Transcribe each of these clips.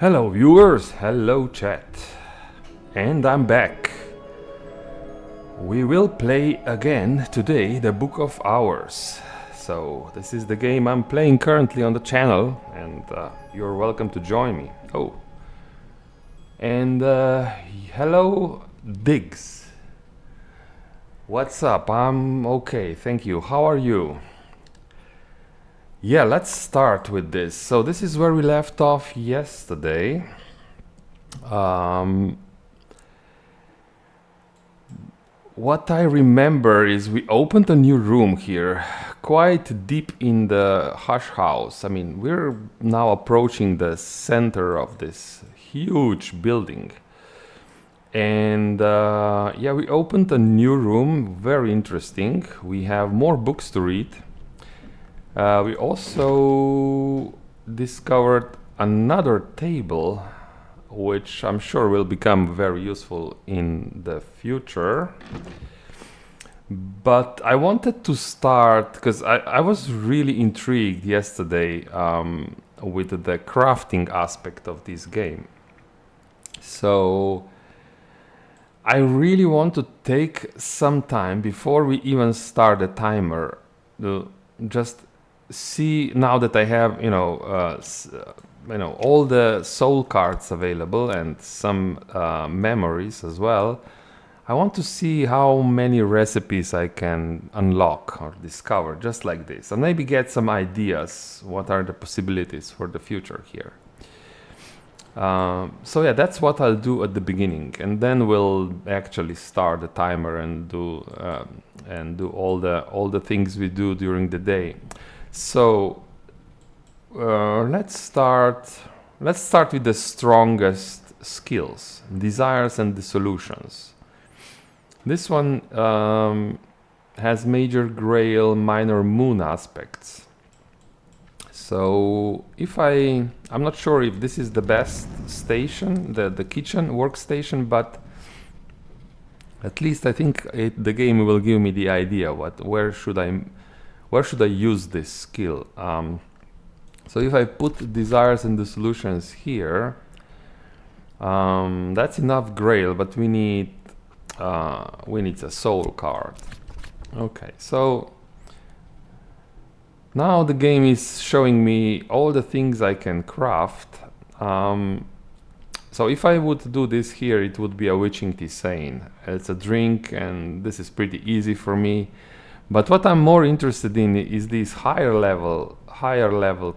Hello viewers, hello chat, and I'm back. We will play again today the Book of Hours. So this is the game I'm playing currently on the channel, and you're welcome to join me. Oh, and hello Diggs. What's up? I'm okay, thank you. How are you? Yeah, let's start with this. So this is where we left off yesterday. What I remember is we opened a new room here, quite deep in the Hush House. I mean, we're now approaching the center of this huge building. And yeah, we opened a new room, very interesting. We have more books to read. We also discovered another table, which I'm sure will become very useful in the future. But I wanted to start, because I was really intrigued yesterday with the crafting aspect of this game. So I really want to take some time before we even start the timer to just see, now that I have all the soul cards available and some memories as well. I want to see how many recipes I can unlock or discover just like this, and maybe get some ideas what are the possibilities for the future here. So yeah, that's what I'll do at the beginning, and then we'll actually start the timer and do all the things we do during the day. So let's start with the strongest skills: desires and dissolutions. This one has major grail, minor moon aspects. So if I'm not sure if this is the best station, the kitchen workstation, but at least I think the game will give me the idea where should I use this skill. So if I put desires and dissolutions here, that's enough grail, but we need a soul card. Okay, so now the game is showing me all the things I can craft. So if I would do this here, it would be a witching tisane. It's a drink, and this is pretty easy for me. But what I'm more interested in is these higher level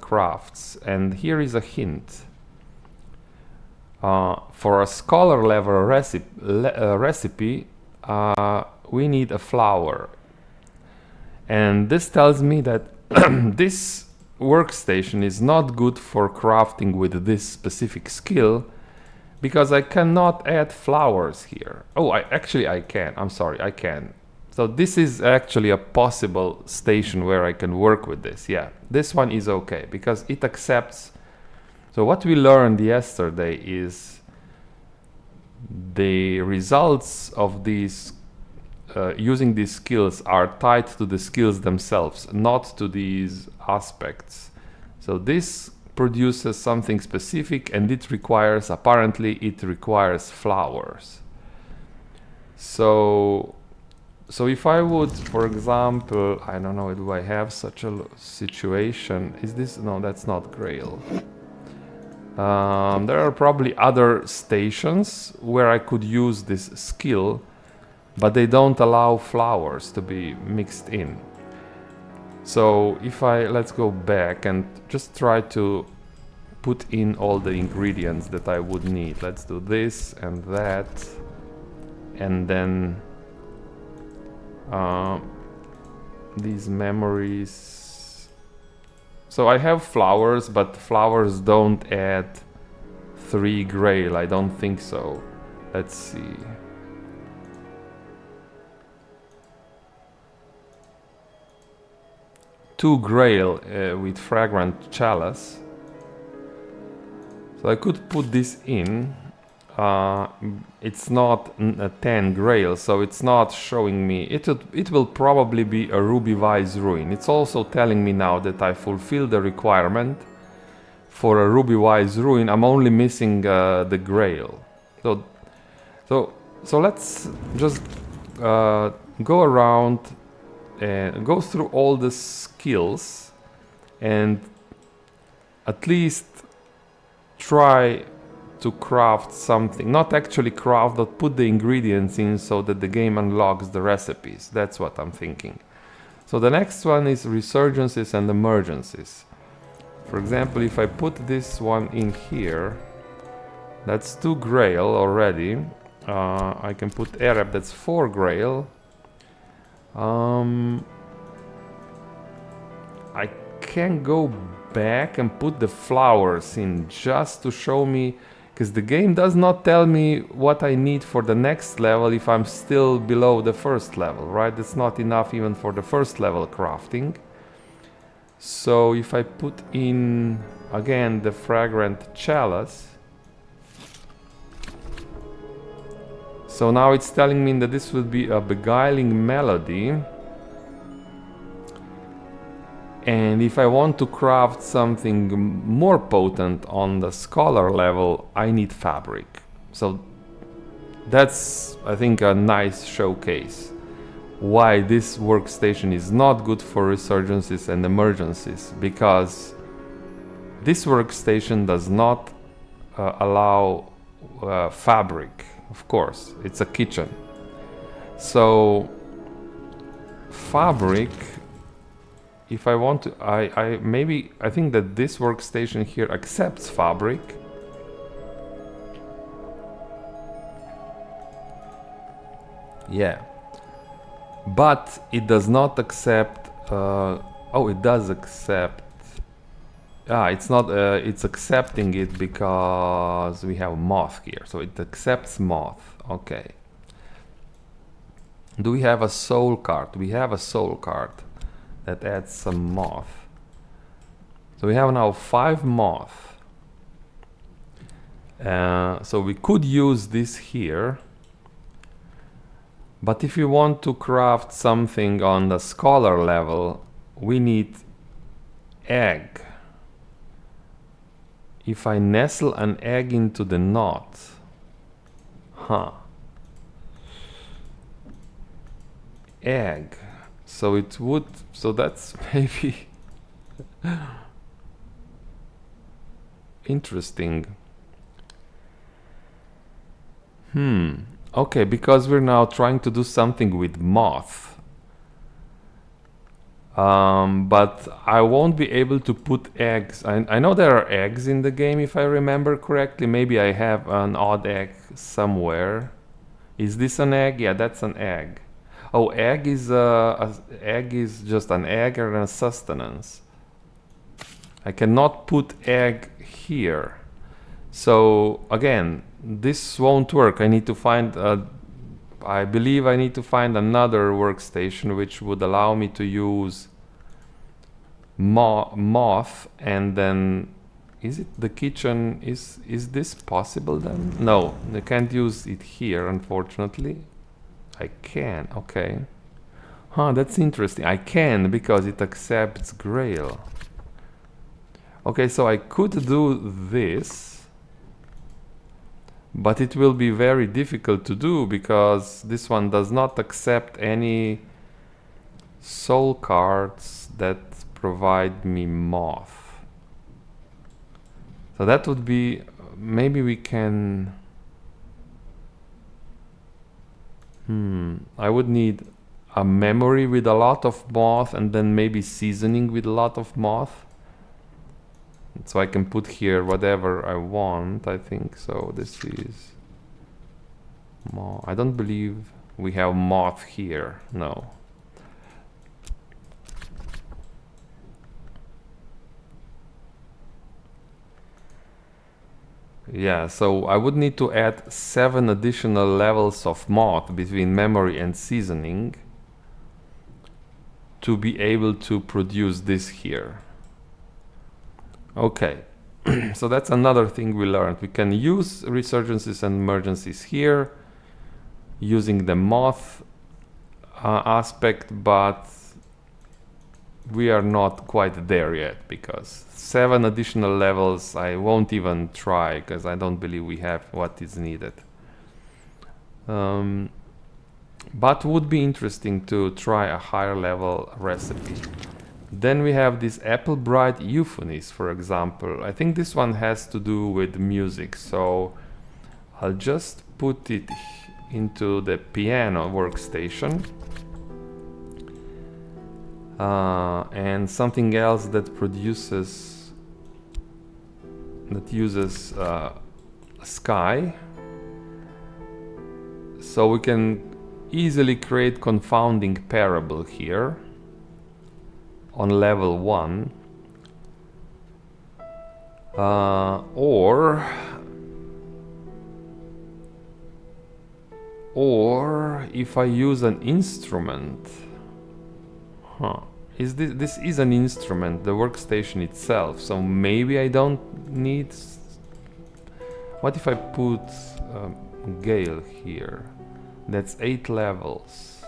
crafts. And here is a hint. For a scholar level recipe, we need a flower. And this tells me that this workstation is not good for crafting with this specific skill, because I cannot add flowers here. Oh, I can. I'm sorry, I can. So this is actually a possible station where I can work with this. Yeah, this one is okay because it accepts. So what we learned yesterday is the results of these using these skills are tied to the skills themselves, not to these aspects. So this produces something specific, and apparently it requires flowers. So if I would, for example, I don't know, do I have such a situation? Is this, no, that's not grail. There are probably other stations where I could use this skill, but they don't allow flowers to be mixed in. So if let's go back and just try to put in all the ingredients that I would need. Let's do this and that, and then these memories. So I have flowers, but flowers don't add 3 grail. I don't think so. Let's see. Two grail with fragrant chalice. So I could put this in. It's not a 10 grail, so it's not showing me. It will probably be a ruby wise ruin. It's also telling me now that I fulfill the requirement for a Ruby Wise ruin, I'm only missing the Grail. So let's just go around and go through all the skills and at least try to craft something. Not actually craft, but put the ingredients in so that the game unlocks the recipes. That's what I'm thinking. So the next one is resurgences and emergencies. For example, if I put this one in here, that's 2 Grail already. I can put Arab, that's 4 Grail. I can go back and put the flowers in just to show me, because the game does not tell me what I need for the next level if I'm still below the first level, right? It's not enough even for the first level crafting. So if I put in again the fragrant chalice, so now it's telling me that this will be a beguiling melody. And if I want to craft something more potent on the scholar level, I need fabric. So that's, I think, a nice showcase why this workstation is not good for resurgences and emergencies, because this workstation does not allow fabric. Of course, it's a kitchen. So fabric, if I want to, I think that this workstation here accepts fabric. Yeah, but it does not accept. Oh, it does accept. It's not. It's accepting it because we have moth here, so it accepts moth. Okay. Do we have a soul card? We have a soul card that adds some moth. So we have now 5 moth. So we could use this here. But if you want to craft something on the scholar level, we need egg. If I nestle an egg into the knot, egg. So it would, so that's maybe interesting. Okay, because we're now trying to do something with moth. But I won't be able to put eggs. I know there are eggs in the game, if I remember correctly. Maybe I have an odd egg somewhere. Is this an egg? Yeah, that's an egg. Oh, egg is just an egg and a sustenance. I cannot put egg here. So again, this won't work. I need to find I believe I need to find another workstation which would allow me to use moth, and then is it the kitchen? Is this possible then? No, I can't use it here, unfortunately. I can, okay. That's interesting. I can because it accepts Grail. Okay, so I could do this, but it will be very difficult to do because this one does not accept any soul cards that provide me moth. So that would be, maybe we can, I would need a memory with a lot of moth and then maybe seasoning with a lot of moth. So I can put here whatever I want, I think. So this is moth. I don't believe we have moth here, no. Yeah, so I would need to add 7 additional levels of moth between memory and seasoning to be able to produce this here. Okay, so that's another thing we learned. We can use resurgences and emergencies here using the moth aspect, but we are not quite there yet, because 7 additional levels I won't even try, because I don't believe we have what is needed. But would be interesting to try a higher level recipe. Then we have this Apple Bright Euphonies, for example. I think this one has to do with music, so I'll just put it into the piano workstation. And something else that uses sky, so we can easily create confounding parable here on level 1, or if I use an instrument. This is an instrument, the workstation itself, so maybe I don't need... What if I put Gale here? That's 8 levels.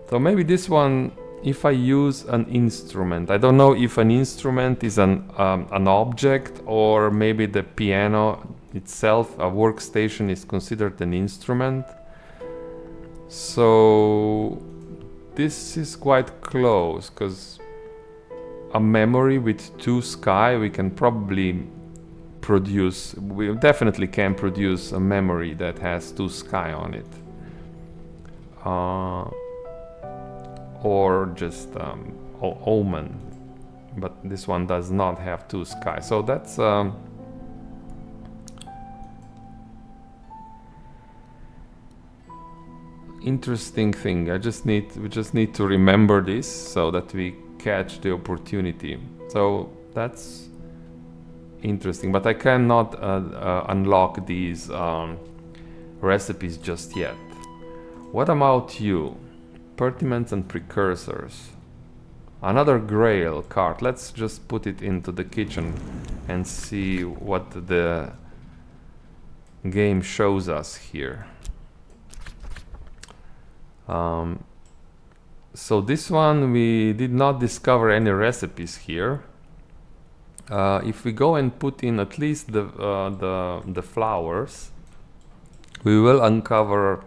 So maybe this one, if I use an instrument, I don't know if an instrument is an object, or maybe the piano itself, a workstation, is considered an instrument. So this is quite close, because a memory with 2 sky, we can probably produce, we definitely can produce a memory that has 2 sky on it. Or just Omen, but this one does not have 2 sky, so that's interesting thing. We just need to remember this so that we catch the opportunity. So that's interesting, but I cannot unlock these recipes just yet. What about you? Pertinents and precursors. Another Grail card. Let's just put it into the kitchen and see what the game shows us here. So this one, we did not discover any recipes here. If we go and put in at least the flowers, we will uncover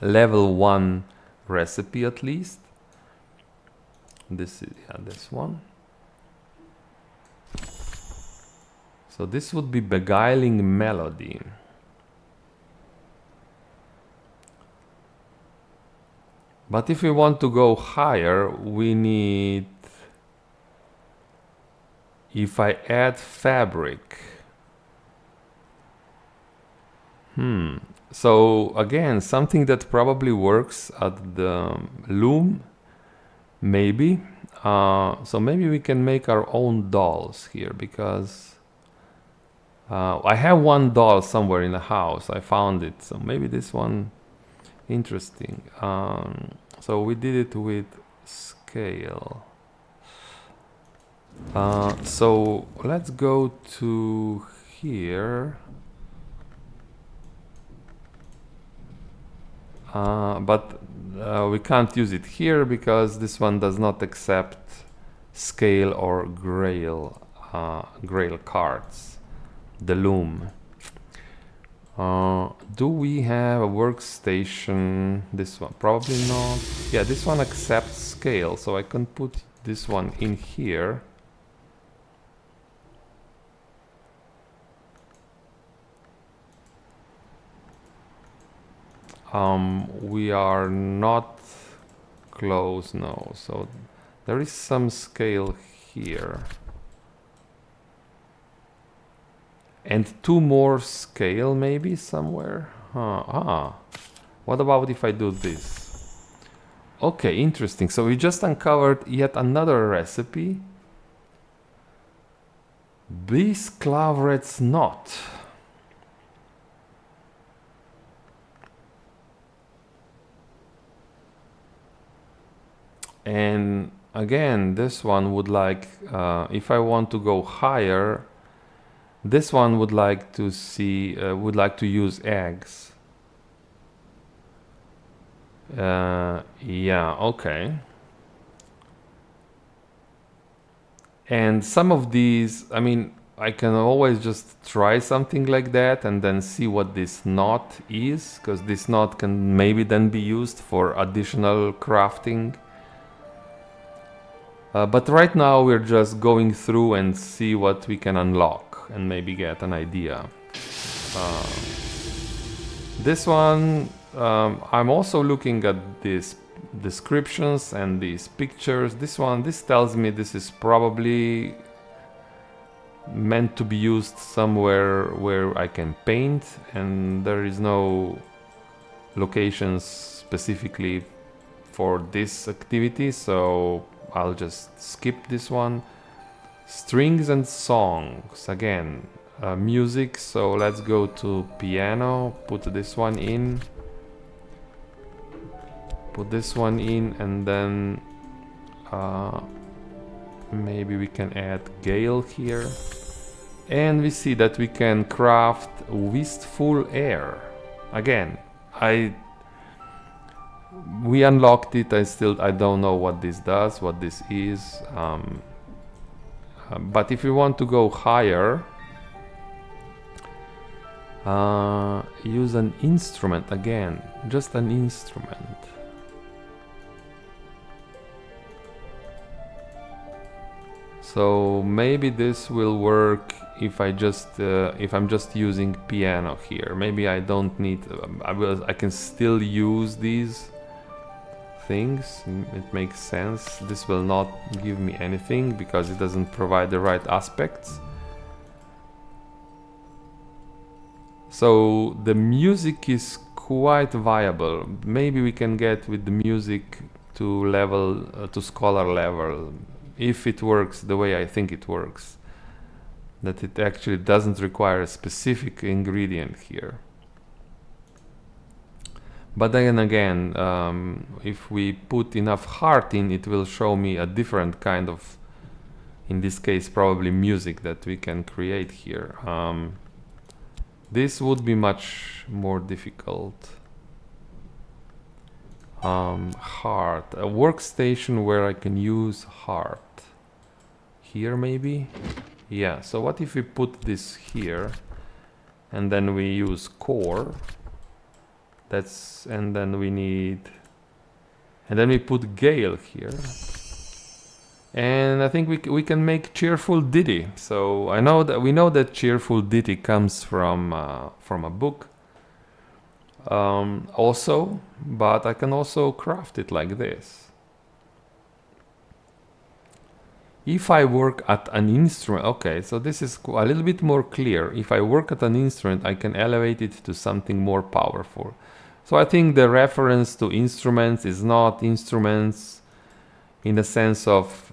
level 1 recipe at least. This is this one. So this would be Beguiling Melody. But if we want to go higher, we need... If I add fabric... So again, something that probably works at the loom, maybe. So maybe we can make our own dolls here, because I have one doll somewhere in the house. I found it, so maybe this one... Interesting. So we did it with scale. So let's go to here. But we can't use it here because this one does not accept scale or grail cards. The loom. Do we have a workstation? This one probably not. Yeah, this one accepts scale, so I can put this one in here. We are not close, no, so there is some scale here. And 2 more scale maybe somewhere. What about if I do this? Okay, interesting. So we just uncovered yet another recipe. Bees Clavret's Knot. And again, this one would like, if I want to go higher, this one would like to see, would like to use eggs. Yeah, okay. And some of these, I mean, I can always just try something like that and then see what this knot is, because this knot can maybe then be used for additional crafting. But right now we're just going through and see what we can unlock and maybe get an idea. This one, I'm also looking at these descriptions and these pictures. This tells me this is probably meant to be used somewhere where I can paint, and there is no locations specifically for this activity, so I'll just skip this one. Strings and songs, again, music, so let's go to piano, put this one in, and then maybe we can add Gale here. And we see that we can craft Wistful Air. Again, we unlocked it. I don't know what this does, what this is. But if we want to go higher, use an instrument again, just an instrument. So maybe this will work if I'm just using piano here. Maybe I don't need. I can still use these things. It makes sense. This will not give me anything because it doesn't provide the right aspects. So the music is quite viable. Maybe we can get with the music to scholar level, if it works the way I think it works. That it actually doesn't require a specific ingredient here. But then again, if we put enough heart in, it will show me a different kind of, in this case, probably music that we can create here. This would be much more difficult. Heart, a workstation where I can use heart. Here maybe? Yeah, so what if we put this here and then we use core? And then we put Gale here. And I think we can make Cheerful Ditty. So we know that Cheerful Ditty comes from a book. Also, but I can also craft it like this. If I work at an instrument, okay, so this is a little bit more clear. If I work at an instrument, I can elevate it to something more powerful. So I think the reference to instruments is not instruments in the sense of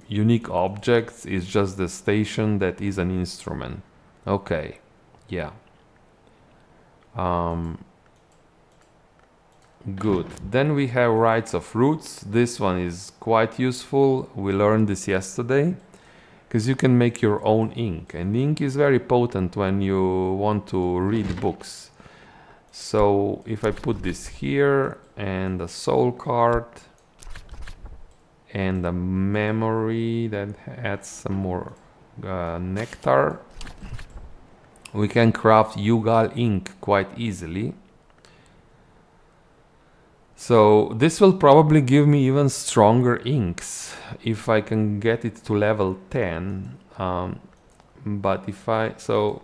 unique objects, it's just the station that is an instrument. Okay, yeah. Good. Then we have rights of roots. This one is quite useful. We learned this yesterday because you can make your own ink, and ink is very potent when you want to read books. So if I put this here and a soul card and a memory that adds some more nectar, we can craft Yugal ink quite easily. So this will probably give me even stronger inks if I can get it to level 10. But so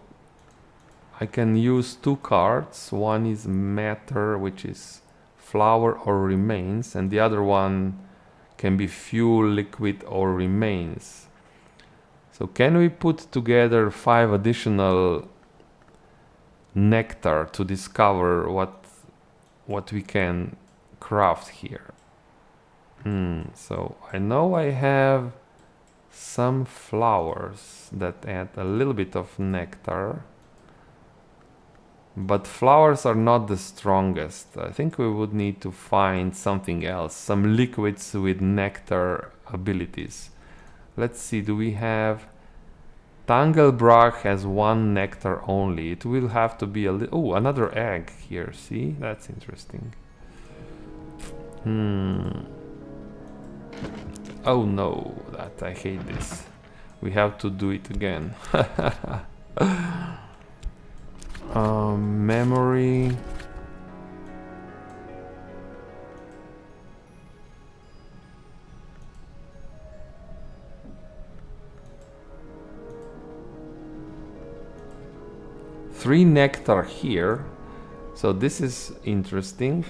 I can use two cards. One is matter, which is flower or remains, and the other one can be fuel, liquid, or remains. So can we put together 5 additional nectar to discover what we can craft here? So I know I have some flowers that add a little bit of nectar, but flowers are not the strongest. I think we would need to find something else, some liquids with nectar abilities. Let's see, do we have... Tanglebrach has 1 nectar only. It will have to be a little... Oh, another egg here, see? That's interesting. Oh no, that I hate this. We have to do it again. Memory. Three nectar here. So this is interesting.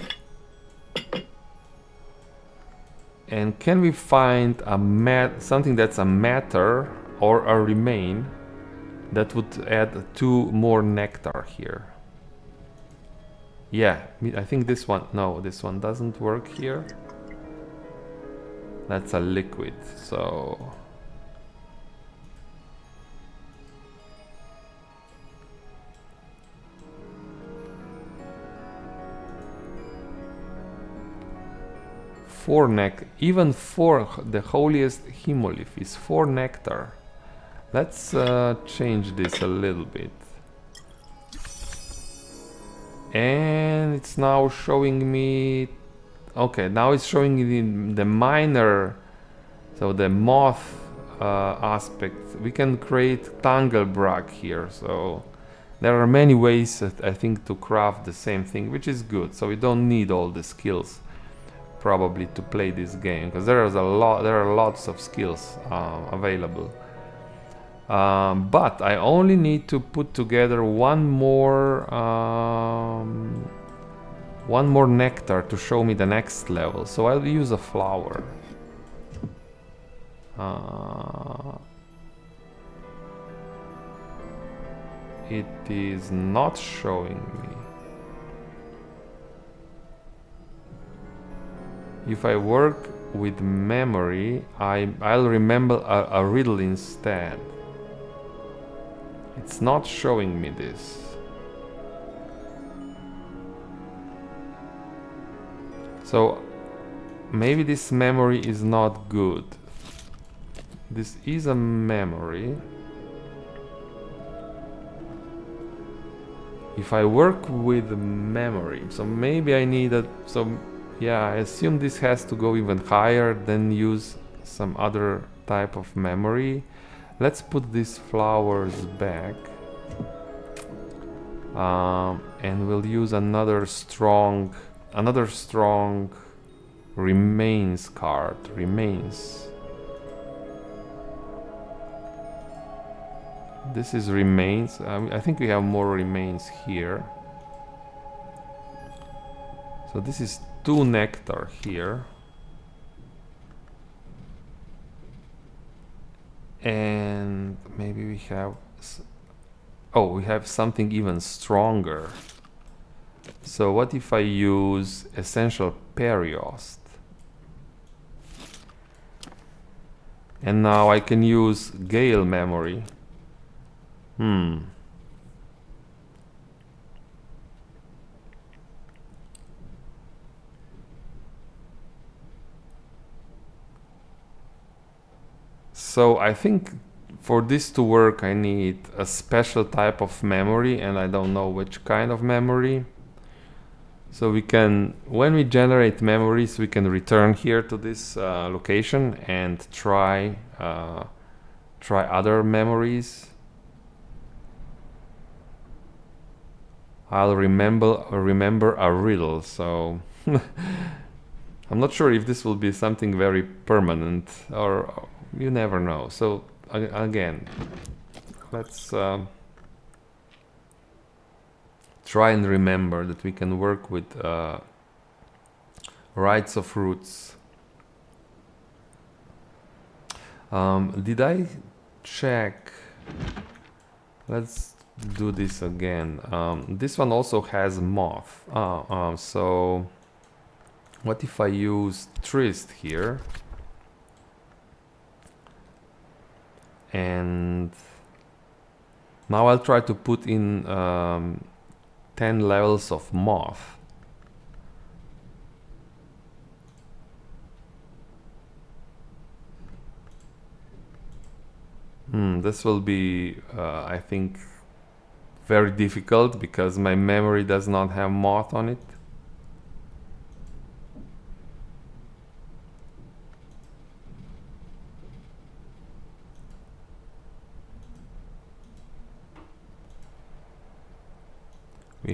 And can we find a something that's a matter or a remain that would add 2 more nectar here? Yeah, I think this one, no, this one doesn't work here. That's a liquid, so... even 4, the holiest hemolyph is 4 nectar. Let's change this a little bit. And it's now showing me... Okay, now it's showing me the minor, so the moth aspect. We can create tanglebrag here, so... There are many ways, I think, to craft the same thing, which is good. So we don't need all the skills probably to play this game, because there are lots of skills available. But I only need to put together one more nectar to show me the next level. So I'll use a flower. It is not showing me. If I work with memory, I'll remember a riddle instead. It's not showing me this. So maybe this memory is not good. This is a memory. If I work with memory, so maybe I need a... So yeah, I assume this has to go even higher, then use some other type of memory. Let's put these flowers back. And we'll use another strong remains card. Remains. This is remains. I think we have more remains here. So this is 2 nectar here. And maybe we have... Oh, we have something even stronger. So what if I use essential periost? And now I can use Gale memory. So I think for this to work I need a special type of memory, and I don't know which kind of memory. So we can, when we generate memories, we can return here to this location and try other memories. I'll remember a riddle, so I'm not sure if this will be something very permanent, or you never know. So again, let's try and remember that we can work with rights of roots. Did I check? Let's do this again. This one also has moth. So what if I use Trist here? And now I'll try to put in 10 levels of moth. This will be, I think, very difficult because my memory does not have moth on it.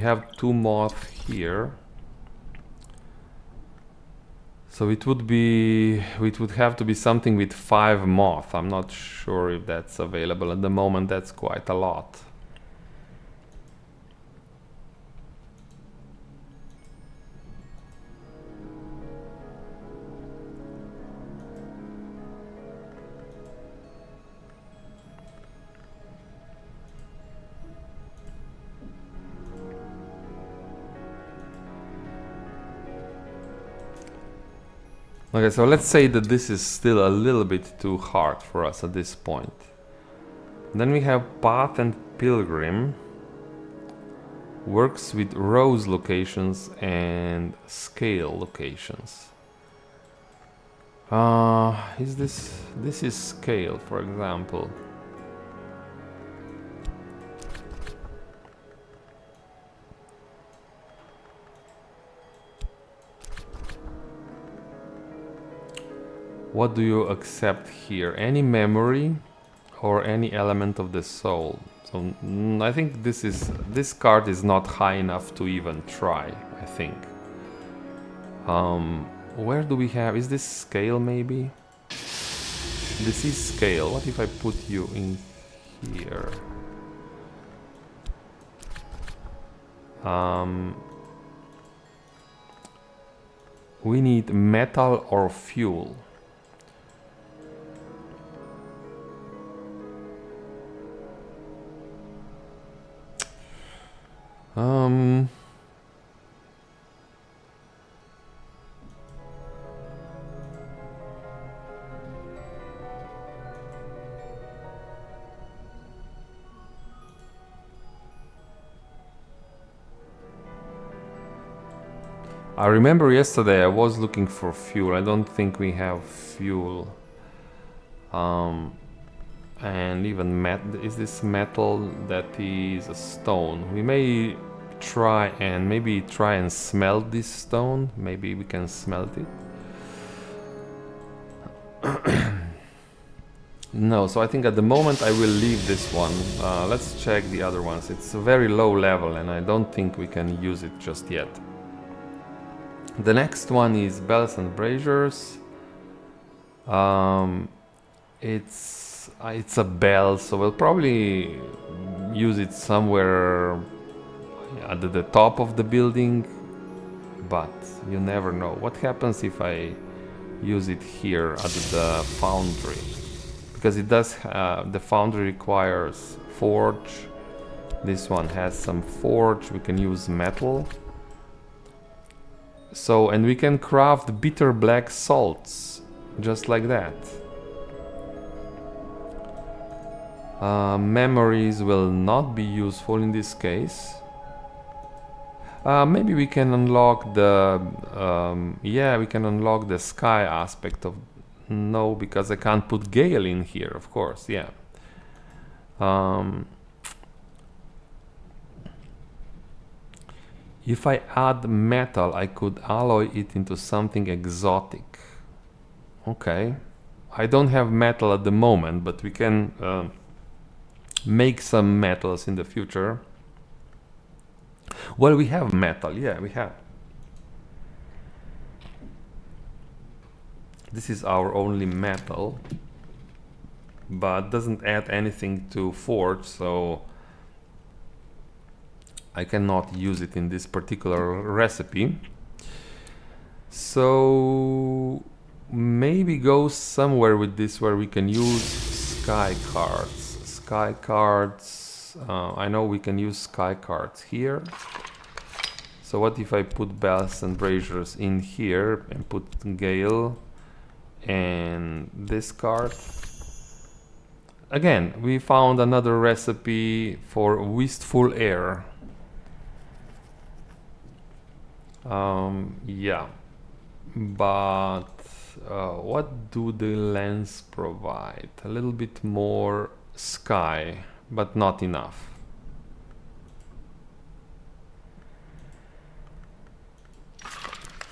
have 2 moth here. So it would have to be something with 5 moth. I'm not sure if that's available at the moment. That's quite a lot. Okay, so let's say that this is still a little bit too hard for us at this point. Then we have Path and Pilgrim. Works with rows locations and scale locations. Is this is scale, for example. What do you accept here? Any memory or any element of the soul? So I think this card is not high enough to even try, I think. Where do we have, is this scale maybe? This is scale. What if I put you in here? We need metal or fuel. I remember yesterday I was looking for fuel. I don't think we have fuel. And even is this metal? That is a stone. We may try and smelt this stone. Maybe we can smelt it. No, so I think at the moment I will leave this one. Let's check the other ones. It's a very low level and I don't think we can use it just yet. The next one is Bells and Braziers. It's a bell, so we'll probably use it somewhere at the top of the building, but you never know. What happens if I use it here at the foundry? Because it does, the foundry requires forge. This one has some forge. We can use metal. So, and we can craft bitter black salts, just like that. Memories will not be useful in this case. Maybe we can unlock the... yeah, we can unlock the sky aspect of... No, because I can't put Gale in here, of course, yeah. If I add metal, I could alloy it into something exotic. Okay. I don't have metal at the moment, but we can make some metals in the future. Well, we have metal, yeah, we have. This is our only metal, but doesn't add anything to forge, so I cannot use it in this particular recipe. So maybe go somewhere with this where we can use sky cards. Sky cards, I know we can use sky cards here. So what if I put Bells and Braziers in here and put Gale and this card? Again, we found another recipe for wistful air. Yeah, but what do the lens provide? A little bit more sky, but not enough.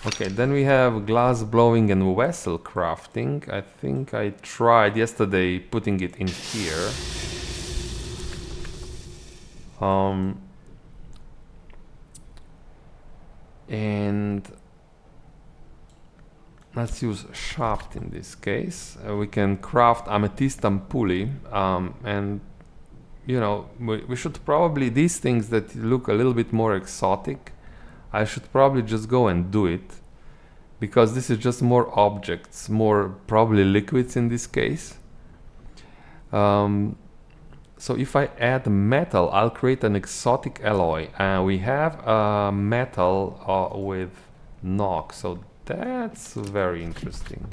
Okay, then we have glass blowing and vessel crafting. I think I tried yesterday putting it in here. And let's use shaft in this case. We can craft amethystum pulley, and you know, we should probably, these things that look a little bit more exotic, I should probably just go and do it, because this is just more objects, more probably liquids in this case. So if I add metal, I'll create an exotic alloy, and we have a metal with knock, so that's very interesting.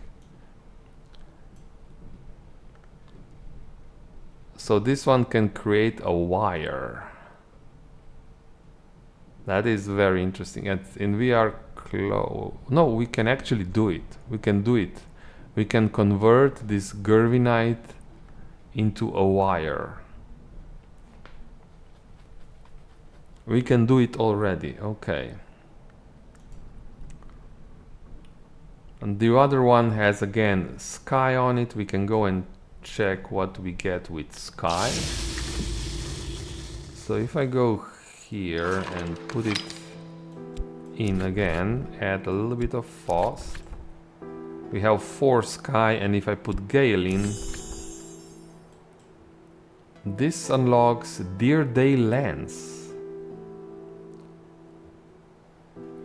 So this one can create a wire. That is very interesting. And in VR no, we can actually do it. We can do it. We can convert this gervinite into a wire. We can do it already. Okay. And the other one has again sky on it. We can go and check what we get with sky. So if I go here and put it in again, add a little bit of frost, we have 4 sky, and if I put gale in, this unlocks Deer Day lens.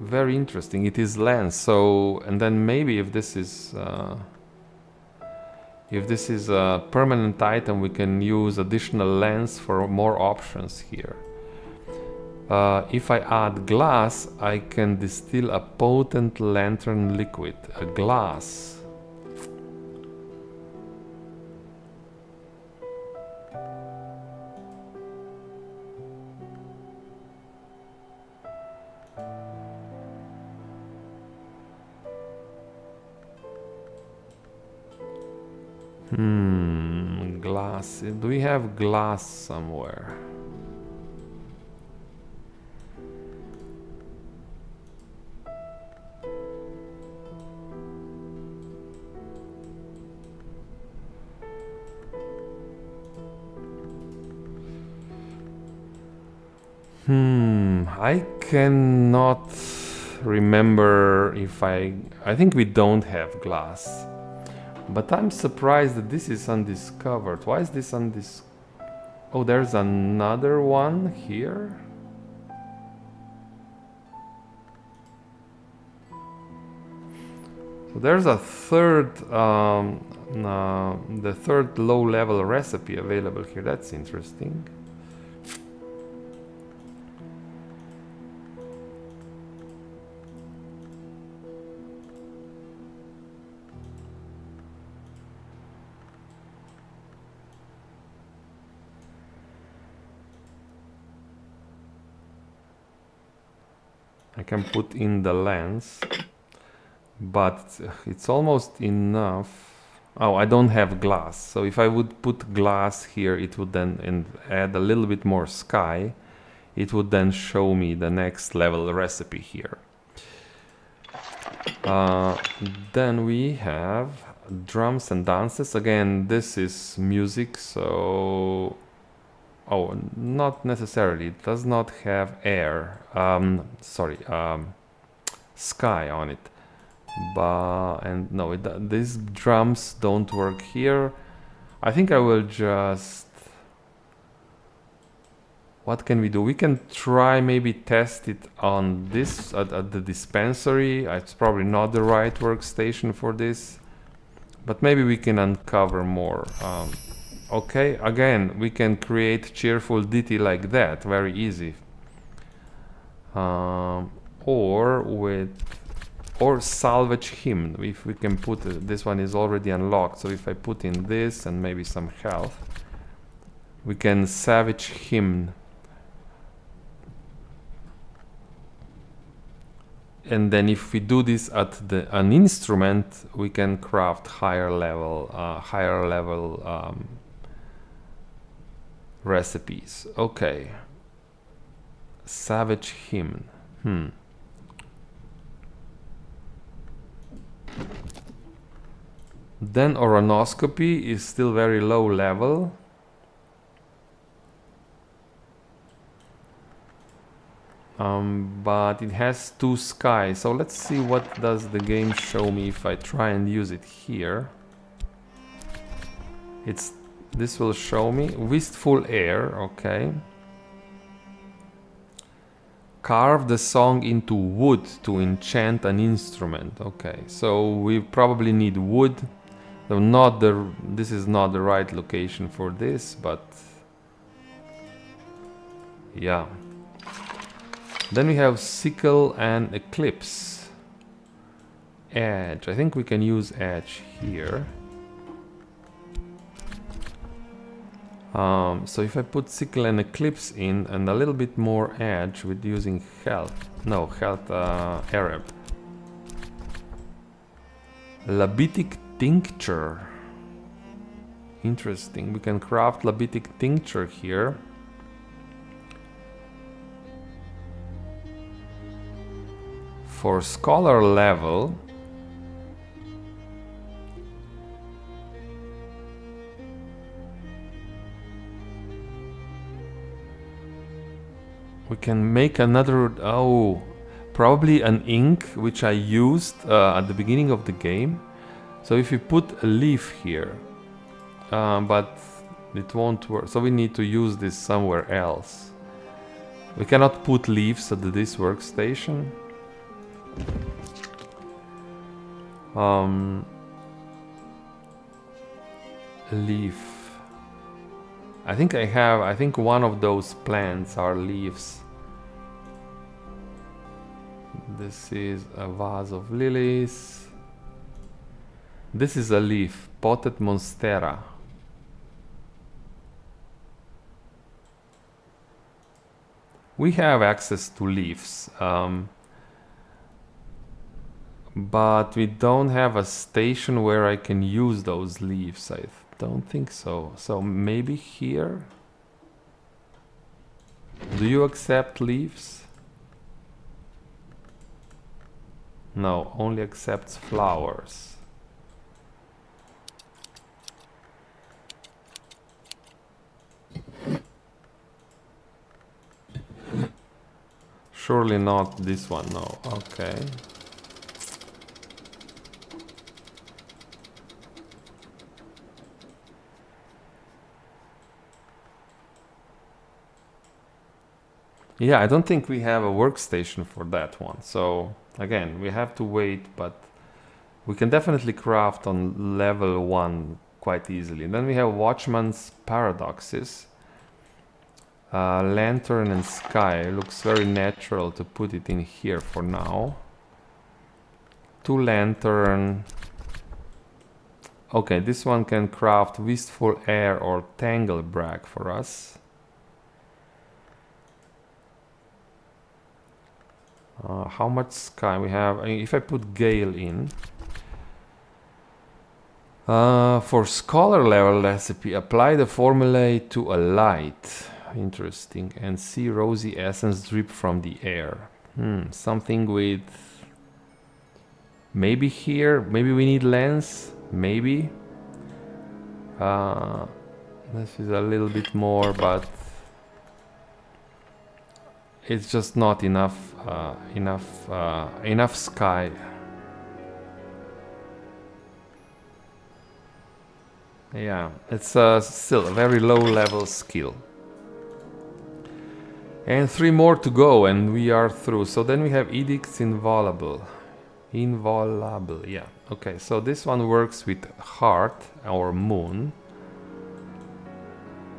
Very interesting. It is lens. So, and then maybe if this is a permanent item, we can use additional lens for more options here. If I add glass, I can distill a potent lantern liquid. A glass. Glass. Do we have glass somewhere? I cannot remember if I think we don't have glass. But I'm surprised that this is undiscovered. Why is this undiscovered? Oh, there's another one here. So there's a third, the third low-level recipe available here. That's interesting. I can put in the lens, but it's almost enough. Oh, I don't have glass. So if I would put glass here, it would then, and add a little bit more sky, it would then show me the next level recipe here. Then we have drums and dances. Again, this is music, so... Oh, not necessarily. It does not have air. Sky on it. And no, these drums don't work here. I think I will just... What can we do? We can try maybe test it on this at the dispensary. It's probably not the right workstation for this, but maybe we can uncover more. Okay, again, we can create cheerful ditty like that, very easy. Or salvage hymn, if we can put this one is already unlocked. So if I put in this and maybe some health, we can salvage hymn. And then if we do this at an instrument, we can craft higher level recipes. Okay. Savage hymn. Then oronoscopy is still very low level. but it has 2 skies. So let's see what does the game show me if I try and use it here. This will show me wistful air, okay. Carve the song into wood to enchant an instrument. Okay, so we probably need wood. So this is not the right location for this, but yeah. Then we have sickle and eclipse. Edge. I think we can use edge here. So if I put sickle and eclipse in and a little bit more edge with using Arab. Labitic tincture. Interesting. We can craft labitic tincture here. For scholar level, we can make another, probably an ink which I used at the beginning of the game. So if we put a leaf here, but it won't work, so we need to use this somewhere else. We cannot put leaves at this workstation. Leaf. I think one of those plants are leaves. This is a vase of lilies. This is a leaf, potted monstera. We have access to leaves, but we don't have a station where I can use those leaves. I don't think so. So maybe here? Do you accept leaves? No, only accepts flowers. Surely not this one, no. Okay. Yeah, I don't think we have a workstation for that one. So again, we have to wait, but we can definitely craft on level 1 quite easily. And then we have Watchman's Paradoxes. Lantern and sky. Looks very natural to put it in here for now. 2 lantern. Okay, this one can craft Wistful Air or Tanglebrag for us. How much sky we have? If I put Gale in. For scholar level recipe, apply the formulae to a light. Interesting. And see rosy essence drip from the air. Something with... Maybe here, maybe we need lens. Maybe. This is a little bit more, but... It's just not enough, enough sky. Yeah, it's still a very low level skill. And 3 more to go and we are through. So then we have Edicts Inviolable. Inviolable, yeah. Okay, so this one works with heart or moon.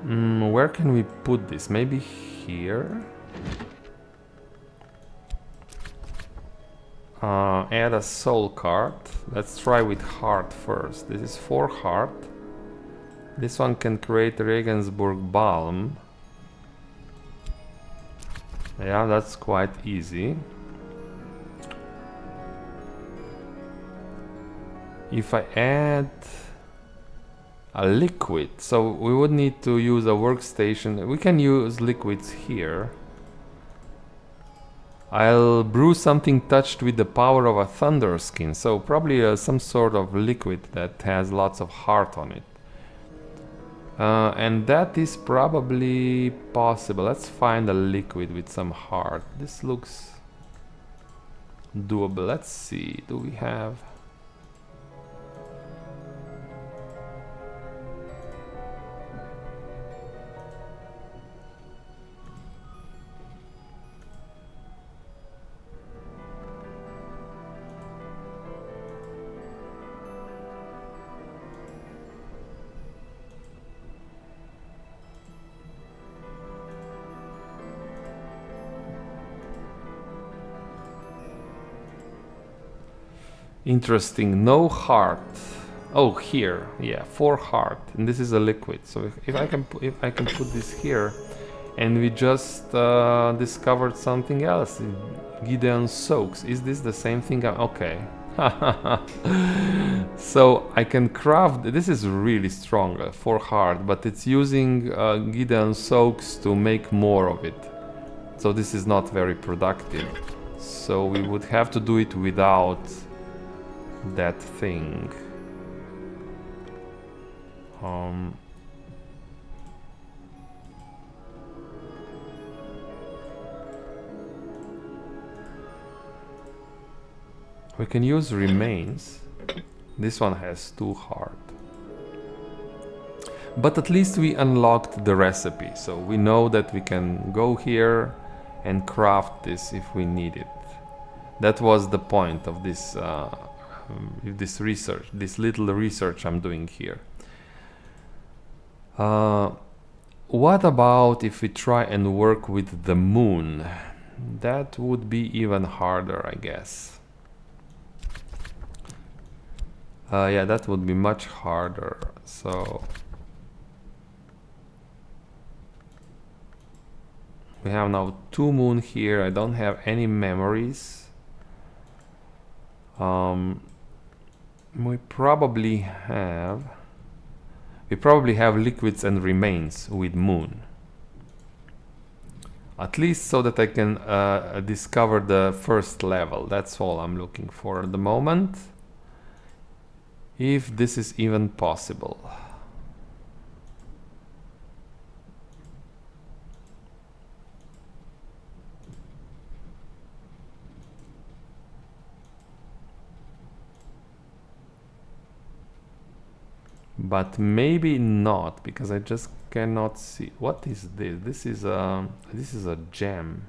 Where can we put this? Maybe here? Add a soul card. Let's try with heart first. This is 4 heart. This one can create Regensburg Balm. Yeah, that's quite easy. If I add a liquid, so we would need to use a workstation. We can use liquids here. I'll brew something touched with the power of a thunder skin, so probably some sort of liquid that has lots of heart on it. And that is probably possible. Let's find a liquid with some heart. This looks doable. Let's see, do we have... Interesting, no heart. Oh, here, yeah, 4 heart, and this is a liquid. So if I can put this here, and we just discovered something else. Gideon soaks. Is this the same thing? Okay. So I can craft. This is really strong, 4 heart, but it's using Gideon soaks to make more of it. So this is not very productive. So we would have to do it without that thing. We can use remains. This one has 2 heart. But at least we unlocked the recipe, so we know that we can go here and craft this if we need it. That was the point of this this research, this little research I'm doing here. What about if we try and work with the moon? That would be even harder, I guess. Yeah, that would be much harder. So we have now 2 moon here. I don't have any memories. We probably have liquids and remains with moon. At least so that I can discover the first level. That's all I'm looking for at the moment. If this is even possible. But maybe not, because I just cannot see. What is this? This is a gem.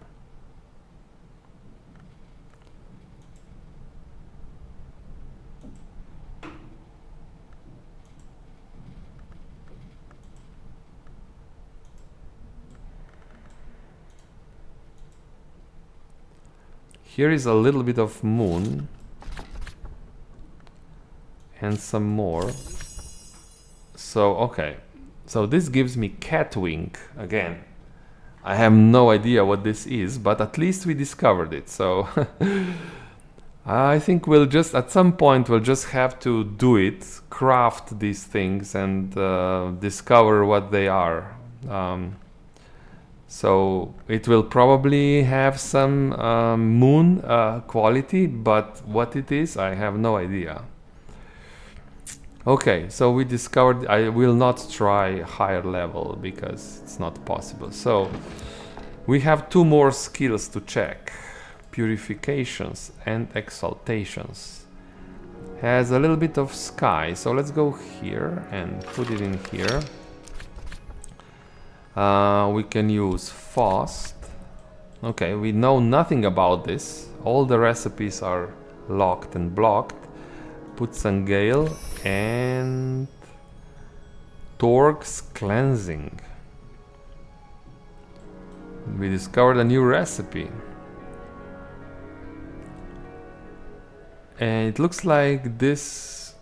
Here is a little bit of moon and some more. So okay, so this gives me cat wing again. I have no idea what this is, but at least we discovered it. So I think we'll just, at some point, we'll just have to do it, craft these things and discover what they are. So it will probably have some moon quality, but what it is, I have no idea. Okay, so we discovered. I will not try higher level because it's not possible. So we have 2 more skills to check. Purifications and exaltations. Has a little bit of sky, so let's go here and put it in here. We can use fast. Okay, we know nothing about this. All the recipes are locked and blocked. Put some gale and Torque's cleansing. We discovered a new recipe. And it looks like this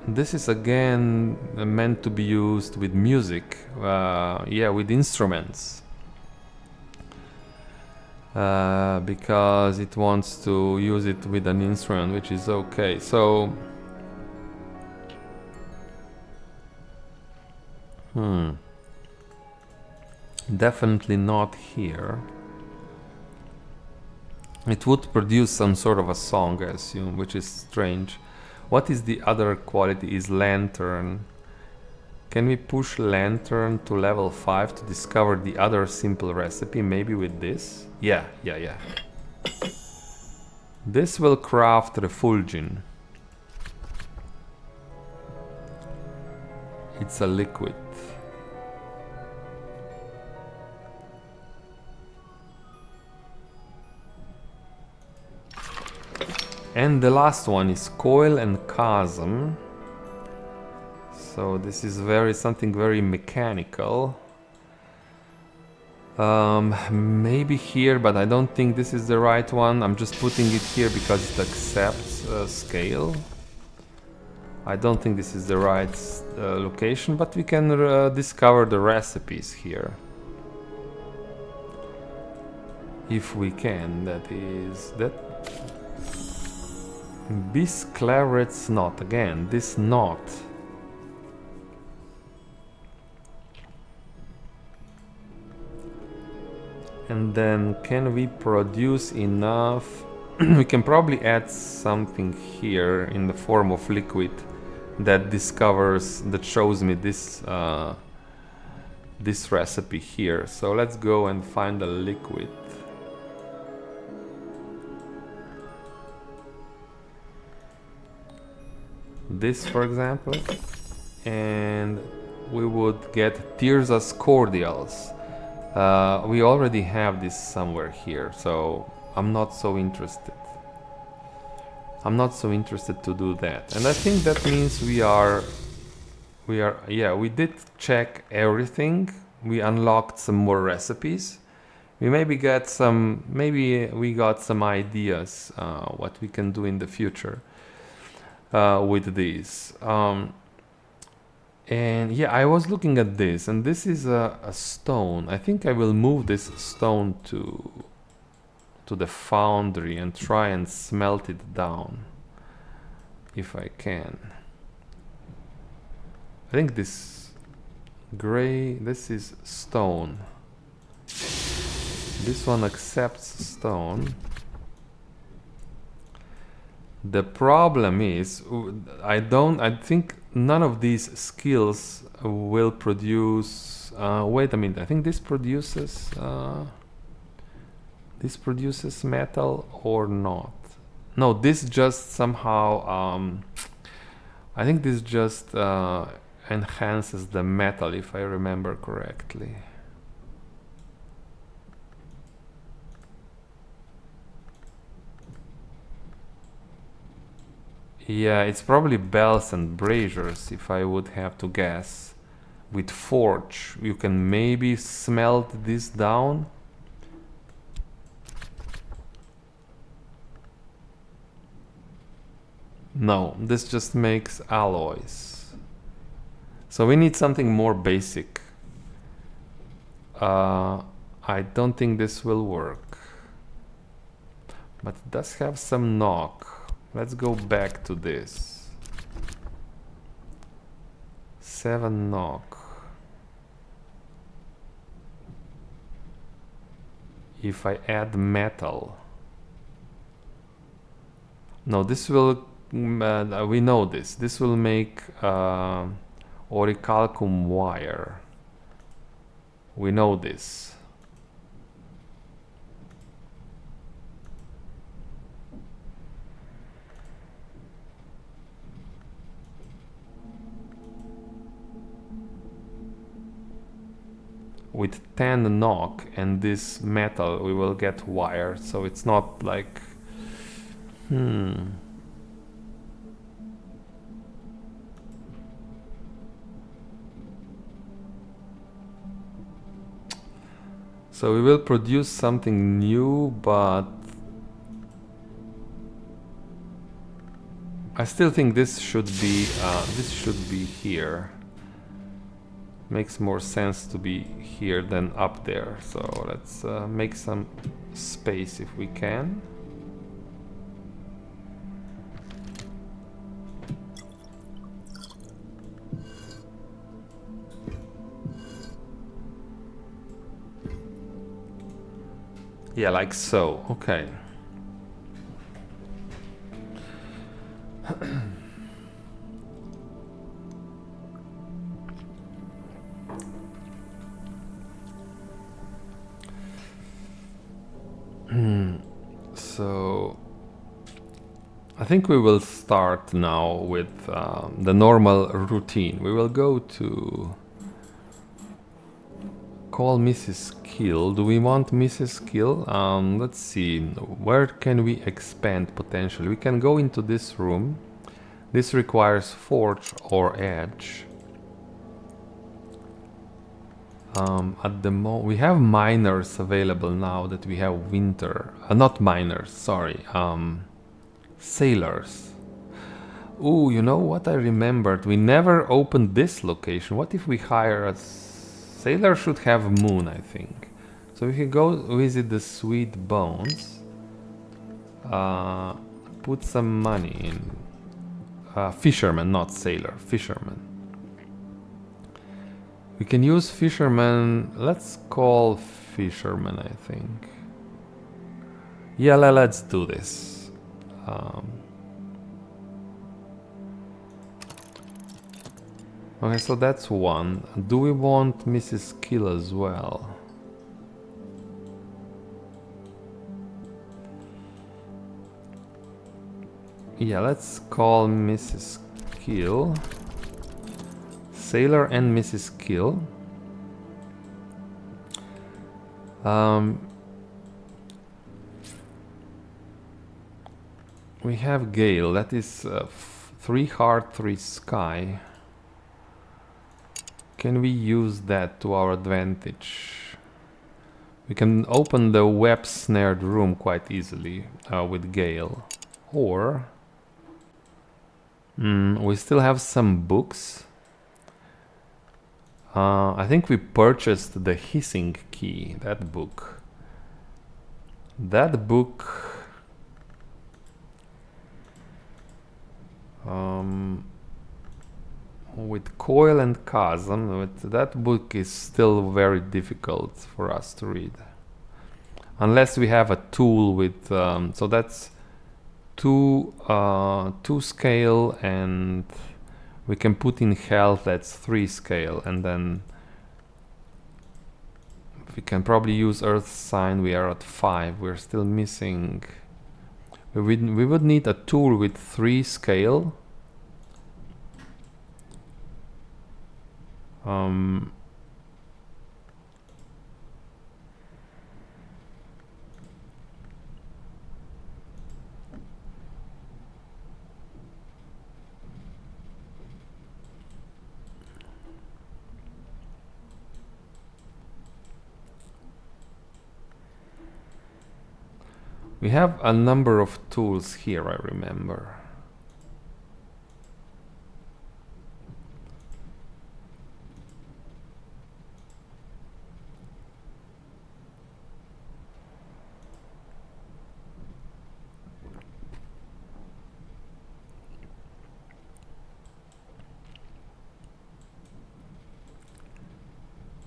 is again meant to be used with music. Yeah, with instruments. Because it wants to use it with an instrument, which is okay. So definitely not here. It would produce some sort of a song, I assume, which is strange. What is the other quality? Is lantern. Can we push lantern to level 5 to discover the other simple recipe? Maybe with this? Yeah. This will craft refulgin. It's a liquid. And the last one is coil and chasm. So this is something very mechanical. Maybe here, but I don't think this is the right one. I'm just putting it here because it accepts scale. I don't think this is the right location, but we can discover the recipes here. If we can, that is that. Bis claret's knot again. This knot. And then can we produce enough? We can probably add something here in the form of liquid that shows me this this recipe here. So let's go and find a liquid. This, for example, and we would get Tirza's cordials. We already have this somewhere here, so I'm not so interested. I'm not so interested to do that. And I think that means yeah, we did check everything. We unlocked some more recipes. We maybe got some ideas what we can do in the future with these. And yeah, I was looking at this, and this is a stone. I think I will move this stone to the foundry and try and smelt it down if I can. I think this is stone. This one accepts stone. The problem is I think none of these skills will produce wait a minute, I think this produces metal or not. No, this just somehow I think this just enhances the metal, if I remember correctly. Yeah, it's probably bells and braziers, if I would have to guess. With forge, you can maybe smelt this down. No, this just makes alloys. So we need something more basic. I don't think this will work. But it does have some knock. Let's go back to this. 7 knock. If I add metal. No, this will, we know this. This will make orichalcum wire. We know this. With 10 knock and this metal we will get wire, so it's not like So we will produce something new, but I still think this should be here. Makes more sense to be here than up there. So let's make some space if we can. Yeah, like so. Okay. So I think we will start now with the normal routine. We will go to call Mrs. Kill. Do we want Mrs. Kill? Let's see. Where can we expand potentially? We can go into this room. This requires forge or edge. At the moment, we have miners available now that we have winter. Not miners, sorry. Sailors. Ooh, you know what I remembered? We never opened this location. What if we hire a sailor? Should have moon, I think. So we can go visit the Sweet Bones. Put some money in. Fisherman, not sailor. Fisherman. We can use fisherman. Let's call fisherman, I think. Yeah, let's do this. Okay, so that's one. Do we want Mrs. Kill as well? Yeah, let's call Mrs. Kill. Sailor and Mrs. Kill. We have Gale. That is 3 heart, 3 sky. Can we use that to our advantage? We can open the web snared room quite easily with Gale. Or we still have some books. I think we purchased the hissing key, that book. That book with Coil and Chasm, that book is still very difficult for us to read. Unless we have a tool with, so that's 2 scale, and we can put in health, that's 3 scale, and then we can probably use Earth Sign. We are at 5, we're still missing. We would need a tool with 3 scale. We have a number of tools here, I remember.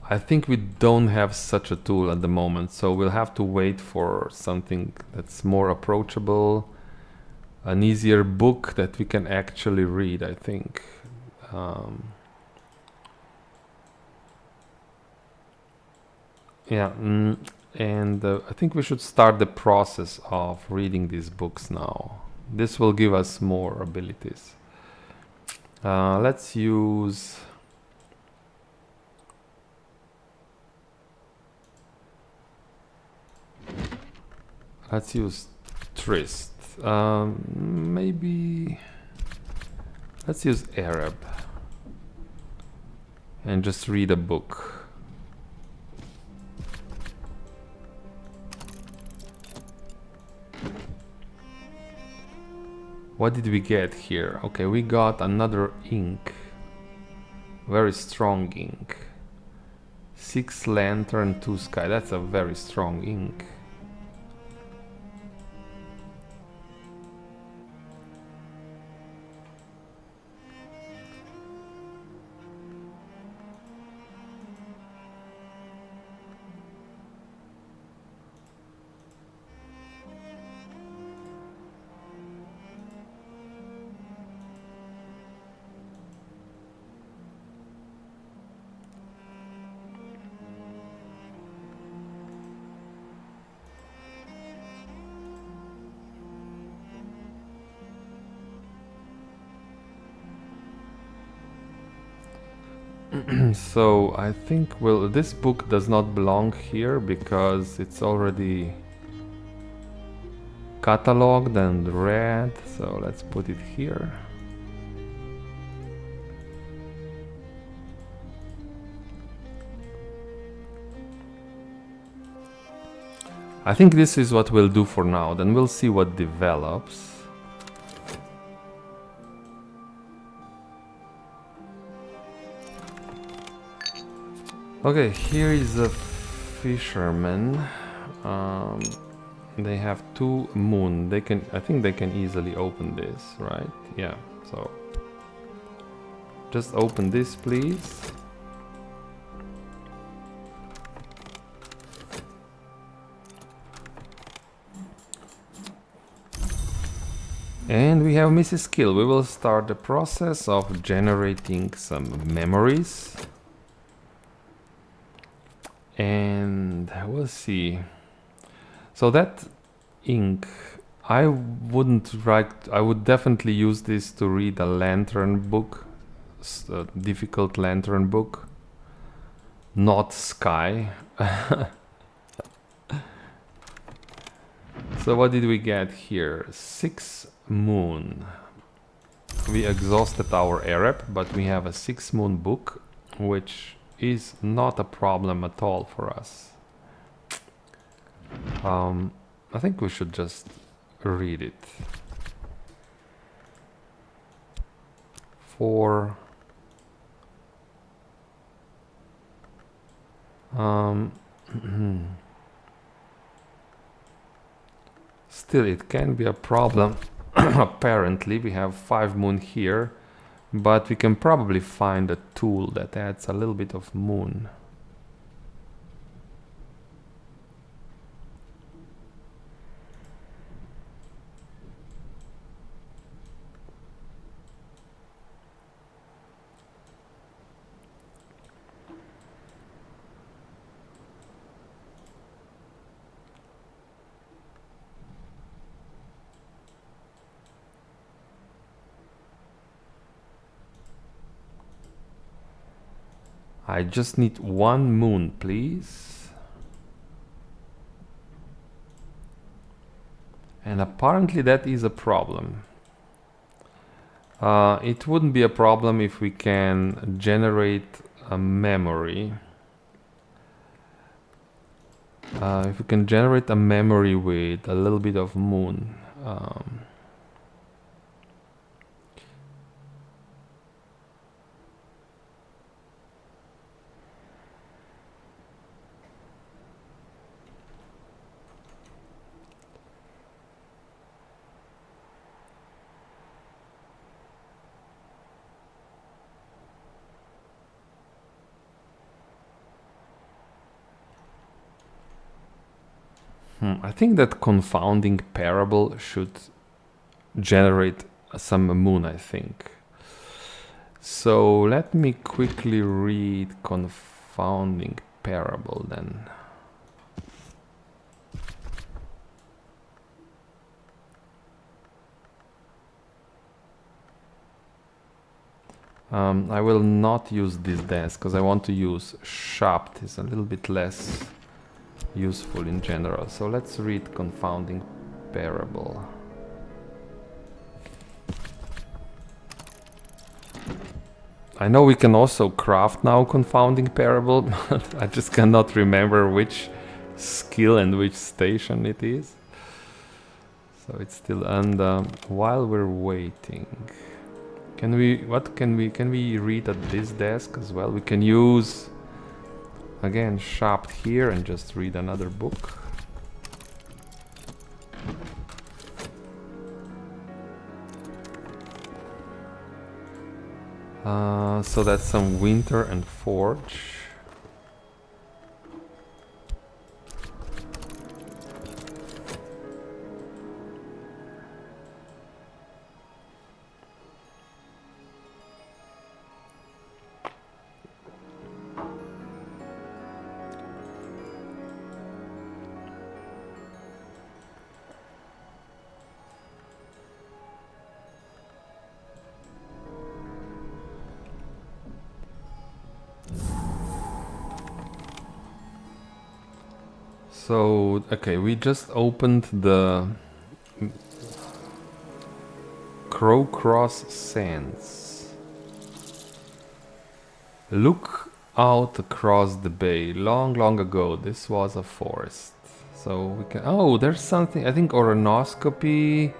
I think we don't have such a tool at the moment, so we'll have to wait for something that's more approachable, an easier book that we can actually read, I think. Yeah, and I think we should start the process of reading these books now. This will give us more abilities. Let's use... Let's use Trist. Maybe... Let's use Arab. And just read a book. What did we get here? Okay, we got another ink. Very strong ink. 6 lantern, 2 sky. That's a very strong ink. So I think, well, this book does not belong here because it's already cataloged and read. So let's put it here. I think this is what we'll do for now, then we'll see what develops. Okay, here is a fisherman. They have 2 moon. They can, I think they can easily open this, right? Yeah, so just open this, please. And we have Mrs. Skill. We will start the process of generating some memories. And we'll see. So that ink, I wouldn't write, I would definitely use this to read a lantern book, a difficult lantern book, not sky. So what did we get here? 6 moon. We exhausted our Arab, but we have a 6 moon book, which is not a problem at all for us. I think we should just read it. 4. Still, it can be a problem. Apparently, we have 5 moon here, but we can probably find a tool that adds a little bit of moon. I just need 1 moon, please. And apparently that is a problem. It wouldn't be a problem if we can generate a memory. If we can generate a memory with a little bit of moon. I think that confounding parable should generate some moon, I think. So let me quickly read confounding parable then. I will not use this desk because I want to use Shapt. It's a little bit less useful in general. So let's read confounding parable. I know we can also craft now confounding parable, but I just cannot remember which skill and which station it is. So it's still, and while we're waiting, can we read at this desk as well? We can use again Shapt here and just read another book. So that's some winter and forge. So, okay, we just opened the Crow Cross Sands. Look out across the bay. Long, long ago, this was a forest. So we can. Oh, there's something. I think oronoscopy.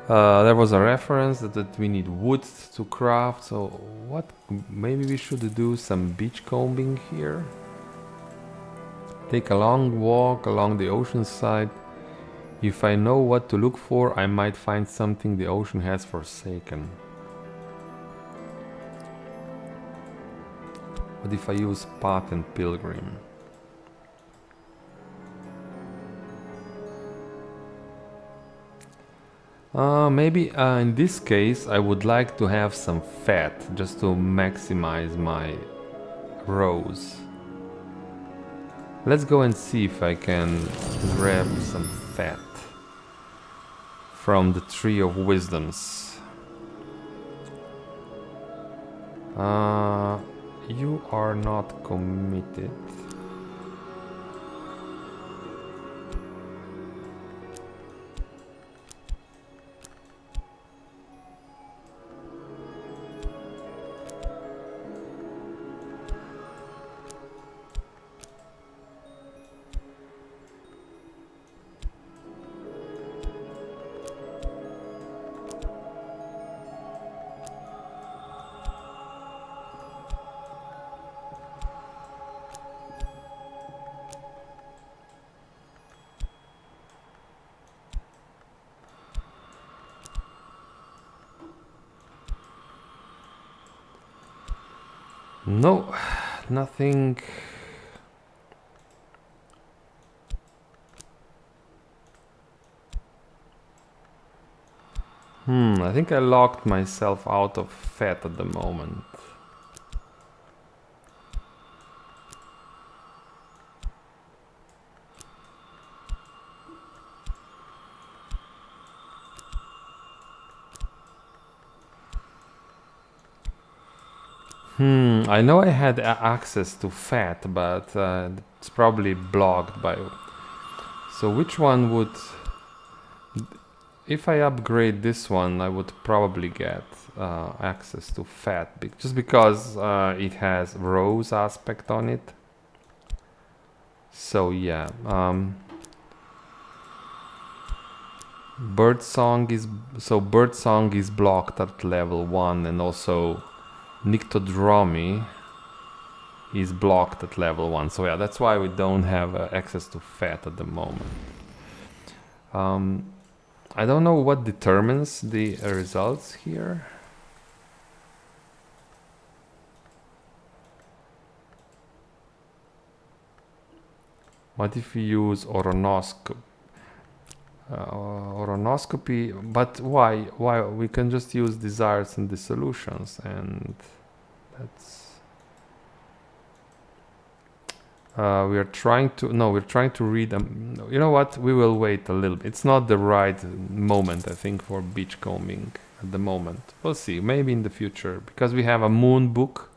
There was a reference that we need wood to craft. So what? Maybe we should do some beachcombing here. Take a long walk along the ocean side. If I know what to look for, I might find something the ocean has forsaken. What if I use Path and Pilgrim? Maybe in this case I would like to have some fat just to maximize my rows. Let's go and see if I can grab some fat from the Tree of Wisdoms. You are not committed. No, nothing. I think I locked myself out of fat at the moment. I know I had access to fat, but it's probably blocked by... So which one would... If I upgrade this one, I would probably get access to fat, just because it has rose aspect on it. So yeah, birdsong is blocked at level 1, and also Nyctodromy is blocked at level 1. So yeah, that's why we don't have access to fat at the moment. I don't know what determines the results here. What if we use oronoscopy? But why? Why? We can just use desires and dissolutions, and that's... we're trying to read them. You know what? We will wait a little bit. It's not the right moment, I think, for beachcombing at the moment. We'll see. Maybe in the future, because we have a moon book,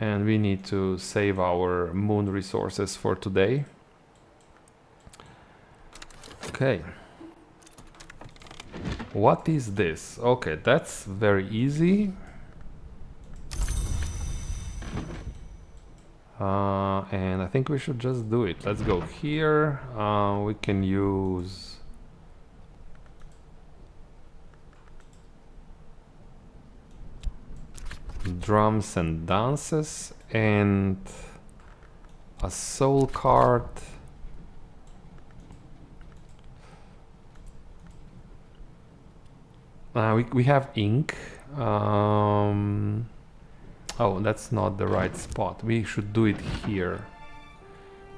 and we need to save our moon resources for today. Okay. What is this? Okay, that's very easy. And I think we should just do it. Let's go here. We can use... drums and dances and a soul card. We have ink. Oh, that's not the right spot. We should do it here.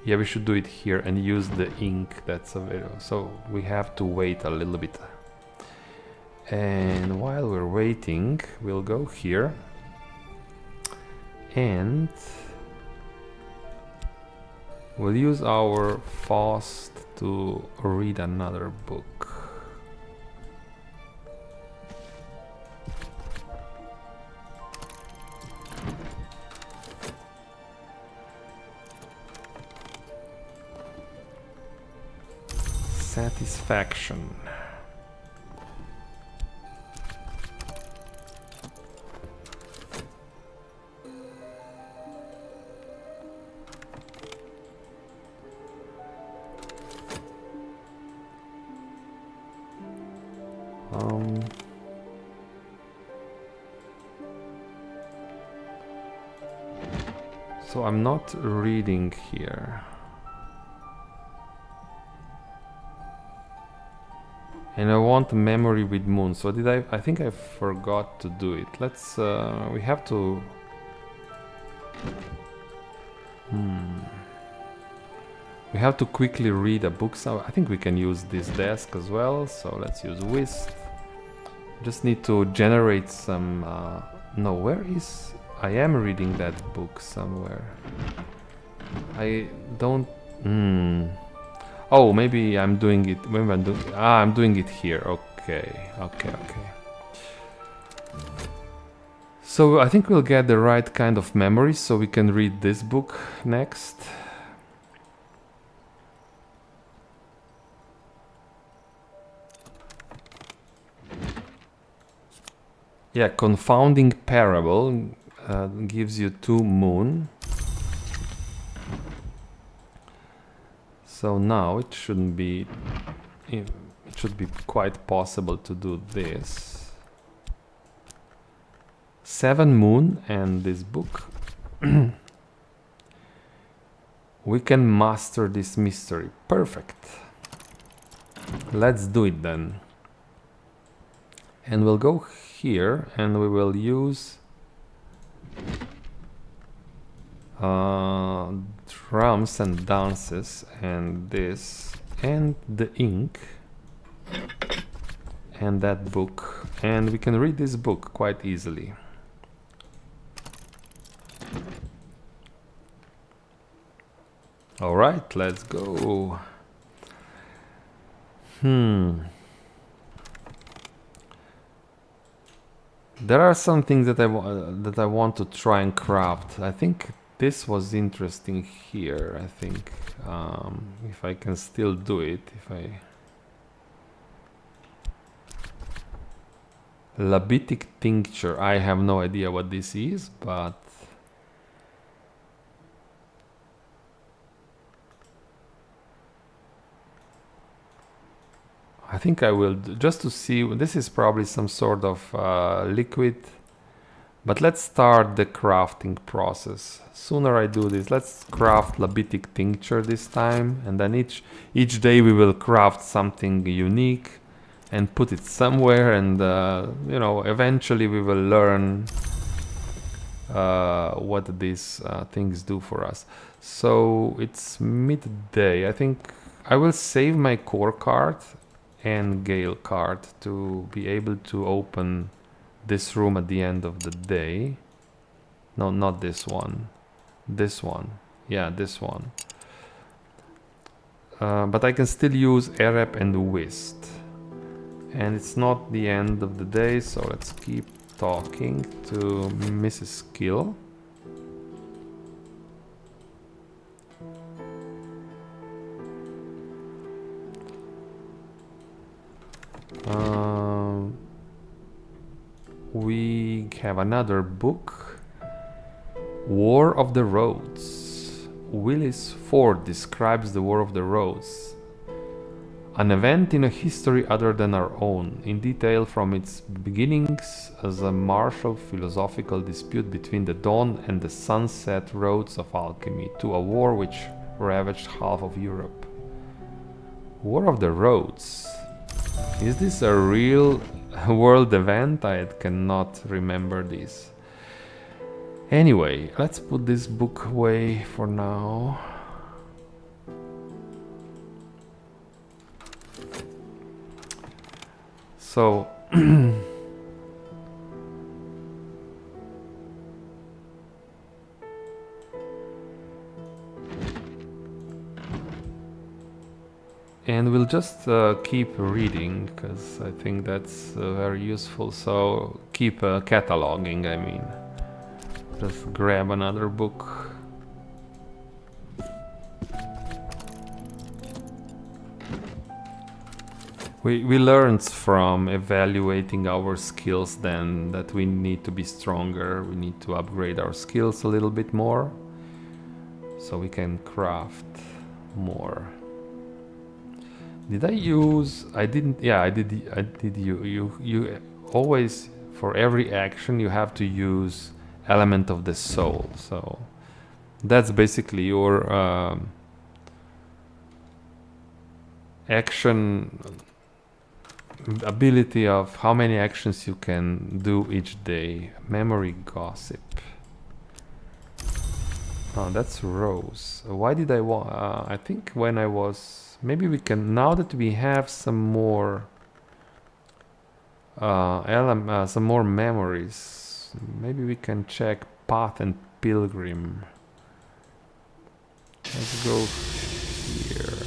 Yeah, we should do it here and use the ink that's available. So we have to wait a little bit. And while we're waiting, we'll go here. And we'll use our Faust to read another book. Satisfaction. So I'm not reading here. And I want memory with moon. So did I think I forgot to do it. Let's we have to we have to quickly read a book. So I think we can use this desk as well. So let's use whist. Just need to generate some no, where is I am reading that book somewhere. I don't oh, maybe I'm doing it. Maybe I'm doing it here. Okay. So I think we'll get the right kind of memory, so we can read this book next. Yeah, confounding parable gives you 2 moon. So now it shouldn't be. It should be quite possible to do this. 7 moon and this book. We can master this mystery. Perfect. Let's do it then. And we'll go here and we will use drums and dances and this and the ink and that book, and we can read this book quite easily. All right, let's go. There are some things that I want to try and craft. I think this was interesting here. I think if I can still do it, if I Labitic tincture. I have no idea what this is, but I think I will just to see. This is probably some sort of liquid, but let's start the crafting process. Sooner I do this, let's craft Labitic tincture this time, and then each day we will craft something unique and put it somewhere, and you know, eventually we will learn what these things do for us. So it's midday. I think I will save my core card and Gale card to be able to open this room at the end of the day. No, not this one. This one. Yeah, this one. But I can still use Arab and Whist. And it's not the end of the day, so let's keep talking to Mrs. Gill. We have another book, War of the Roads. Willis Ford describes the War of the Roads, an event in a history other than our own, in detail from its beginnings as a martial philosophical dispute between the dawn and the sunset roads of alchemy, to a war which ravaged half of Europe. War of the Roads. Is this a real world event? I cannot remember this. Anyway, let's put this book away for now. So and we'll just keep reading, because I think that's very useful. So keep cataloging, I mean. Just grab another book. We learned from evaluating our skills then that we need to be stronger. We need to upgrade our skills a little bit more so we can craft more. Did I use? I didn't. Yeah, I did. I did. You always, for every action you have to use element of the soul. So that's basically your action ability of how many actions you can do each day. Memory gossip. Oh, that's Rose. Why did I want? I think when I was. Maybe we can, now that we have some more some more memories. Maybe we can check Path and Pilgrim. Let's go here.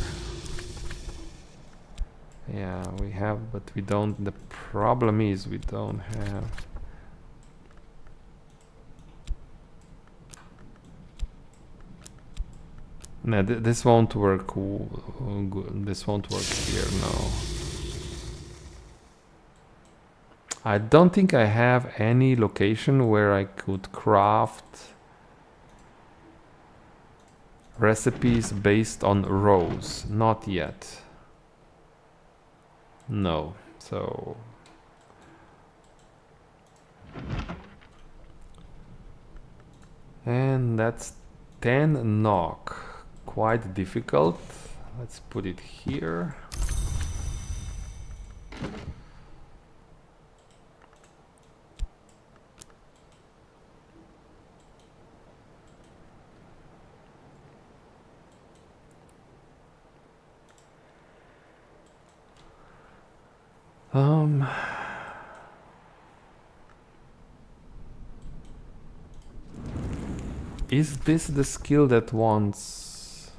Yeah, we have, but we don't. The problem is we don't have. No, this won't work. This won't work here. No. I don't think I have any location where I could craft recipes based on rows. Not yet. No. So and that's 10 knock. Quite difficult. Let's put it here. Is this the skill that wants...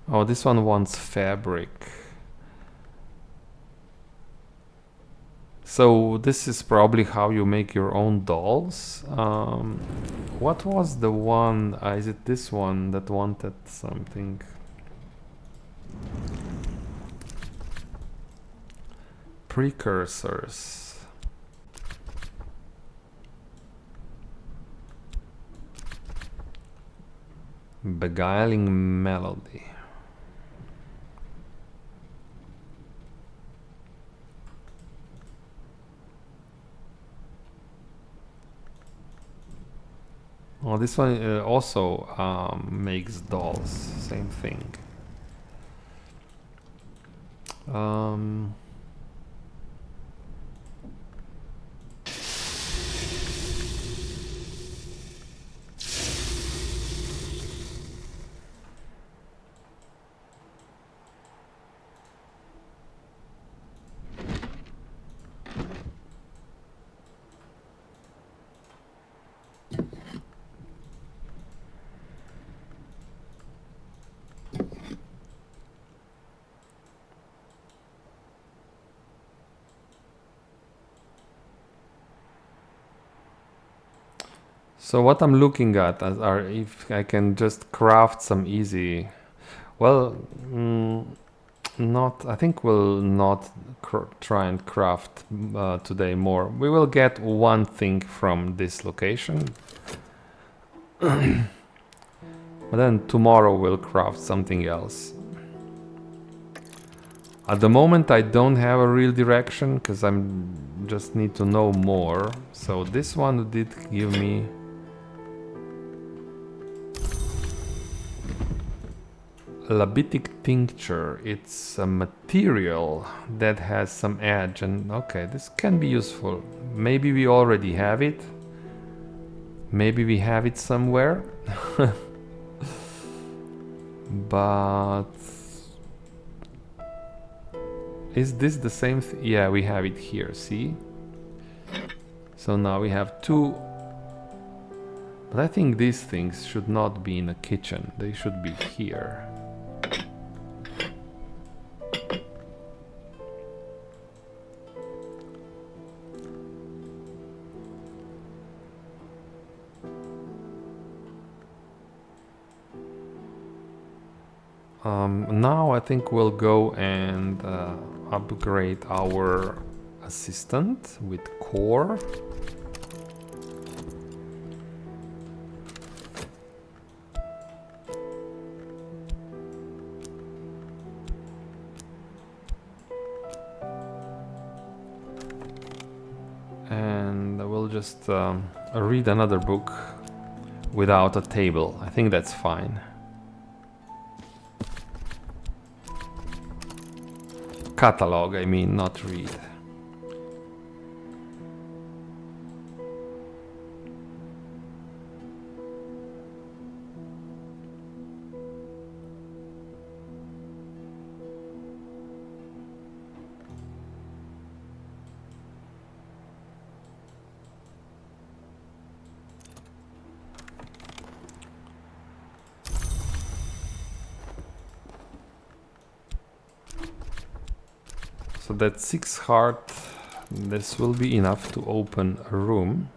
Oh, this one wants fabric. So this is probably how you make your own dolls. What was the one? Is it this one that wanted something? Precursors. Beguiling melody. Oh, this one also makes dolls. Same thing. So what I'm looking at are if I can just craft some easy, well, not, I think we'll not try and craft today more. We will get one thing from this location. But then tomorrow we'll craft something else. At the moment I don't have a real direction because I'm just need to know more. So this one did give me Labitic tincture. It's a material that has some edge, and okay, this can be useful. Maybe we already have it. Maybe we have it somewhere. But is this the same thing? Yeah, we have it here, see? So now we have two. But I think these things should not be in a kitchen. They should be here. Now I think we'll go and upgrade our assistant with core. And we'll just read another book without a table. I think that's fine. Catalog, I mean, not read. So that's 6 heart. This will be enough to open a room.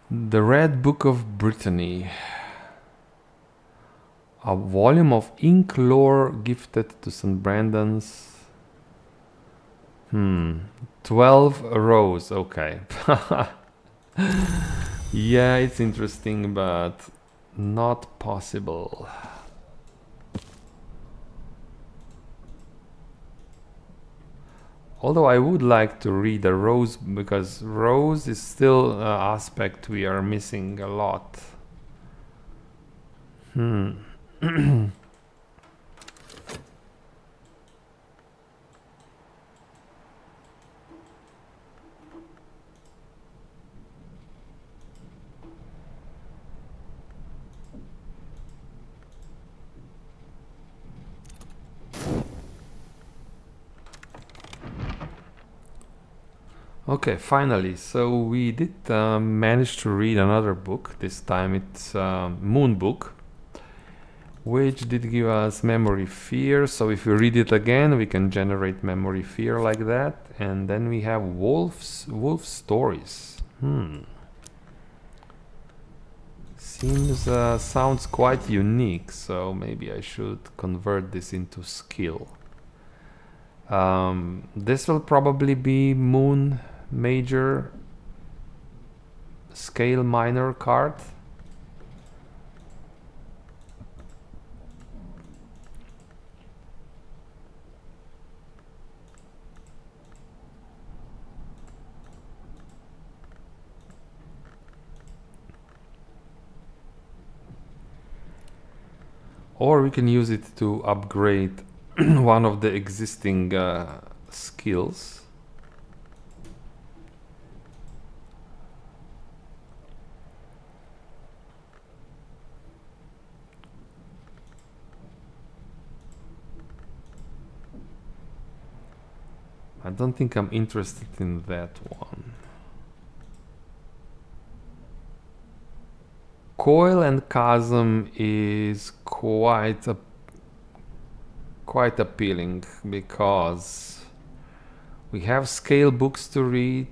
The Red Book of Brittany. A volume of ink lore gifted to St. Brandon's. 12 rows, okay. Yeah, it's interesting, but not possible. Although I would like to read a rose, because rose is still an aspect we are missing a lot. Okay, finally, so we did manage to read another book. This time it's Moon Book, which did give us memory fear. So if we read it again, we can generate memory fear like that. And then we have wolf stories. Seems sounds quite unique. So maybe I should convert this into skill. This will probably be Moon Major Scale Minor card. Or we can use it to upgrade one of the existing skills. I don't think I'm interested in that one. Coil and Chasm is quite appealing because we have scale books to read.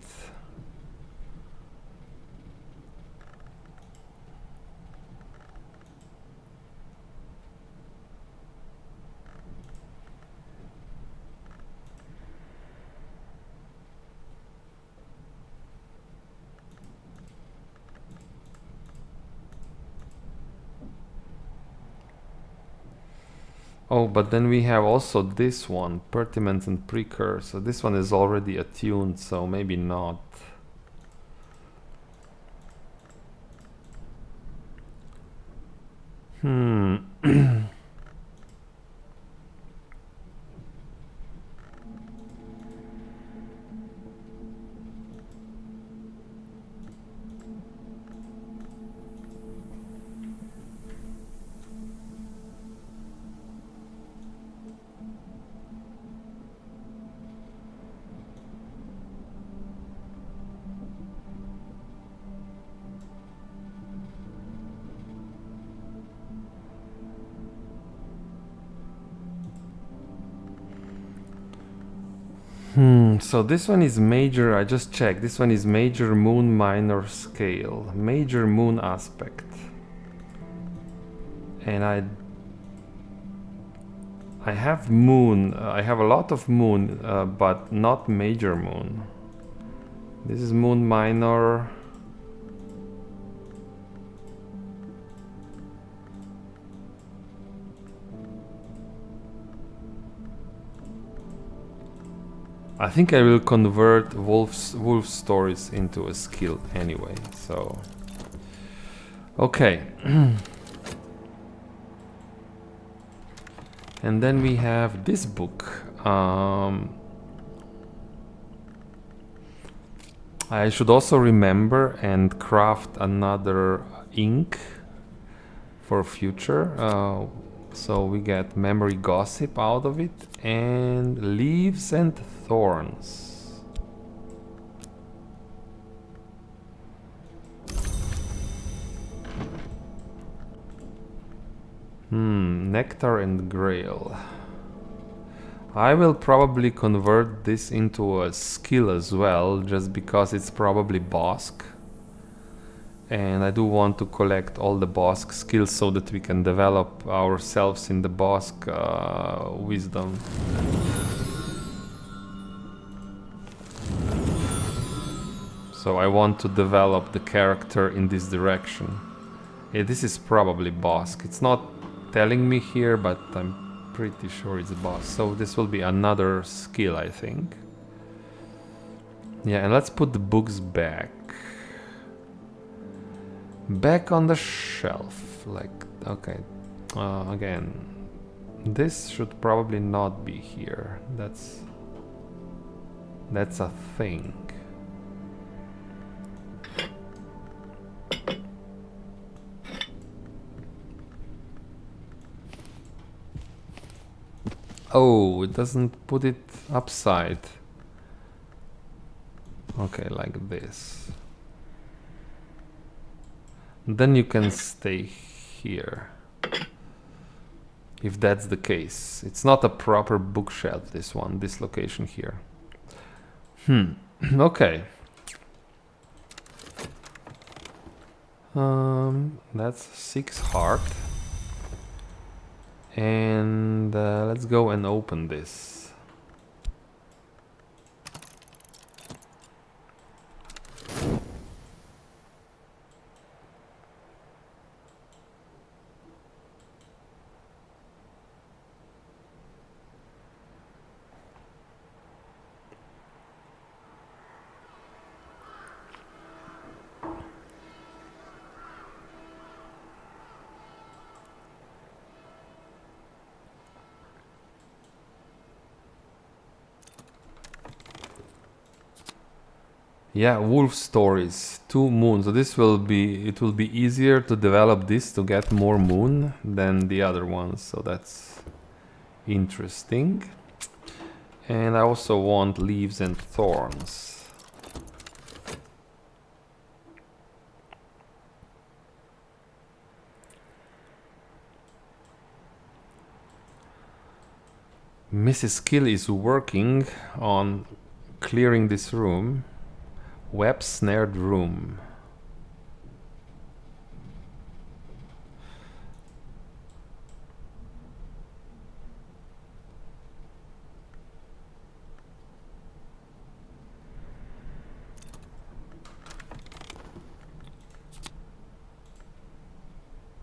Oh, but then we have also this one, Pertinence and Precursor. This one is already attuned, so maybe not. So this one is major, I just checked. This one is major moon minor scale. Major moon aspect. And I have moon, I have a lot of moon, but not major moon. This is moon minor. I think I will convert wolf stories into a skill anyway, so... Okay. And then we have this book. I should also remember and craft another ink for future. So we get memory gossip out of it and leaves and thorns. Nectar and Grail. I will probably convert this into a skill as well, just because it's probably Bosk. And I do want to collect all the Bosk skills so that we can develop ourselves in the Bosk wisdom. So I want to develop the character in this direction. Yeah, this is probably Bosk. It's not telling me here, but I'm pretty sure it's Bosk. So this will be another skill, I think. Yeah, and let's put the books back. Back on the shelf. Like, okay. Again, this should probably not be here. That's a thing. Oh, it doesn't put it upside. Okay, like this. Then you can stay here. If that's the case. It's not a proper bookshelf, this one, this location here. Okay. That's 6 heart. And let's go and open this. Yeah, wolf stories, 2 moons. So this will be, it will be easier to develop this to get more moon than the other ones. So that's interesting. And I also want leaves and thorns. Mrs. Kill is working on clearing this room. Web snared room.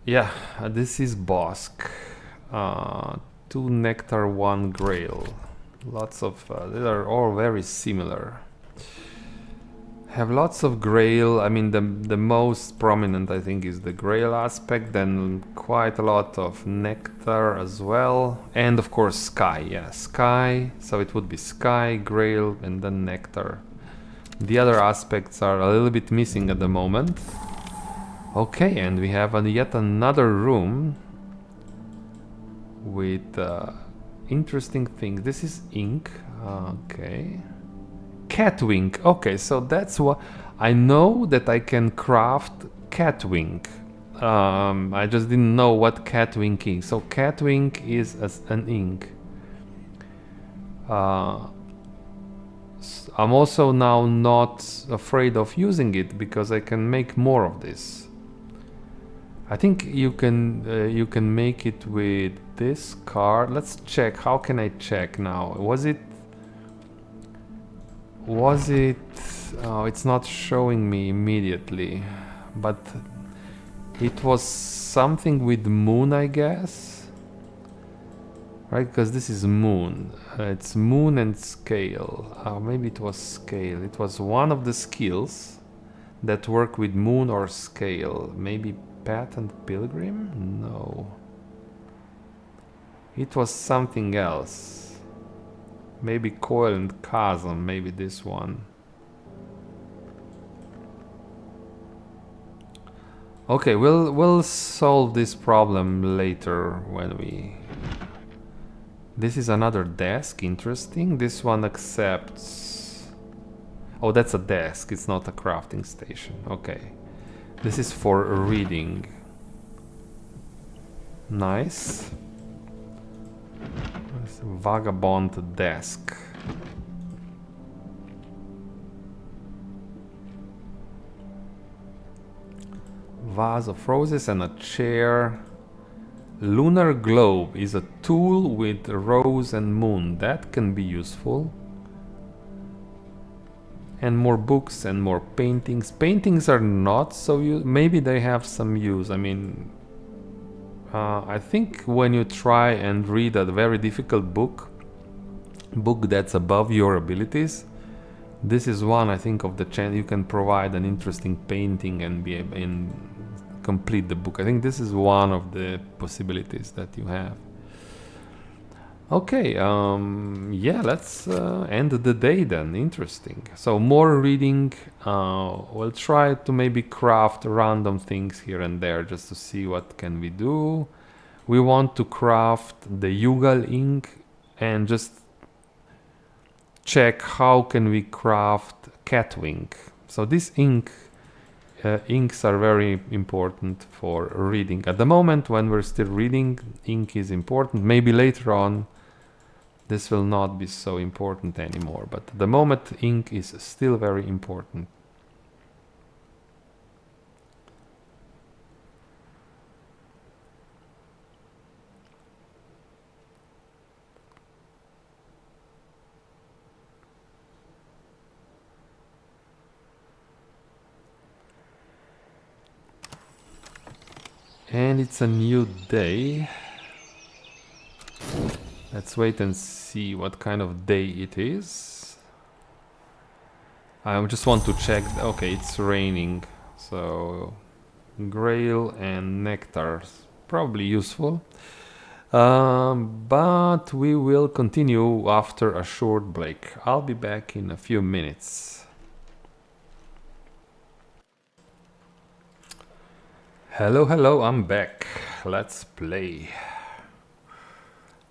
Yeah, this is Bosk. 2 nectar, 1 grail. Lots of, they are all very similar. Have lots of grail. I mean, the most prominent, I think, is the grail aspect. Then quite a lot of nectar as well, and of course sky. Yeah, sky. So it would be sky, grail, and then nectar. The other aspects are a little bit missing at the moment. Okay, and we have yet another room with interesting things. This is ink. Okay. Cat wing. Okay, so that's what I know, that I can craft cat wing. I just didn't know what cat wing is. So cat wing is an ink. I'm also now not afraid of using it because I can make more of this. I think you can make it with this card. Let's check. How can I check now? Was it? Oh, it's not showing me immediately, but it was something with moon, I guess. Right, because this is moon. It's moon and scale. Maybe it was scale. It was one of the skills that work with moon or scale. Maybe path and pilgrim? No. It was something else. Maybe coil and chasm. Maybe this one. Okay, we'll solve this problem later when we... This is another desk, interesting. This one accepts... Oh, that's a desk, it's not a crafting station. Okay. This is for reading. Nice. Vagabond desk. Vase of roses and a chair. Lunar globe is a tool with rose and moon. That can be useful. And more books and more paintings. Paintings are not so maybe they have some use. I mean, I think when you try and read a very difficult book that's above your abilities, this is one, I think, of the chance you can provide an interesting painting and be able and complete the book. I think this is one of the possibilities that you have. Okay, yeah, let's end the day then. Interesting. So more reading. We'll try to maybe craft random things here and there just to see what can we do. We want to craft the Yugal ink and just check how can we craft Catwing. So this inks are very important for reading. At the moment when we're still reading, ink is important. Maybe later on this will not be so important anymore, but at the moment ink is still very important. And it's a new day. Let's wait and see what kind of day it is. I just want to check. Okay, it's raining. So grail and nectar, probably useful. But we will continue after a short break. I'll be back in a few minutes. Hello, hello, I'm back. Let's play.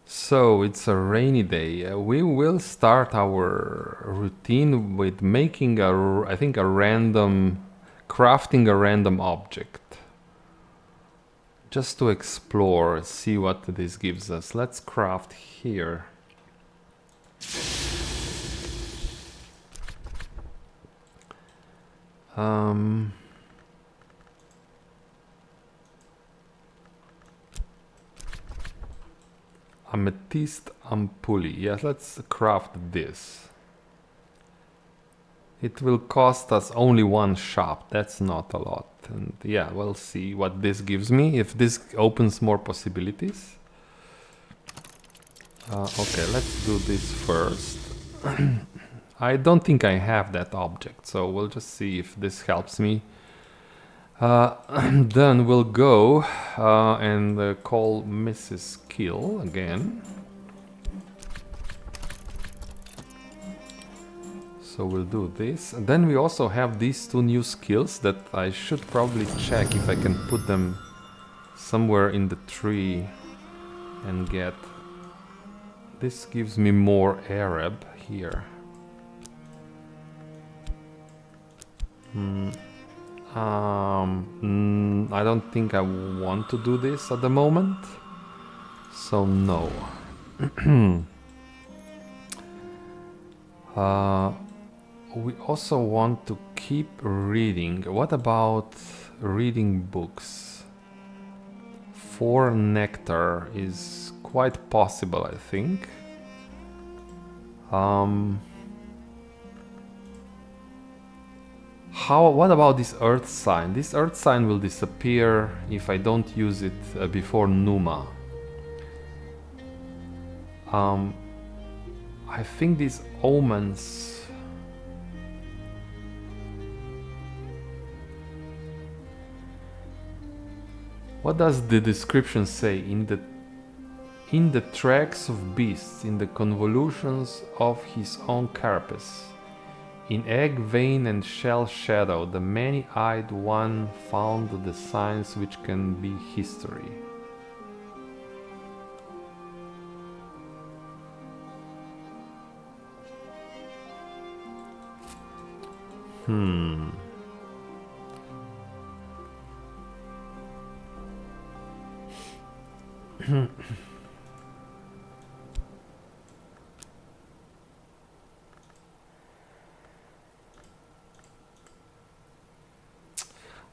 So it's a rainy day. We will start our routine with making I think a random, crafting a random object. Just to explore, see what this gives us. Let's craft here. Amethyst ampulli. Yes, let's craft this. It will cost us only one shop. That's not a lot. And yeah, we'll see what this gives me. If this opens more possibilities. Okay, let's do this first. I don't think I have that object, so we'll just see if this helps me. Then we'll go and call Mrs. Kill again. So we'll do this. And then we also have these two new skills that I should probably check if I can put them somewhere in the tree and get... This gives me more Arab here. I don't think I want to do this at the moment, so no. We also want to keep reading. What about reading books? 4 nectar is quite possible, I think. What about this earth sign? This earth sign will disappear if I don't use it before Numa. I think these omens. What does the description say? In the tracks of beasts, in the convolutions of his own carapace, in egg, vein, and shell shadow, the many-eyed one found the signs which can be history.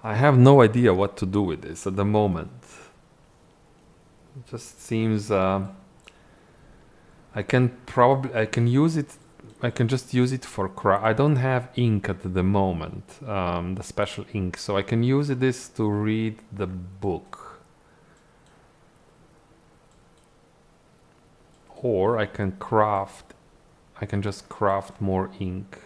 I have no idea what to do with this at the moment. It just seems I can use it. I can just use it for I don't have ink at the moment, the special ink, so I can use this to read the book. Or I can just craft more ink.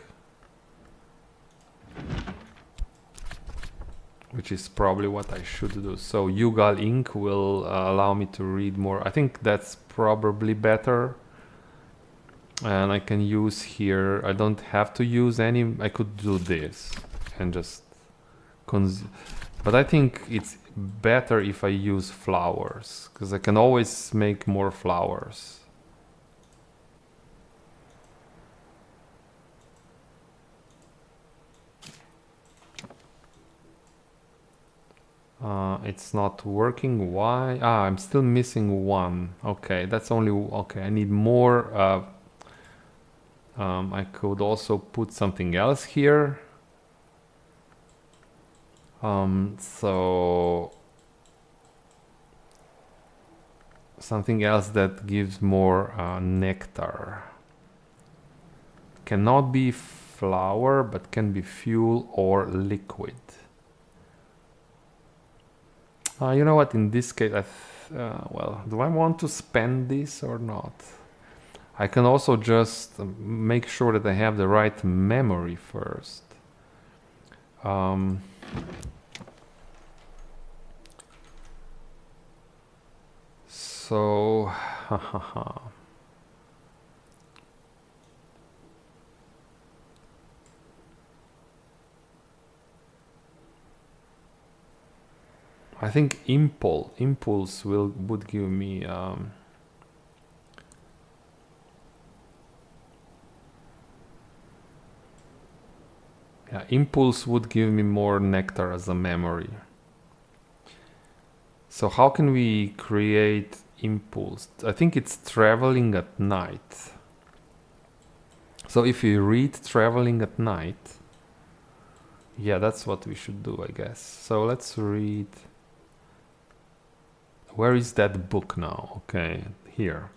Which is probably what I should do. So Yugal ink will allow me to read more. I think that's probably better. And I can use here, I don't have to use any, I could do this and just but I think it's better if I use flowers, because I can always make more flowers. It's not working. Why? I'm still missing one. Okay, that's only okay. I need more. I could also put something else here. So something else that gives more nectar. Cannot be flour, but can be fuel or liquid. You know what, in this case, well, do I want to spend this or not? I can also just make sure that I have the right memory first. So, I think impulse would give me yeah, impulse would give me more nectar as a memory. So how can we create impulse? I think it's traveling at night. So if you read traveling at night, yeah, that's what we should do, I guess. So let's read. Where is that book now? Okay, here.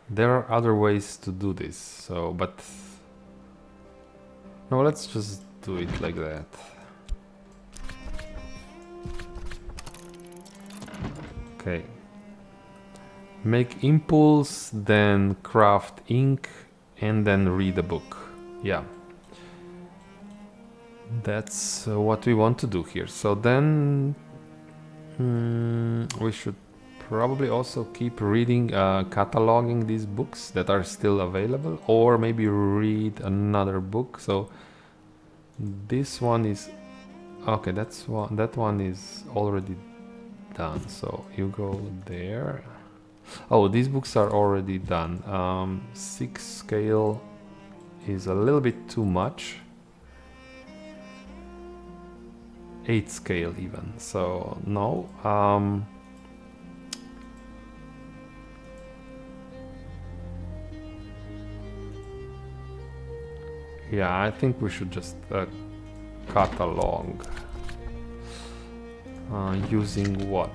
There are other ways to do this, so, but no, let's just do it like that. Okay. Make impulse, then craft ink, and then read a book. Yeah. That's what we want to do here. So then we should probably also keep reading, cataloging these books that are still available, or maybe read another book. So this one is okay. That one is already done. So you go there. Oh, these books are already done. 6 scale is a little bit too much. 8th scale even, so no. Yeah, I think we should just cut along. Using what?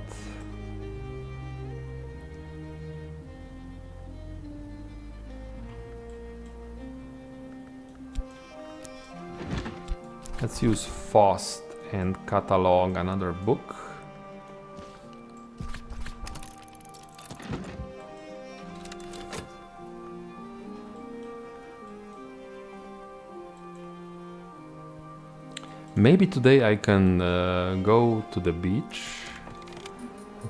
Let's use FOST and catalog another book. Maybe today I can go to the beach,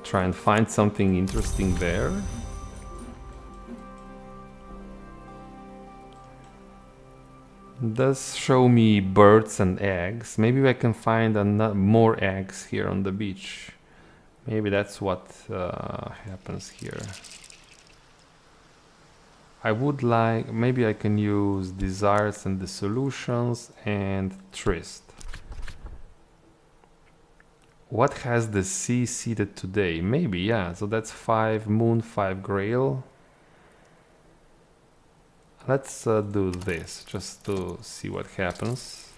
try and find something interesting there. It does show me birds and eggs. Maybe I can find more eggs here on the beach. Maybe that's what happens here. I would like, maybe I can use desires and dissolutions and tryst. What has the sea seeded today? Maybe, yeah. So that's 5 moon, 5 grail. Let's do this just to see what happens.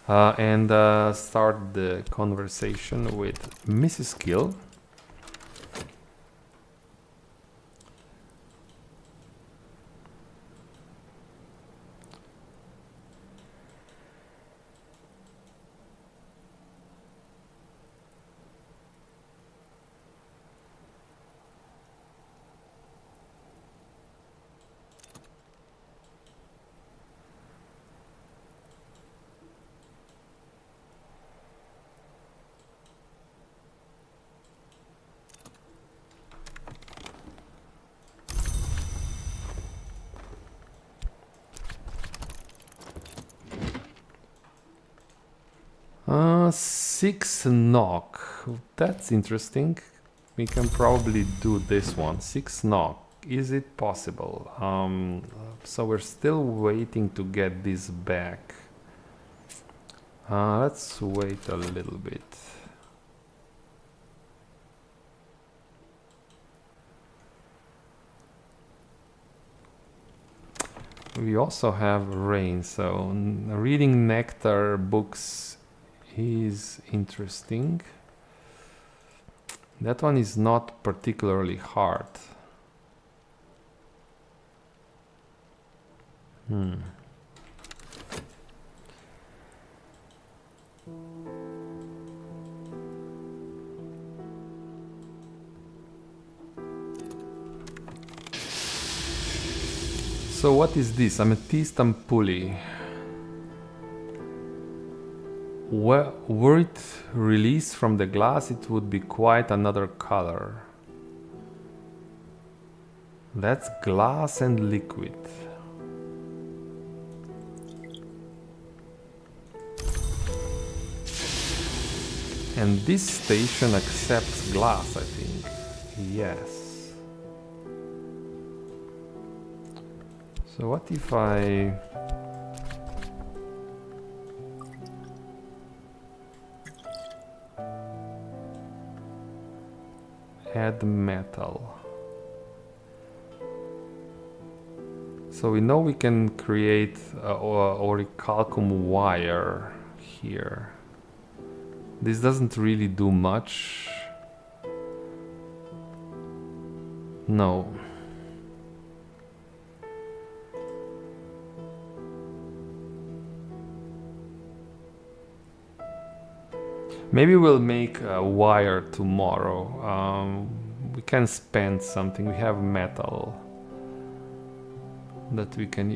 And start the conversation with Mrs. Gill. Six knock. That's interesting. We can probably do this one. 6 knock. Is it possible? So we're still waiting to get this back. Let's wait a little bit. We also have rain, so reading nectar books is interesting. That one is not particularly hard. So what is this? Amethyst ampuli. Were it released from the glass, it would be quite another color. That's glass and liquid. And this station accepts glass, I think. Yes. So what if I... add metal. So we know we can create orichalcum wire here. This doesn't really do much. No. Maybe we'll make a wire tomorrow. We can spend something. We have metal that we can.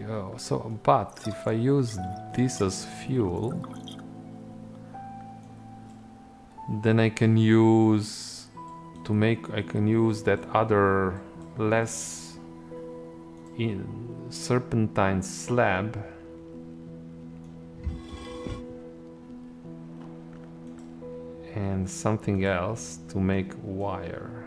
But if I use this as fuel, then I can use I can use that other less serpentine slab. And something else to make wire.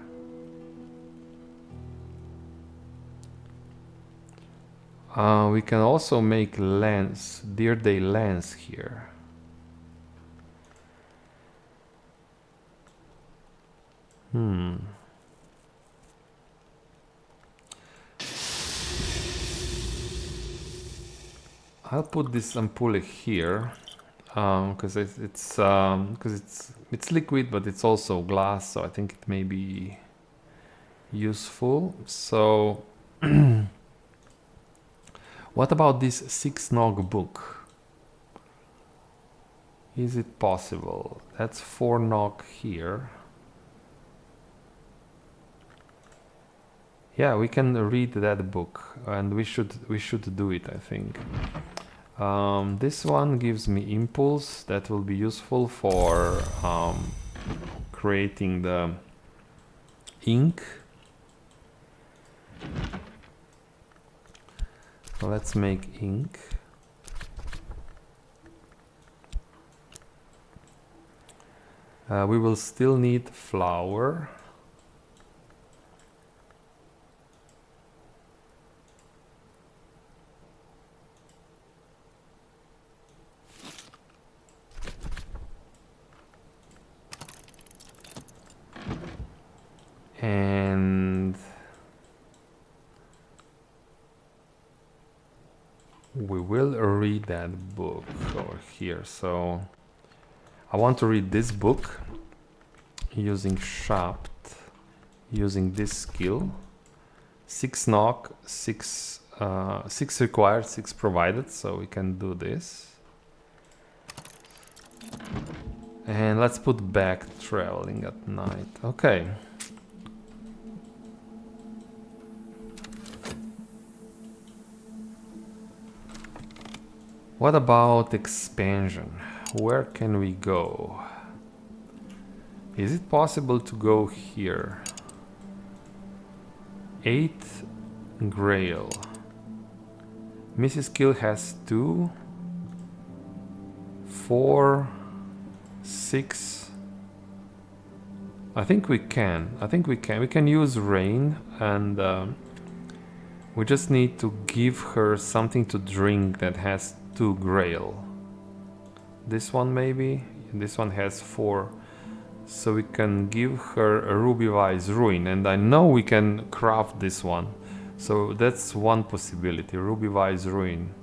We can also make lens, Deer Day lens here. I'll put this ampoule here because it's liquid, but it's also glass, so I think it may be useful. So, what about this 6 nog book? Is it possible? That's 4 nog here. Yeah, we can read that book, and we should do it, I think. This one gives me impulse that will be useful for creating the ink. Let's make ink. We will still need flour. And we will read that book over here. So I want to read this book using Shapt, using this skill. 6 nog, 6 required, 6 provided, so we can do this. And let's put back traveling at night. Okay. What about expansion? Where can we go? Is it possible to go here? 8 Grail. Mrs. Kill has 2, 4, 6. I think we can. We can use rain, and we just need to give her something to drink that has 2 Grail. This one maybe. This one has 4. So we can give her a Ruby Wise Ruin, and I know we can craft this one. So that's one possibility, Ruby Wise Ruin.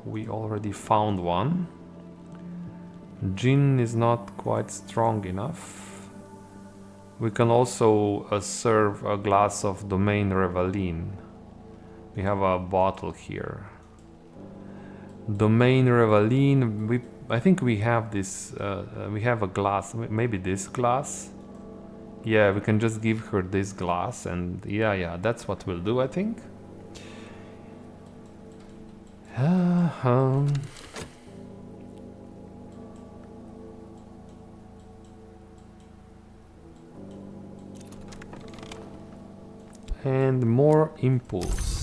We already found one. Gin is not quite strong enough. We can also serve a glass of Domaine Revaline. We have a bottle here. Domaine Revaline, I think we have this, we have a glass, maybe this glass. Yeah, we can just give her this glass, and yeah, that's what we'll do, I think. And more impulse.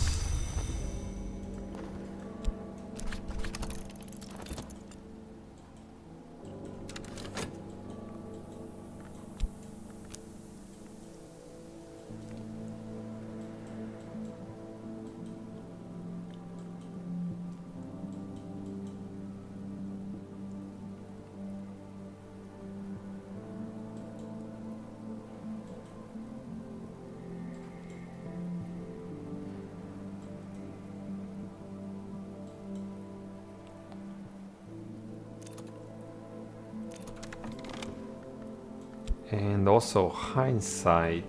And also hindsight.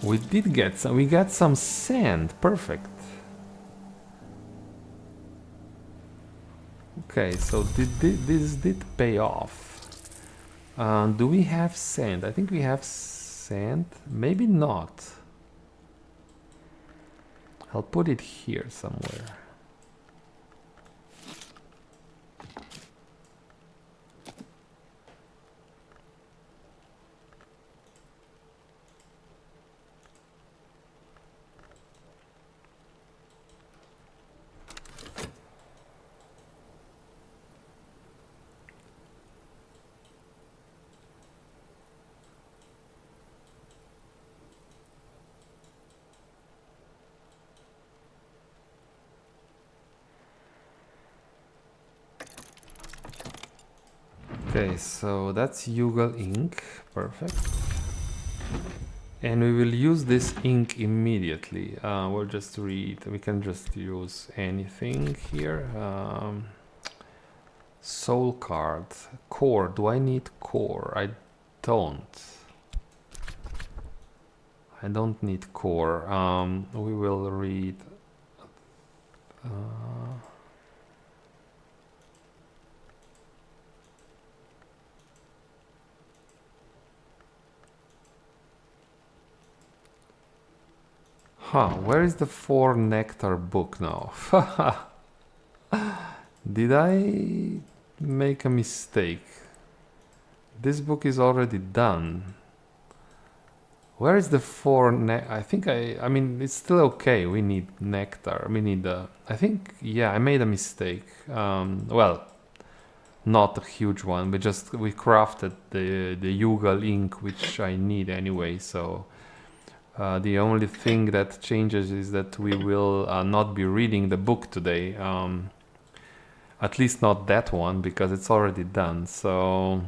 We did get some, we got some sand, perfect. Okay, so this did pay off. Do we have sand? I think we have sand, maybe not. I'll put it here somewhere. Okay, so that's Yugal ink. Perfect. And we will use this ink immediately. We'll just read. We can just use anything here. Soul card. Core. Do I need core? I don't. I don't need core. We will read. Where is the 4 nectar book now? Did I make a mistake? This book is already done. Where is the 4 I think I mean, it's still okay. We need nectar. We need I think, yeah, I made a mistake. Well, not a huge one. We crafted the Yugal ink, which I need anyway, so the only thing that changes is that we will not be reading the book today. At least not that one, because it's already done. So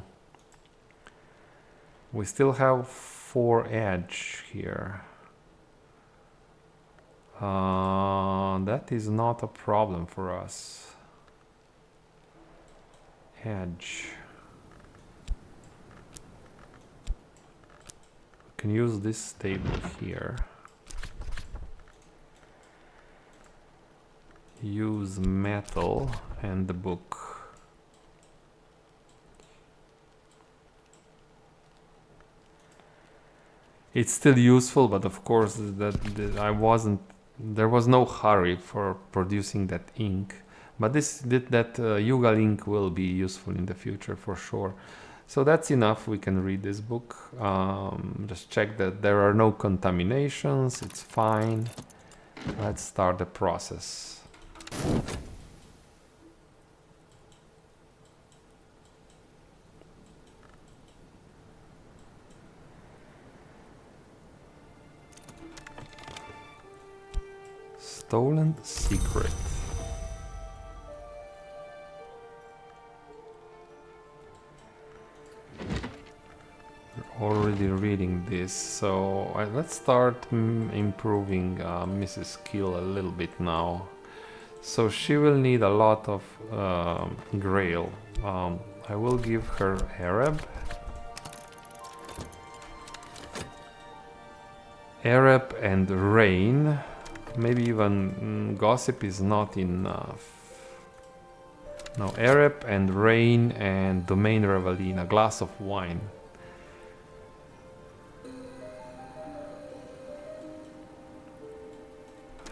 we still have 4 edge here. That is not a problem for us. Edge. We can use this table here. Use metal and the book. It's still useful, but of course there was no hurry for producing that ink. But that Yugal ink will be useful in the future for sure. So that's enough. We can read this book. Just check that there are no contaminations. It's fine. Let's start the process. Stolen secret. We're already reading this, so let's start improving Mrs. Skill a little bit now. So she will need a lot of grail. I will give her Arab. Arab and rain. Maybe even gossip is not enough. No, Arab and rain and domain reveline, a glass of wine.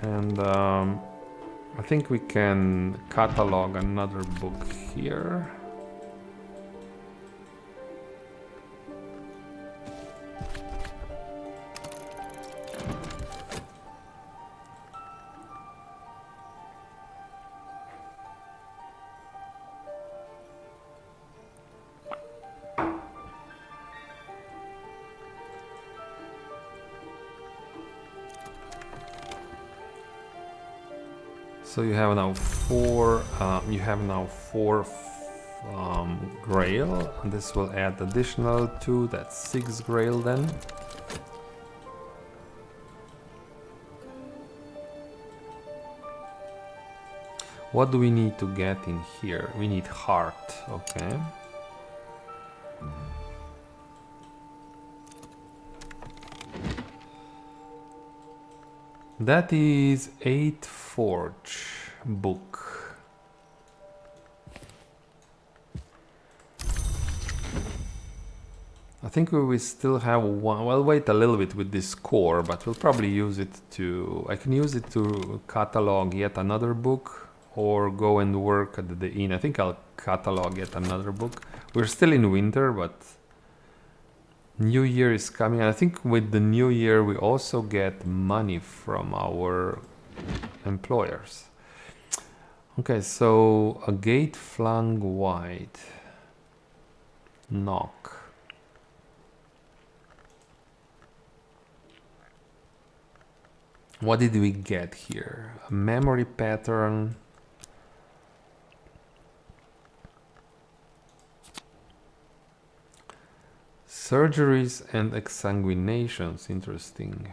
And I think we can catalog another book here. So you have now four. Grail, and this will add additional 2. That's 6 grail then. What do we need to get in here? We need heart. Okay. That is 8 forge book. I think we will still have one. Well, wait a little bit with this core, but we'll probably use it to... I can use it to catalog yet another book or go and work at the inn. I think I'll catalog yet another book. We're still in winter, but New Year is coming. And I think with the New Year, we also get money from our employers. Okay, so a gate flung wide. Knock. What did we get here? A memory pattern. Surgeries and exsanguinations, interesting.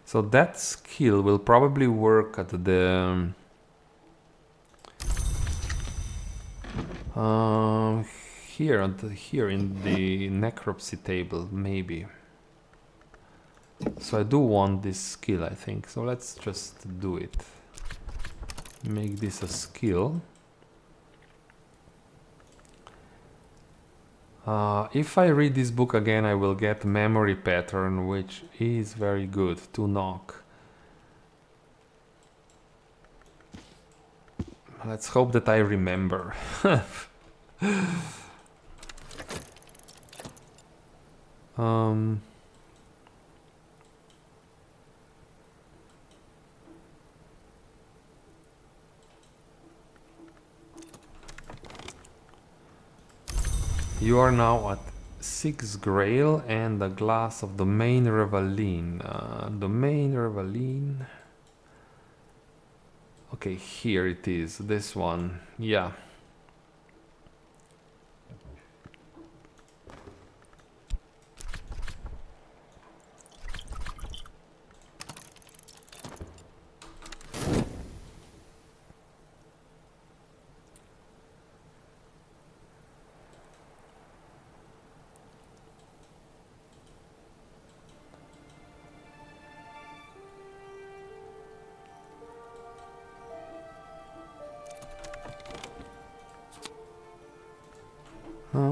So that skill will probably work at the here in the necropsy table, maybe. So I do want this skill, I think. So let's just do it. Make this a skill. If I read this book again, I will get memory pattern, which is very good to knock. Let's hope that I remember. You are now at 6 Grail and a glass of Domaine Revaline. Domaine Revaline. Okay, here it is. This one. Yeah.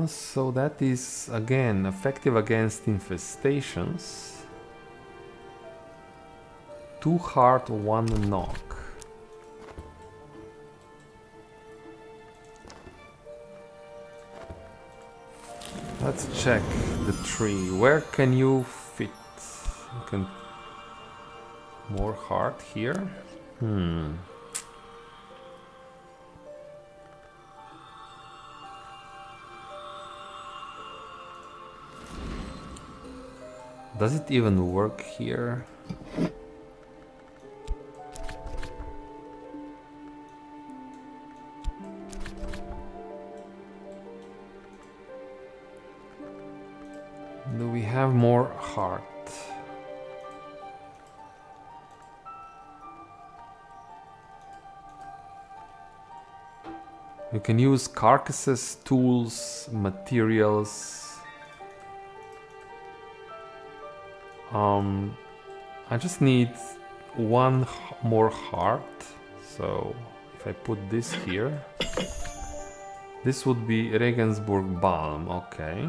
So that is again effective against infestations. 2 heart, 1 knock. Let's check the tree. Where can you fit? You can more heart here. Does it even work here? Do we have more heart? You can use carcasses, tools, materials. I just need 1 more heart. So if I put this here, this would be Regensburg Balm. Okay.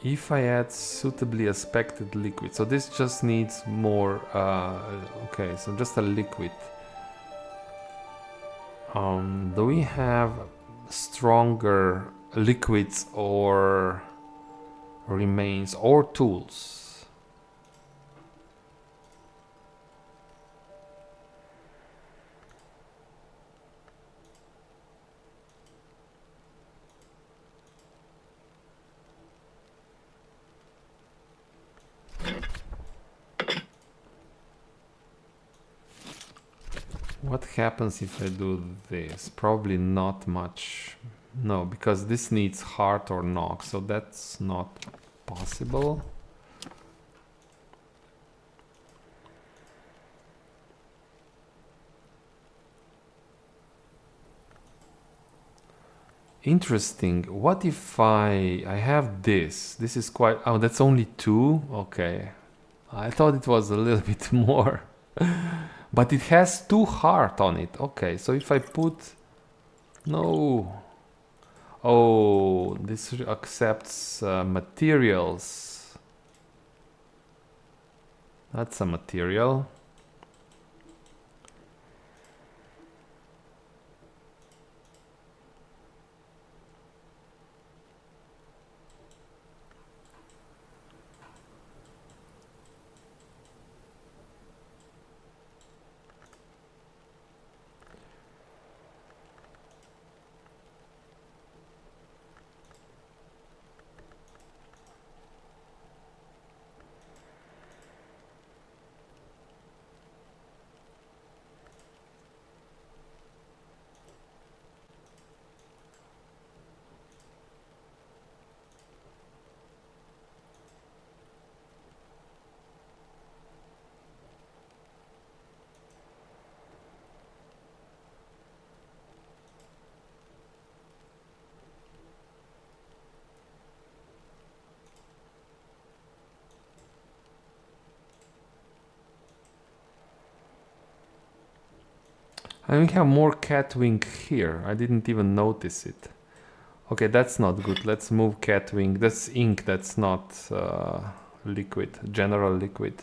If I add suitably aspected liquid, so this just needs more. Okay, so just a liquid. Do we have stronger liquids or remains or tools? What happens if I do this? Probably not much. No, because this needs heart or knock, so that's not possible. Interesting. What if I have this? This is quite... Oh, that's only 2? Okay. I thought it was a little bit more. But it has 2 heart on it. Okay, so if I put... No. Oh, this accepts materials. That's a material. And we have more cat wing here. I didn't even notice it. Okay, that's not good. Let's move cat wing. That's ink, that's not liquid, general liquid.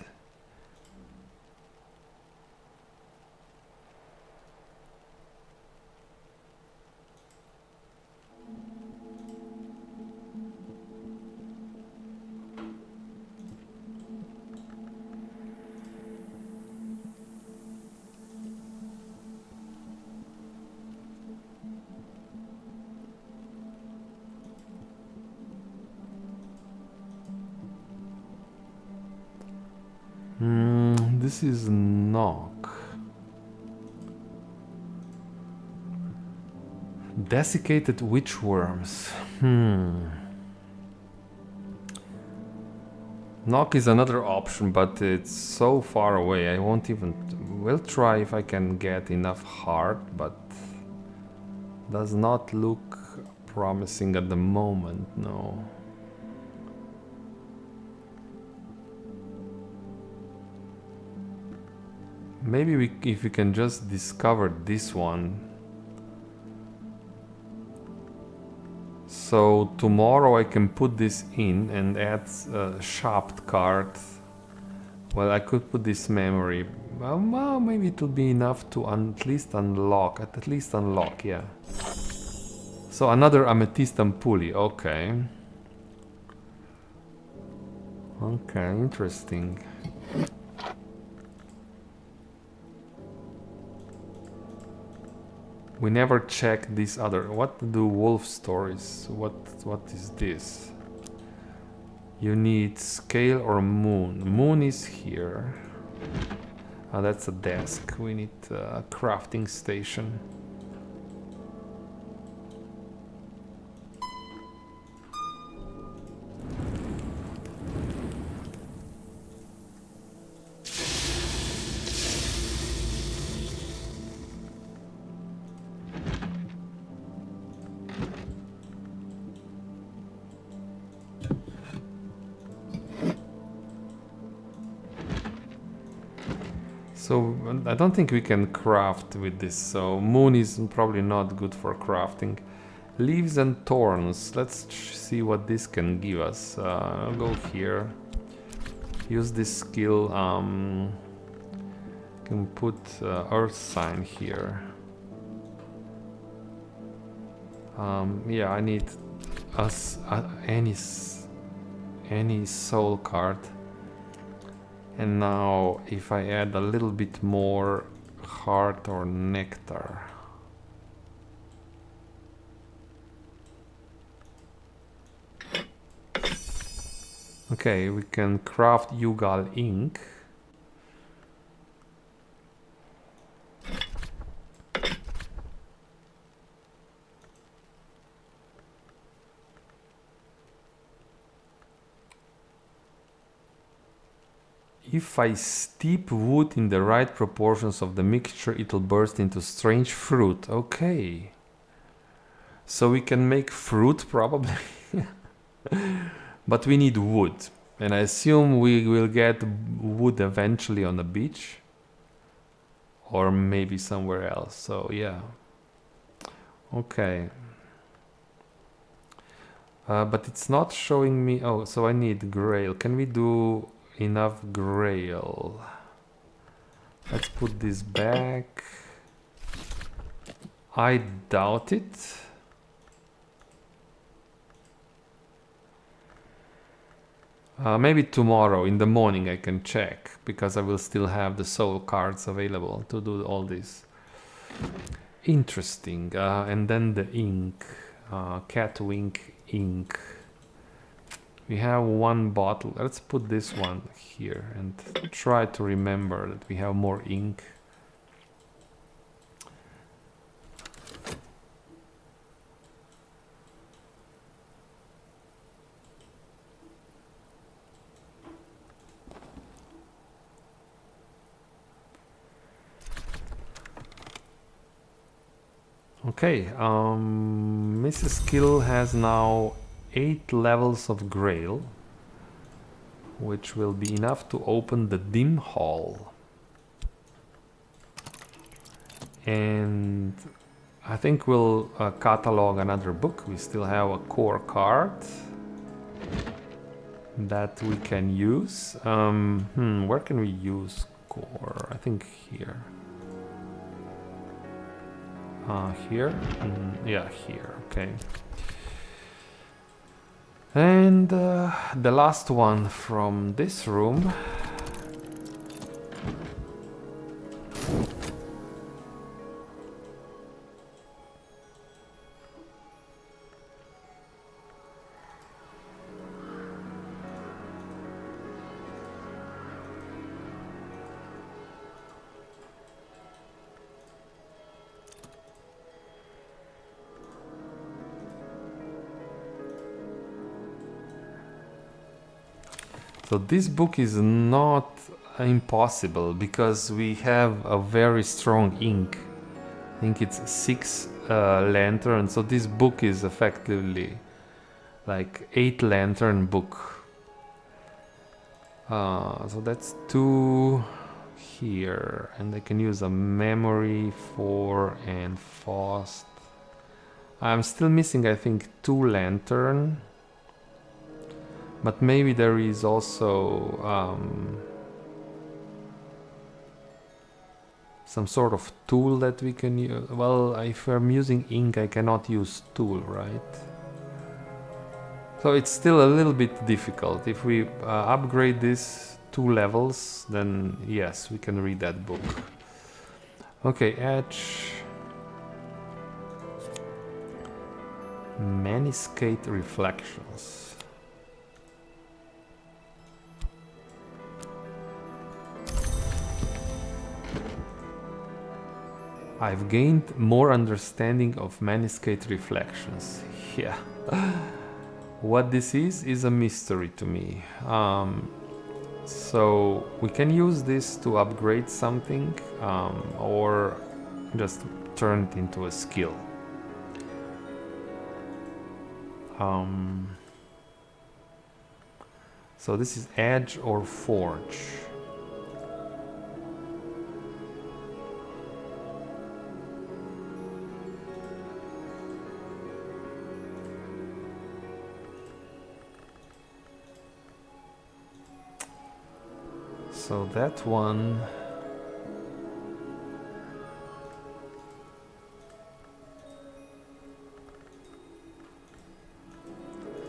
This is knock. Desiccated witchworms. Knock is another option, but it's so far away. I won't even... We'll try if I can get enough heart, but... Does not look promising at the moment, no. Maybe if we can just discover this one. So tomorrow I can put this in and add a shopped card. Well, I could put this memory. Well, maybe it will be enough to at least unlock. Yeah. So another amethyst ampuli. Okay. Okay, interesting. We never checked this other. What do wolf stories? What is this? You need scale or moon. Moon is here. Oh, that's a desk. We need a crafting station. So I don't think we can craft with this, so moon is probably not good for crafting. Leaves and thorns, let's see what this can give us. I'll go here, use this skill, can put earth sign here. Yeah, I need any soul card. And now, if I add a little bit more heart or nectar. Okay, we can craft Yugal ink. If I steep wood in the right proportions of the mixture, it'll burst into strange fruit. Okay. So we can make fruit, probably. But we need wood. And I assume we will get wood eventually on the beach. Or maybe somewhere else. So, yeah. Okay. But it's not showing me... Oh, so I need grail. Can we do... enough grail? Let's put this back. I doubt it. Maybe tomorrow in the morning I can check, because I will still have the soul cards available to do all this. Interesting. And then the ink, cat wing ink. We have one bottle. Let's put this one here and try to remember that we have more ink. Okay, Mrs. Skill has now 8 levels of grail, which will be enough to open the dim hall. And I think we'll catalog another book. We still have a core card that we can use. Where can we use core? I think here. Here? Yeah, here. Okay. And the last one from this room. So this book is not impossible because we have a very strong ink. I think it's 6 lanterns. So this book is effectively like 8 lantern book. So that's 2 here, and I can use a memory 4 and fast. I'm still missing, I think, 2 lantern. But maybe there is also some sort of tool that we can use. Well, if I'm using ink, I cannot use tool, right? So it's still a little bit difficult. If we upgrade this 2 levels, then yes, we can read that book. Okay, edge. Maniscate Reflections. I've gained more understanding of Maniscate Reflections. Yeah. What this is a mystery to me. So we can use this to upgrade something or just turn it into a skill. So this is Edge or Forge. So that one,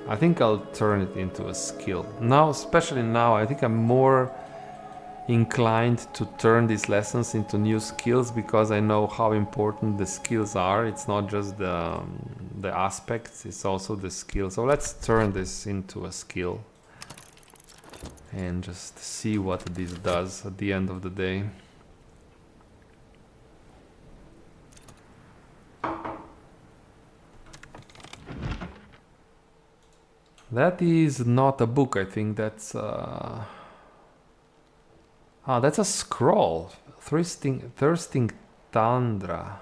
I think I'll turn it into a skill. Now, especially now, I think I'm more inclined to turn these lessons into new skills because I know how important the skills are. It's not just the aspects, it's also the skill. So let's turn this into a skill and just see what this does at the end of the day. That is not a book, I think that's that's a scroll. Thirsting Tantra.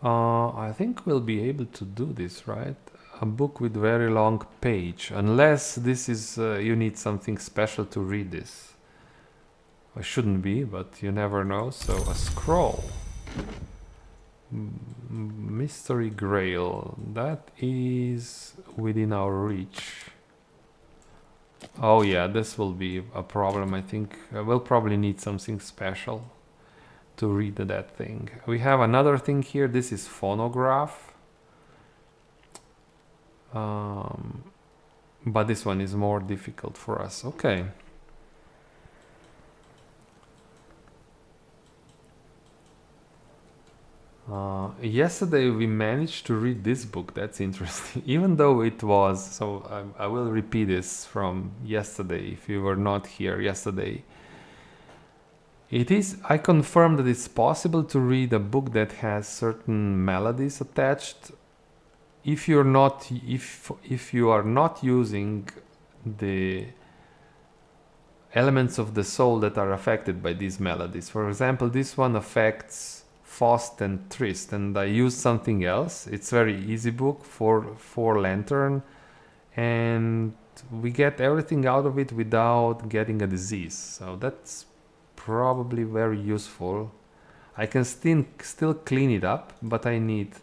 I think we'll be able to do this, right? A book with very long page, unless this is you need something special to read this. It shouldn't be, but you never know. So a scroll, mystery grail, that is within our reach. Oh yeah, this will be a problem. I think we'll probably need something special to read that thing. We have another thing here. This is phonograph. But this one is more difficult for us. Okay. Yesterday we managed to read this book. That's interesting. Even though it was, so I will repeat this from yesterday if you were not here yesterday. I confirmed that it's possible to read a book that has certain melodies attached if you are not using the elements of the soul that are affected by these melodies. For example, this one affects Faust and Trist, and I use something else. It's very easy book for lantern, and we get everything out of it without getting a disease. So that's probably very useful. I can still clean it up, but I need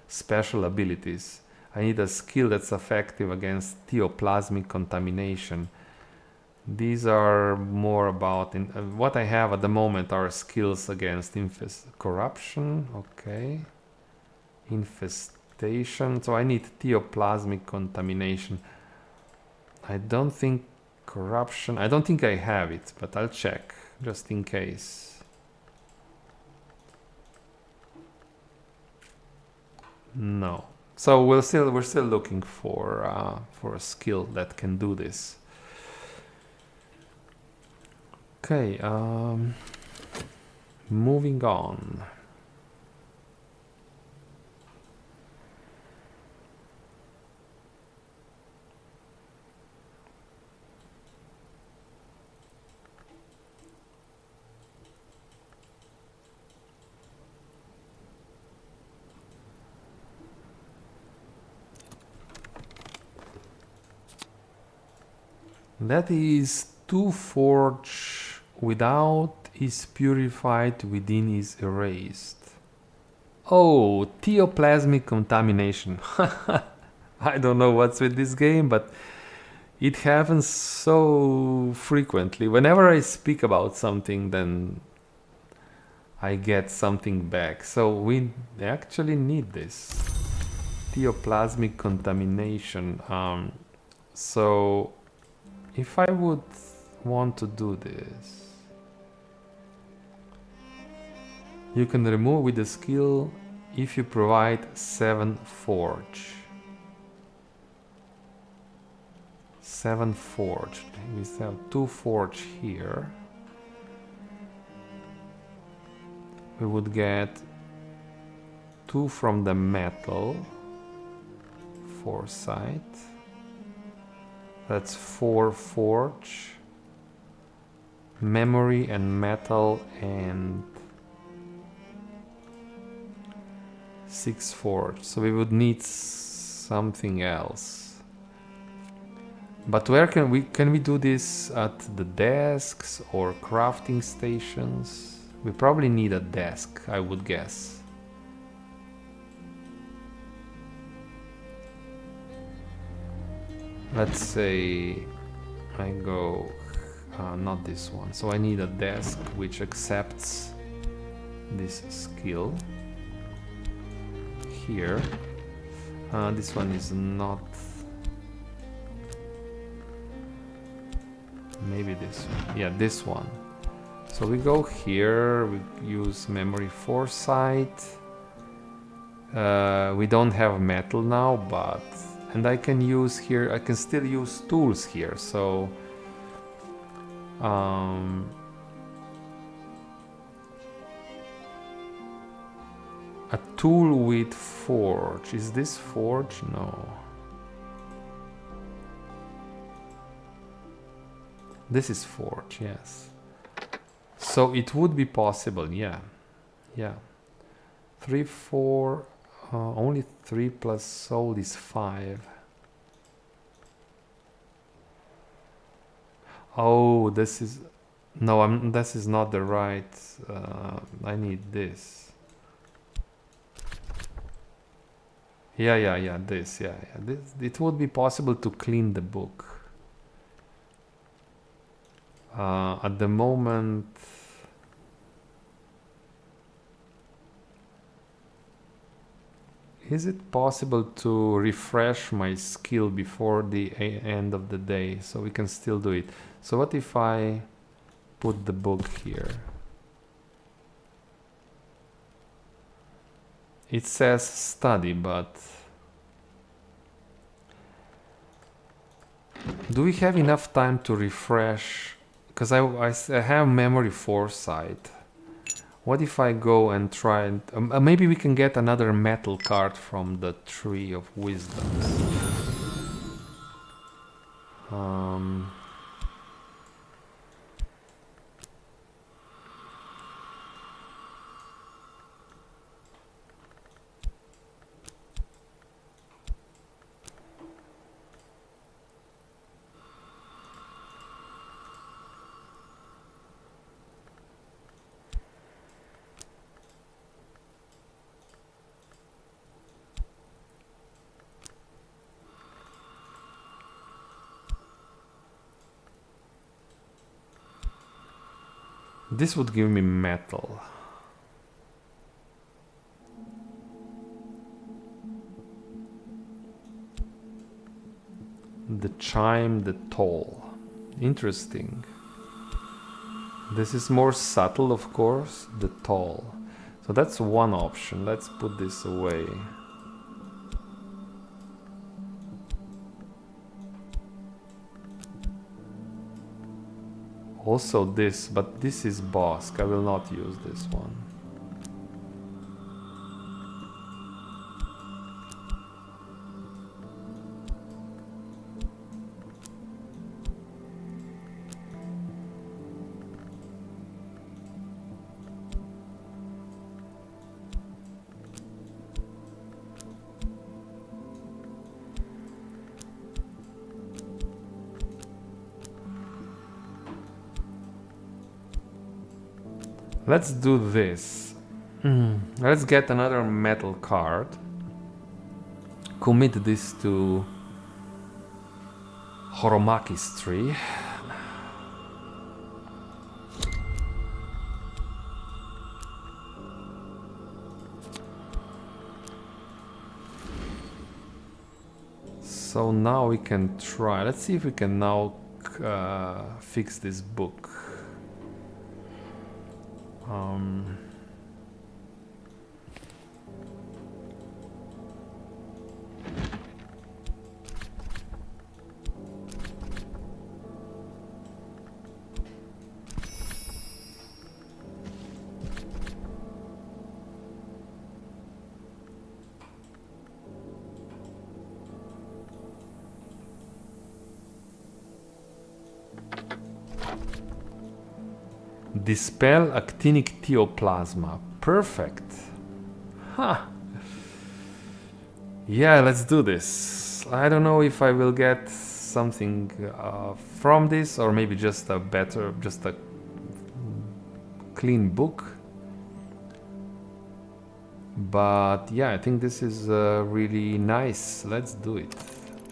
special abilities. I need a skill that's effective against theoplasmic contamination. These are more about what I have at the moment are skills against corruption, okay, infestation. So I need theoplasmic contamination. I don't think corruption. I don't think I have it, but I'll check just in case. No. So we're still looking for a skill that can do this. Okay. Moving on. That is to forge without is purified within is erased. Oh, theoplasmic contamination. I don't know what's with this game, but it happens so frequently. Whenever I speak about something, then I get something back. So we actually need this. Theoplasmic contamination. So if I would want to do this, you can remove with the skill if you provide 7 forge. 7 forge. We have 2 forge here. We would get 2 from the metal. Foresight. That's 4 forge. Memory and metal and 6 forge. So we would need something else. But where can we do this at the desks or crafting stations? We probably need a desk, I would guess. Let's say I go not this one. So I need a desk which accepts this skill. Here. This one is not. Maybe this one. Yeah, this one. So we go here, we use memory foresight. We don't have metal now, but and I can use here, I can still use tools here. So a tool with forge. Is this forge? No. This is forge, yes. So it would be possible, yeah. Yeah. 3, 4, only 3 plus soul is 5. Oh, this is... No, this is not the right... I need this. Yeah, this, yeah. This, it would be possible to clean the book. At the moment... Is it possible to refresh my skill before the end of the day? So we can still do it. So what if I put the book here? It says study, but... Do we have enough time to refresh? Because I have memory foresight. What if I go and try and... maybe we can get another metal card from the Tree of Wisdom. This would give me metal. The chime, the toll. Interesting. This is more subtle, of course, the toll. So that's one option. Let's put this away. Also this, but this is Bosque. I will not use this one. Let's do this. Let's get another metal card. Commit this to Horomaki's tree. So now we can try. Let's see if we can now fix this book. Dispel actinic theoplasma. Perfect. Huh. Yeah, let's do this. I don't know if I will get something from this, or maybe just a clean book. But yeah, I think this is really nice. Let's do it.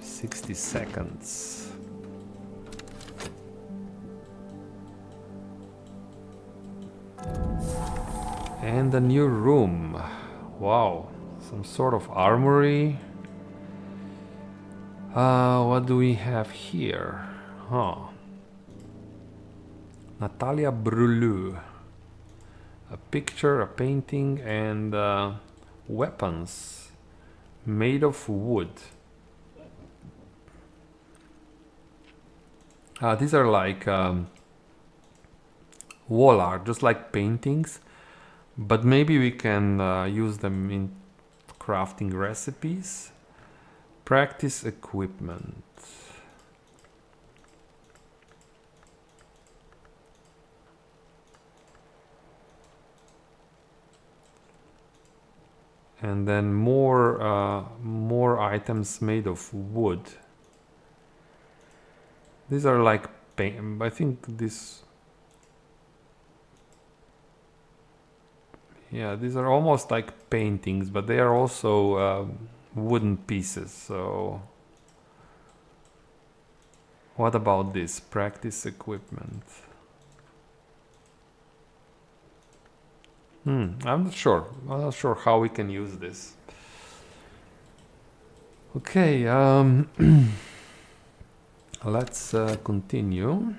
60 seconds. And a new room. Wow, some sort of armory. What do we have here? Huh. Natalia Brulou. A picture, a painting, and weapons made of wood. These are like wall art, just like paintings. But maybe we can use them in crafting recipes. Practice equipment. And then more items made of wood. These are like paint. I think this. Yeah, these are almost like paintings, but they are also wooden pieces. So what about this? Practice equipment. I'm not sure. I'm not sure how we can use this. Okay, let's continue.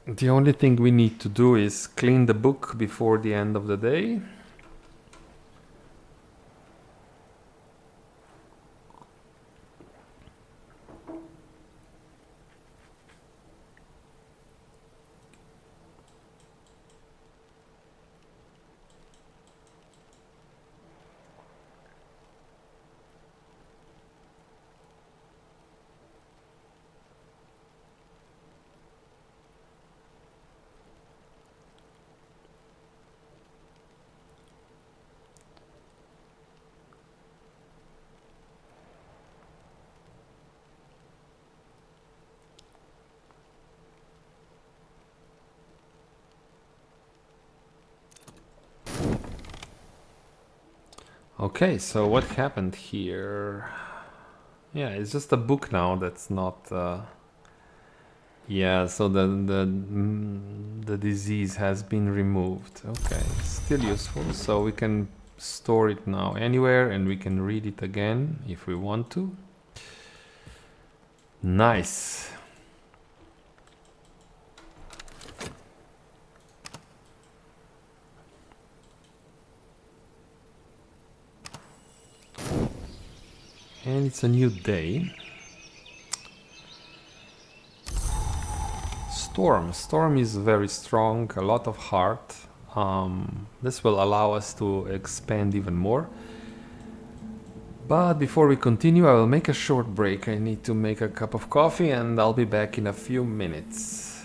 The only thing we need to do is clean the book before the end of the day. Okay, so what happened here? Yeah, it's just a book now that's not Yeah, so the disease has been removed. Okay, still useful. So we can store it now anywhere, and we can read it again if we want to. Nice. And it's a new day. Storm is very strong, a lot of heart. This will allow us to expand even more. But before we continue, I will make a short break. I need to make a cup of coffee and I'll be back in a few minutes.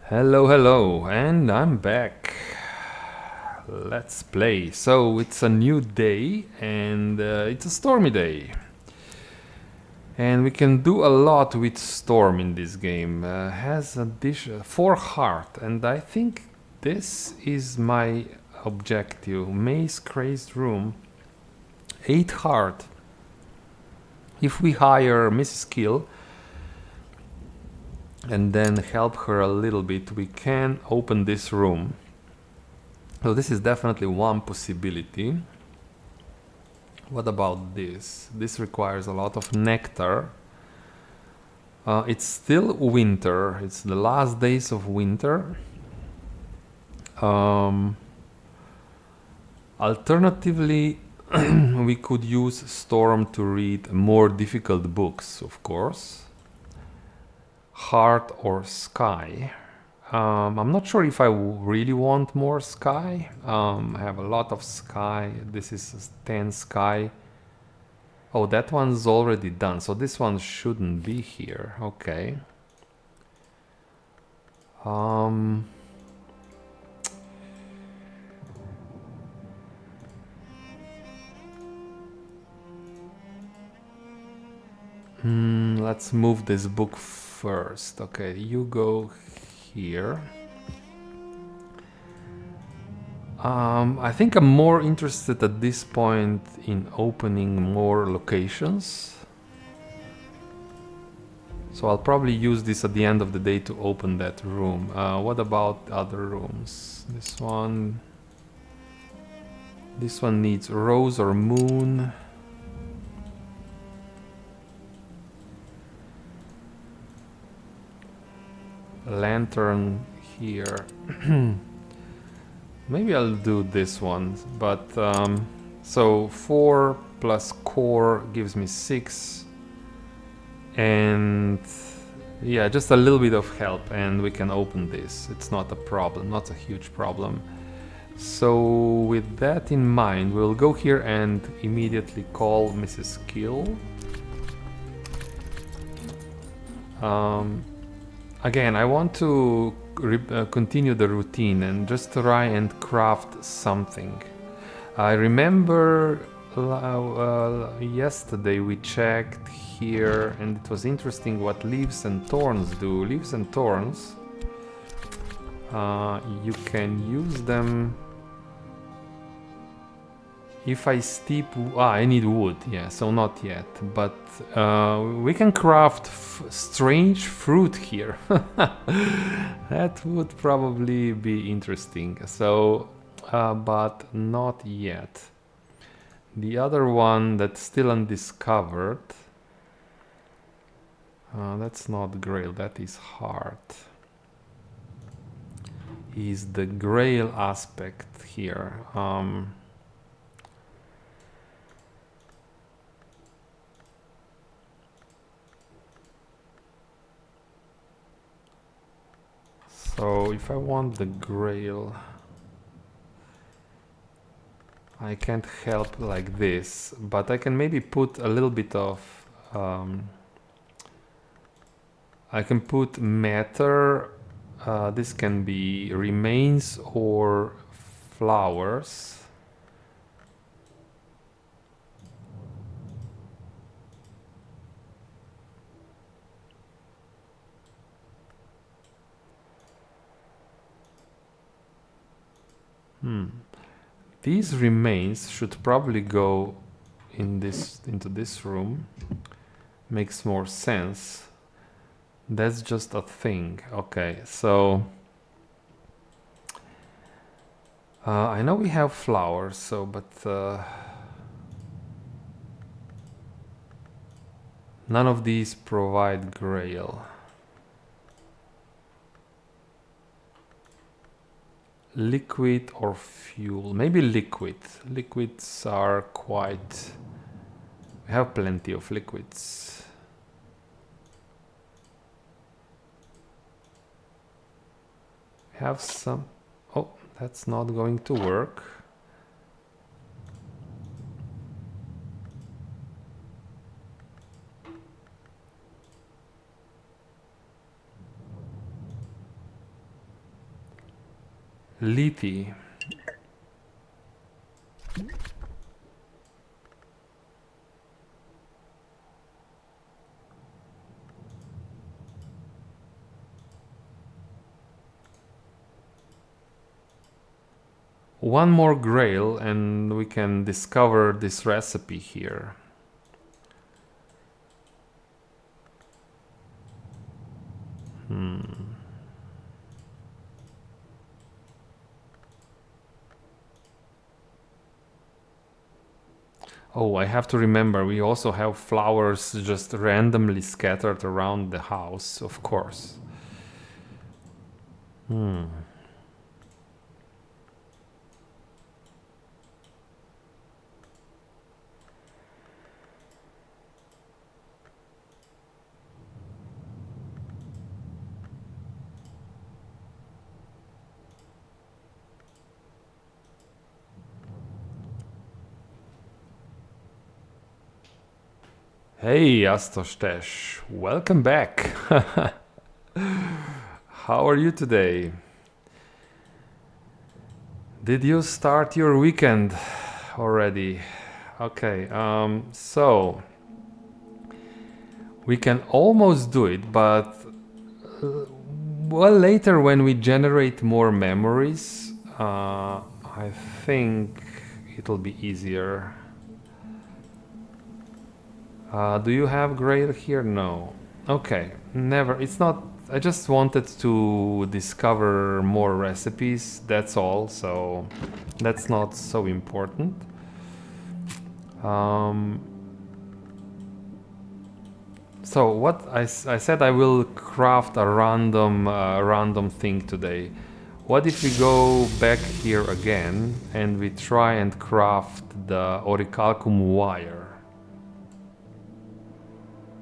Hello, and I'm back. Let's play. So it's a new day and it's a stormy day. And we can do a lot with Storm in this game. Has a 4 heart, and I think this is my objective. Maze Crazed Room, 8 heart. If we hire Mrs. Kill and then help her a little bit, we can open this room. So this is definitely one possibility. What about this? This requires a lot of nectar. It's still winter. It's the last days of winter. Alternatively, we could use Storm to read more difficult books, of course. Heart or Sky. I'm not sure if I really want more Sky. I have a lot of Sky. This is 10 Sky. Oh, that one's already done, so this one shouldn't be here. Okay. Let's move this book first. Okay, you go here. I think I'm more interested at this point in opening more locations. So I'll probably use this at the end of the day to open that room. What about other rooms? This one needs rose or moon. Lantern here. Maybe I'll do this one, but so 4 plus core gives me 6, and yeah, just a little bit of help and we can open this. It's not a problem, not a huge problem. So with that in mind, we'll go here and immediately call Mrs. Kill. Again, I want to continue the routine and just try and craft something. I remember yesterday we checked here and it was interesting what leaves and thorns do. Leaves and thorns, you can use them if I steep... I need wood, yeah, so not yet, but we can craft strange fruit here. That would probably be interesting, so, but not yet. The other one that's still undiscovered, that's not Grail, that is Heart, is the Grail aspect here. So if I want the Grail, I can't help like this, but I can maybe put a little bit of I can put matter. This can be remains or flowers. These remains should probably go into this room. Makes more sense. That's just a thing. Okay, so I know we have flowers, so but none of these provide grail. Liquid or fuel? Maybe liquid. Liquids are quite... We have plenty of liquids. We have some... Oh, that's not going to work. Lithy. One more grail and we can discover this recipe here. Oh, I have to remember, we also have flowers just randomly scattered around the house, of course. Hey, Astostesh, welcome back. How are you today? Did you start your weekend already? Okay, so we can almost do it, but well, later when we generate more memories, I think it'll be easier. Do you have grail here? No. Okay, never. It's not. I just wanted to discover more recipes. That's all. So that's not so important. So what I said, I will craft a random thing today. What if we go back here again and we try and craft the orichalcum wire?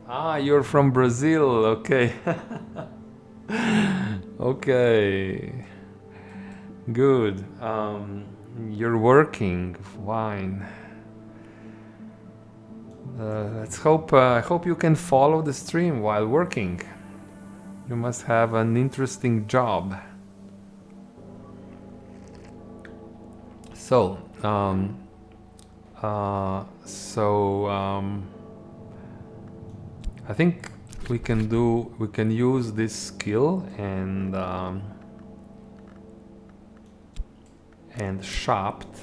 Ah, you're from Brazil, okay. Okay. Good. You're working, fine. Let's hope, I hope you can follow the stream while working. You must have an interesting job. So, I think we can use this skill and shopped.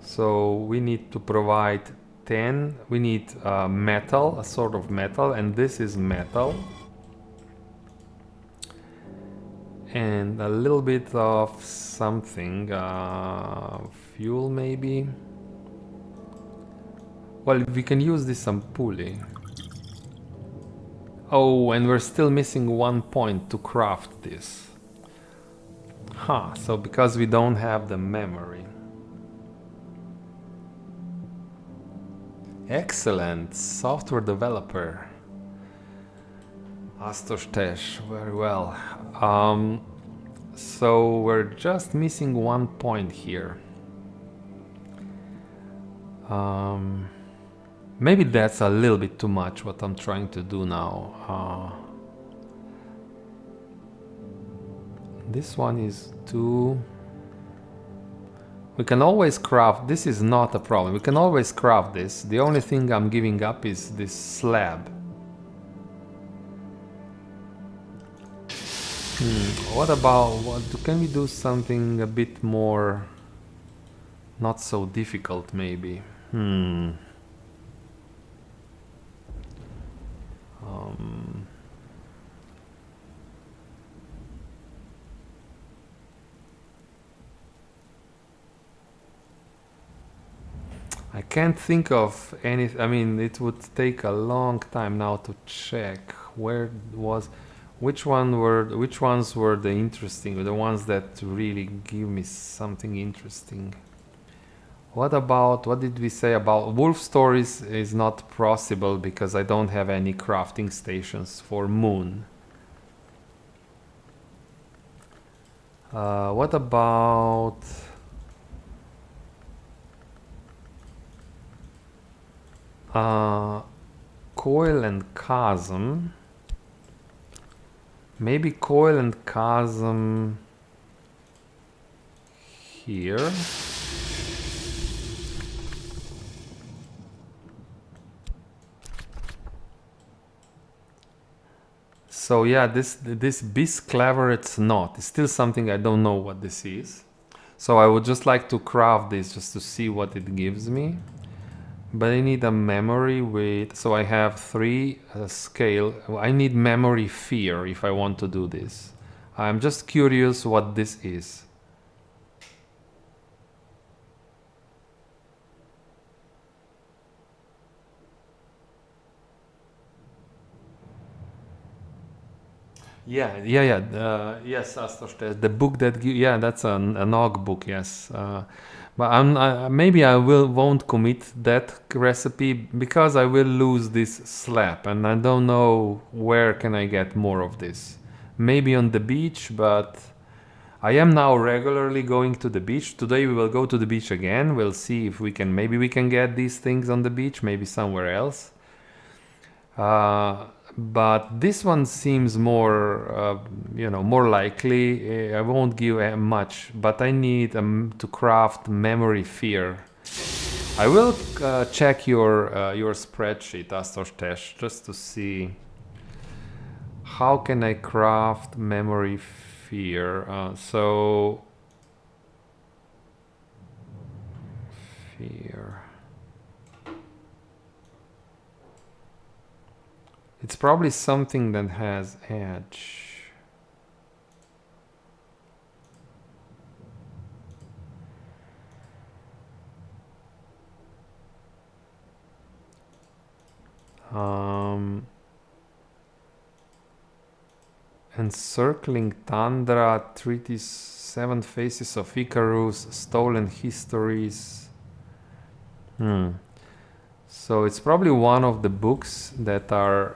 So we need to provide 10. We need metal, a sort of metal, and this is metal. And a little bit of something, fuel maybe. Well, we can use this ampule. Oh, and we're still missing 1 point to craft this. Huh, so because we don't have the memory. Excellent, software developer. Astostesh, very well. So we're just missing 1 point here. Maybe that's a little bit too much what I'm trying to do now. This one is 2. We can always craft, this is not a problem, we can always craft this. The only thing I'm giving up is this slab. What about, can we do something a bit more, not so difficult maybe? Hmm. I can't think of any. I mean, it would take a long time now to check where was, which ones were the interesting, the ones that really give me something interesting. What about, what did we say about wolf stories is not possible because I don't have any crafting stations for moon. What about coil and chasm? Maybe coil and chasm here. So yeah, this bis cleveret's knot is still something I don't know what this is. So I would just like to craft this just to see what it gives me. But I need a memory with, so I have 3 scale. I need memory fear if I want to do this. I'm just curious what this is. Yes, Astos, the book that yeah, that's a nog book, yes. But maybe I won't commit that recipe because I will lose this slab, and I don't know where can I get more of this. Maybe on the beach, but I am now regularly going to the beach. Today we will go to the beach again. We'll see if we can, maybe we can get these things on the beach, maybe somewhere else. But this one seems more, more likely. I won't give much, but I need to craft memory fear. I will check your spreadsheet, Astos, just to see how can I craft memory fear. Fear. It's probably something that has edge. Encircling Tundra, Treaties, 7 Faces of Icarus, Stolen Histories. So it's probably one of the books that are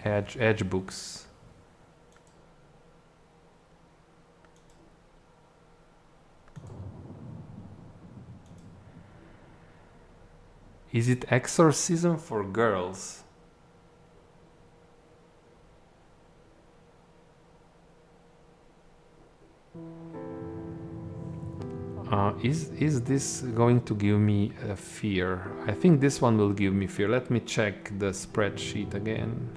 edge books. Is it Exorcism for Girls? Is this going to give me a fear? I think this one will give me fear. Let me check the spreadsheet again.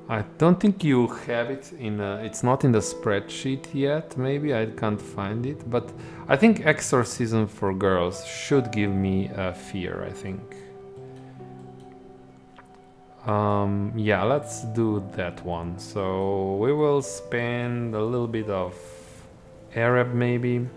I don't think you have it in. It's not in the spreadsheet yet. Maybe I can't find it, but I think Exorcism for Girls should give me fear. I think. Yeah, let's do that one. So we will spend a little bit of Arab, maybe.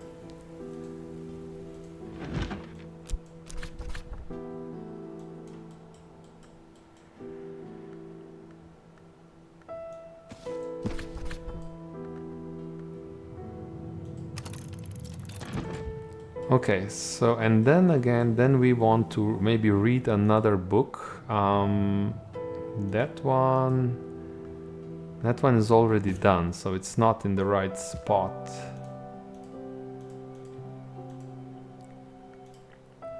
Okay, so and then again, then we want to maybe read another book. That one is already done, so it's not in the right spot.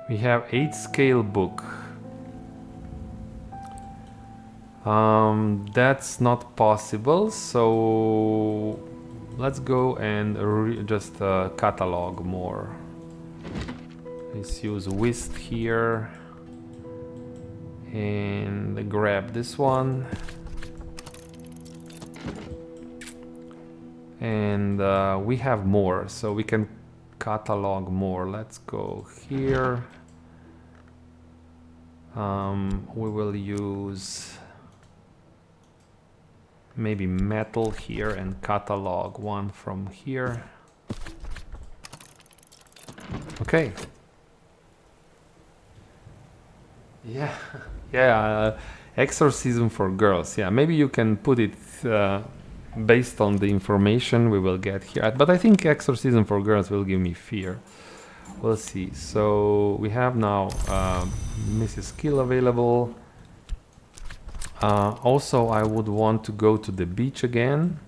We have 8 scale book. That's not possible, so let's go and just catalog more. Let's use whisk here and grab this one. And we have more, so we can catalog more. Let's go here. We will use maybe metal here and catalog one from here. Okay. Yeah, yeah, exorcism for girls. Yeah, maybe you can put it based on the information we will get here. But I think exorcism for girls will give me fear. We'll see. So we have now Mrs. Skill available. Also, I would want to go to the beach again.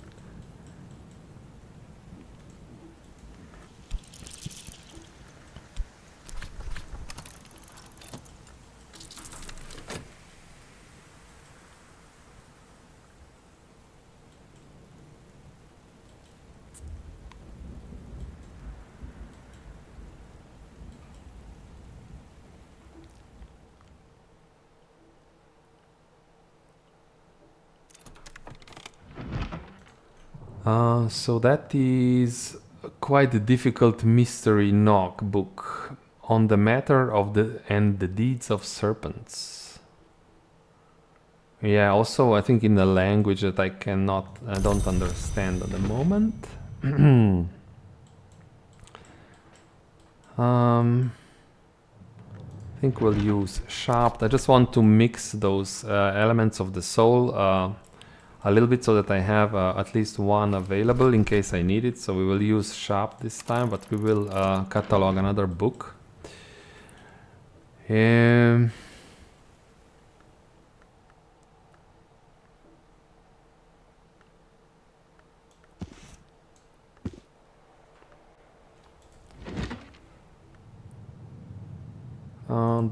So that is quite a difficult mystery knock book on the matter of the deeds of serpents. Yeah, also I think in a language that I don't understand at the moment. I think we'll use sharp. I just want to mix those elements of the soul a little bit so that I have at least one available in case I need it. So we will use sharp this time, but we will catalog another book.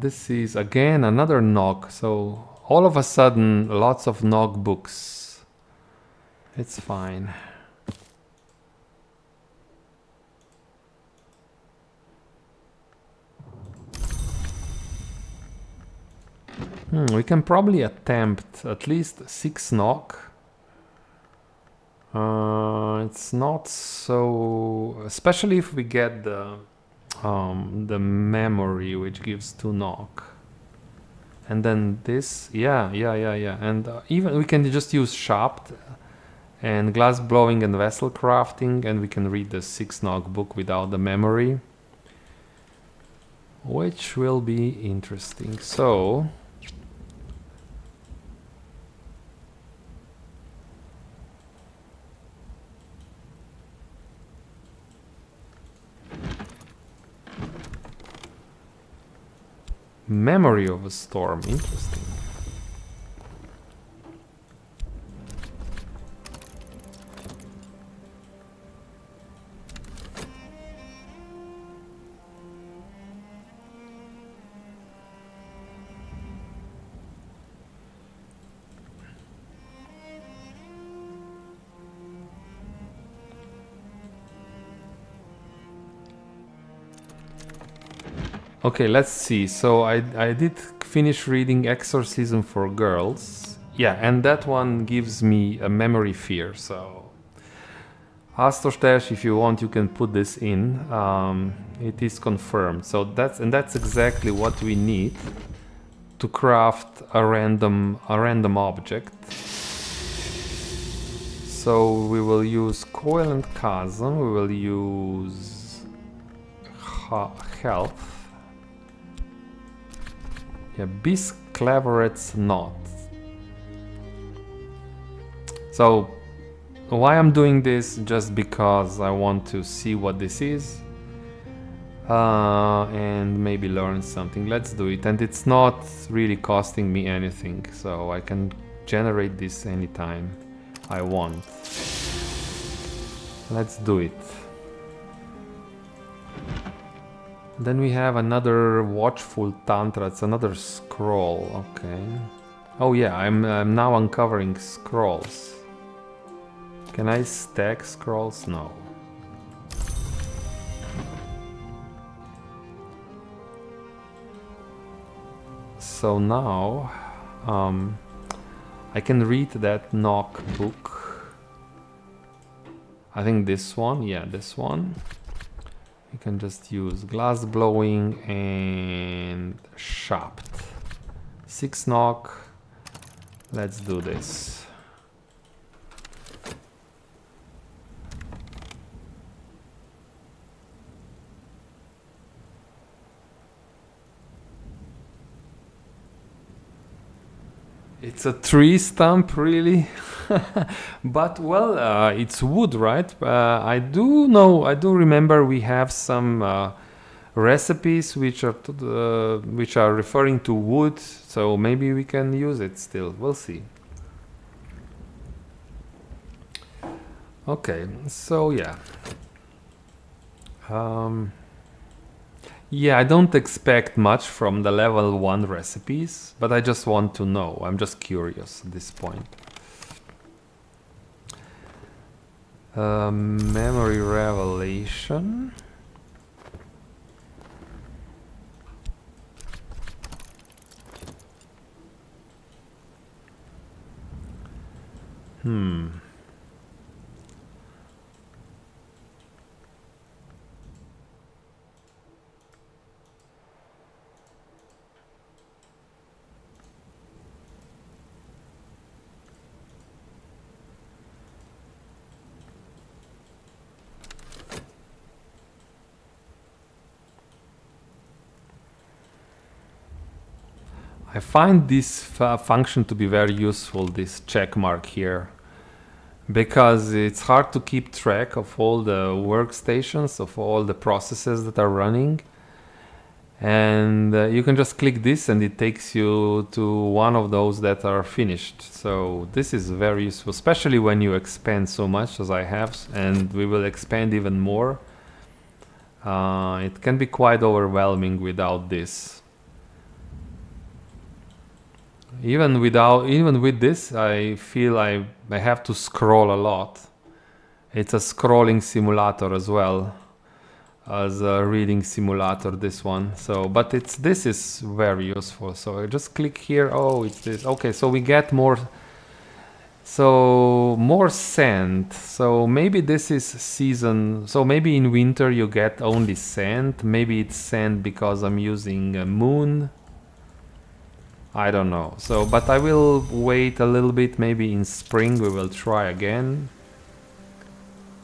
This is again another knock, so all of a sudden lots of knock books. It's fine. We can probably attempt at least 6 knock. It's not so, especially if we get the memory, which gives 2 knock, and then this, yeah, and even we can just use sharp and glass blowing and vessel crafting, and we can read the 6 knock book without the memory, which will be interesting. So memory of a storm, interesting. Okay, let's see. So I did finish reading Exorcism for Girls. Yeah, and that one gives me a memory fear. So Astostash, if you want, you can put this in. It is confirmed. So that's exactly what we need to craft a random object. So we will use coil and chasm. We will use health. Yeah, Bisque Cleveret's knot. So why I'm doing this? Just because I want to see what this is and maybe learn something. Let's do it. And it's not really costing me anything, so I can generate this anytime I want. Let's do it. Then we have another Watchful Tantra. It's another scroll. Okay. Oh yeah, I'm now uncovering scrolls. Can I stack scrolls? No. So now I can read that knock book. I think this one, yeah, this one. You can just use glass blowing and chopped. 6 knock. Let's do this. It's a tree stump, really? But well, it's wood, right? I do remember we have some recipes which are referring to wood, so maybe we can use it still. We'll see. Okay, so yeah. Yeah, I don't expect much from the level 1 recipes, but I just want to know. I'm just curious at this point. Memory revelation. I find this function to be very useful, this check mark here, because it's hard to keep track of all the workstations, of all the processes that are running. And you can just click this and it takes you to one of those that are finished. So this is very useful, especially when you expand so much as I have, and we will expand even more. It can be quite overwhelming without this. Even with this, I feel I have to scroll a lot. It's a scrolling simulator as well as a reading simulator, this one. So, but this is very useful. So I just click here. Oh, it's this. Okay, so we get more. So more sand. So maybe this is season. So maybe in winter you get only sand. Maybe it's sand because I'm using a moon. I don't know. So, but I will wait a little bit. Maybe in spring we will try again.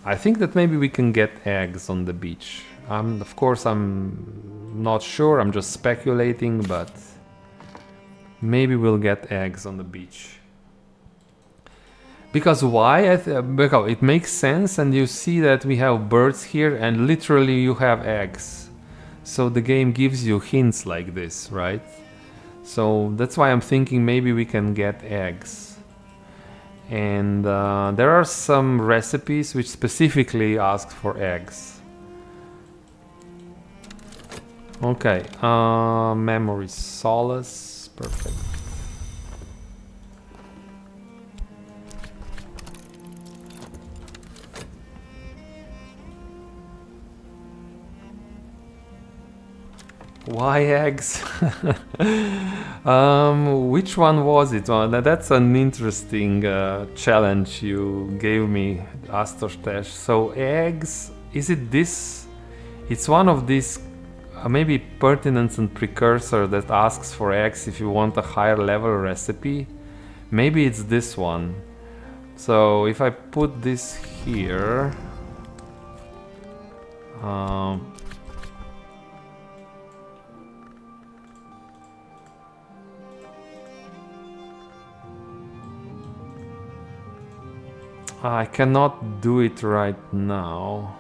I think that maybe we can get eggs on the beach. Of course, I'm not sure. I'm just speculating, but maybe we'll get eggs on the beach. Because why? Because it makes sense, and you see that we have birds here, and literally you have eggs. So the game gives you hints like this, right? So that's why I'm thinking maybe we can get eggs. And there are some recipes which specifically ask for eggs. Okay, memory solace, perfect. Why eggs? Which one was it? That's an interesting challenge you gave me, Astostesh. So eggs, is it this? It's one of these maybe pertinence and precursor that asks for eggs if you want a higher level recipe. Maybe it's this one. So if I put this here, I cannot do it right now.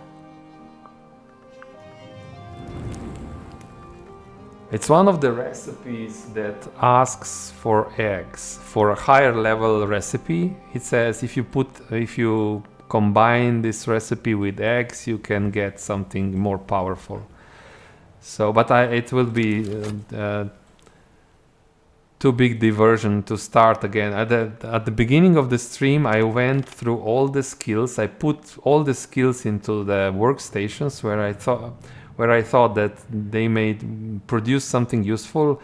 It's one of the recipes that asks for eggs. For a higher level recipe, it says if you combine this recipe with eggs, you can get something more powerful. So, but it will be too big diversion to start again. At the beginning of the stream, I went through all the skills. I put all the skills into the workstations where I thought that they may produce something useful,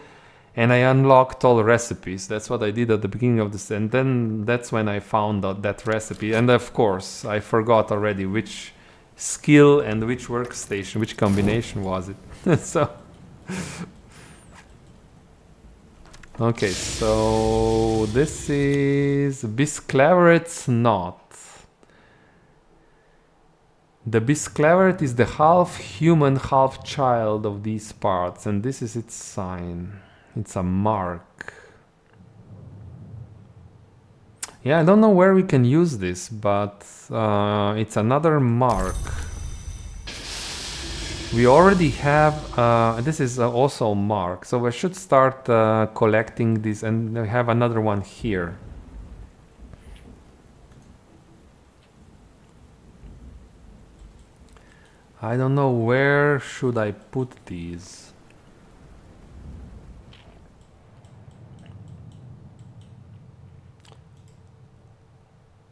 and I unlocked all recipes. That's what I did at the beginning of this, and then that's when I found out that recipe. And of course, I forgot already which skill and which workstation, which combination was it. So. Okay, so this is Bisclaveret's knot. The Bisclaveret is the half human, half child of these parts, and this is its sign. It's a mark. Yeah, I don't know where we can use this, but it's another mark. We already have, this is also a mark, so I should start collecting this, and we have another one here. I don't know where should I put these.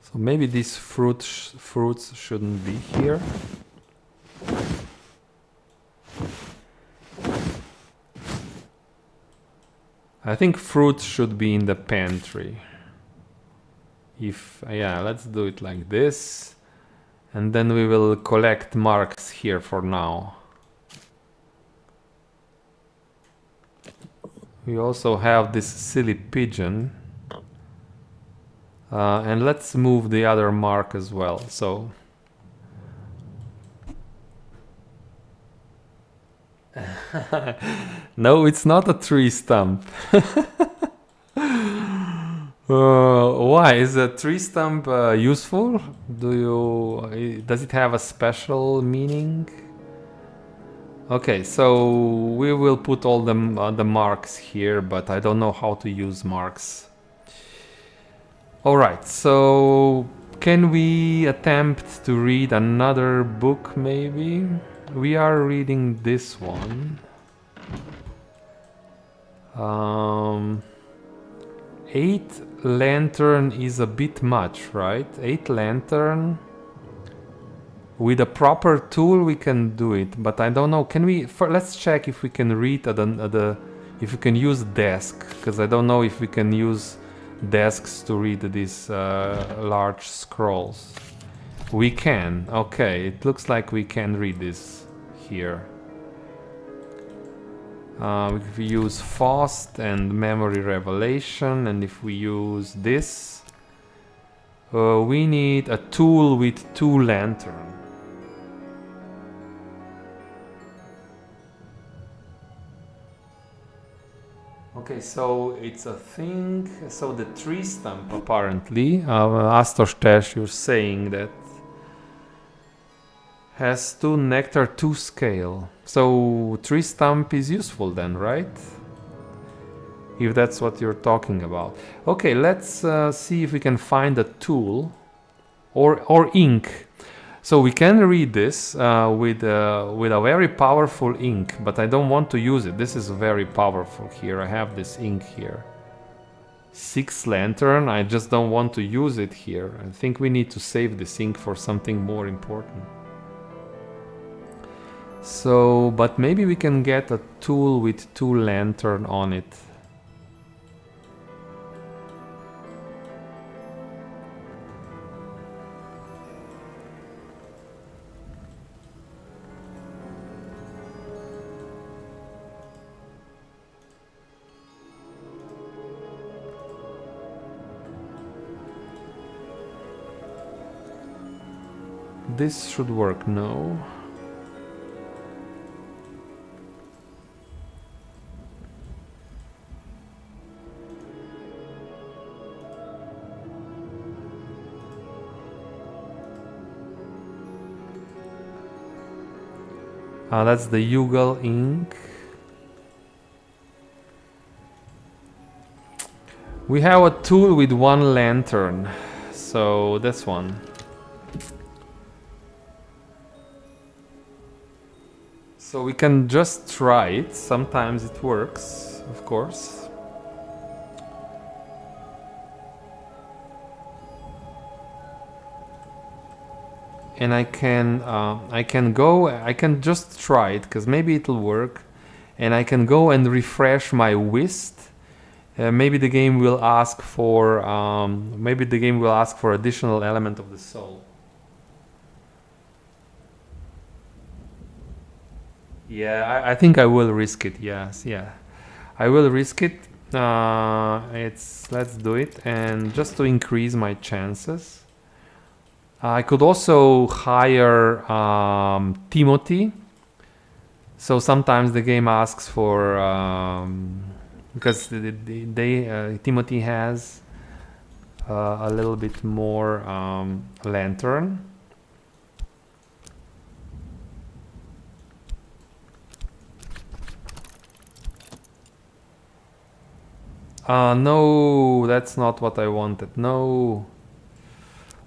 So maybe these fruits shouldn't be here. I think fruits should be in the pantry. Yeah, let's do it like this. And then we will collect marks here for now. We also have this silly pigeon. And let's move the other mark as well. So. No, it's not a tree stump. Why? Is a tree stump useful? Does it have a special meaning? Okay, so we will put all the marks here, but I don't know how to use marks. Alright, so can we attempt to read another book maybe? We are reading this one. 8 lantern is a bit much, right? 8 lantern. With a proper tool we can do it, but I don't know. Can we? Let's check if we can read if we can use desk, because I don't know if we can use desks to read these large scrolls. We can. Okay, it looks like we can read this here. If we use FOST and memory revelation, and if we use this, we need a tool with 2 lanterns. Okay, so it's a thing. So the tree stump, apparently, Astostesh, you're saying that has 2 nectar, 2 scale. So tree stump is useful then, right? If that's what you're talking about. Okay, let's see if we can find a tool or ink. So we can read this with a very powerful ink, but I don't want to use it. This is very powerful here. I have this ink here. 6 lantern, I just don't want to use it here. I think we need to save this ink for something more important. So, but maybe we can get a tool with 2 lantern on it. This should work, no? That's the Yugal ink. We have a tool with 1 lantern, so this one. So we can just try it. Sometimes it works, of course. and I can go. I can just try it because maybe it'll work, and I can go and refresh my whist. Maybe the game will ask for additional element of the soul. Yeah, I think I will risk it. Yes, yeah, I will risk it. Let's do it, and just to increase my chances, I could also hire Timothy. So sometimes the game asks for because Timothy has a little bit more lantern. No, that's not what I wanted. No.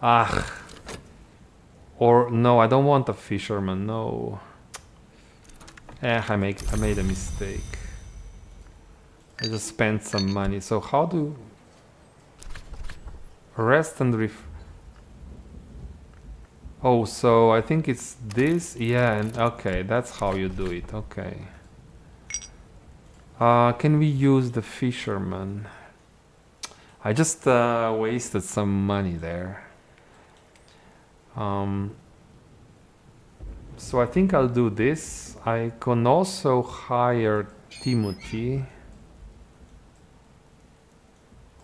Ah. Or no, I don't want a fisherman. No. I made a mistake. I just spent some money. So how do rest and Oh, so I think it's this. Yeah, and okay, that's how you do it. Okay. Can we use the fisherman? I just wasted some money there. So I think I'll do this. I can also hire Timothy,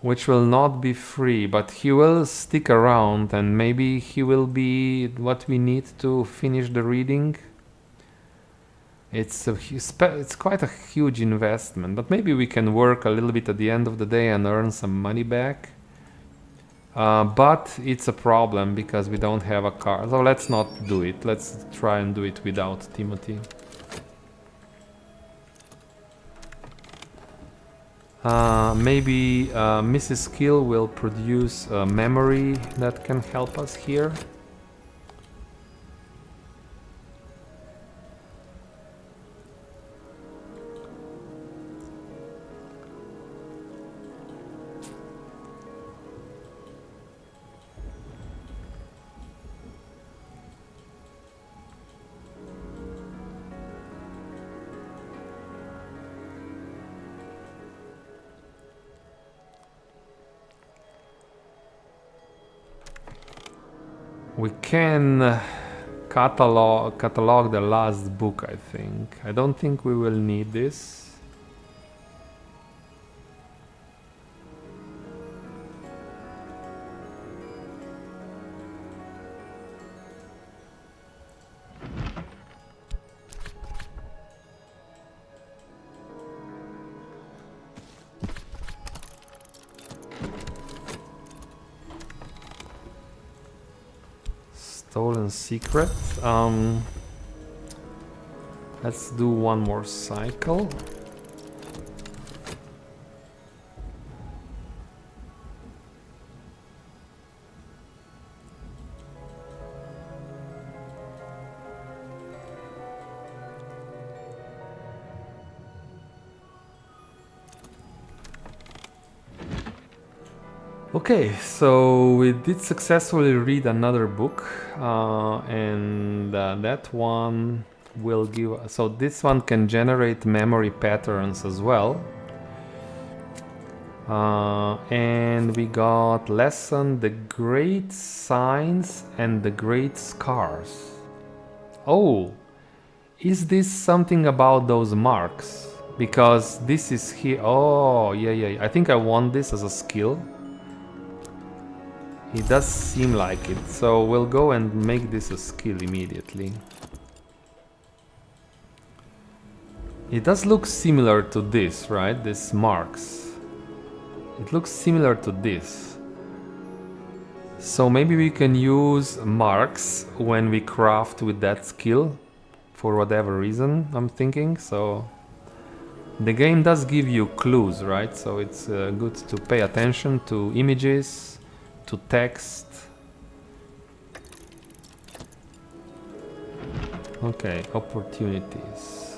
which will not be free, but he will stick around, and maybe he will be what we need to finish the reading. It's quite a huge investment, but maybe we can work a little bit at the end of the day and earn some money back. But it's a problem because we don't have a car. So let's not do it. Let's try and do it without Timothy. Maybe Mrs. Skill will produce a memory that can help us here. We can catalog the last book, I think. I don't think we will need this. Stolen secret. Let's do one more cycle. Okay, so we did successfully read another book, and that one will give. So this one can generate memory patterns as well. And we got lesson the great signs and the great scars. Oh, is this something about those marks? Because this is here. Oh, yeah. I think I want this as a skill. It does seem like it, so we'll go and make this a skill immediately. It does look similar to this, right? This marks. It looks similar to this. So maybe we can use marks when we craft with that skill, for whatever reason, I'm thinking. So the game does give you clues, right? So it's good to pay attention to images, to text. Okay, opportunities.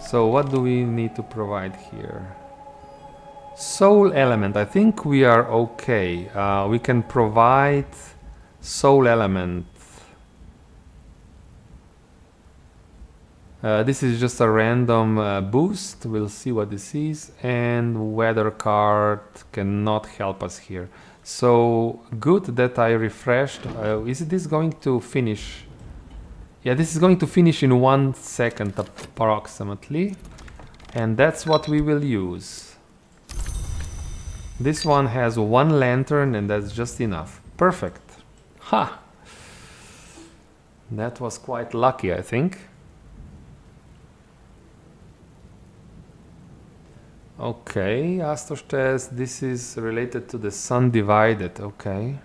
So what do we need to provide here? Soul element. I think we are okay. We can provide soul element. This is just a random boost. We'll see what this is. And weather card cannot help us here. So good that I refreshed. Is this going to finish? Yeah, this is going to finish in 1 second approximately. And that's what we will use. This one has 1 lantern and that's just enough. Perfect. Ha! That was quite lucky, I think. Okay, Astostes, this is related to the sun divided. Okay.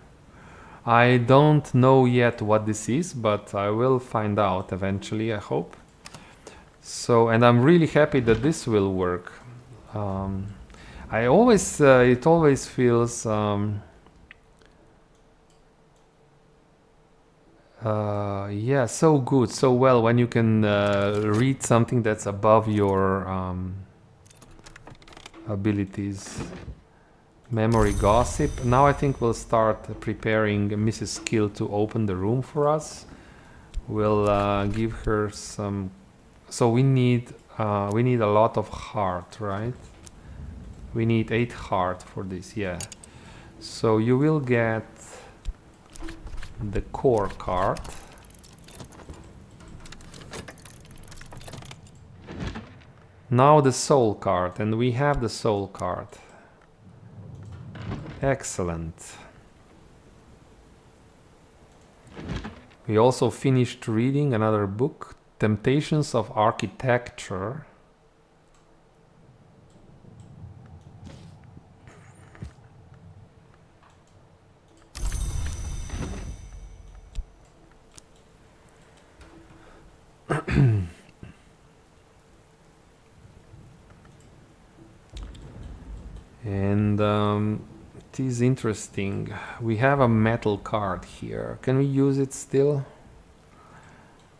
I don't know yet what this is, but I will find out eventually, I hope. So, and I'm really happy that this will work. I always, it always feels, yeah, so good, so well when you can read something that's above your abilities. Memory gossip. Now I think we'll start preparing Mrs. Skill to open the room for us. We'll give her some. So we need a lot of heart, right? We need 8 heart for this. Yeah. So you will get the core card. Now the soul card, and we have the soul card. Excellent. We also finished reading another book, Temptations of Architecture. And it is interesting. We have a metal card here. Can we use it still?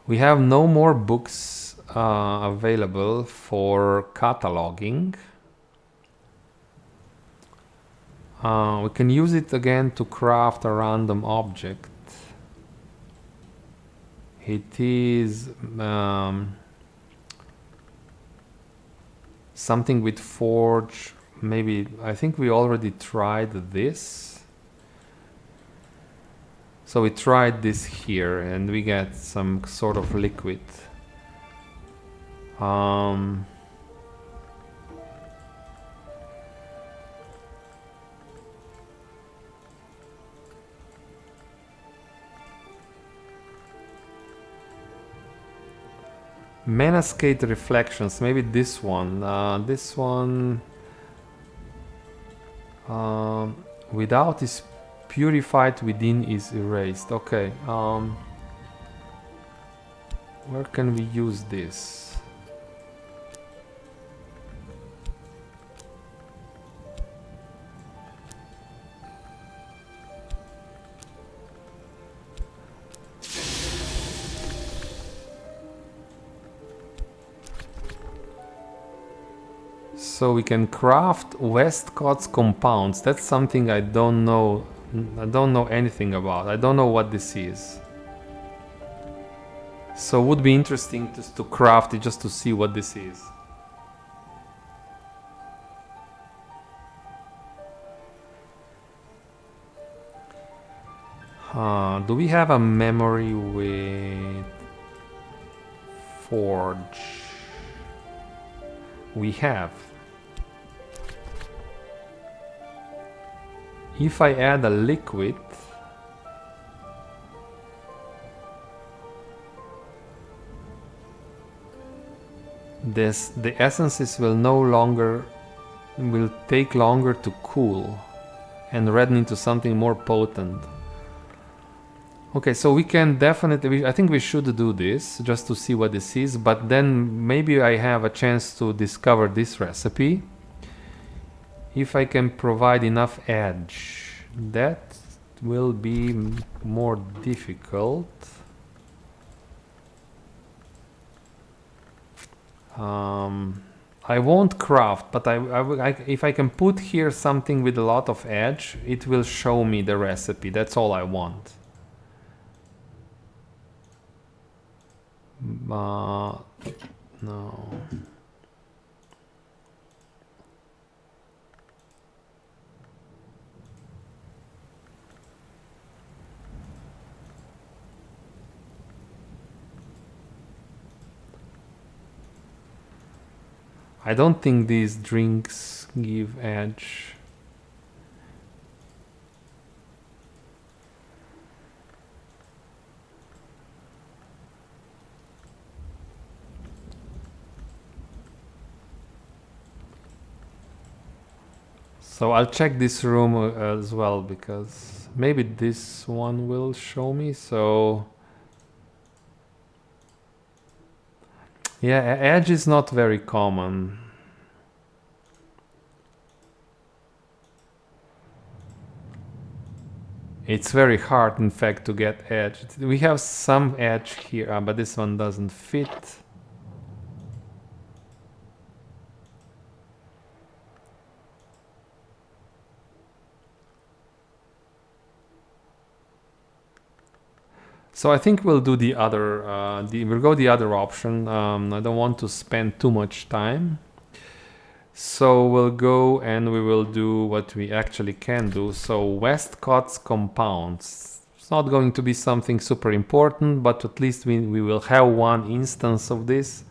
We have no more books available for cataloging. We can use it again to craft a random object. It is something with forge. Maybe, I think we already tried this. So we tried this here and we get some sort of liquid. Menascate Reflections, maybe this one. This one... without is purified, within is erased. Okay. Where can we use this? So we can craft Westcott's compounds. That's something I don't know. I don't know anything about. I don't know what this is. So it would be interesting just to craft it just to see what this is. Do we have a memory with forge? We have. If I add a liquid, the essences will take longer to cool and redden into something more potent. Okay, so we can definitely, I think we should do this just to see what this is, but then maybe I have a chance to discover this recipe. If I can provide enough edge, that will be more difficult. I won't craft, but if I can put here something with a lot of edge, it will show me the recipe. That's all I want. No. I don't think these drinks give edge. So I'll check this room as well, because maybe this one will show me. So yeah, edge is not very common. It's very hard, in fact, to get edge. We have some edge here, but this one doesn't fit. So I think we'll do the other, we'll go the other option. I don't want to spend too much time. So we'll go and we will do what we actually can do. So Westcott's compounds. It's not going to be something super important, but at least we will have one instance of this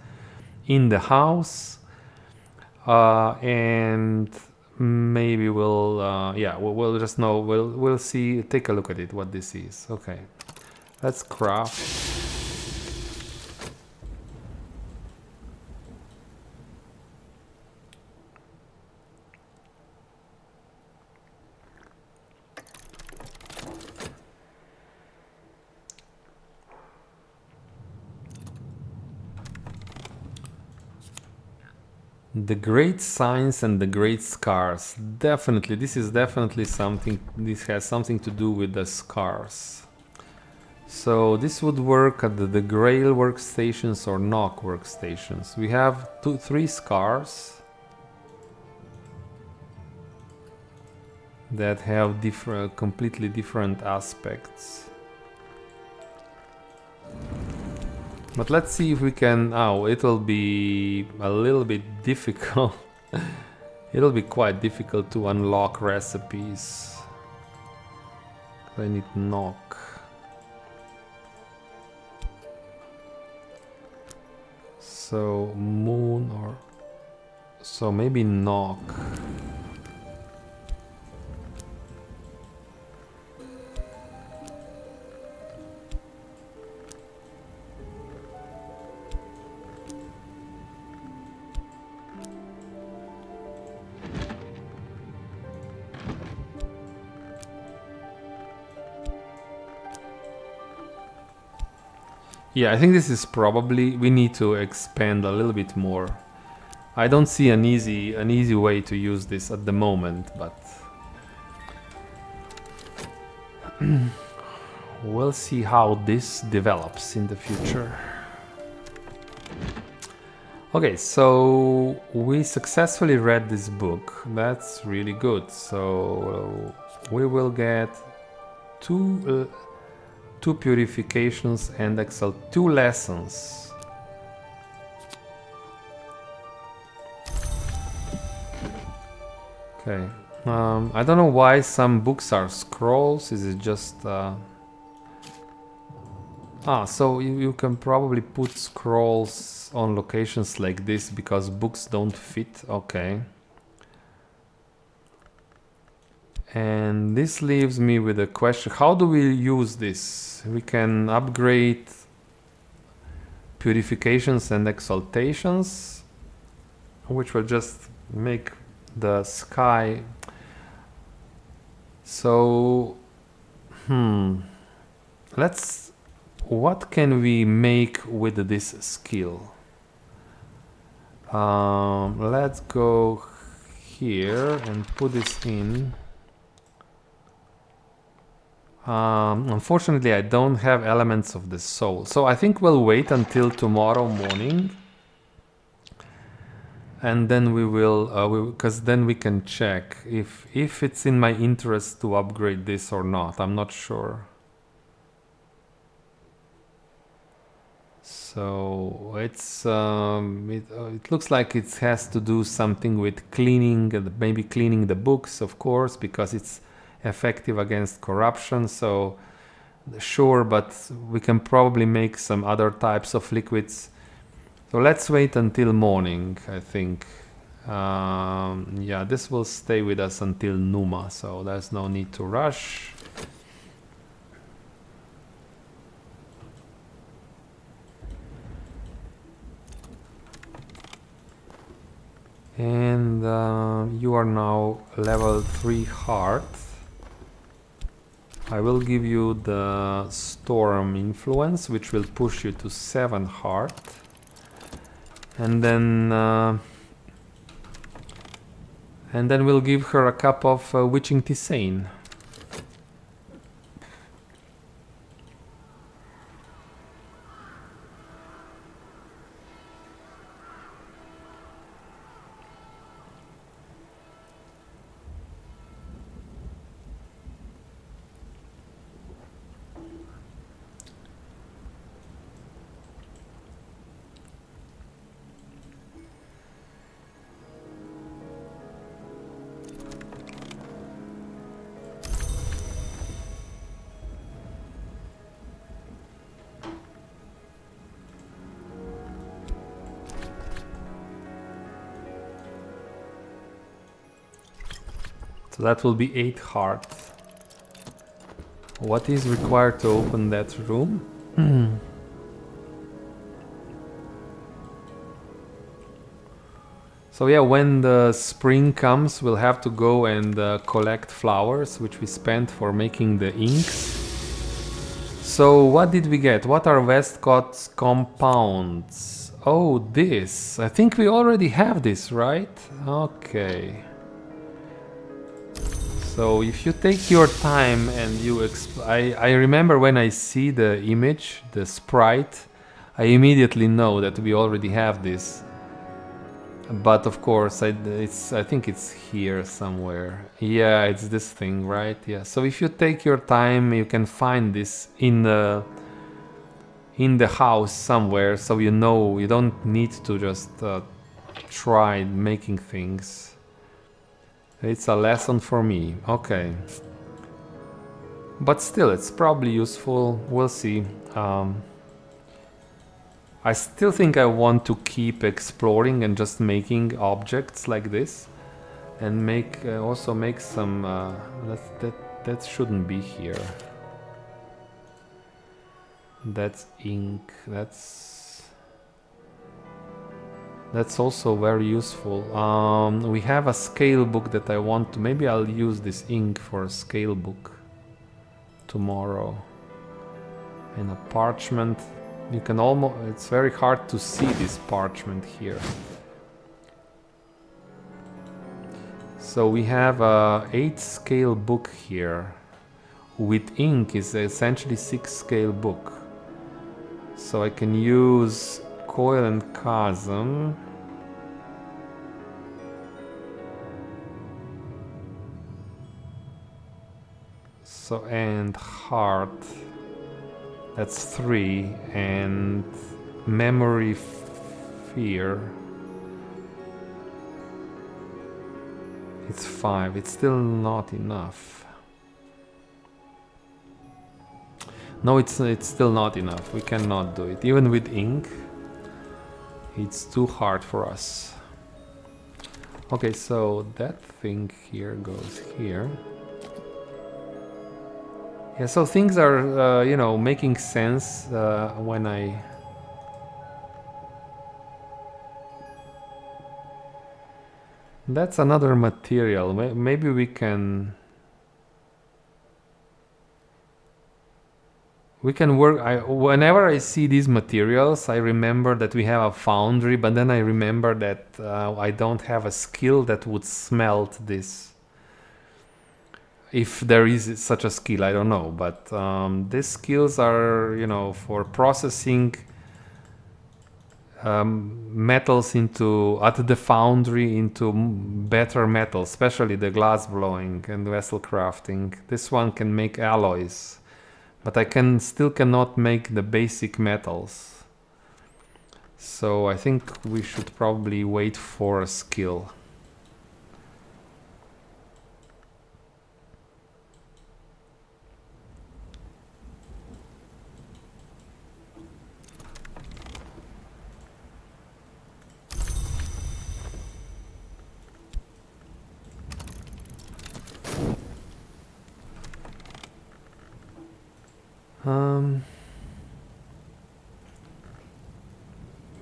in the house. And maybe we'll, yeah, we'll just know, we'll see, take a look at it, what this is. Okay. Let's craft. The great signs and the great scars. Definitely, this is definitely something, this has something to do with the scars. So this would work at the Grail workstations or Knock workstations. We have 3 scars that have different, completely different aspects. But let's see if we can. Oh, it'll be a little bit difficult. It'll be quite difficult to unlock recipes. I need Knock. So moon, or so maybe Knock. Yeah, I think this is probably, we need to expand a little bit more. I don't see an easy way to use this at the moment, but we'll see how this develops in the future. Okay, so we successfully read this book. That's really good. So we will get two purifications and 2 lessons. Okay. I don't know why some books are scrolls. Is it just so you can probably put scrolls on locations like this because books don't fit. Okay. And this leaves me with a question. How do we use this? We can upgrade purifications and exaltations, which will just make the sky. So, what can we make with this skill? Let's go here and put this in. Unfortunately, I don't have elements of the soul, so I think we'll wait until tomorrow morning, and then we will, because then we can check if it's in my interest to upgrade this or not. I'm not sure. So it's it looks like it has to do something with cleaning, maybe cleaning the books, of course, because it's effective against corruption. So sure, but we can probably make some other types of liquids. So let's wait until morning, I think. Yeah, this will stay with us until Numa, so there's no need to rush. And you are now level 3 heart. I will give you the storm influence, which will push you to 7 heart. And then we'll give her a cup of witching tisane. So that will be 8 heart. What is required to open that room? So yeah, when the spring comes, we'll have to go and collect flowers, which we spent for making the inks. So what did we get? What are Westcott's compounds? Oh, this. I think we already have this, right? Okay. So if you take your time and you I remember when I see the image, the sprite, I immediately know that we already have this. But of course, I think it's here somewhere. Yeah, it's this thing, right? Yeah. So if you take your time, you can find this in the house somewhere, so you know you don't need to just try making things. It's a lesson for me. Okay. But still, it's probably useful. We'll see. I still think I want to keep exploring and just making objects like this, and also make some. That shouldn't be here. That's ink. That's also very useful. We have a scale book that I want to... Maybe I'll use this ink for a scale book tomorrow. And a parchment. You can almost... It's very hard to see this parchment here. So we have a 8 scale book here. With ink is essentially 6 scale book. So I can use Coil and Chasm. So, and Heart. That's 3. And Memory Fear. It's 5. It's still not enough. No, it's still not enough. We cannot do it. Even with ink. It's too hard for us. Okay, so that thing here goes here. Yeah, so things are, you know, making sense when I... That's another material. Maybe we can... We can work... Whenever I see these materials, I remember that we have a foundry, but then I remember that I don't have a skill that would smelt this. If there is such a skill, I don't know. But these skills are, you know, for processing metals at the foundry into better metals, especially the glass blowing and vessel crafting. This one can make alloys. But I still cannot make the basic metals. So I think we should probably wait for a skill.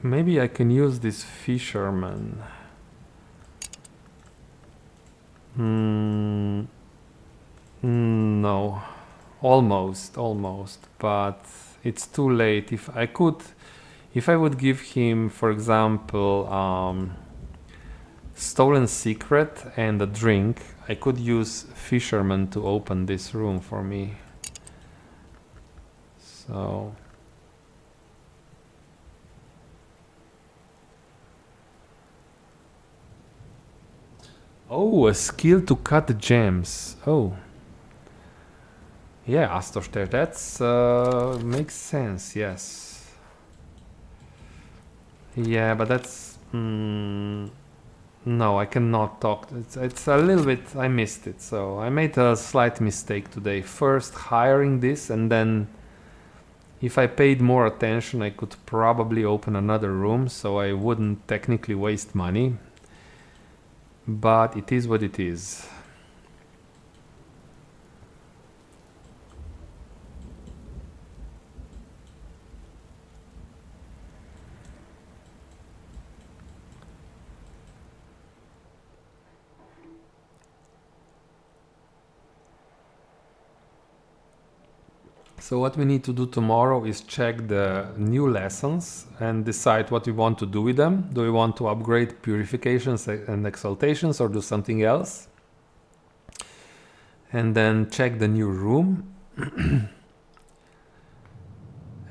Maybe I can use this fisherman. No, almost, but it's too late. If I would give him, for example, stolen secret and a drink, I could use fisherman to open this room for me. So oh, a skill to cut gems. Oh. Yeah, Astoster, that's makes sense, yes. Yeah, but that's... no, I cannot talk. It's a little bit... I missed it, so I made a slight mistake today. First hiring this, and then if I paid more attention, I could probably open another room, so I wouldn't technically waste money. But it is what it is. So what we need to do tomorrow is check the new lessons and decide what we want to do with them. Do we want to upgrade purifications and exaltations or do something else? And then check the new room.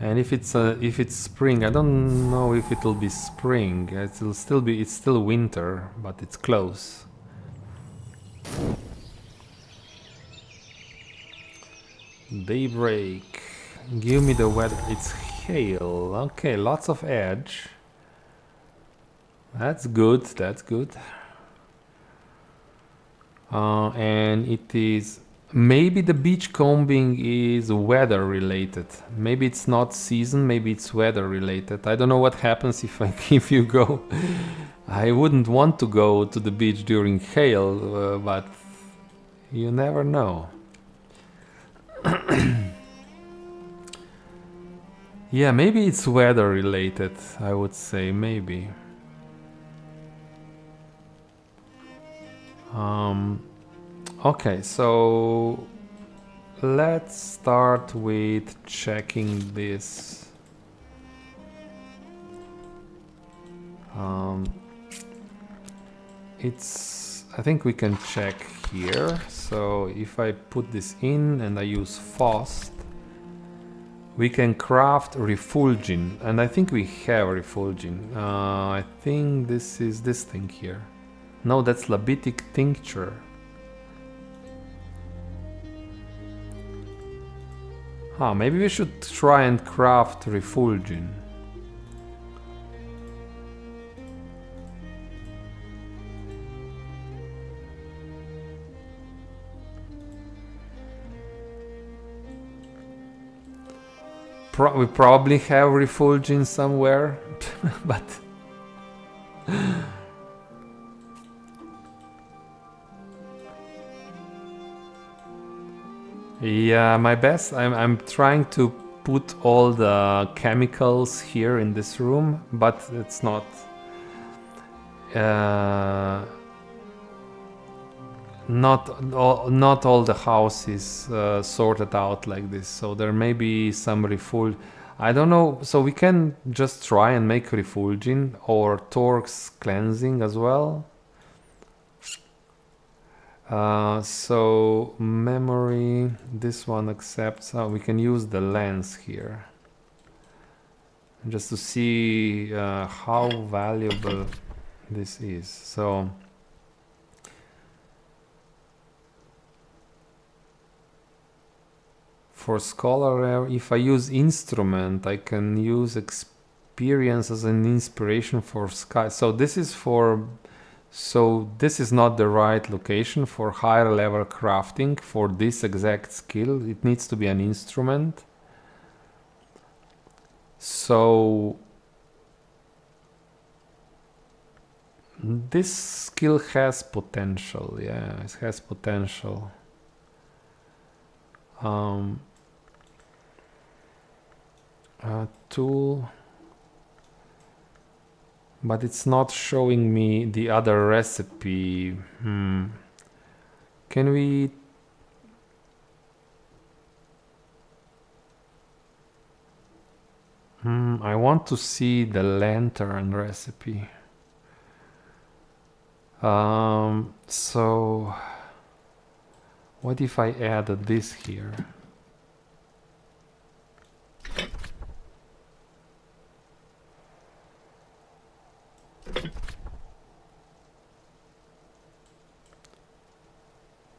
And if it's spring, I don't know if it'll be spring. It's still winter, but it's close. Daybreak. Give me the weather. It's hail. Okay, lots of edge. That's good. That's good. And it is... Maybe the beach combing is weather related. Maybe it's not season. Maybe it's weather related. I don't know what happens if you go. I wouldn't want to go to the beach during hail, but you never know. Yeah, maybe it's weather related, I would say, maybe. Okay, so let's start with checking this. I think we can check here. So if I put this in and I use Faust, we can craft refulgin, and I think we have refulgin. I think this is this thing here. No, that's labitic tincture. Maybe we should try and craft refulgin. We probably have refulgin somewhere, but... Yeah, my best. I'm trying to put all the chemicals here in this room, but it's not... Not all the house is sorted out like this, so there may be some refulgin. I don't know, so we can just try and make refulgin or Torque's cleansing as well. So memory, this one accepts. We can use the lens here just to see how valuable this is. So for scholar, if I use instrument, I can use experience as an inspiration for sky. So this is for, so this is not the right location for higher level crafting for this exact skill. It needs to be an instrument. So this skill has potential. Yeah, it has potential. Tool, but it's not showing me the other recipe. Can we I want to see the lantern recipe. So what if I added this here?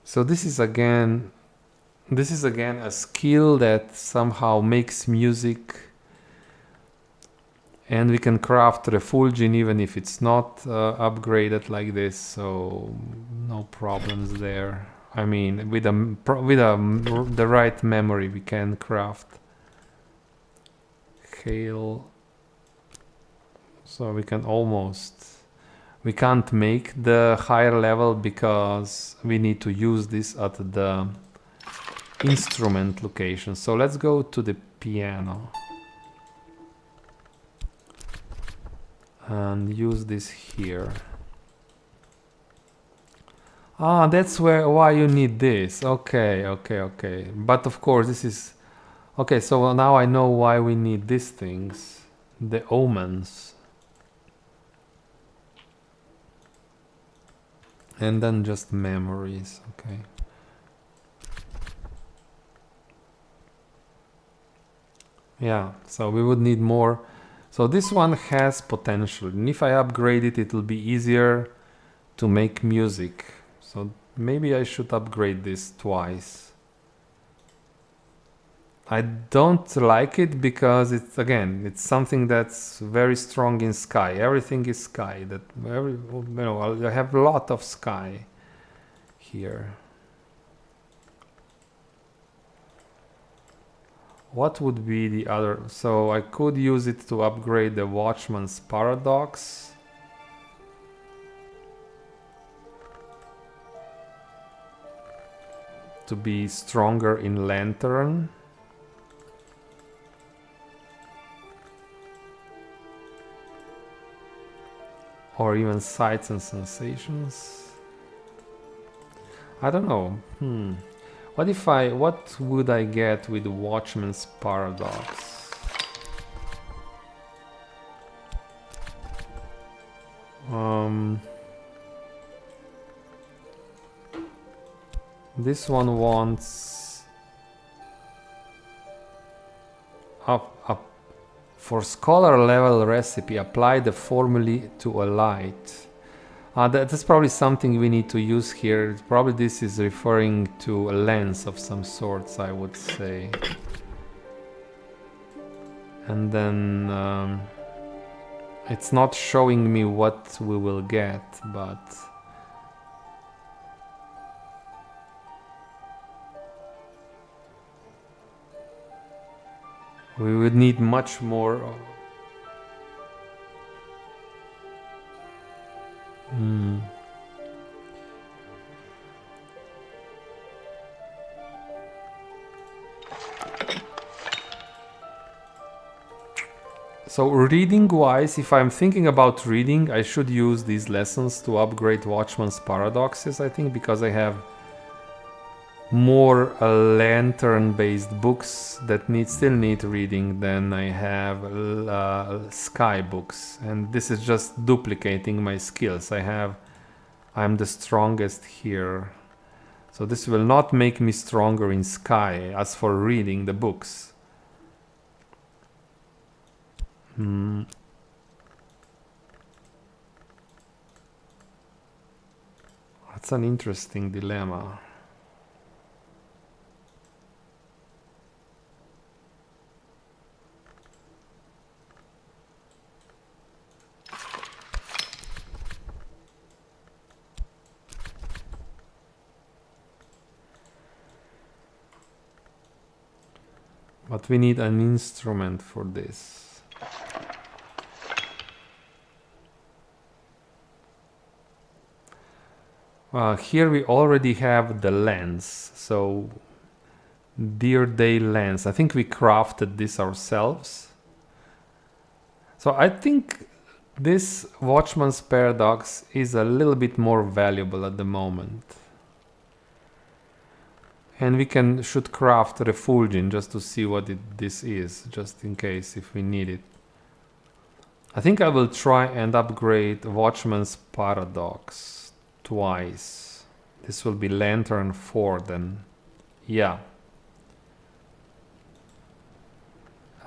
So this is again a skill that somehow makes music, and we can craft refulgine even if it's not upgraded like this, so no problems there. I mean, with the right memory we can craft hail. So we can we can't make the higher level because we need to use this at the instrument location. So let's go to the piano and use this here. Ah, that's why you need this. Okay. But of course this is okay. So now I know why we need these things, the omens. And then just memories, okay. Yeah, so we would need more. So this one has potential, and if I upgrade it, it will be easier to make music. So maybe I should upgrade this twice. I don't like it because it's something that's very strong in sky. Everything is sky. I have a lot of sky here. What would be the other? So I could use it to upgrade the Watchman's Paradox. To be stronger in Lantern. Or even Sights and Sensations. I don't know. What would I get with Watchman's Paradox? This one wants up. For scholar level recipe, apply the formulae to a light. That's probably something we need to use here. Probably this is referring to a lens of some sorts, I would say. And then it's not showing me what we will get, but we would need much more. So reading wise, if I'm thinking about reading, I should use these lessons to upgrade Watchman's Paradoxes, I think, because I have more lantern based books that still need reading than I have sky books, and this is just duplicating my skills. I'm the strongest here, so this will not make me stronger in sky as for reading the books. That's an interesting dilemma. But we need an instrument for this. Here we already have the lens, so Deer Day lens. I think we crafted this ourselves. So I think this Watchman's Paradox is a little bit more valuable at the moment. And we should craft Refulgin just to see what this is, just in case if we need it. I think I will try and upgrade Watchman's Paradox twice. This will be Lantern 4 then. Yeah.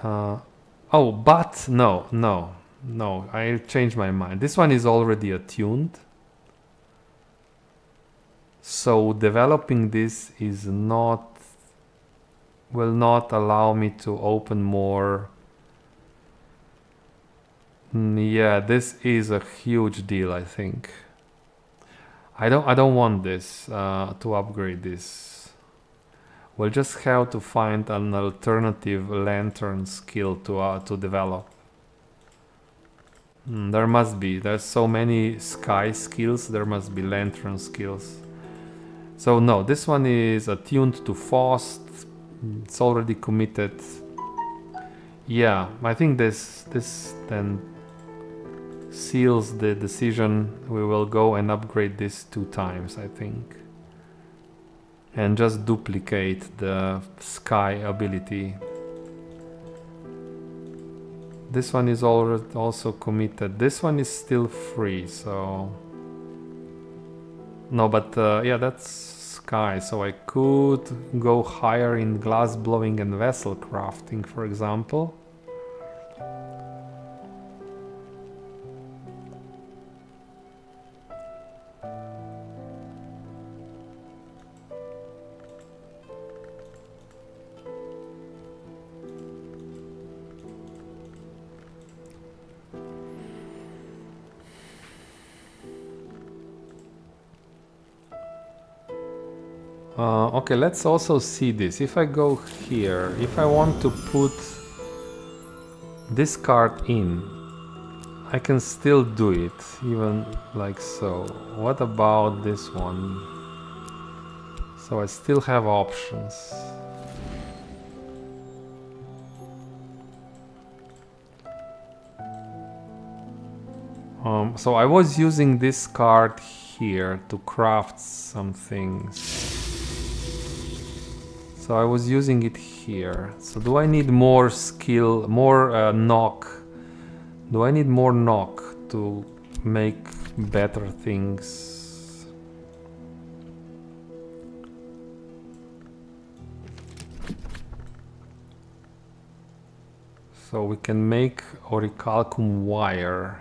Oh, but no, I changed my mind. This one is already attuned. So developing this will not allow me to open more. Yeah, this is a huge deal, I think. I don't want this to upgrade this. We'll just have to find an alternative lantern skill to develop. There must be. There's so many sky skills. There must be lantern skills. So no, this one is attuned to Faust. It's already committed. Yeah, I think this then seals the decision. We will go and upgrade this 2 times, I think. And just duplicate the sky ability. This one is already also committed. This one is still free, so... No, but yeah, that's sky, so I could go higher in glass blowing and vessel crafting, for example. Okay, let's also see this. If I go here, if I want to put this card in, I can still do it, even like so. What about this one? So I still have options. So I was using this card here to craft some things. So I was using it here. So do I need more skill, more knock? Do I need more knock to make better things? So we can make orichalcum wire.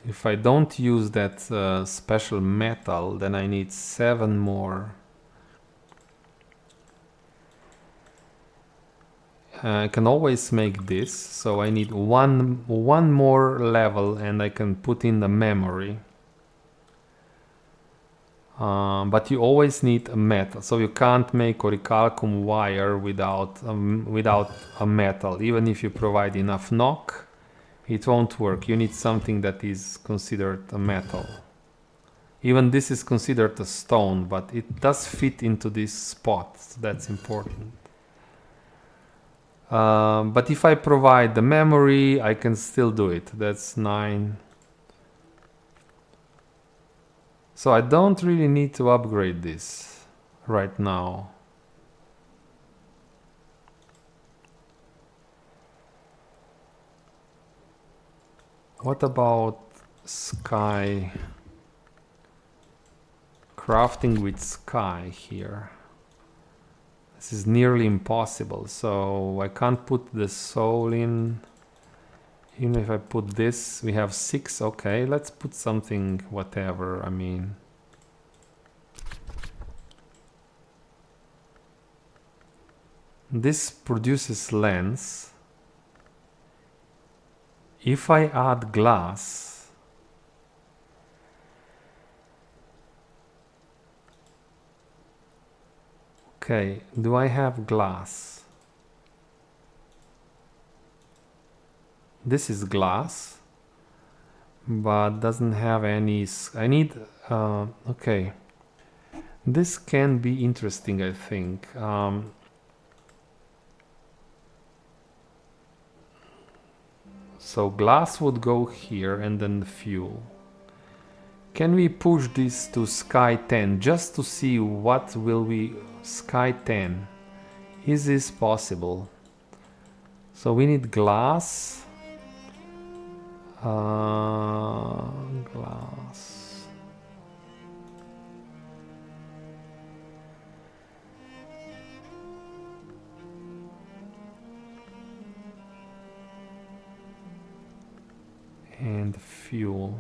If I don't use that special metal, then I need 7 more. I can always make this, so I need one more level and I can put in the memory. But you always need a metal, so you can't make orichalcum wire without a metal. Even if you provide enough knock, it won't work. You need something that is considered a metal. Even this is considered a stone, but it does fit into this spot, so that's important. But if I provide the memory, I can still do it. That's 9. So I don't really need to upgrade this right now. What about sky? Crafting with sky here. This is nearly impossible, so I can't put the soul in. Even if I put this, we have 6. Okay, let's put something, whatever, I mean. This produces lens. If I add glass, Okay, do I have glass? This is glass, but doesn't have any. I need. Okay, this can be interesting, I think. So glass would go here and then the fuel. Can we push this to sky 10 just to see what will we... Sky 10. Is this possible? So we need glass. Glass. And fuel.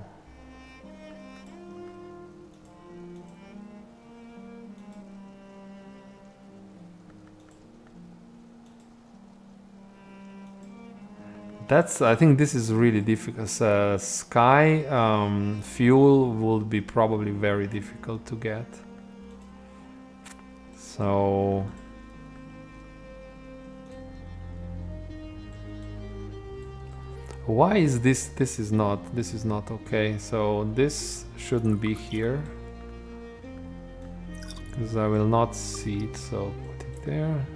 That's, I think this is really difficult. Sky fuel will be probably very difficult to get. So why is this? This is not okay. So this shouldn't be here because I will not see it. So put it there.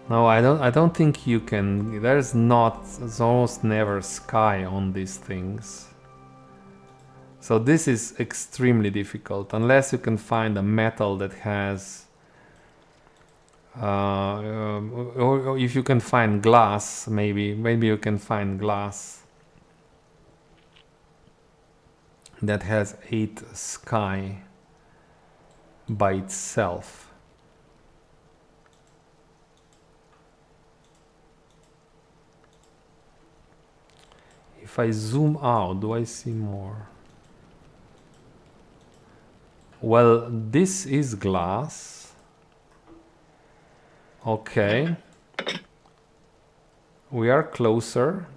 No, I don't think you can. There's almost never sky on these things. So this is extremely difficult unless you can find a metal that has or if you can find glass, maybe you can find glass that has 8 sky by itself. If I zoom out, do I see more? Well, this is glass. Okay. We are closer.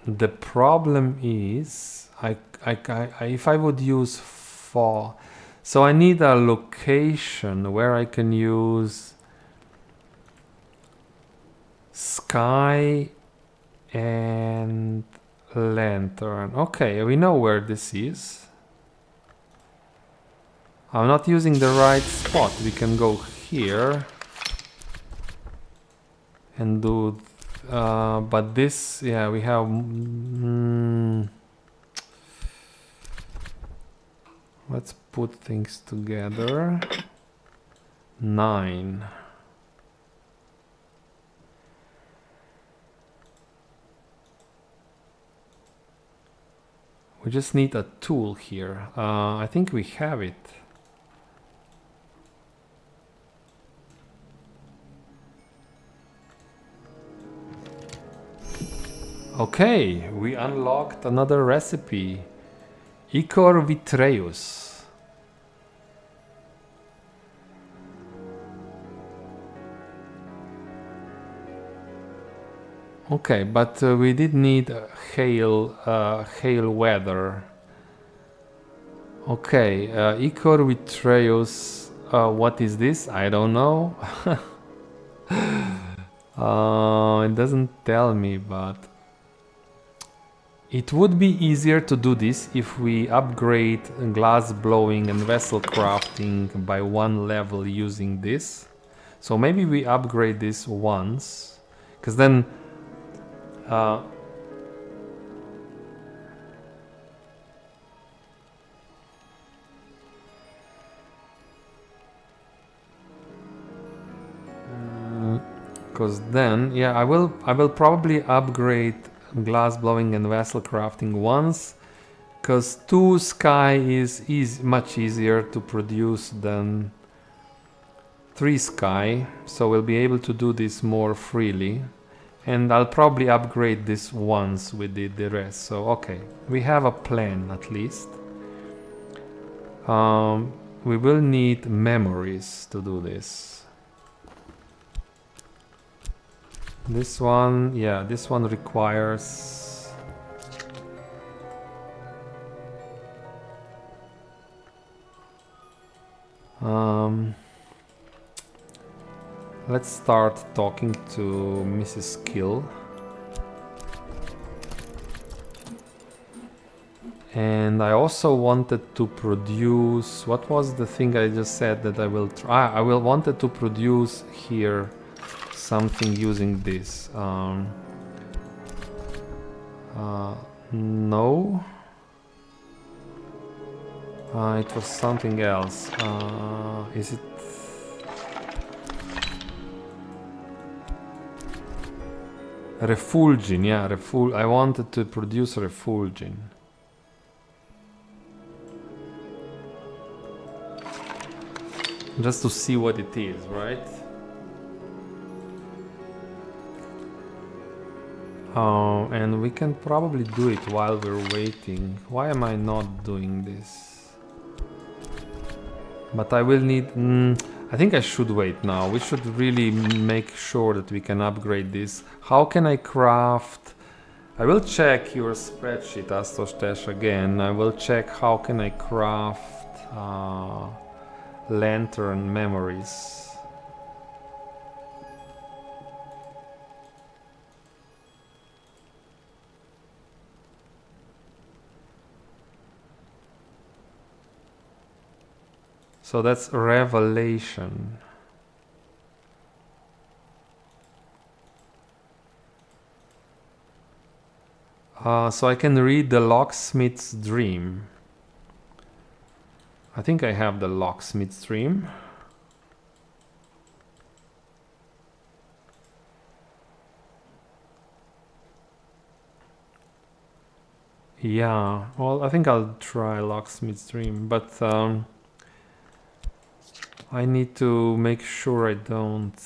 The problem is, if I would use for, so I need a location where I can use sky and lantern. Okay, we know where this is. I'm not using the right spot. We can go here and do. But this, yeah, we have. Let's put things together. 9. We just need a tool here. I think we have it. Okay, we unlocked another recipe. Ichor vitreus. Okay, but we did need hail weather. Okay, Ichor vitreus. What is this? I don't know. It doesn't tell me, but it would be easier to do this if we upgrade glass blowing and vessel crafting by 1 level using this. So maybe we upgrade this once, because then Because then, yeah, I will probably upgrade glass blowing and vessel crafting once, because 2 sky is much easier to produce than 3 sky, so we'll be able to do this more freely. And I'll probably upgrade this once with the rest. So okay, we have a plan at least. We will need memories to do this. This one, yeah, this one requires... let's start talking to Mrs. Kill. And I also wanted to produce... What was the thing I just said that I will try? I will wanted to produce here something using this. No. It was something else. Is it... Refulgin, yeah, I wanted to produce refulgin. Just to see what it is, right? And we can probably do it while we're waiting. Why am I not doing this? But I will need... I think I should wait now. We should really make sure that we can upgrade this. How can I craft... I will check your spreadsheet, Astostesh, again. I will check how can I craft lantern memories. So that's revelation. So I can read the locksmith's dream. I think I have the locksmith's dream. Yeah, well, I think I'll try locksmith's dream, but I need to make sure I don't...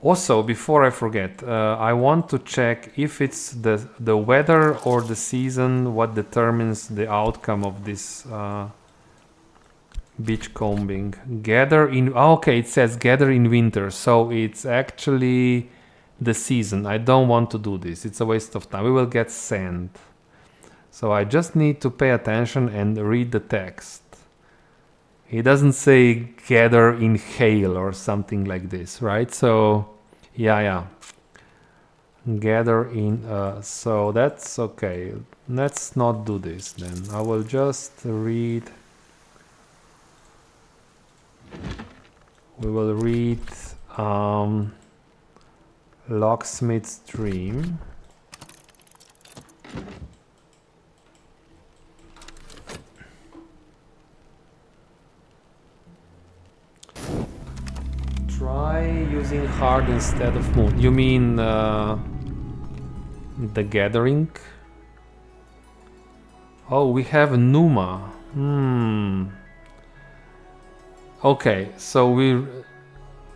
Also, before I forget, I want to check if it's the weather or the season what determines the outcome of this beach combing. Gather in... okay, it says gather in winter, so it's actually the season. I don't want to do this. It's a waste of time. We will get sand. So I just need to pay attention and read the text. It doesn't say gather in hail or something like this, right? So, yeah. Gather in... so that's okay. Let's not do this then. I will just read... We will read Locksmith's Dream. Try using hard instead of moon. You mean the gathering? Oh, we have Numa. Okay, so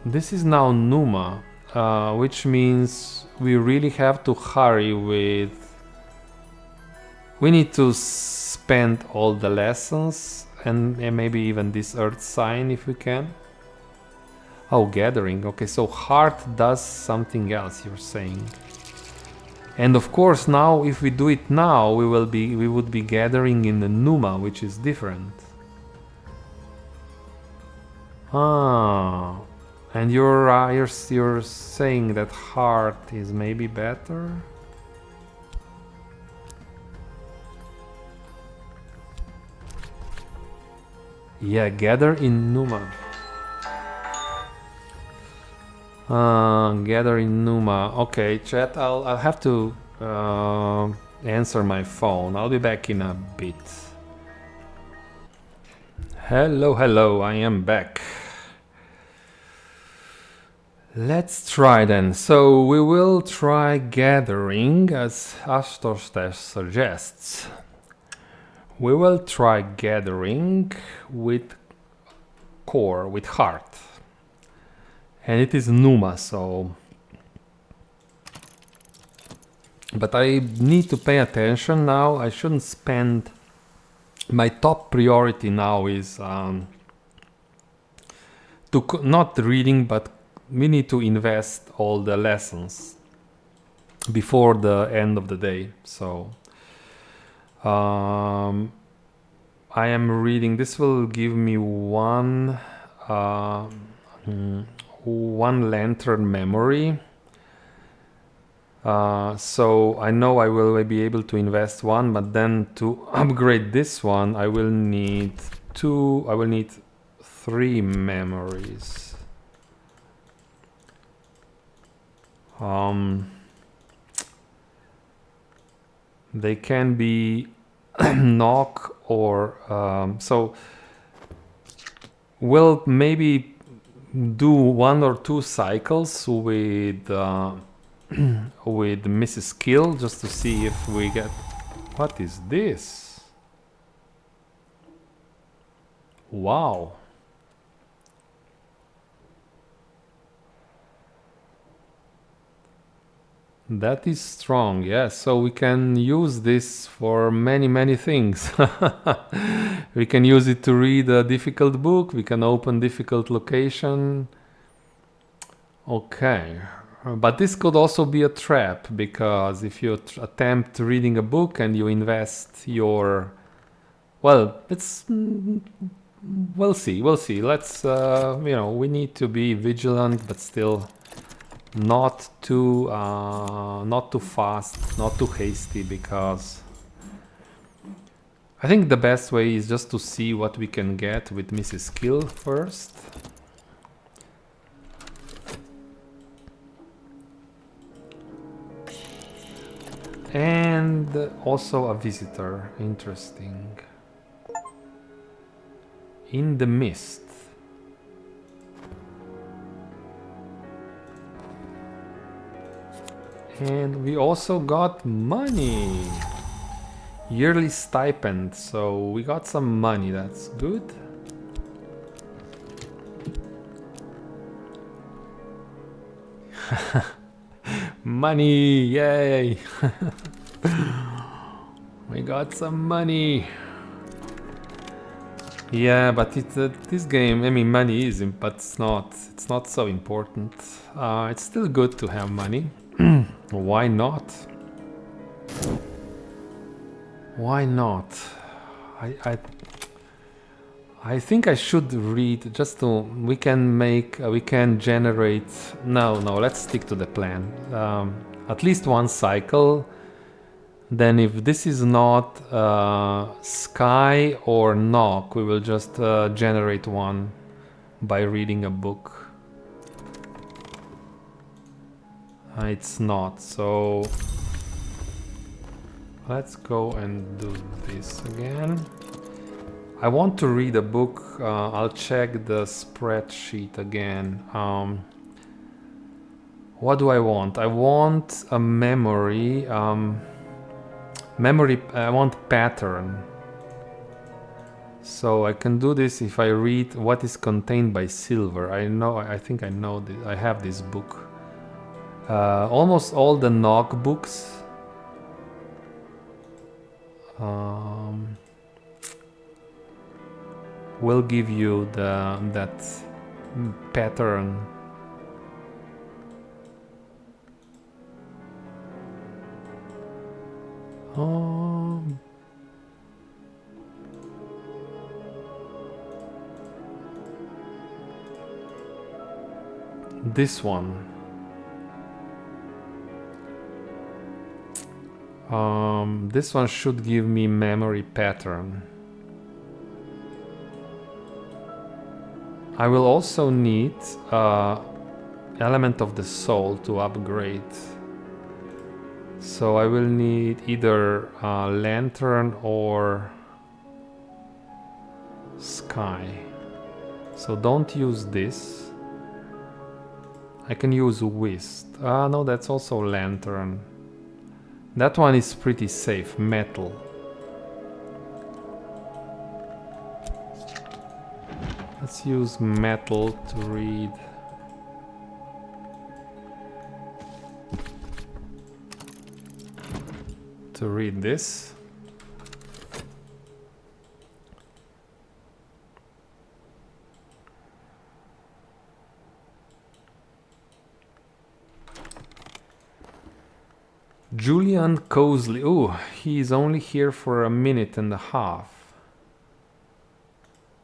this is now Numa, which means we really have to hurry with... We need to spend all the lessons and maybe even this earth sign if we can. Oh, gathering. Okay, so heart does something else, you're saying. And of course, now if we do it now, we would be gathering in the Numa, which is different. Ah, and you're saying that heart is maybe better? Yeah, gather in Numa. Gather in Numa. Okay, chat, I'll have to answer my phone. I'll be back in a bit. Hello, I am back. Let's try then. So we will try gathering, as Astorstesh suggests. We will try gathering with core, with heart. And it is Numa, so... But I need to pay attention now. I shouldn't spend... My top priority now is not reading, but we need to invest all the lessons before the end of the day. So I am reading. This will give me one lantern memory. So I know I will be able to invest one, but then to upgrade this one, I will need two. I will need 3 memories. They can be knock or so we'll maybe do 1 or 2 cycles with with Mrs. Skill just to see if we get... What is this? Wow. That is strong, yes. So we can use this for many things. We can use it to read a difficult book. We can open difficult location. Okay. But this could also be a trap, because if you attempt reading a book and you invest your... Well, it's... We'll see. Let's, you know, we need to be vigilant, but still not too fast, not too hasty, because I think the best way is just to see what we can get with Mrs. Skill first. And also a visitor. Interesting. In the mist. And we also got money. Yearly stipend. So we got some money. That's good. Money, yay! We got some money. Yeah, but this game, I mean, money is, but it's not so important. It's still good to have money. Why not? Why not? I think I should read just to... We can generate... No, let's stick to the plan. At least 1 cycle. Then if this is not Sky or Knock, we will just generate 1 by reading a book. It's not, so... Let's go and do this again. I want to read a book. I'll check the spreadsheet again. What do I want? I want a memory. I want pattern. So I can do this if I read what is contained by silver. I think I know this. I have this book. Almost all the Knock books. Will give you that pattern. This one. This one should give me memory pattern. I will also need element of the soul to upgrade. So I will need either lantern or sky. So don't use this. I can use whist. Ah, no, that's also lantern. That one is pretty safe. Metal. Let's use metal to read. To read this. Julian Cosley. Oh, he is only here for a minute and a half.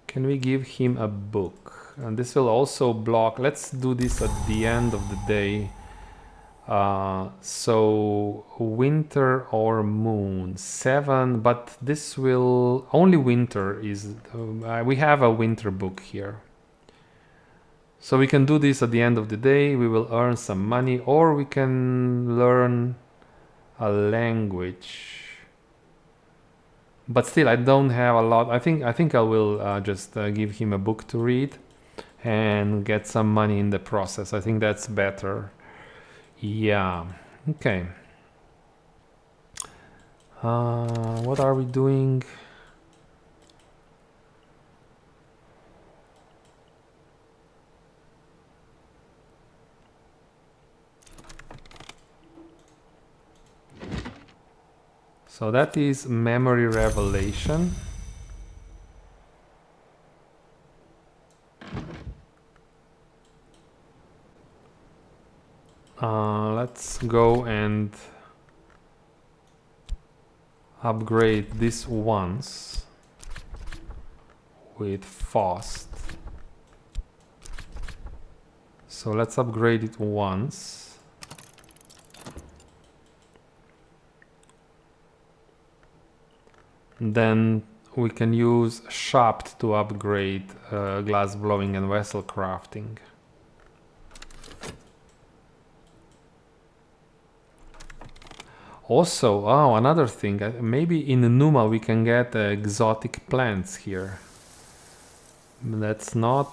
Can we give him a book? And this will also block. Let's do this at the end of the day. So winter or moon 7, but this will only winter is we have a winter book here. So we can do this at the end of the day. We will earn some money, or we can learn a language. But still, I don't have a lot. I think I will just give him a book to read and get some money in the process. I think that's better. Yeah. Okay. What are we doing? So that is memory revelation. Let's go and upgrade this once with fast. So let's upgrade it once. Then we can use Shapt to upgrade glass blowing and vessel crafting. Also, oh, another thing, maybe in Numa we can get exotic plants here. That's not...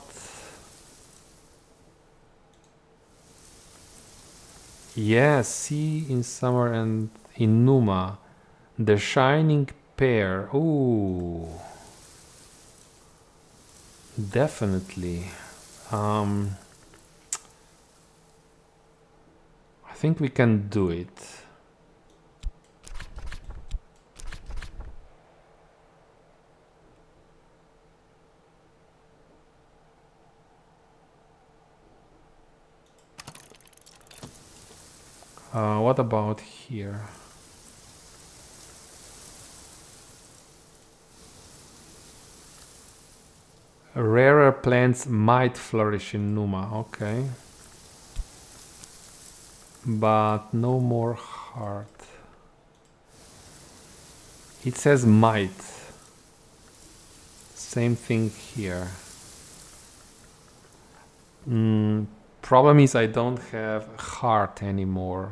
Yeah, see in summer and in Numa. The shining pear. Ooh. Definitely. I think we can do it. What about here? Rarer plants might flourish in Numa, okay. But no more heart. It says might. Same thing here. Problem is I don't have heart anymore.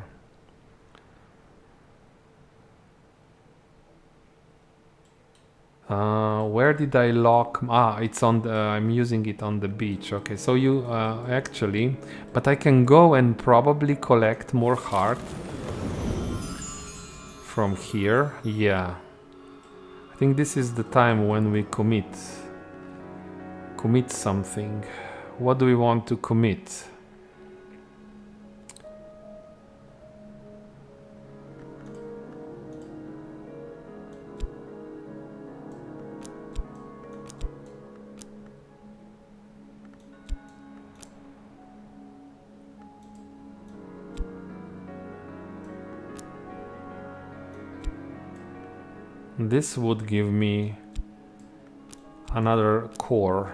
Where did I lock? It's on the, I'm using it on the beach. Okay, so you actually, but I can go and probably collect more heart from here. Yeah, I think this is the time when we commit something. What do we want to commit? This would give me another core.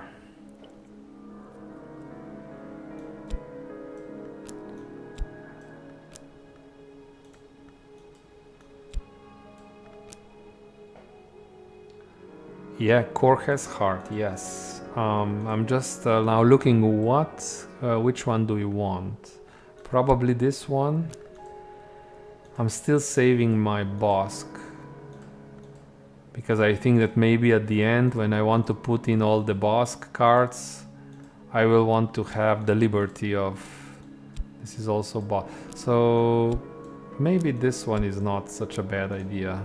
Yeah, core has heart, yes. I'm just now looking which one do we want? Probably this one. I'm still saving my Bosk, because I think that maybe at the end, when I want to put in all the Bosk cards, I will want to have the liberty of This is also bought. So maybe this one is not such a bad idea.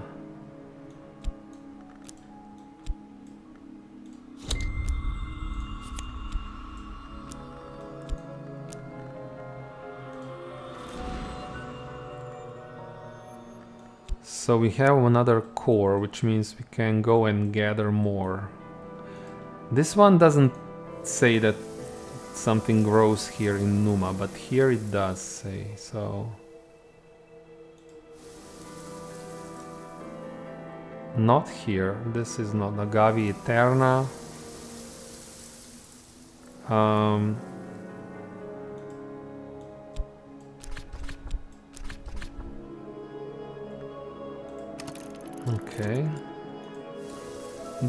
So we have another core, which means we can go and gather more. This one doesn't say that something grows here in Numa, but here it does say, so... Not here, this is not Agavi Eterna. Okay.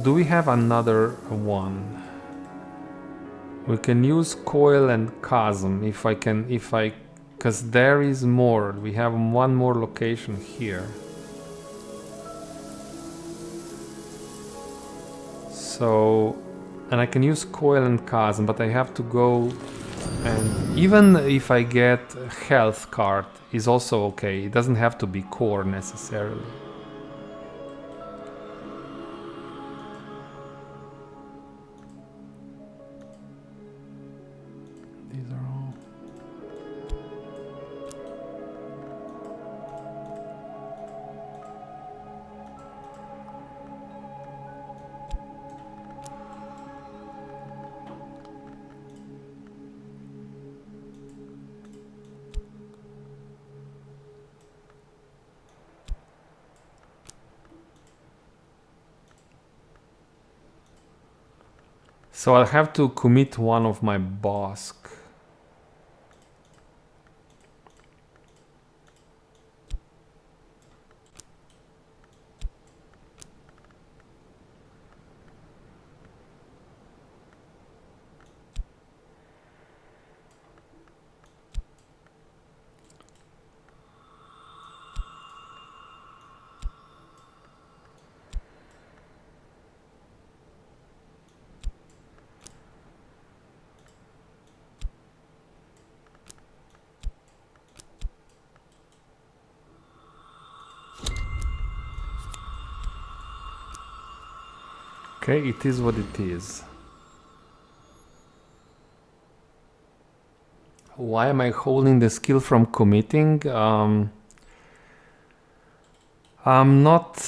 Do we have another one? We can use coil and chasm because there is more. We have one more location here. So, and I can use coil and chasm, but I have to go, and even if I get a health card is also okay. It doesn't have to be core necessarily. So I'll have to commit one of my bosk. Okay, it is what it is. Why am I holding the skill from committing? I'm not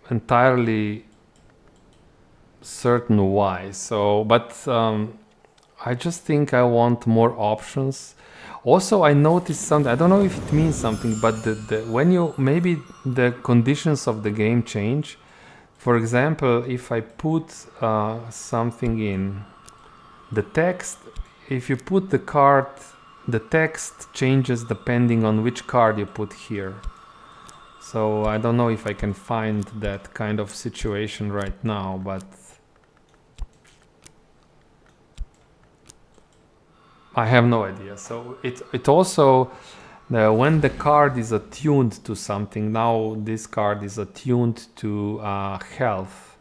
entirely certain why. So, but I just think I want more options. Also, I noticed something. I don't know if it means something, but when you maybe the conditions of the game change. For example, if I put something in the text, if you put the card, the text changes depending on which card you put here. So I don't know if I can find that kind of situation right now, but I have no idea. So it also, when the card is attuned to something, now this card is attuned to health.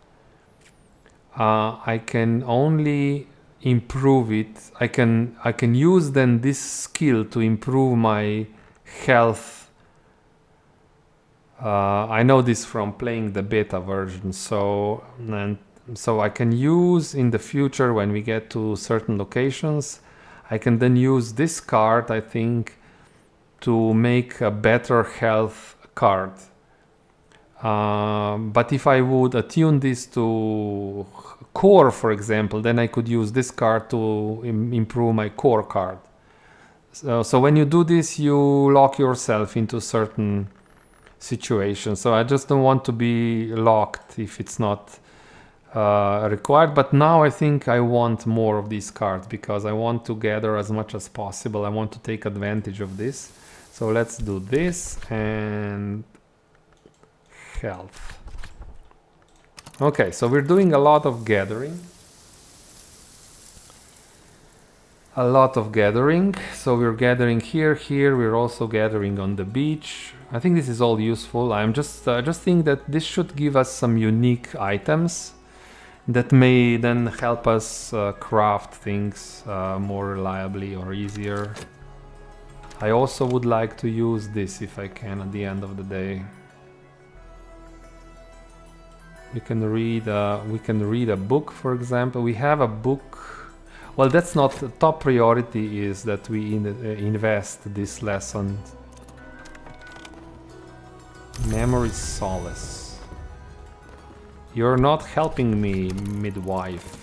I can only improve it. I can use then this skill to improve my health. I know this from playing the beta version. So I can use in the future when we get to certain locations. I can then use this card, I think, to make a better health card. But if I would attune this to core, for example, then I could use this card to improve my core card. So when you do this, you lock yourself into certain situations. So I just don't want to be locked if it's not required. But now I think I want more of these cards because I want to gather as much as possible. I want to take advantage of this. So let's do this and health. Okay, so we're doing a lot of gathering. A lot of gathering. So we're gathering here, we're also gathering on the beach. I think this is all useful. I'm just think that this should give us some unique items. that may then help us craft things more reliably or easier. I also would like to use this if I can at the end of the day. We can read a book, for example. We have a book. Well, that's not the top priority. Is that we invest this lesson. Memory solace. You're not helping me, midwife.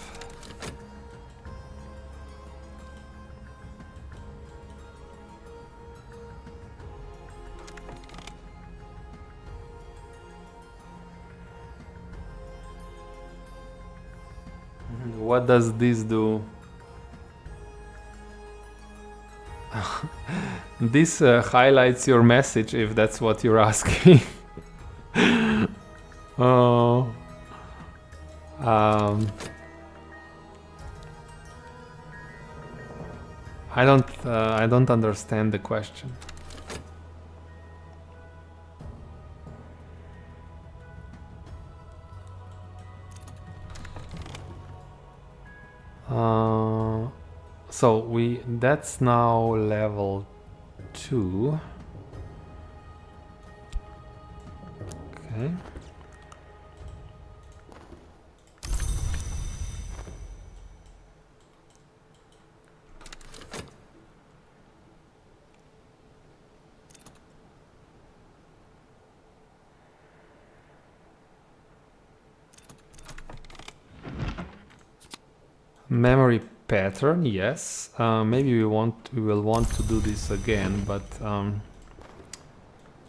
What does this do? This highlights your message, if that's what you're asking. Oh. I don't understand the question. So that's now level 2. Okay. Memory pattern, yes. Maybe we will want to do this again, but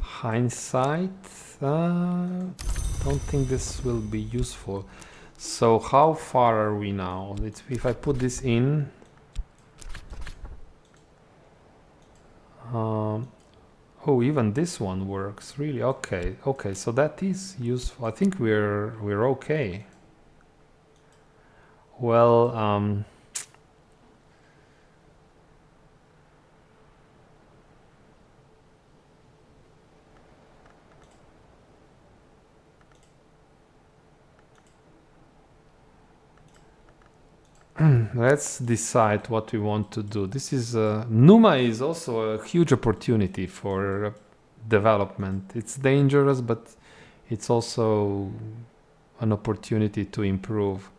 hindsight, don't think this will be useful. So how far are we now? If I put this in, oh, even this one works really. Okay, so that is useful. I think we're okay. Well, let's decide what we want to do. This is Numa is also a huge opportunity for development. It's dangerous, but it's also an opportunity to improve.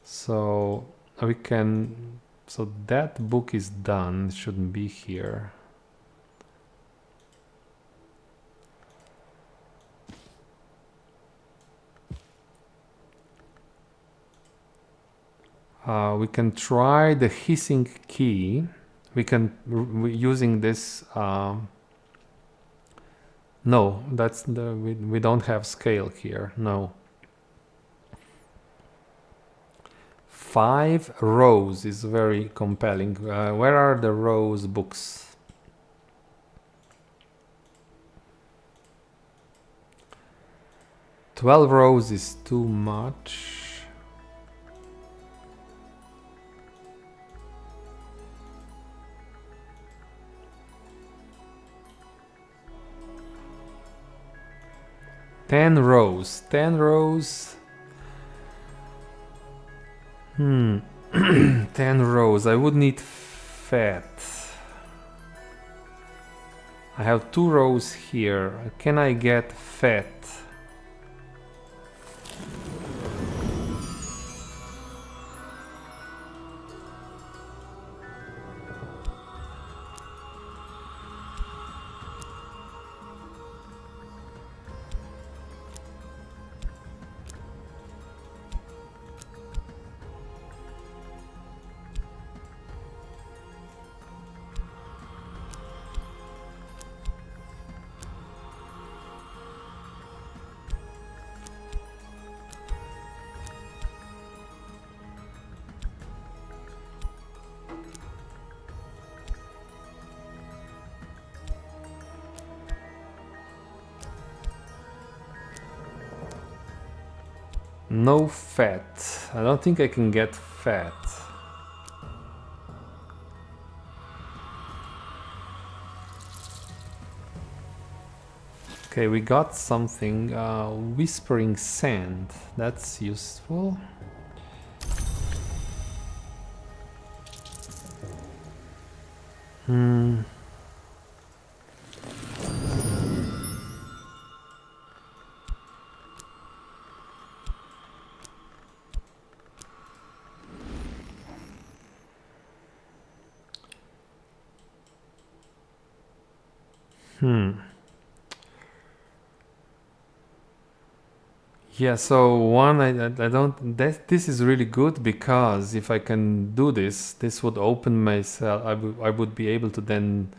So we can. So that book is done. It shouldn't be here. We can try the hissing key. We can using this. No, that's we don't have scale here. No. 5 rows is very compelling. Where are the rows books? "12 rows is too much. Ten rows. 10 rows. I would need fat. I have 2 rows here. Can I get fat? No fat. I don't think I can get fat. Okay, we got something. Whispering Sand. That's useful. Hmm. Yeah, so one, I don't, this is really good because if I can do this, this would open myself, I would be able to then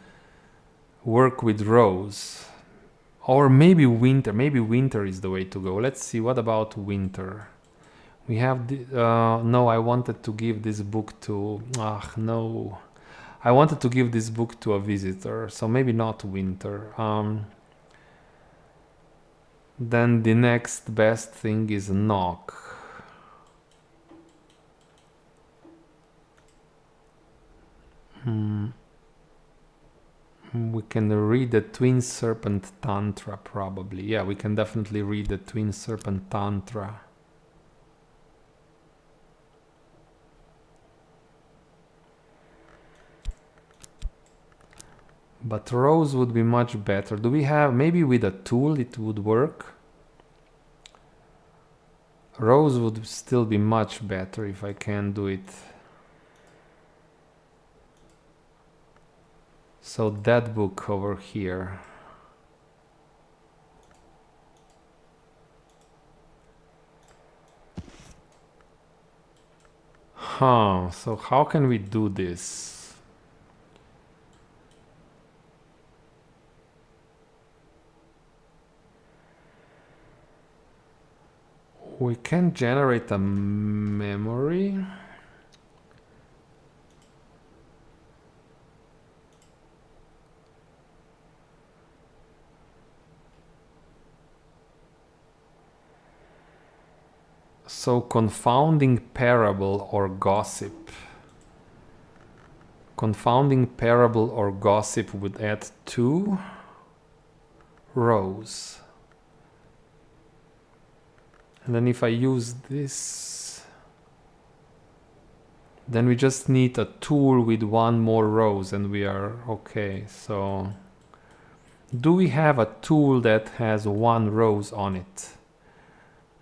work with Rose. Or maybe winter is the way to go. Let's see, what about winter? We have, no, I wanted to give this book to, no. I wanted to give this book to a visitor, so maybe not winter. Then the next best thing is knock. We can read the Twin Serpent Tantra probably. Yeah, we can definitely read the Twin Serpent Tantra. But Rose would be much better. Do we have, maybe with a tool it would work? Rose would still be much better if I can do it. So that book over here. Huh, so how can we do this? We can generate a memory. So confounding parable or gossip. Confounding parable or gossip would add 2 rows. And then if I use this, then we just need a tool with 1 more rows and we are okay. So do we have a tool that has 1 rows on it?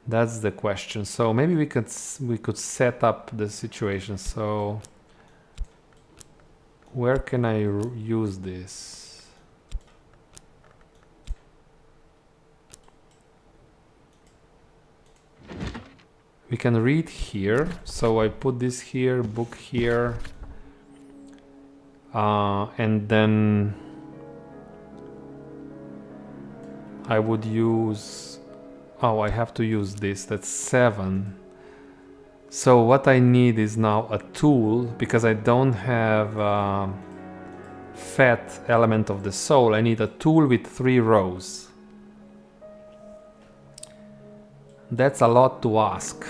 That's the question. So maybe we could set up the situation. So where can I use this? We can read here, so I put this here, book here, and then I would use, oh, I have to use this, that's 7. So what I need is now a tool, because I don't have fat element of the soul. I need a tool with 3 rows. That's a lot to ask.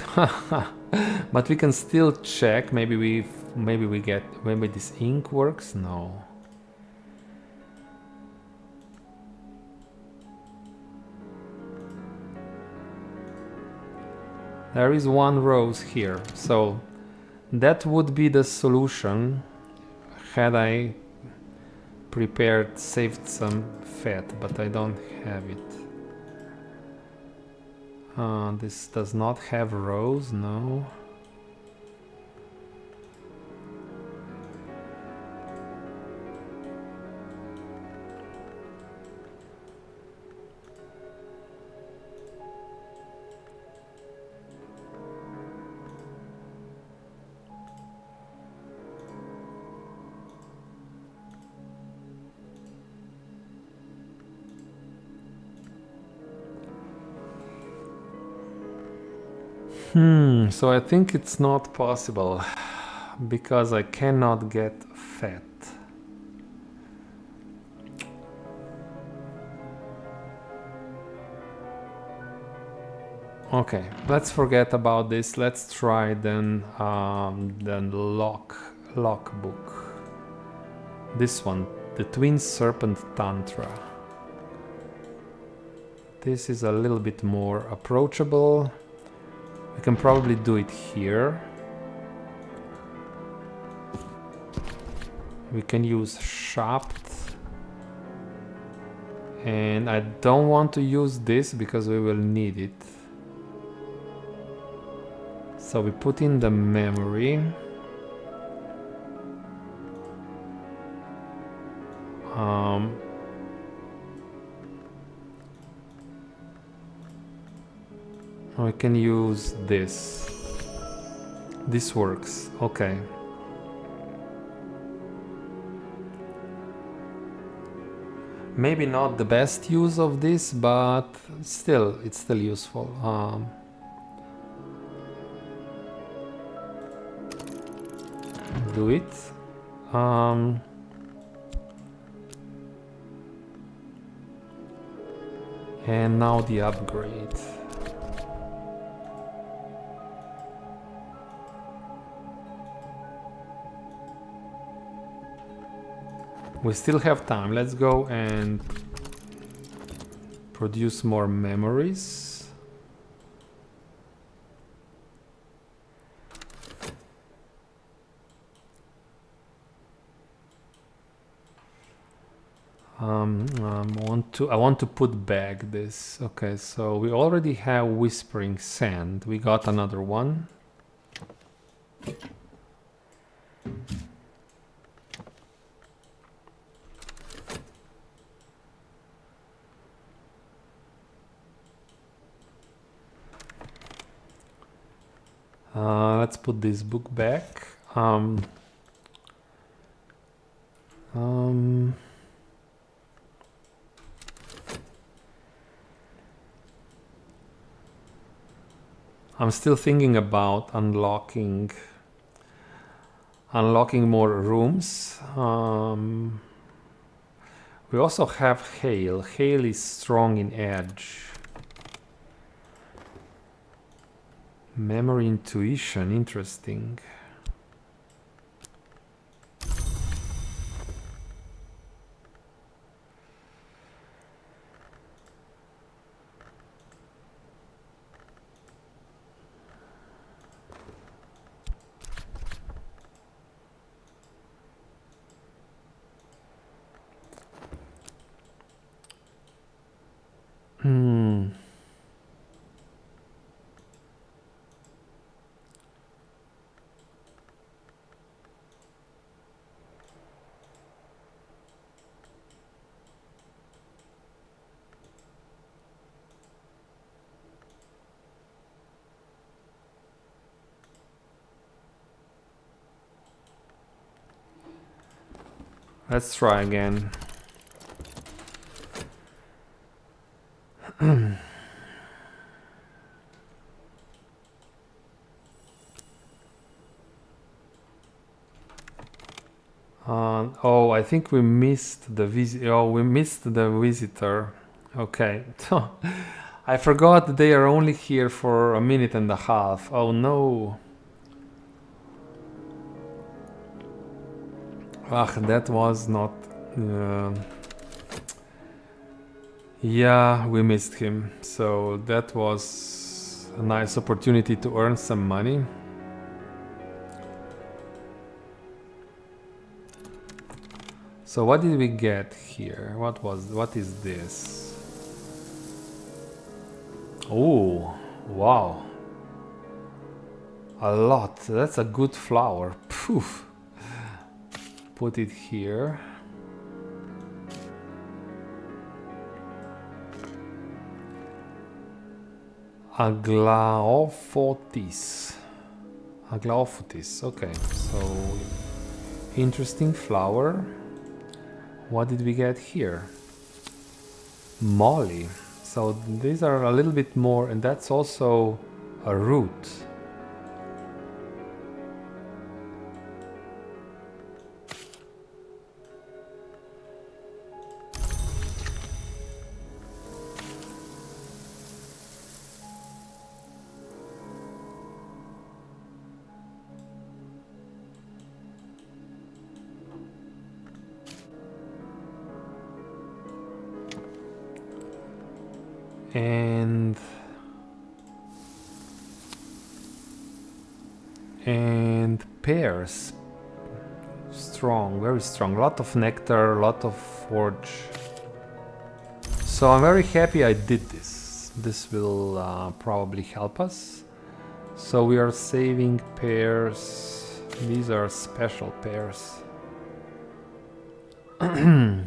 But we can still check. Maybe this ink works. No. There is 1 rose here, so that would be the solution had I saved some fat, but I don't have it. This does not have rows, no. So I think it's not possible because I cannot get fat. Okay, let's forget about this. Let's try then lock book. This one, the Twin Serpent Tantra. This is a little bit more approachable. We can probably do it here. We can use shaft. And I don't want to use this because we will need it. So we put in the memory. We can use this. This works. Okay. Maybe not the best use of this, but still, it's still useful. Do it. And now the upgrade. We still have time. Let's go and produce more memories. I want to put back this. Okay, so we already have Whispering Sand. We got another one. Let's put this book back. I'm still thinking about unlocking more rooms. We also have Hail. Hail is strong in edge. Memory intuition, interesting. Let's try again. Oh, I think we missed the visitor. Okay. I forgot they are only here for a minute and a half. Oh no. That was not... yeah, we missed him. So that was a nice opportunity to earn some money. So what did we get here? What is this? Oh, wow. A lot. That's a good flower. Poof. Put it here. Aglaophotis. Aglaophotis. Okay, so interesting flower. What did we get here? Molly. So these are a little bit more, and that's also a root. and pears. Strong, very strong. Lot of nectar, lot of forge. So I'm very happy I did this. This will probably help us. So we are saving pears. These are special pears. Okay.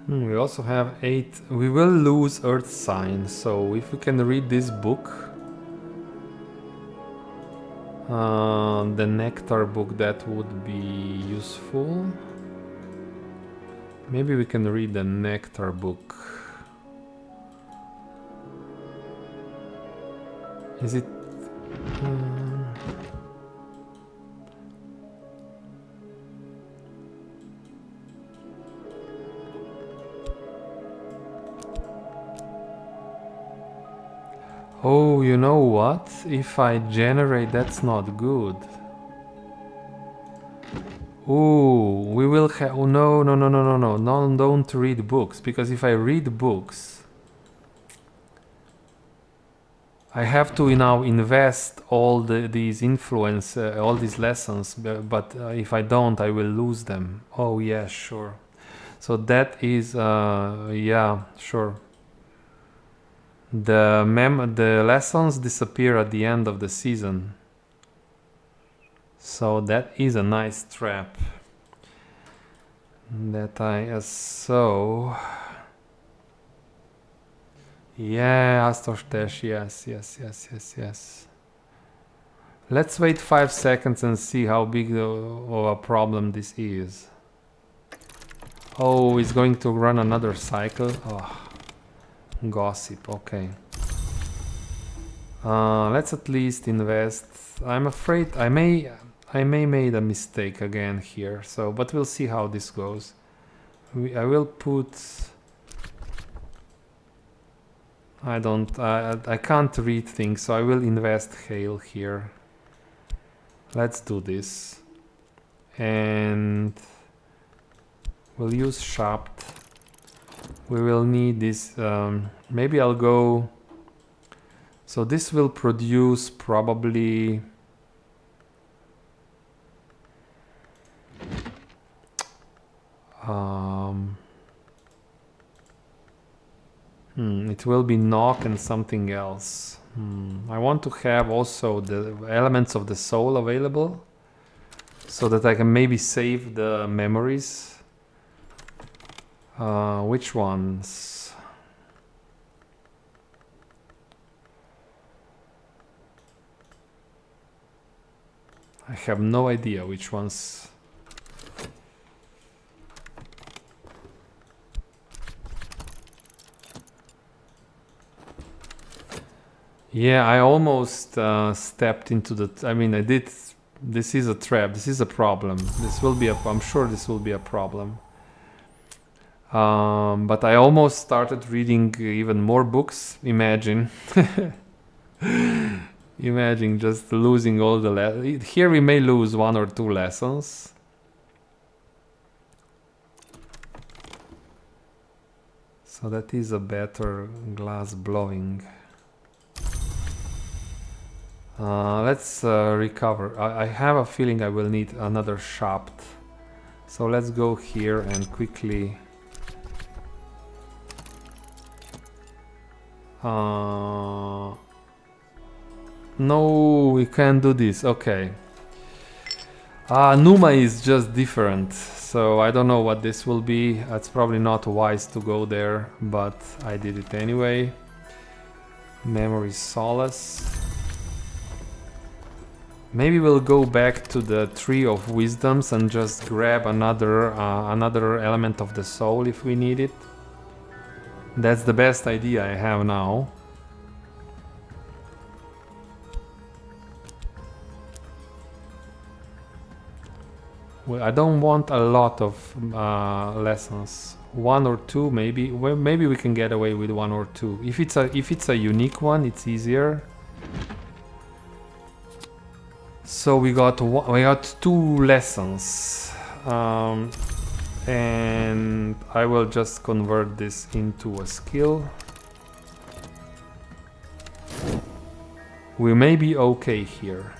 We also have 8. We will lose Earth Sign, so if we can read this book, the Nectar book, that would be useful. Maybe we can read the Nectar book. Is it... Oh, you know what? If I generate, that's not good. Ooh, we will have... Oh, no, no, no, no, no, no, no, don't read books, because if I read books, I have to now invest all these influence, all these lessons, but if I don't, I will lose them. Oh, yeah, sure. So that is, yeah, sure. The lessons disappear at the end of the season. So that is a nice trap. That I so... Yeah, Astorstesh, yes, yes, yes, yes, yes. Let's wait 5 seconds and see how big of a problem this is. Oh, it's going to run another cycle. Oh, gossip, okay. Let's at least invest. I'm afraid I may made a mistake again here. So, but we'll see how this goes. I will put... I can't read things, so I will invest hail here. Let's do this. And we'll use Shapt. We will need this, maybe I'll go... So this will produce probably... it will be knock and something else. I want to have also the elements of the soul available, so that I can maybe save the memories. Which ones? I have no idea which ones. Yeah, I almost stepped into the... I mean, I did... This is a trap. This is a problem. This will be a... I'm sure this will be a problem. But I almost started reading even more books. Imagine. Imagine just losing all the... Here we may lose 1 or 2 lessons. So that is a better glass blowing. Let's recover. I have a feeling I will need another shaft. So let's go here and quickly... No, we can't do this. Okay. Numa is just different. So I don't know what this will be. It's probably not wise to go there, but I did it anyway. Memory Solace. Maybe we'll go back to the Tree of Wisdoms and just grab another element of the soul if we need it. That's the best idea I have now. Well, I don't want a lot of lessons. One or two, maybe. Well, maybe we can get away with one or two. If it's a unique one, it's easier. So we got two lessons, and I will just convert this into a skill. We may be okay here.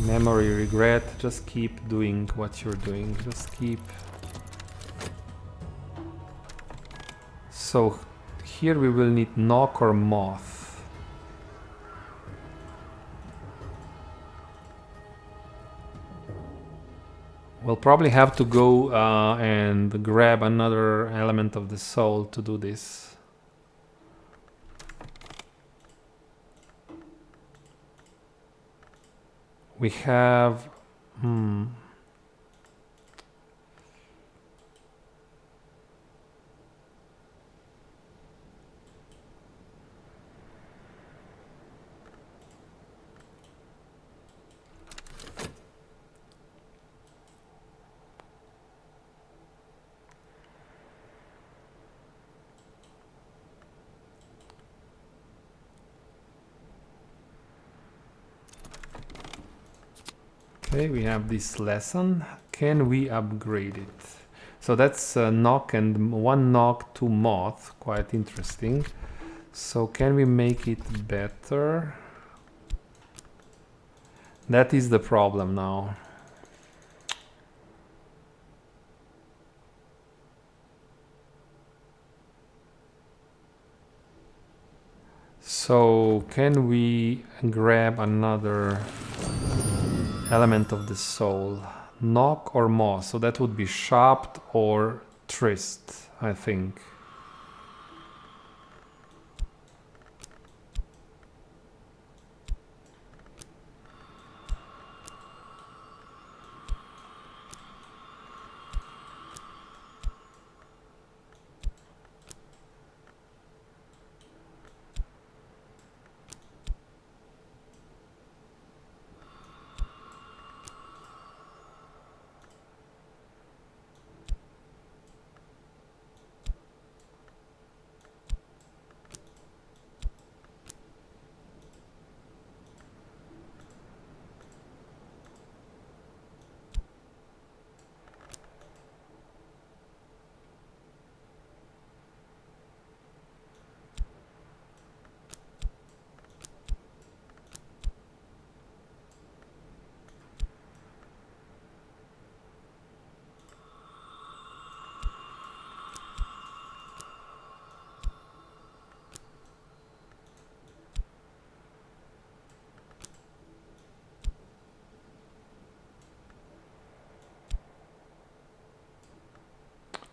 Memory regret, just keep doing what you're doing, just keep. So here we will need knock or moth. We'll probably have to go and grab another element of the soul to do this. We have... Okay, we have this lesson. Can we upgrade it? So that's knock and one knock, two moth. Quite interesting. So can we make it better? That is the problem now. So can we grab another element of the soul? Knock or moth? So that would be sharp or tryst, I think.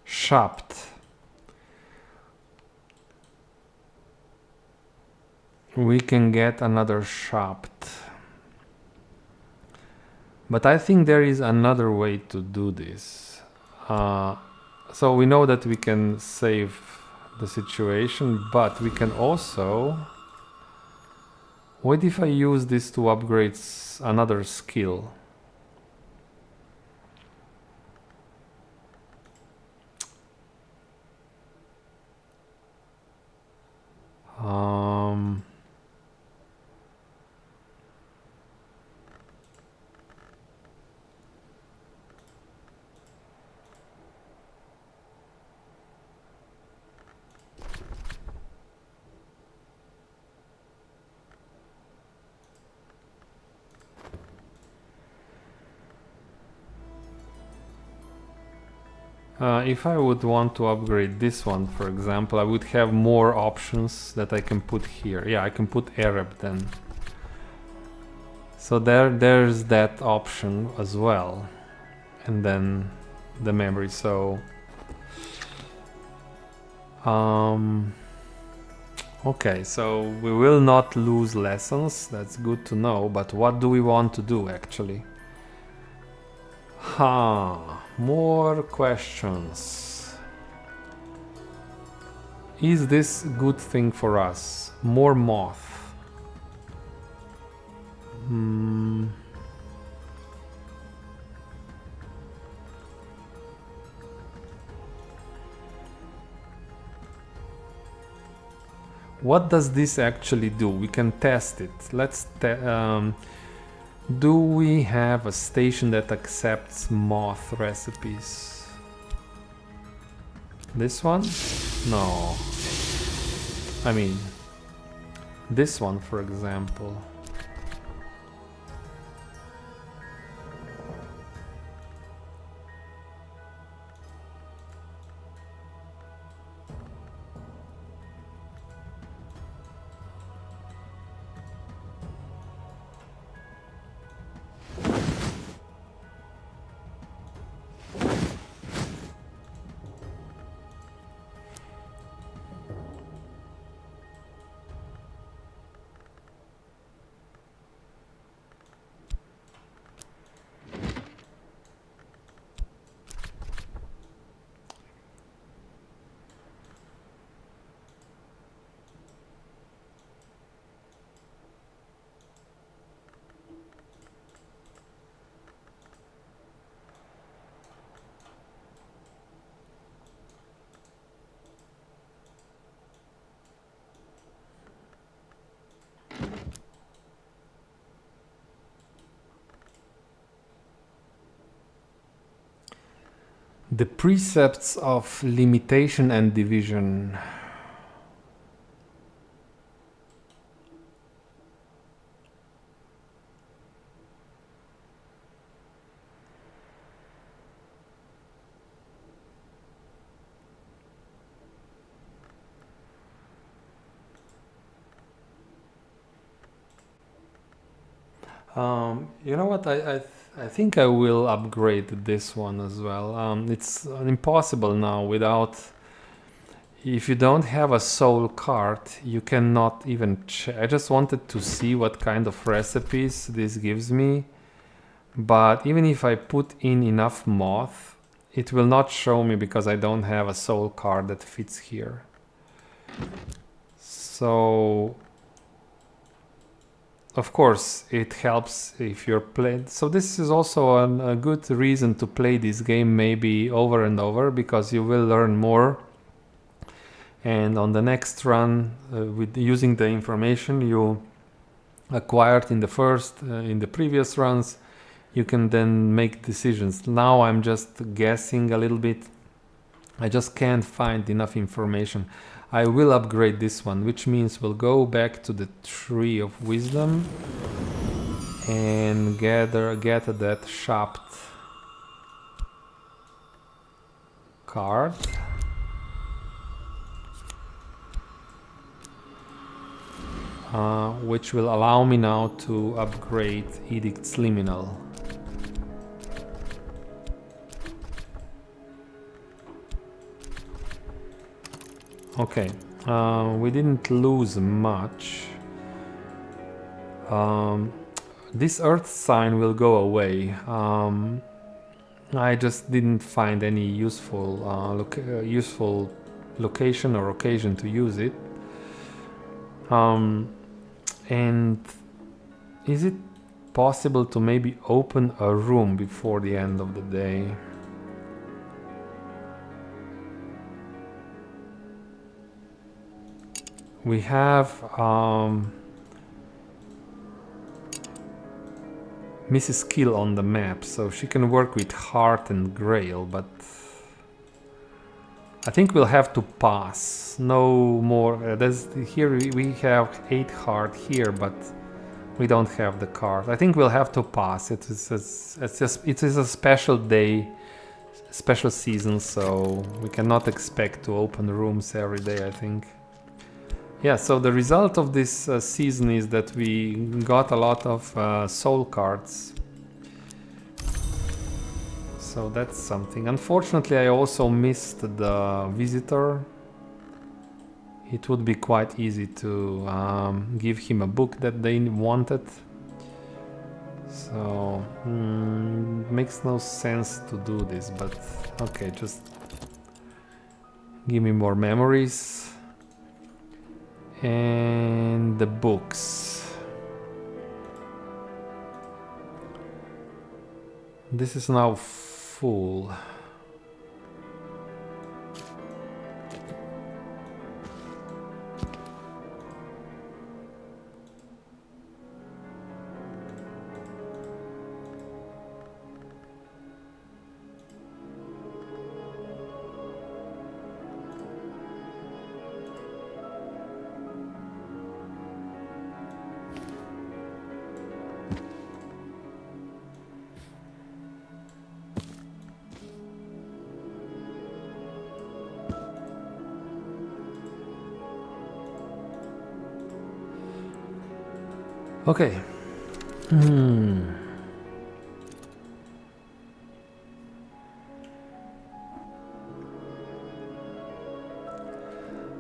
Sharp. We can get another sharp. But I think there is another way to do this. So we know that we can save the situation, but we can also... What if I use this to upgrade another skill? If I would want to upgrade this one, for example, I would have more options that I can put here. Yeah, I can put Arab then. So there's that option as well. And then the memory, so... Okay, so we will not lose lessons, that's good to know, but what do we want to do actually? More questions. Is this a good thing for us? More moth. Hmm. What does this actually do? We can test it. Do we have a station that accepts moth recipes? This one? No. I mean, this one, for example. The precepts of limitation and division. You know what? I think I will upgrade this one as well. It's impossible now without. If you don't have a soul card, you cannot even check. I just wanted to see what kind of recipes this gives me. But even if I put in enough moth, it will not show me because I don't have a soul card that fits here. So, of course, it helps if you're playing. So this is also a good reason to play this game maybe over and over, because you will learn more. And on the next run, with using the information you acquired in the previous runs, you can then make decisions. Now I'm just guessing a little bit. I just can't find enough information. I will upgrade this one, which means we'll go back to the Tree of Wisdom and get that shopped card. Which will allow me now to upgrade Edict's Liminal. Okay, we didn't lose much. This earth sign will go away. I just didn't find any useful location or occasion to use it. And is it possible to maybe open a room before the end of the day? We have Mrs. Kill on the map, so she can work with Heart and Grail, but I think we'll have to pass. No more. Here we have 8 Heart here, but we don't have the card. I think we'll have to pass. It is a special day, special season, so we cannot expect to open rooms every day, I think. Yeah, so the result of this season is that we got a lot of soul cards. So that's something. Unfortunately, I also missed the visitor. It would be quite easy to give him a book that they wanted. So, makes no sense to do this, but okay, just give me more memories. And the books. This is now full. Okay.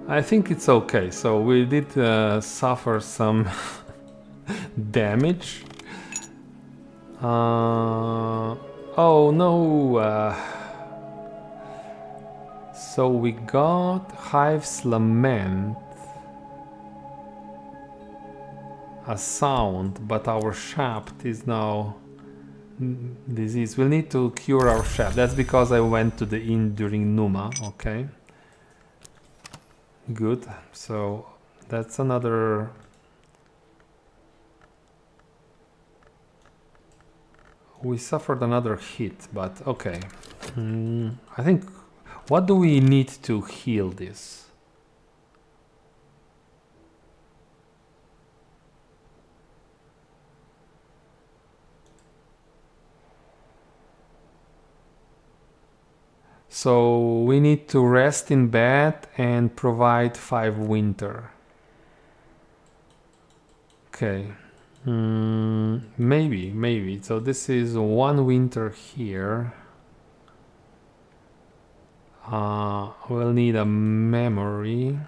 I think it's okay. So we did suffer some damage. Oh no. So we got Hive's Lament, a sound, but our shaft is now diseased. We'll need to cure our shaft. That's because I went to the inn during Numa. Okay. Good. So that's another. We suffered another hit, but okay. I think. What do we need to heal this? So we need to rest in bed and provide 5 winter. Okay. Maybe. So this is 1 winter here. We'll need a memory.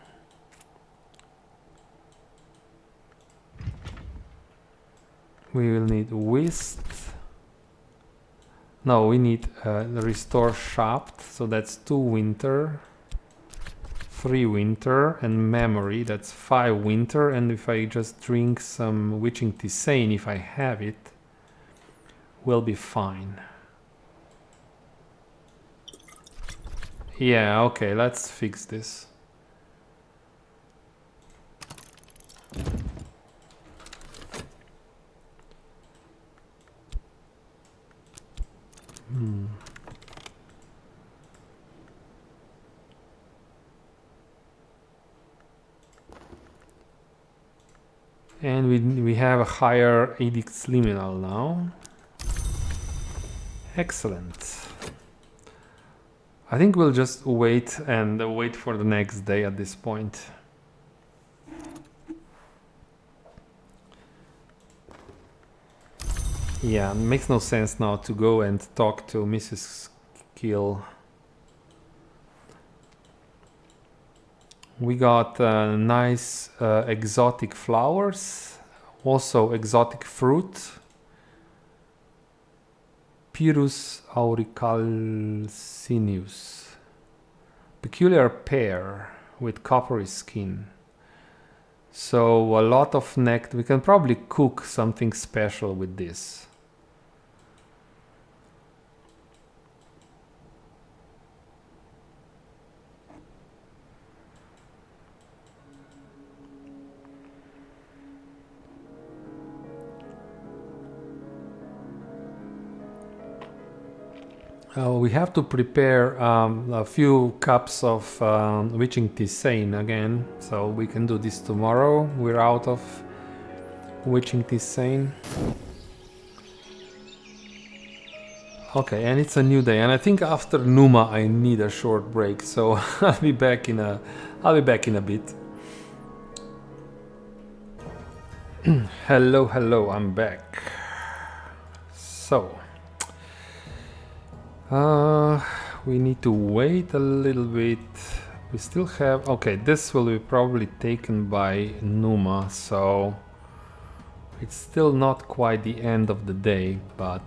We will need whist. No, we need restore shaft. So that's 2 winter, 3 winter, and memory. That's 5 winter. And if I just drink some witching tisane, if I have it, we'll be fine. Yeah, okay, let's fix this. And we have a higher Edict's Liminal now. Excellent. I think we'll just wait for the next day at this point. Yeah, it makes no sense now to go and talk to Mrs. Kill. We got nice exotic flowers, also exotic fruit. Pyrrhus auricalcineus. Peculiar pear with coppery skin. So a lot of nectar. We can probably cook something special with this. We have to prepare a few cups of witching tisane again, so we can do this tomorrow. We're out of witching tisane. Okay, and it's a new day, and I think after Numa I need a short break, so I'll be back in a bit. Hello, I'm back. So. We need to wait a little bit. We still have... Okay, this will be probably taken by Numa, so... It's still not quite the end of the day, but...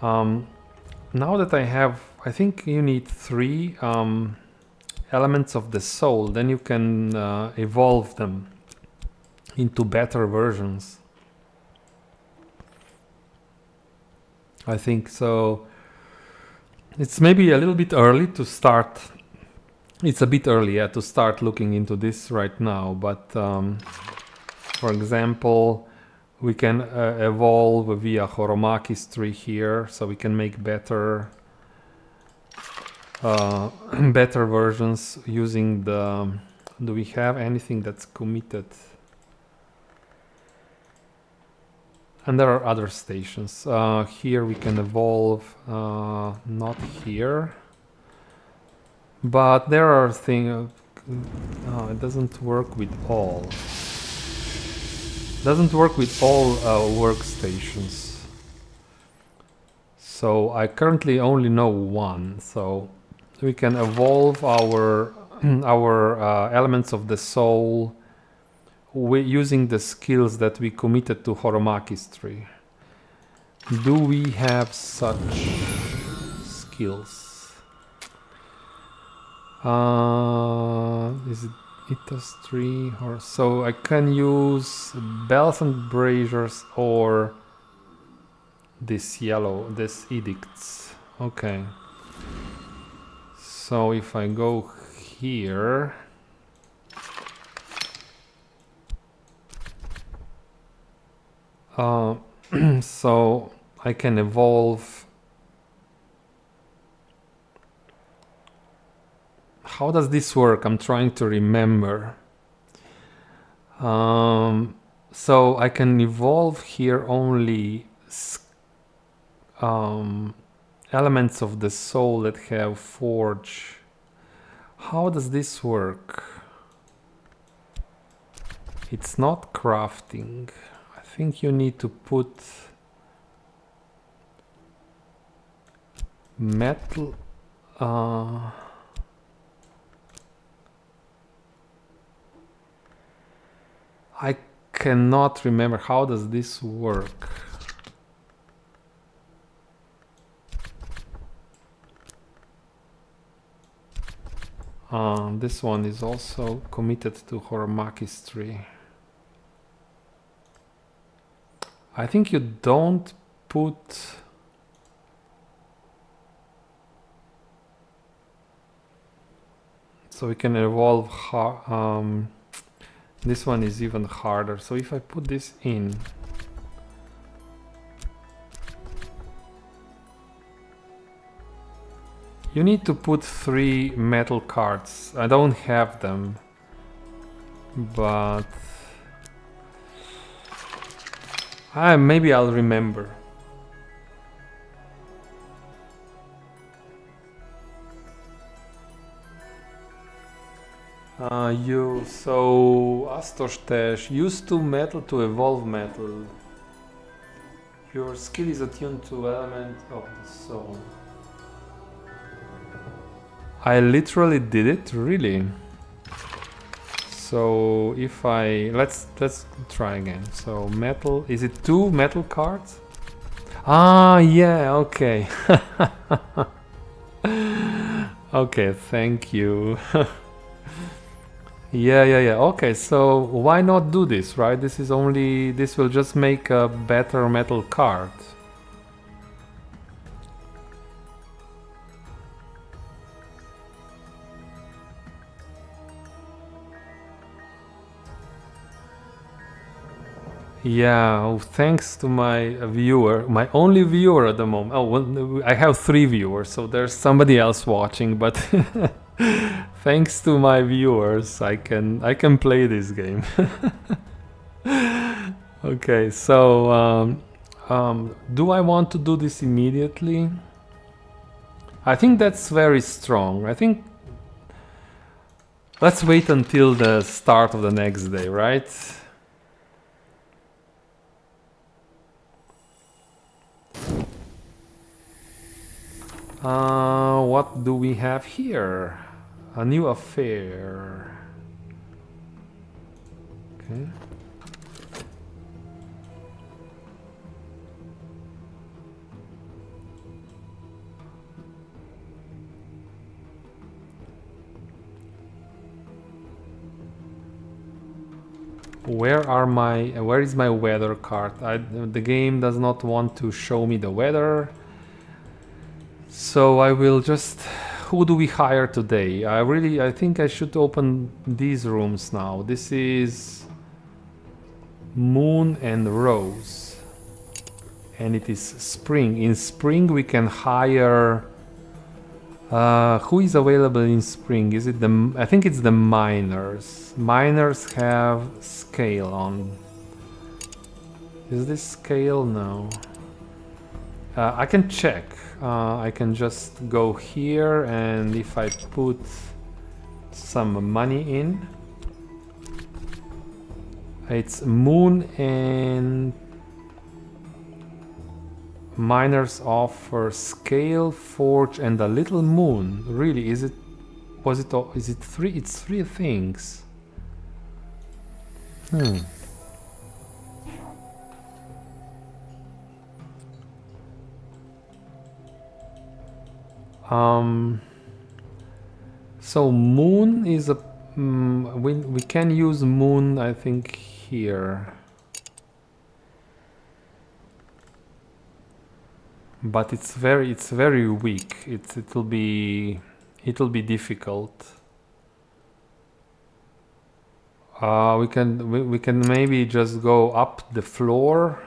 now that I have... I think you need 3 elements of the soul, then you can evolve them into better versions. I think so. It's maybe a little bit early to start. It's a bit early, yeah, to start looking into this right now. But for example, we can evolve via Horomaki's tree here, so we can make better better versions using the. Do we have anything that's committed? And there are other stations. Here we can evolve, not here. But there are things. It doesn't work with all. Doesn't work with all workstations. So I currently only know one. So we can evolve our our elements of the soul using the skills that we committed to Horomaki's tree. Do we have such skills? Is it Ita's tree or so? I can use bells and braziers or this edicts. Okay. So if I go here, so I can evolve. How does this work? I'm trying to remember. So I can evolve here only elements of the soul that have forge. How does this work? It's not crafting. I think you need to put metal. I cannot remember. How does this work? This one is also committed to Horomaki's tree. I think you don't put... So we can evolve... this one is even harder. So if I put this in... You need to put 3 metal cards. I don't have them, but maybe I'll remember. So Astostes, use 2 metal to evolve metal. Your skill is attuned to element of the soul. I literally did it, really. So if I let's try again. So metal, is it 2 metal cards? Ah, yeah, okay. Okay, thank you. Yeah. Okay, so why not do this, right? This will just make a better metal card. Yeah, thanks to my viewer, my only viewer at the moment. Oh, well, I have 3 viewers, so there's somebody else watching, but thanks to my viewers, I can play this game. Okay, so do I want to do this immediately? I think that's very strong. I think let's wait until the start of the next day, right? What do we have here? A new affair. Okay. Where is my weather card? The game does not want to show me the weather. So I will just... Who do we hire today? I think I should open these rooms now. This is Moon and Rose. And it is spring. In spring we can hire... who is available in spring? Is it the... I think it's the miners. Miners have scale on. Is this scale? No. I can check. I can just go here, and if I put some money in, it's Moon and miners offer scale, forge, and a little moon. Really? Is it? Was it? Is it three? It's three things. So moon is a... we can use moon, I think, here. But it's very weak. It'll be difficult. We can maybe just go up the floor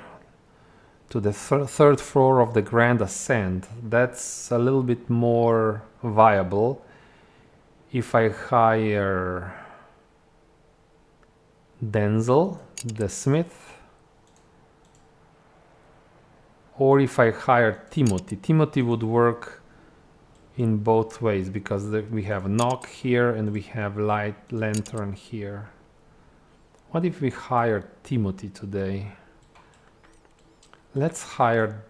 to the third floor of the Grand Ascent. That's a little bit more viable. If I hire Denzel, the smith, or if I hire Timothy. Timothy would work in both ways because we have knock here and we have light lantern here. What if we hire Timothy today? Let's hire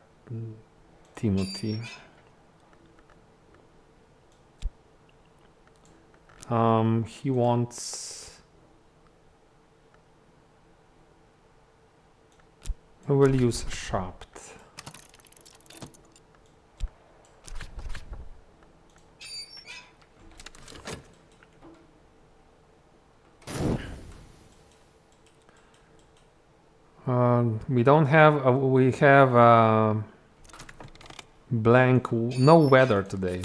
Timothy. He wants... We will use Sharp. We don't have... we have blank... No weather today.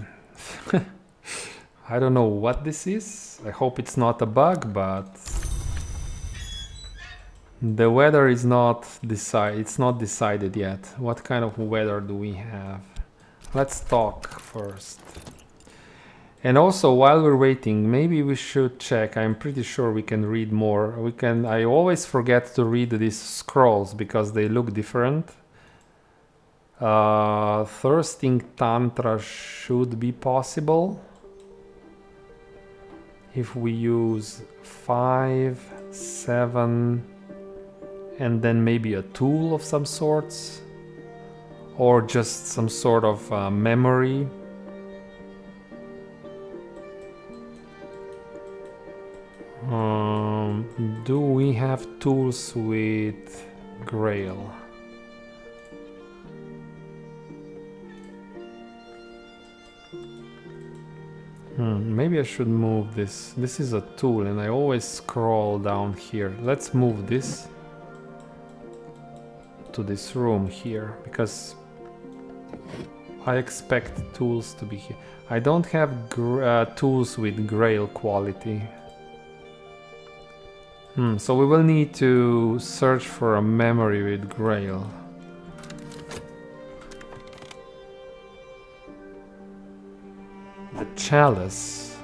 I don't know what this is. I hope it's not a bug, but... The weather is not decided. It's not decided yet. What kind of weather do we have? Let's talk first. And also, while we're waiting, maybe we should check. I'm pretty sure we can read more. I always forget to read these scrolls because they look different. Thirsting Tantra should be possible. If we use 5, 7, and then maybe a tool of some sorts, or just some sort of memory. Do we have tools with Grail? Maybe I should move this. This is a tool and I always scroll down here. Let's move this to this room here because I expect tools to be here. I don't have tools with Grail quality. So we will need to search for a memory with Grail. The chalice.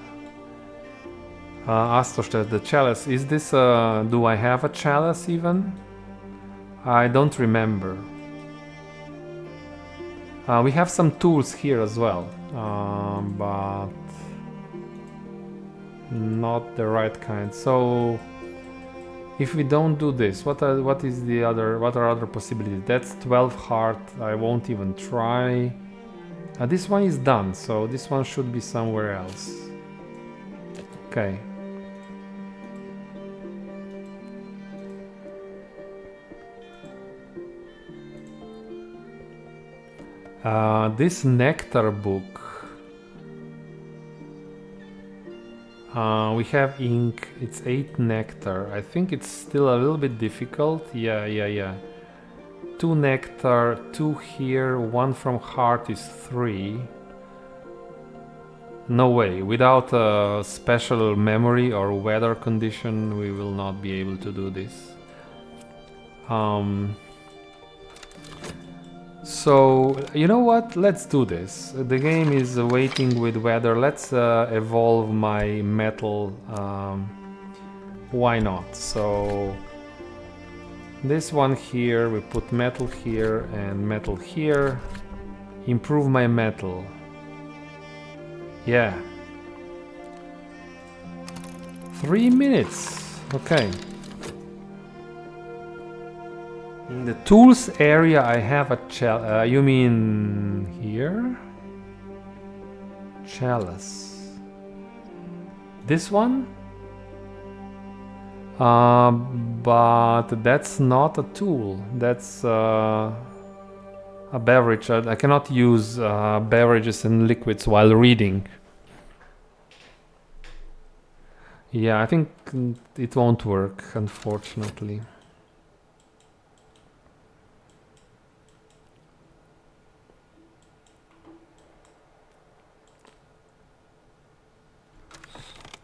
Astrostedt, the chalice. Is this do I have a chalice even? I don't remember. We have some tools here as well, but not the right kind. So if we don't do this, what are other possibilities? That's 12 heart. I won't even try. This one is done, so this one should be somewhere else. Okay. This nectar book. We have ink. It's 8 nectar. I think it's still a little bit difficult. Yeah. 2 nectar, 2 here, 1 from heart is 3. No way. Without a special memory or weather condition, we will not be able to do this. So, you know what? Let's do this. The game is waiting with weather. Let's evolve my metal. Why not? So, this one here, we put metal here and metal here. Improve my metal. Yeah. 3 minutes. Okay. In the tools area, I have a chalice. You mean here? Chalice. This one? But that's not a tool. That's a beverage. I cannot use beverages and liquids while reading. Yeah, I think it won't work, unfortunately.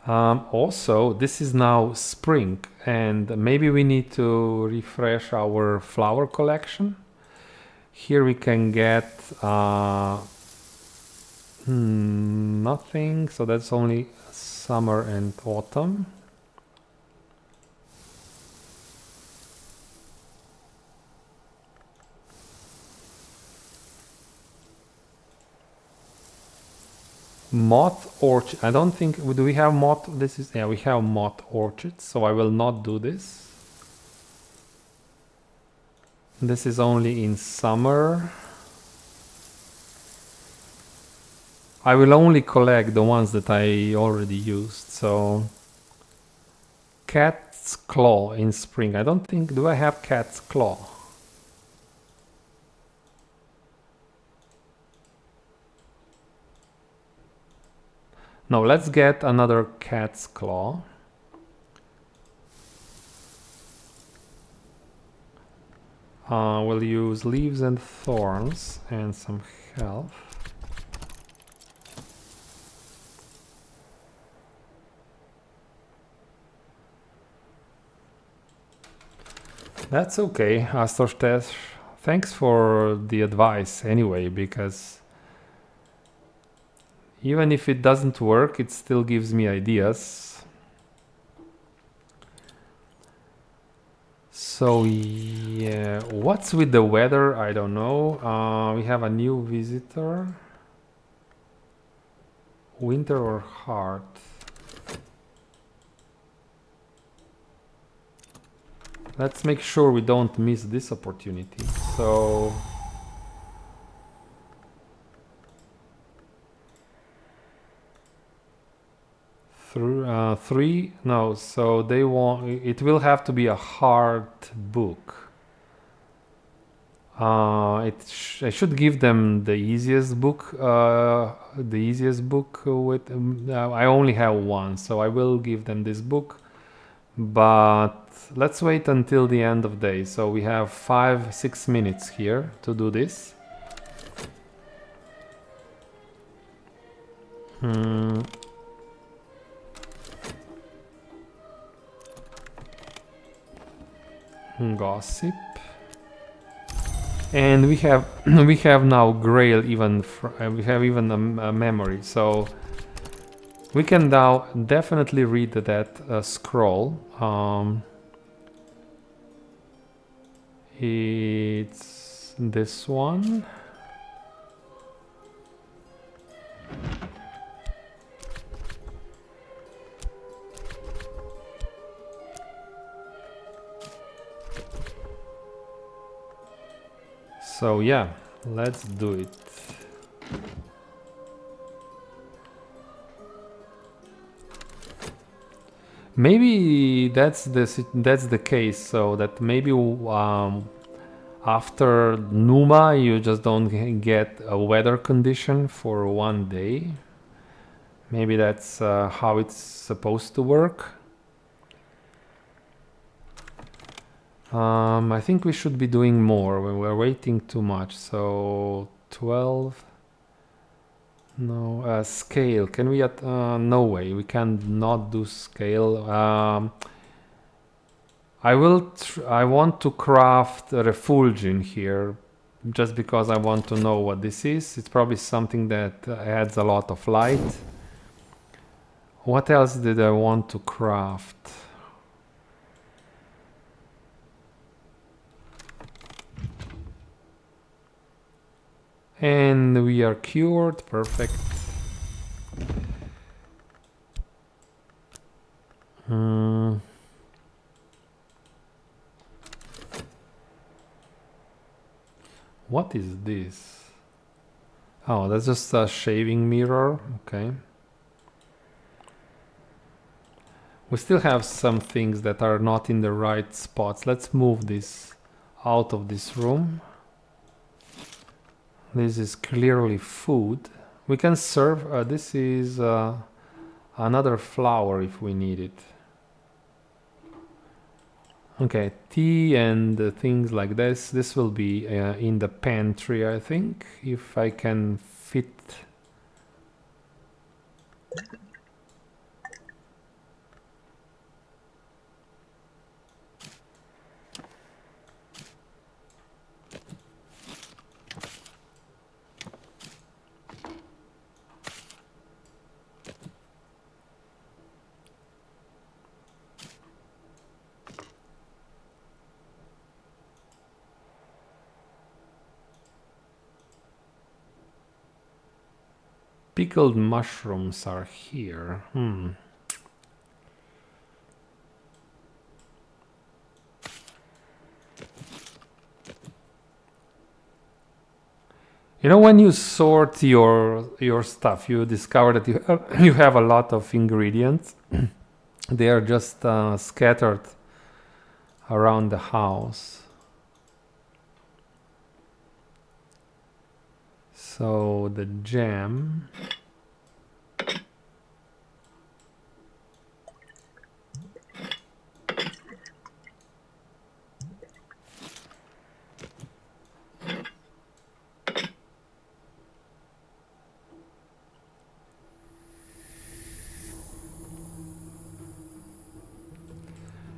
Also, this is now spring, and maybe we need to refresh our flower collection. Here we can get nothing, so that's only summer and autumn. Moth orchard. I don't think. Do we have moth? This is. Yeah, we have moth orchids, so I will not do this. This is only in summer. I will only collect the ones that I already used. So, cat's claw in spring. I don't think. Do I have cat's claw? No, let's get another cat's claw. We'll use leaves and thorns and some health. That's okay, Astorstesh. Thanks for the advice anyway, because even if it doesn't work, it still gives me ideas. So yeah, what's with the weather? I don't know. We have a new visitor. Winter or heart? Let's make sure we don't miss this opportunity. So through 3, no, so they want, it will have to be a hard book. I should give them the easiest book. With I only have one, so I will give them this book. But let's wait until the end of day. So we have 5-6 minutes here to do this. Gossip. And we have we have now Grail even we have even a memory, so we can now definitely read that scroll. It's this one. So yeah, let's do it. Maybe that's the case, so that maybe after Numa you just don't get a weather condition for one day. Maybe that's how it's supposed to work. I think we should be doing more. We're waiting too much. So 12. No, scale. Can we no way. We can not do scale. I want to craft a refulgin here just because I want to know what this is. It's probably something that adds a lot of light. What else did I want to craft? And we are cured. Perfect. What is this? Oh, that's just a shaving mirror. Okay. We still have some things that are not in the right spots. Let's move this out of this room. This is clearly food. We can serve. This is another flower if we need it. Okay, tea and things like this. This will be in the pantry, I think, if I can fit. Pickled mushrooms are here. You know, when you sort your stuff, you discover that you have a lot of ingredients. They are just scattered around the house. So the jam.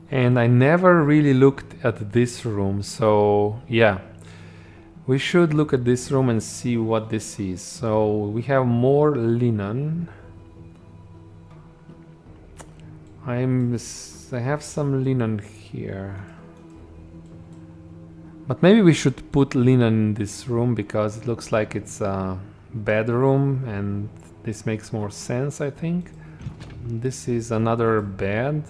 And I never really looked at this room, so yeah. We should look at this room and see what this is. So we have more linen. I have some linen here. But maybe we should put linen in this room because it looks like it's a bedroom and this makes more sense, I think. This is another bed.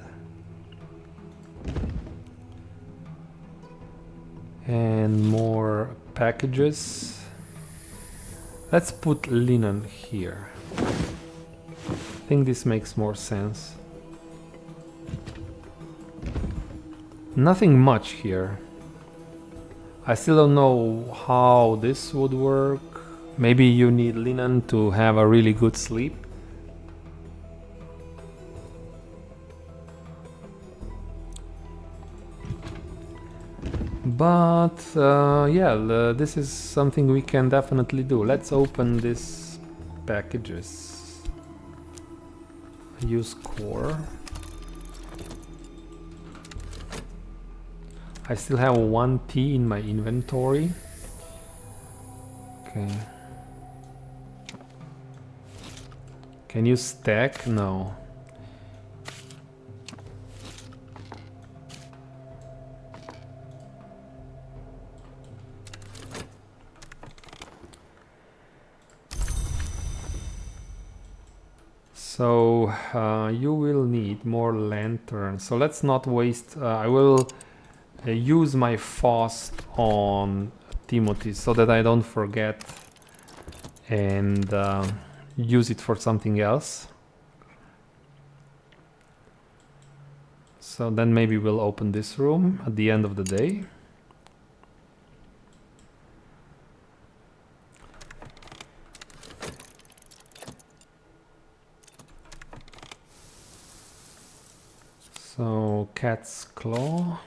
And more packages. Let's put linen here. I think this makes more sense. Nothing much here. I still don't know how this would work. Maybe you need linen to have a really good sleep. But yeah, this is something we can definitely do. Let's open these packages. Use core. I still have 1 tea in my inventory. Okay. Can you stack? No. So you will need more lanterns. So let's not waste. I will use my fast on Timothy so that I don't forget and use it for something else. So then maybe we'll open this room at the end of the day. So cat's claw.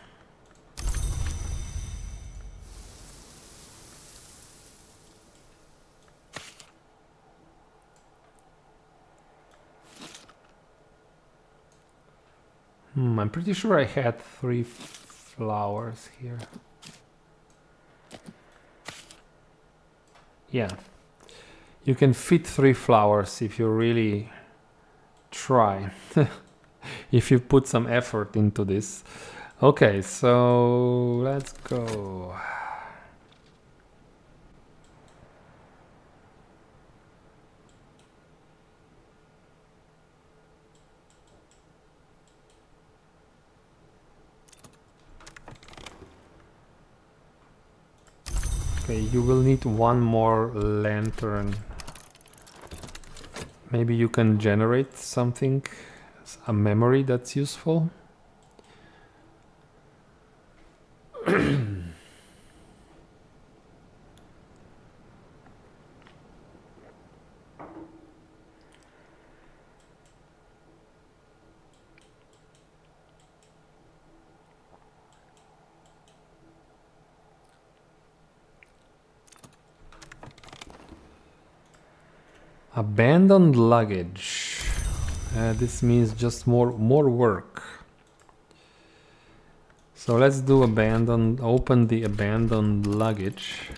I'm pretty sure I had 3 flowers here. Yeah, you can fit 3 flowers if you really try. If you put some effort into this. Okay, so let's go. Okay, you will need 1 more lantern. Maybe you can generate something, a memory that's useful. Abandoned luggage. This means just more work. So let's do open the abandoned luggage.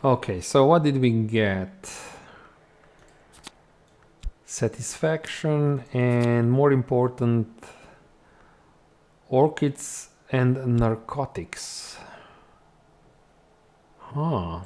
Okay, so what did we get? Satisfaction and, more important, orchids and narcotics. Huh.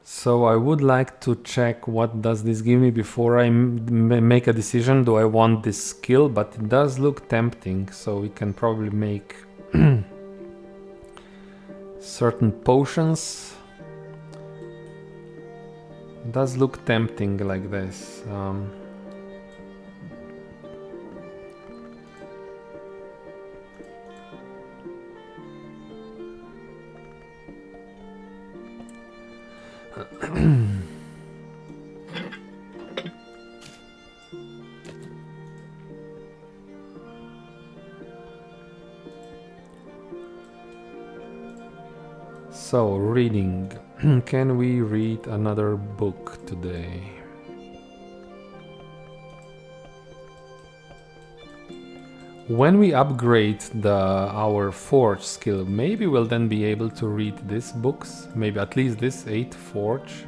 So I would like to check what does this give me before I make a decision. Do I want this skill? But it does look tempting, so we can probably make certain potions. It does look tempting like this. So, reading. Can we read another book today? When we upgrade our forge skill, maybe we'll then be able to read these books. Maybe at least this 8 forge.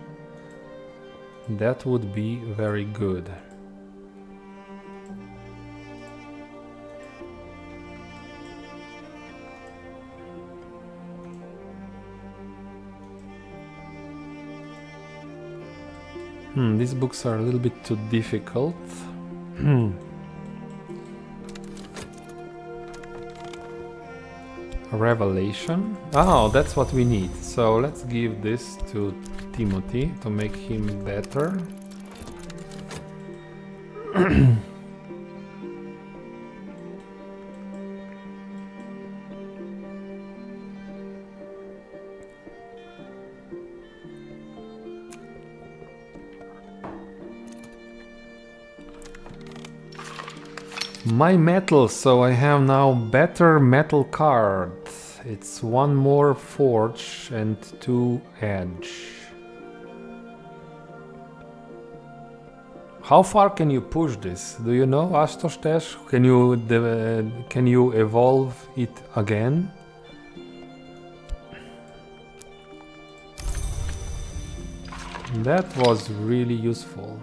That would be very good. These books are a little bit too difficult. Revelation. Oh, that's what we need. So let's give this to Timothy to make him better. My metal, so I have now better metal card. It's 1 more forge and 2 edge. How far can you push this? Do you know, Astostesh? Can you evolve it again? That was really useful.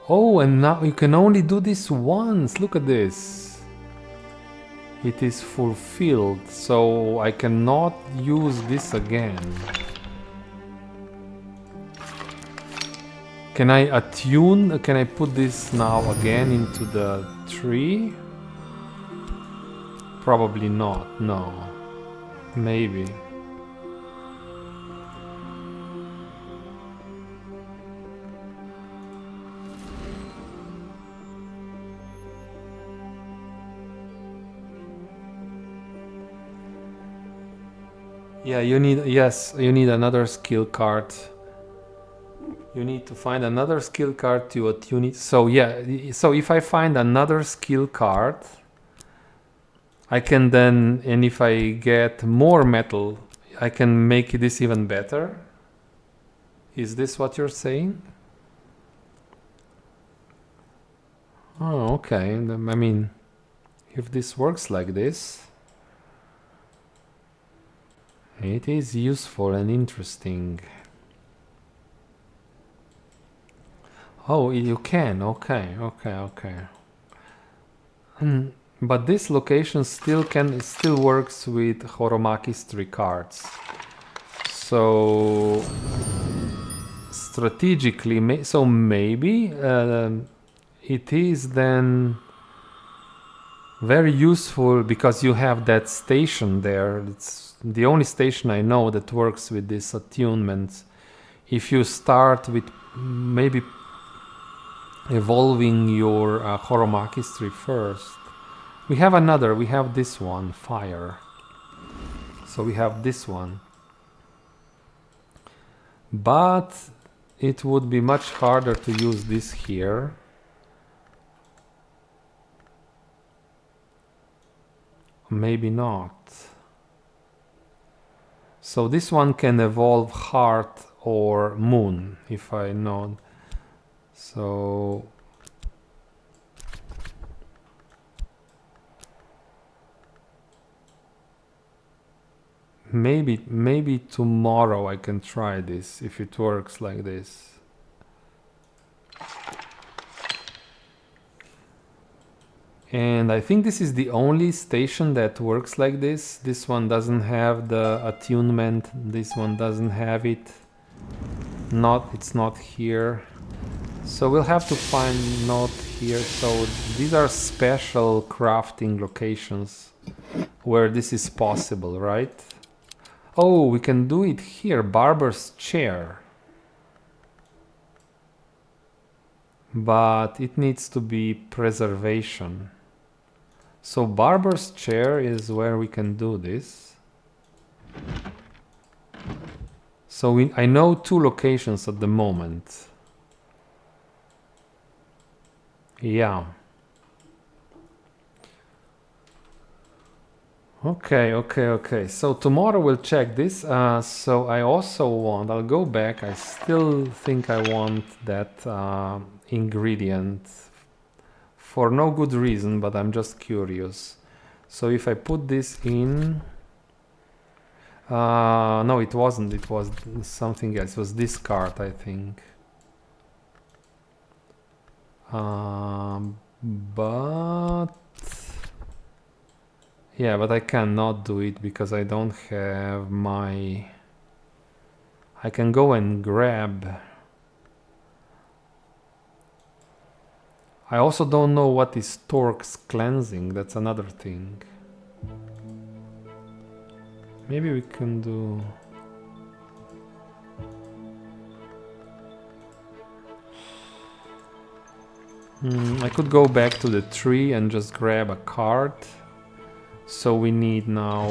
Oh, and now you can only do this once. Look at this. It is fulfilled, so I cannot use this again. Can I attune? Can I put this now again into the tree? Probably not, no. Maybe. Yeah, you need, yes, you need another skill card. You need to find another skill card to attune it. So yeah, so if I find another skill card, I can then, and if I get more metal, I can make this even better. Is this what you're saying? Oh, okay. I mean, if this works like this, it is useful and interesting. Oh, you can. Okay, okay, okay. But this location still works with Horomaki's 3 cards. So strategically, so maybe it is then very useful because you have that station there. It's the only station I know that works with this attunement. If you start with maybe evolving your Horomaki's tree first. We have this one, fire. So we have this one. But it would be much harder to use this here. Maybe not. So this one can evolve heart or moon, if I know. So maybe tomorrow I can try this if it works like this. And I think this is the only station that works like this. This one doesn't have the attunement. This one doesn't have it. It's not here. So we'll have to find not here. So these are special crafting locations where this is possible, right? Oh, we can do it here, barber's chair. But it needs to be preservation. So barber's chair is where we can do this. So I know 2 locations at the moment. Yeah. Okay. So tomorrow we'll check this. So I also want, I'll go back. I still think I want that ingredient for no good reason, but I'm just curious. So if I put this in, no, it wasn't. It was something else. It was this card, I think. But yeah, but I cannot do it because I don't have my... I can go and grab. I also don't know what is Torque's cleansing. That's another thing. Maybe we can do... I could go back to the tree and just grab a card. So we need now...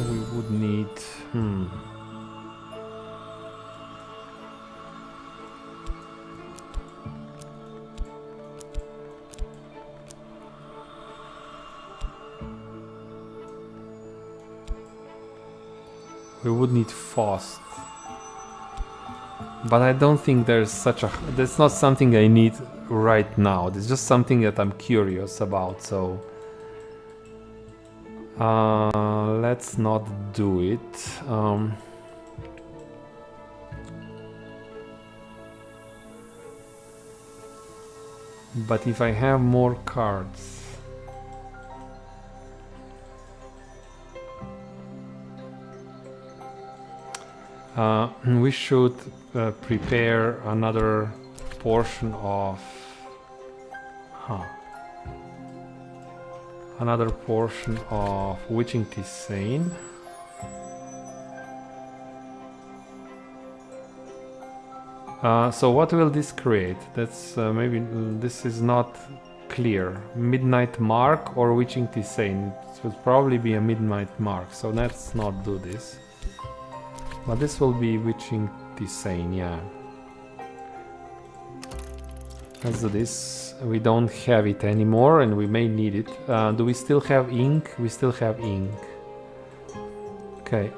we would need... We would need Faust. But I don't think there's such a... That's not something I need right now. It's just something that I'm curious about, so... let's not do it. But if I have more cards... We should prepare another portion of witching tisane. So what will this create? That's maybe this is not clear. Midnight mark or witching tisane? It will probably be a midnight mark. So let's not do this. But this will be witching tisane, yeah. Let's do this. We don't have it anymore and we may need it. Do we still have ink? We still have ink. Okay.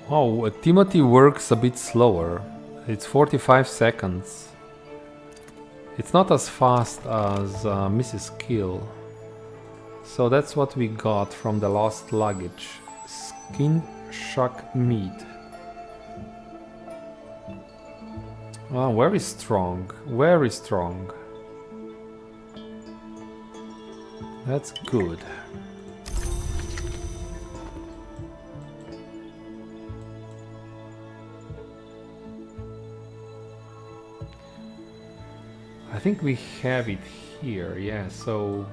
Oh, Timothy works a bit slower. It's 45 seconds. It's not as fast as Mrs. Kill. So that's what we got from the lost luggage. Skin shock meat. Oh, very strong. Very strong. That's good. I think we have it here, yeah, so...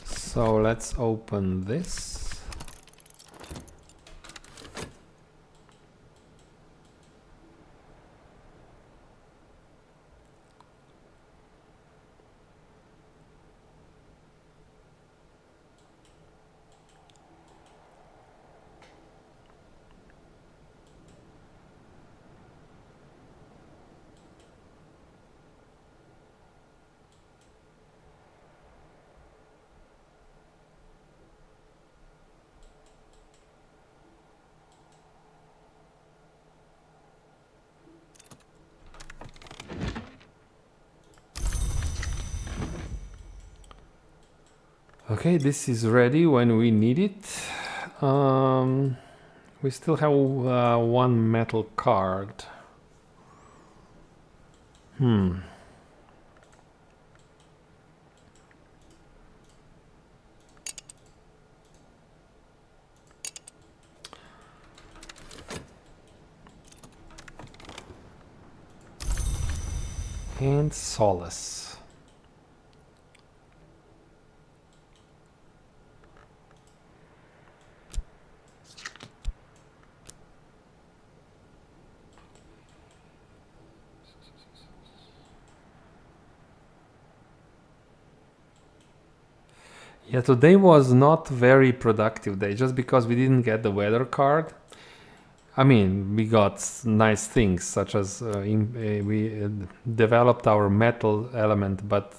So let's open this. Okay, this is ready when we need it. We still have one metal card. And Solace. Yeah, today was not very productive day just because we didn't get the weather card. I mean, we got nice things such as we developed our metal element, but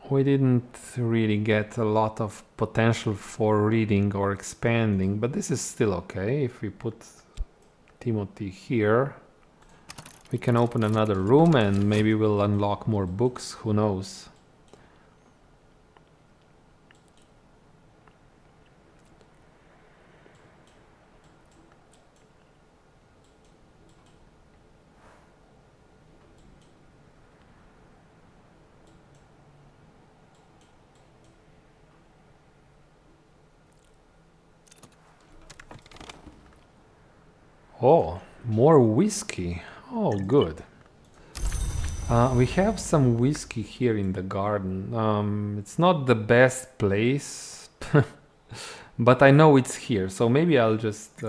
we didn't really get a lot of potential for reading or expanding, but this is still okay. If we put Timothy here, we can open another room and maybe we'll unlock more books, who knows. Oh, more whiskey. Oh, good. We have some whiskey here in the garden. It's not the best place, but I know it's here, so maybe I'll just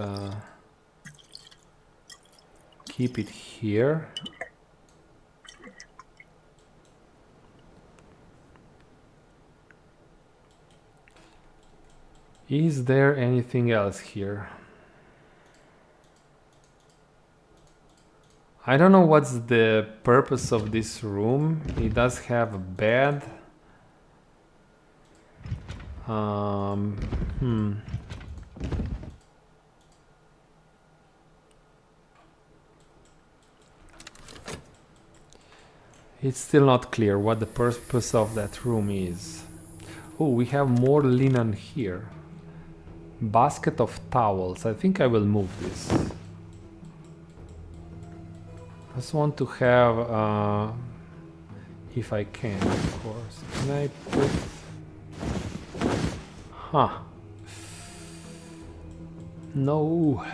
keep it here. Is there anything else here? I don't know what's the purpose of this room. It does have a bed. Hmm. It's still not clear what the purpose of that room is. Oh, we have more linen here. Basket of towels. I think I will move this. I just want to have, if I can, of course. Can I put... Huh. No.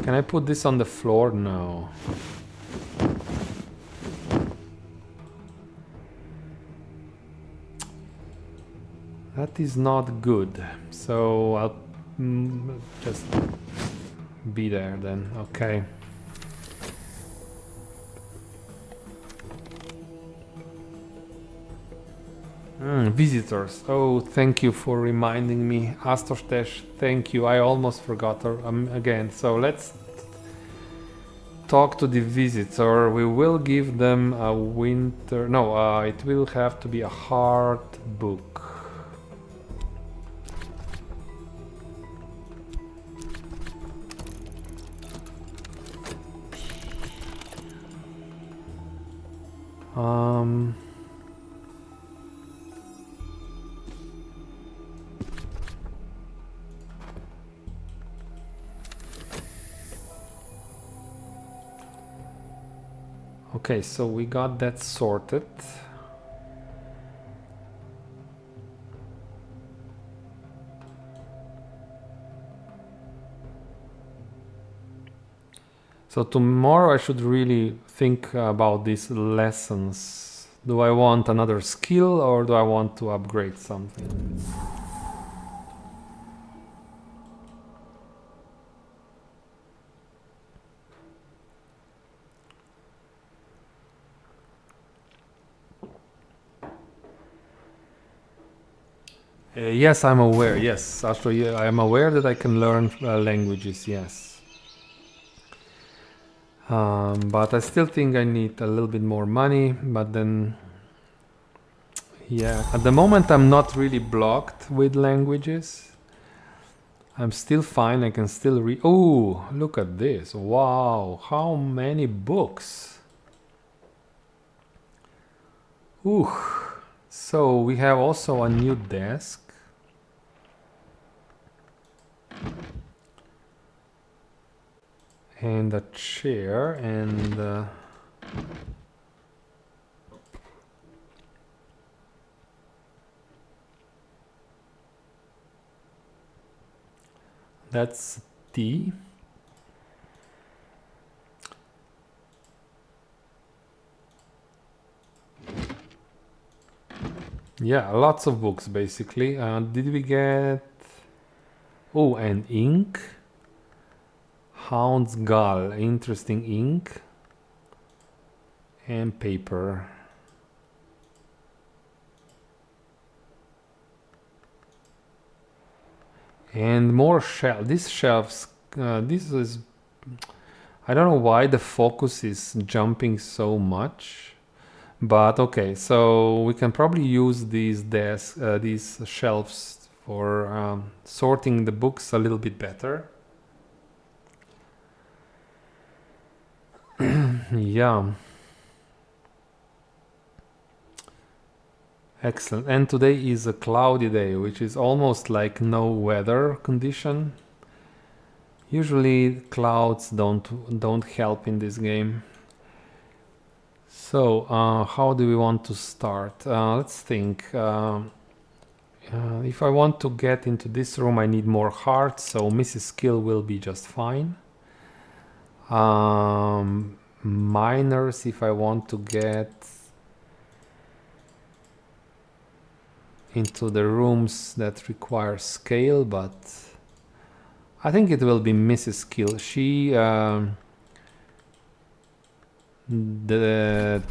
Can I put this on the floor? No. That is not good. So I'll just be there then. Okay. Visitors. Oh, thank you for reminding me. Astostesh, thank you. I almost forgot her again. So let's talk to the visitor. We will give them a winter... No, it will have to be a hard book. Okay, so we got that sorted. So tomorrow I should really think about these lessons. Do I want another skill or do I want to upgrade something? Yes, I'm aware. Yes, actually, I am aware that I can learn languages. Yes, but I still think I need a little bit more money. But then, yeah, at the moment I'm not really blocked with languages. I'm still fine. I can still read. Oh, look at this! Wow, how many books! Ooh. So we have also a new desk. And a chair and that's tea. Yeah, lots of books basically. Did we get... Oh, and ink. Hound's Gall, interesting ink. And paper. And more shelf. These shelves, this is... I don't know why the focus is jumping so much. But okay, so we can probably use these these shelves for sorting the books a little bit better. Yeah. Excellent. And today is a cloudy day, which is almost like no weather condition. Usually clouds don't help in this game. So, how do we want to start? Let's think. If I want to get into this room, I need more hearts, so Mrs. Skill will be just fine. Miners, if I want to get into the rooms that require scale, but I think it will be Mrs. Skill. She... the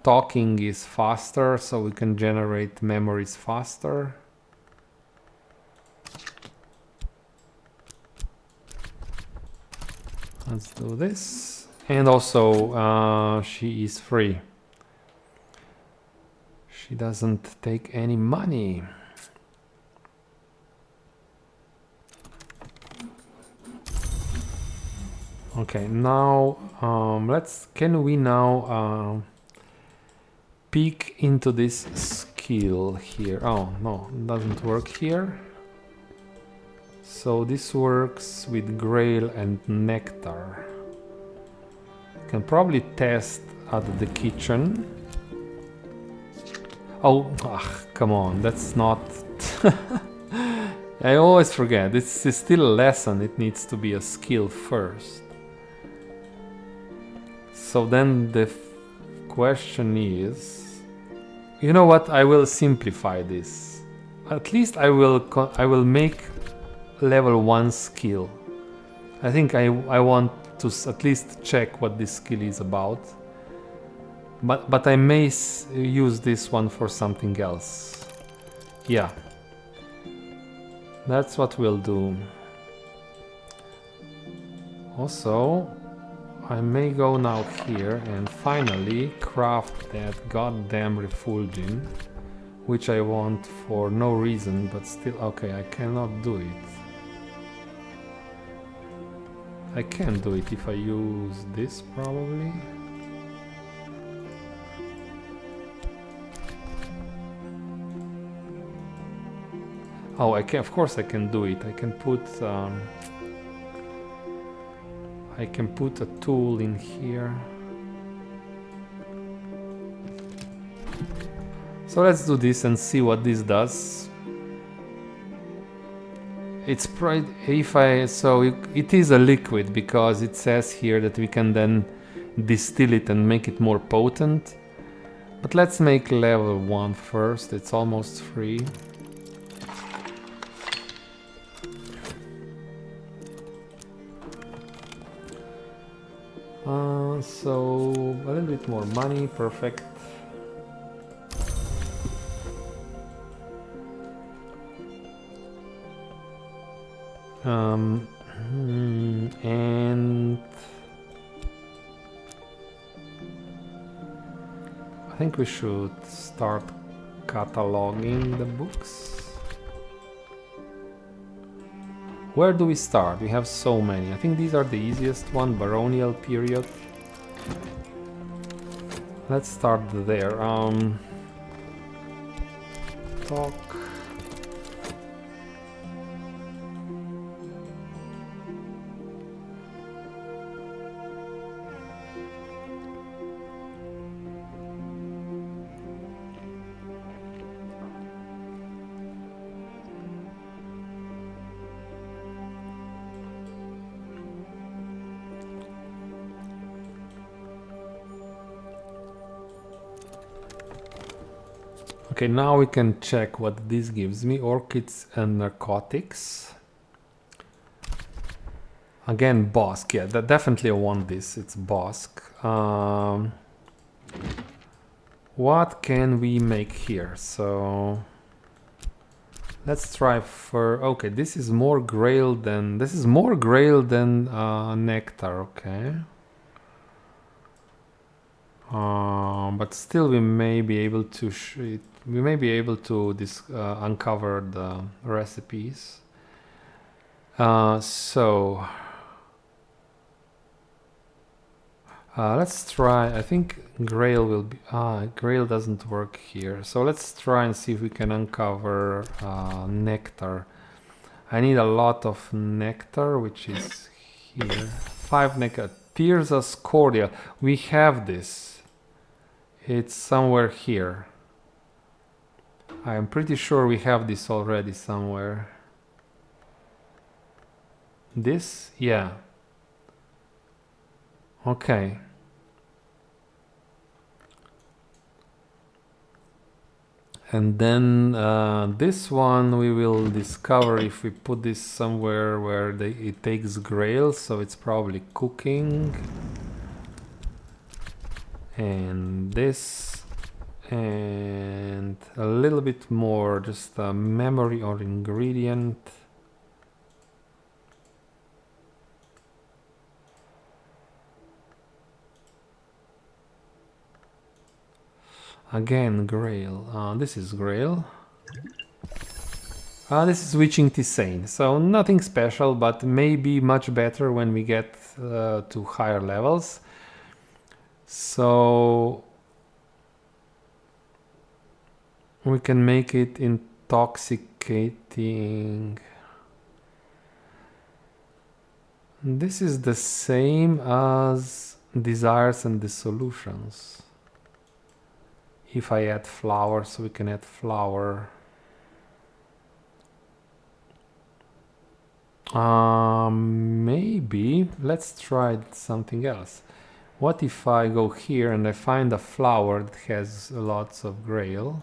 talking is faster, so we can generate memories faster. Let's do this. And also, she is free. She doesn't take any money. Okay, now can we now peek into this skill here? Oh no, it doesn't work here. So this works with Grail and Nectar. Can probably test at the kitchen. Oh, come on, that's not... I always forget, this is still a lesson, it needs to be a skill first. So then the question is... You know what, I will simplify this. At least I will make level 1 skill. I think I want to at least check what this skill is about. But I may use this one for something else. Yeah. That's what we'll do. Also, I may go now here and finally craft that goddamn refulging, which I want for no reason, but still, okay, I cannot do it. I can do it if I use this, probably. Oh, I can, of course I can do it. I can put a tool in here. So let's do this and see what this does. It's it is a liquid because it says here that we can then distill it and make it more potent. But let's make level 1 first. It's almost free. So a little bit more money, perfect. And I think we should start cataloging the books. Where do we start? We have so many. I think these are the easiest one, baronial period. Let's start there. Talk. Okay, now we can check what this gives me. Orchids and narcotics. Again, Bosk. Yeah, definitely I want this. It's Bosk. What can we make here? So let's try for... Okay, this is more Grail than... This is more Grail than Nectar, okay. But still we may be able to uncover the recipes. Let's try. I think Grail will be... Grail doesn't work here. So let's try and see if we can uncover nectar. I need a lot of nectar, which is here. 5 nectar. Pyrsa's cordial. We have this. It's somewhere here. I'm pretty sure we have this already somewhere. This? Yeah. Okay. And then this one we will discover if we put this somewhere where it takes Grail, so it's probably cooking. And this, and a little bit more, just a memory or ingredient. Again, Grail. This is Grail. This is Witching Tisane. So nothing special, but maybe much better when we get to higher levels. So we can make it intoxicating. This is the same as desires and dissolutions. If I add flower, so we can add flower. Maybe let's try something else. What if I go here and I find a flower that has lots of grail?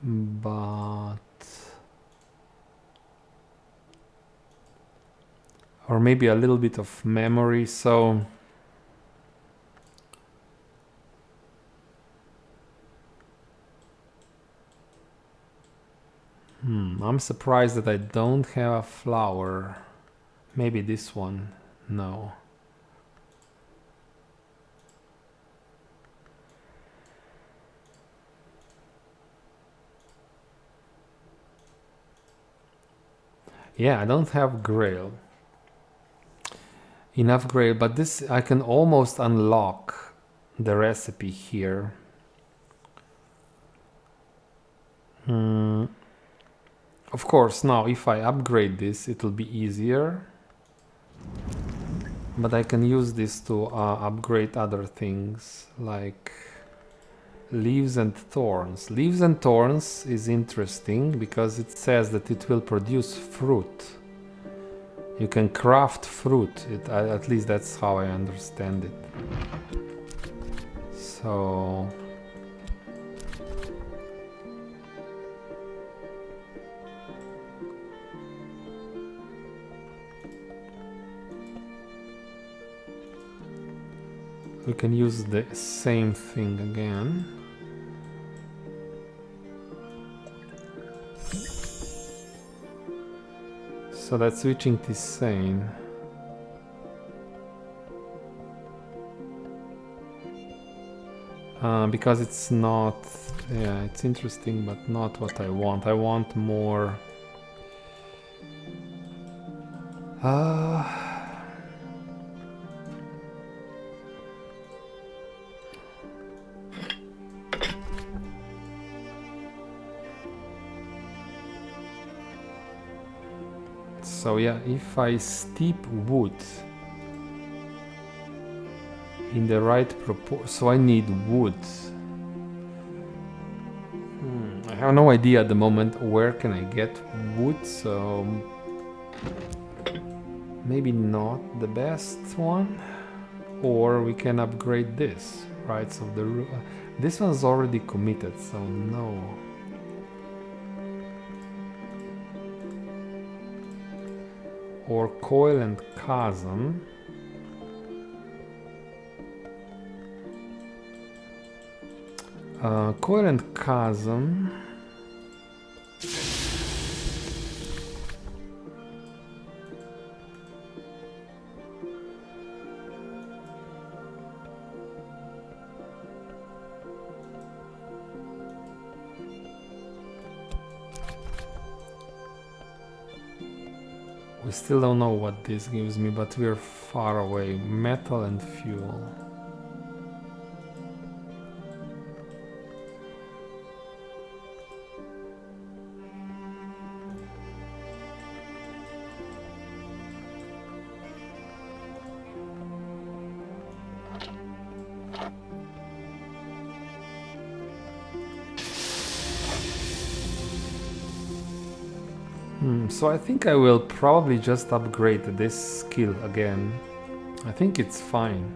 But... or maybe a little bit of memory, so... I'm surprised that I don't have a flower. Maybe this one. No. Yeah, I don't have grail. Enough grail, but this I can almost unlock the recipe here. Of course, now if I upgrade this, it will be easier. But I can use this to upgrade other things, like leaves and thorns. Leaves and thorns is interesting because it says that it will produce fruit. You can craft fruit, at least that's how I understand it. So... we can use the same thing again. So that's Witching Tisane. Because it's not... yeah, it's interesting, but not what I want. I want more... so yeah, if I steep wood in the right proportion, so I need wood. I have no idea at the moment where can I get wood, so maybe not the best one. Or we can upgrade this, right? So this one's already committed, so no. Or coil and chasm. Coil and chasm. We still don't know what this gives me, but we're far away. Metal and fuel. So I think I will probably just upgrade this skill again. I think it's fine.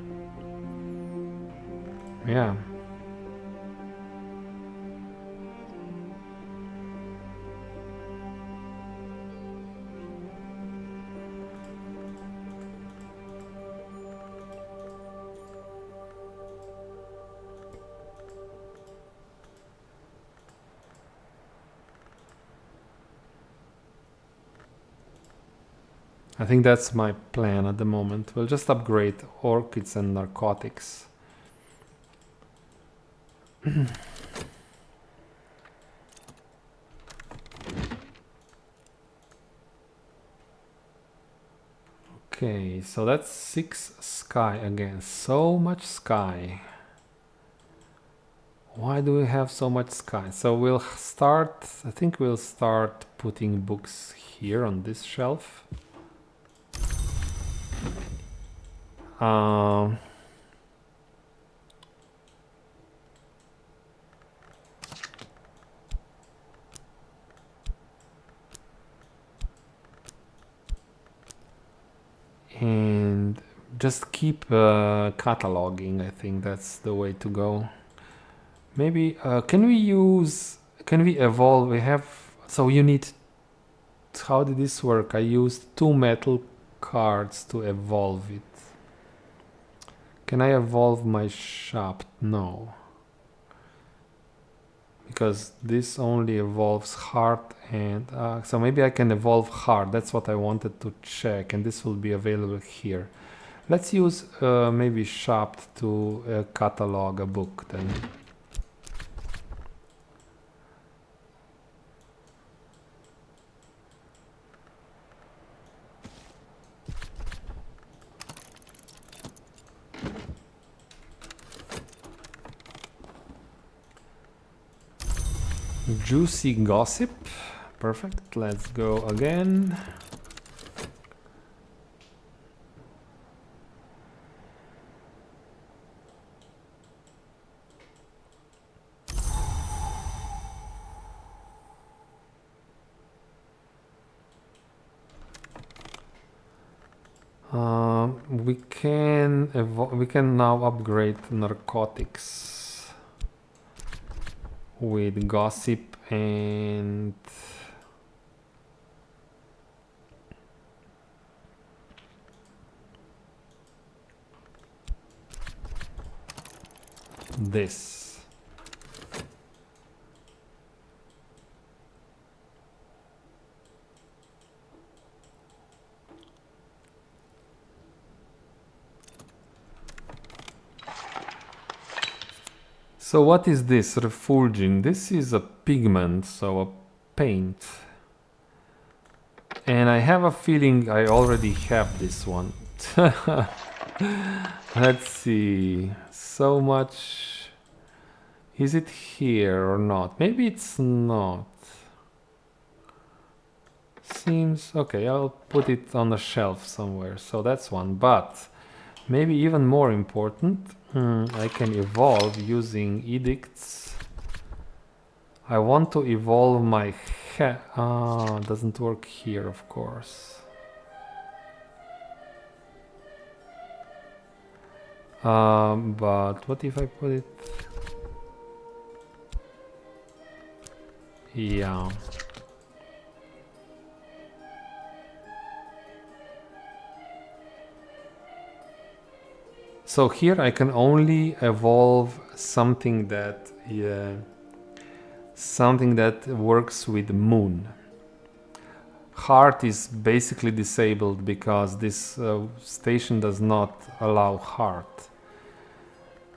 Yeah. I think that's my plan at the moment. We'll just upgrade orchids and narcotics. Okay, so that's 6 sky again. So much sky. Why do we have so much sky? So we'll start, I think we'll start putting books here on this shelf. And just keep cataloging. I think that's the way to go. Maybe can we evolve? We have, so you need, how did this work? I used 2 metal cards to evolve it. Can I evolve my shop? No, because this only evolves heart, and so maybe I can evolve heart. That's what I wanted to check, and this will be available here. Let's use maybe shop to catalog a book then. Juicy gossip. Perfect. Let's go again. We can now upgrade narcotics with gossip and this. So what is this? Refulging. This is a pigment, so a paint. And I have a feeling I already have this one. Let's see. So much. Is it here or not? Maybe it's not. Seems okay. I'll put it on the shelf somewhere. So that's one. But maybe even more important, I can evolve using edicts. I want to evolve my doesn't work here, of course. But what if I put it? Yeah. So here I can only evolve something that works with moon. Heart is basically disabled because this station does not allow heart.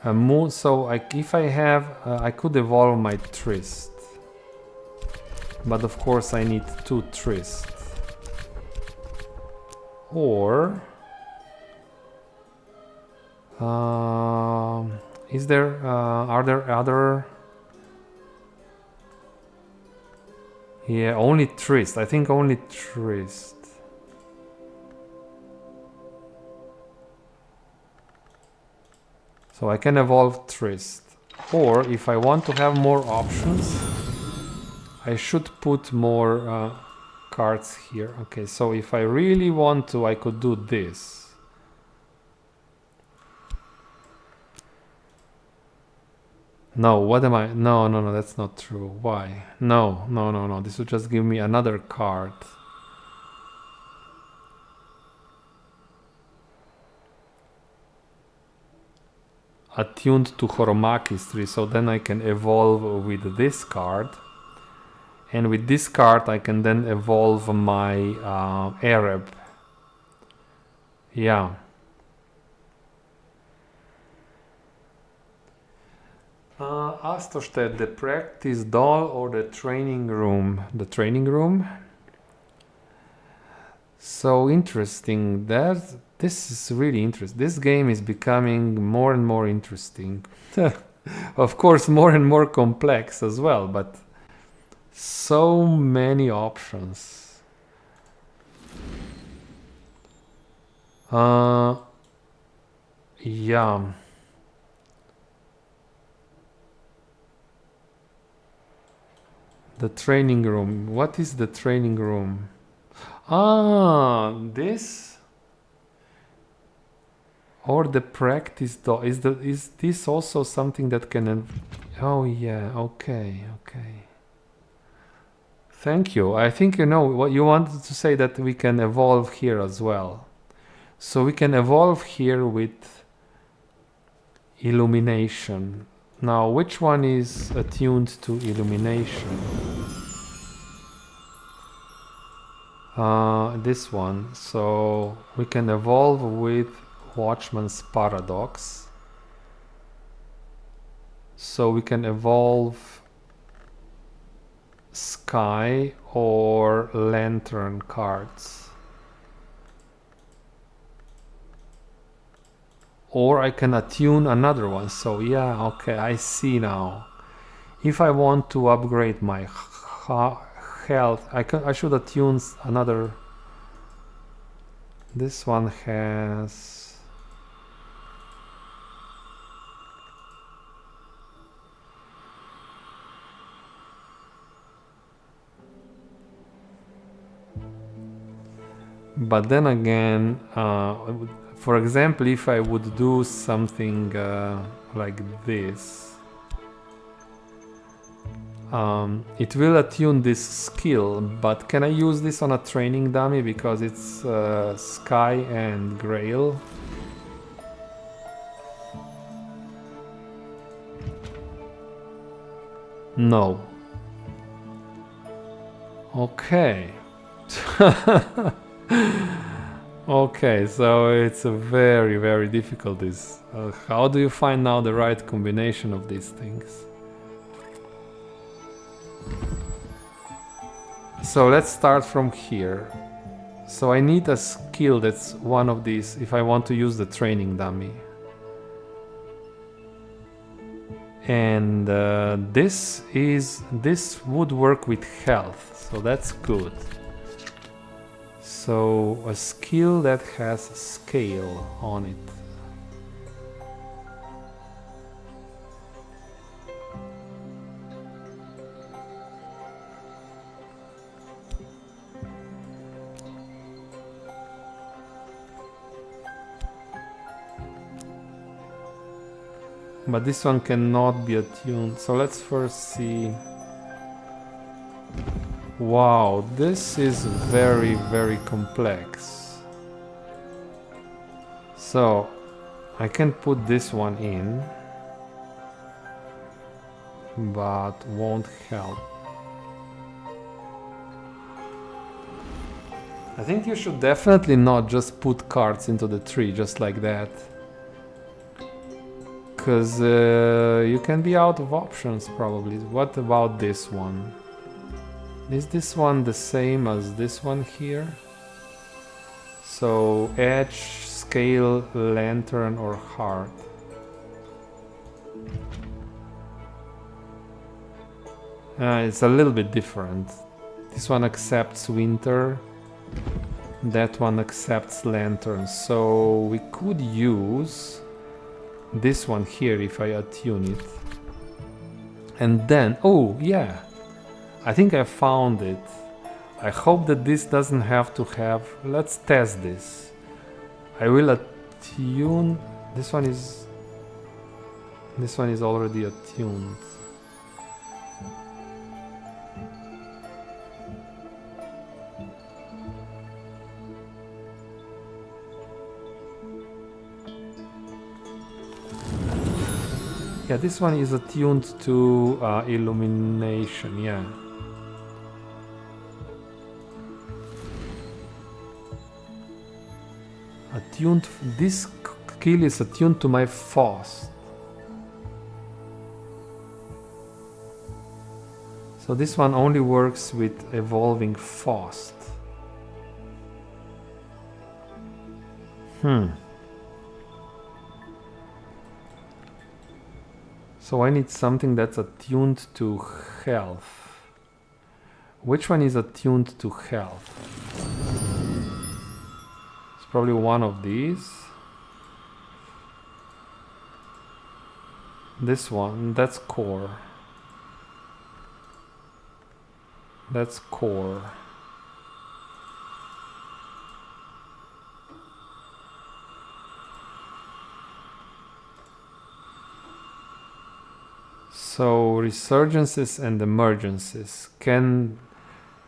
Moon. So if I have, I could evolve my Trist, but of course I need 2 Trist. Or are there other? Yeah, only Trist. I think only Trist. So I can evolve Trist. Or if I want to have more options, I should put more cards here. Okay, so if I really want to, I could do this. No, what am I? No, that's not true. Why? No. This would just give me another card. Attuned to Chromakistry, so then I can evolve with this card. And with this card I can then evolve my Arab. Yeah. Astorstedt, the practice doll or the training room? The training room. So interesting. This is really interesting. This game is becoming more and more interesting. Of course, more and more complex as well, but so many options. Yeah. The training room. What is the training room? This or the practice doll. Is this also something that can? Oh yeah. Okay. Thank you. I think you know what you wanted to say, that we can evolve here as well. So we can evolve here with illumination. Now, which one is attuned to illumination? This one. So we can evolve with Watchman's Paradox. So we can evolve Sky or Lantern cards. Or I can attune another one. So yeah, okay, I see now. If I want to upgrade my health, I should attune another. This one has. But then again, for example, if I would do something like this, it will attune this skill, but can I use this on a training dummy because it's Sky and Grail? No. Okay. Okay, so it's a very, very difficult. How do you find now the right combination of these things? So let's start from here. So I need a skill that's one of these if I want to use the training dummy. And this would work with health, so that's good. So a skill that has scale on it. But this one cannot be attuned. So let's first see. Wow, this is very, very complex. So I can put this one in, but won't help. I think you should definitely not just put cards into the tree just like that. Because you can be out of options probably. What about this one? Is this one the same as this one here? So edge, scale, lantern or heart. It's a little bit different. This one accepts winter. That one accepts lantern. So we could use this one here if I attune it. And then, oh yeah, I think I found it. I hope that this doesn't have to have, let's test this. I will attune, this one is already attuned. Yeah, this one is attuned to illumination, yeah. attuned. This skill is attuned to my fast. So this one only works with evolving fast. So I need something that's attuned to health. Which one is attuned to health? It's probably one of these. This one, that's core. That's core. So resurgences and emergences.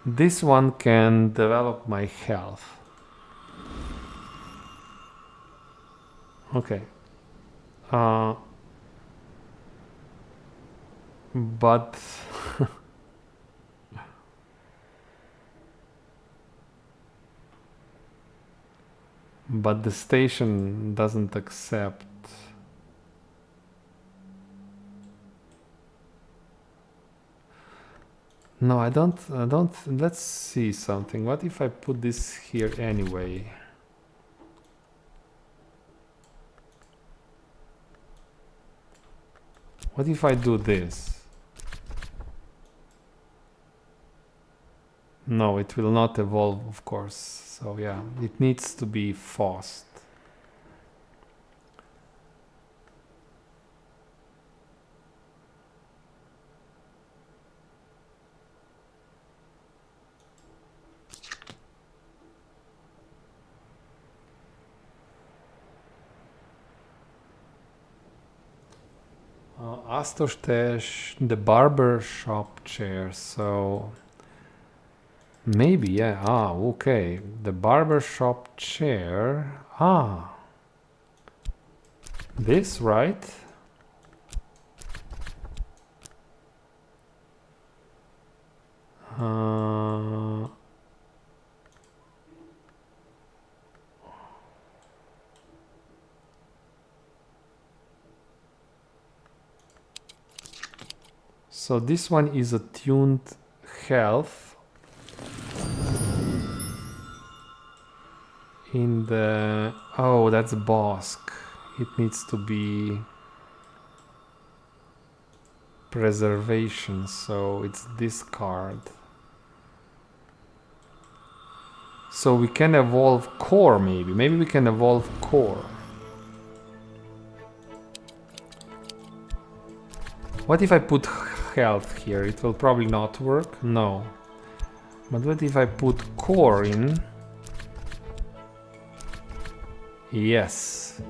This one can develop my health. Okay. But but the station doesn't accept. No, I don't, let's see something. What if I put this here anyway? What if I do this? No, it will not evolve, of course. So yeah, it needs to be fast. Astostesh, the barber shop chair. So maybe, yeah. Okay. The barber shop chair. This, right? So this one is attuned health in the... Oh, that's Bosk. It needs to be preservation, so it's this card. So we can evolve core, maybe. Maybe we can evolve core. What if I put health here? It will probably not work. No. But what if I put core in? Yes.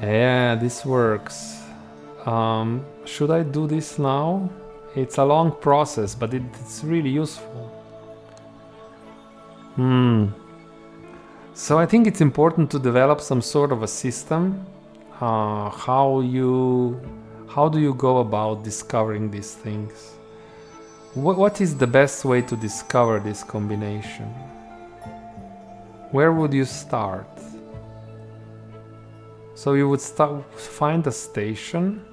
Yeah, this works. Should I do this now? It's a long process, but it's really useful. So I think it's important to develop some sort of a system. How do you go about discovering these things? What is the best way to discover this combination? Where would you start? So you would find a station.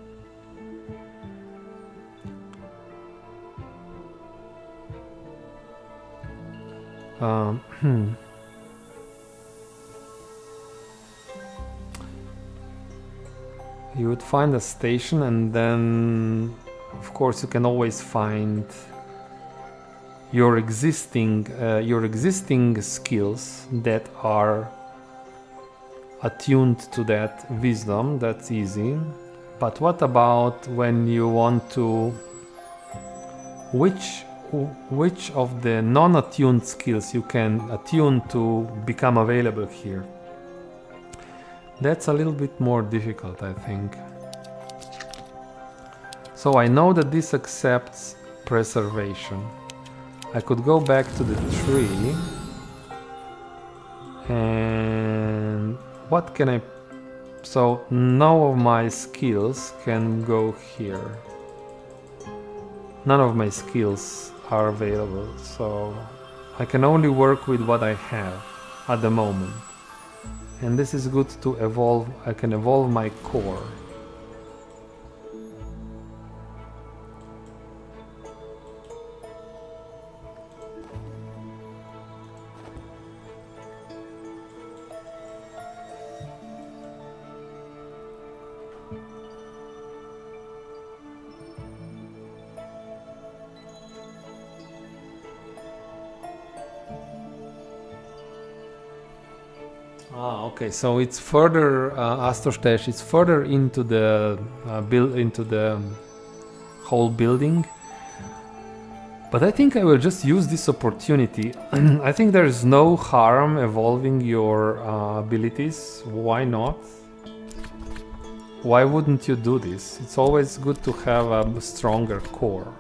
You would find a station, and then of course you can always find your existing skills that are attuned to that wisdom. That's easy. But what about when you want to... Which of the non-attuned skills you can attune to become available here? That's a little bit more difficult, I think. So I know that this accepts preservation. I could go back to the tree. And what can I... So none of my skills can go here. None of my skills are available, so I can only work with what I have at the moment. And this is good to evolve. I can evolve my core. Ah, okay. So it's further, Astrostash. It's further into the into the whole building. But I think I will just use this opportunity. I think there is no harm evolving your abilities. Why not? Why wouldn't you do this? It's always good to have a stronger core.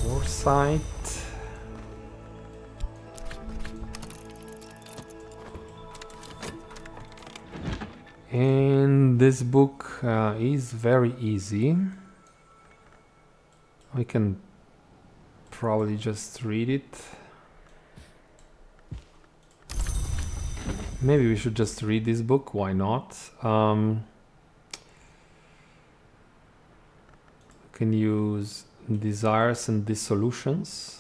Foresight. And this book is very easy. I can probably just read it. Maybe we should just read this book, why not? Can use desires and dissolutions.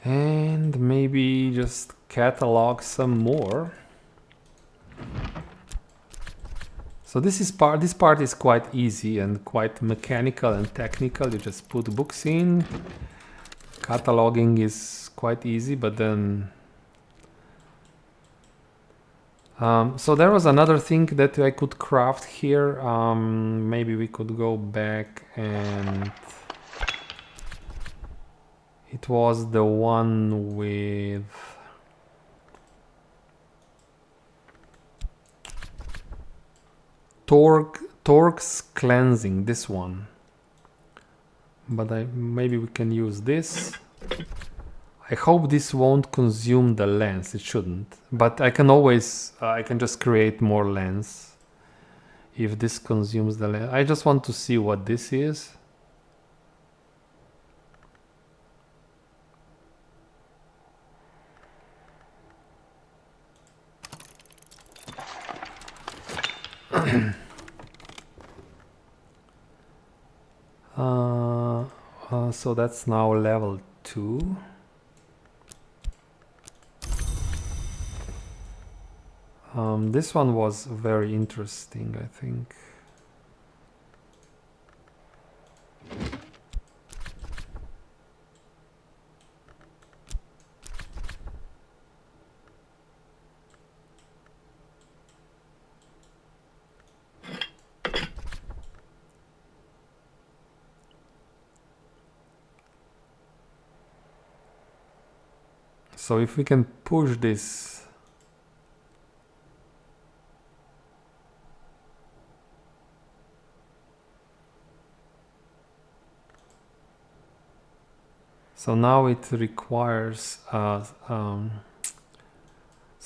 And maybe just catalog some more. So this part is quite easy and quite mechanical and technical. You just put books in. Cataloging is quite easy, but then so there was another thing that I could craft here. Maybe we could go back, and it was the one with Torque's cleansing, this one. But maybe we can use this. I hope this won't consume the lens. It shouldn't. But I can always, I can just create more lens if this consumes the lens. I just want to see what this is. So that's now level 2. This one was very interesting, I think. So if we can push this so now it requires so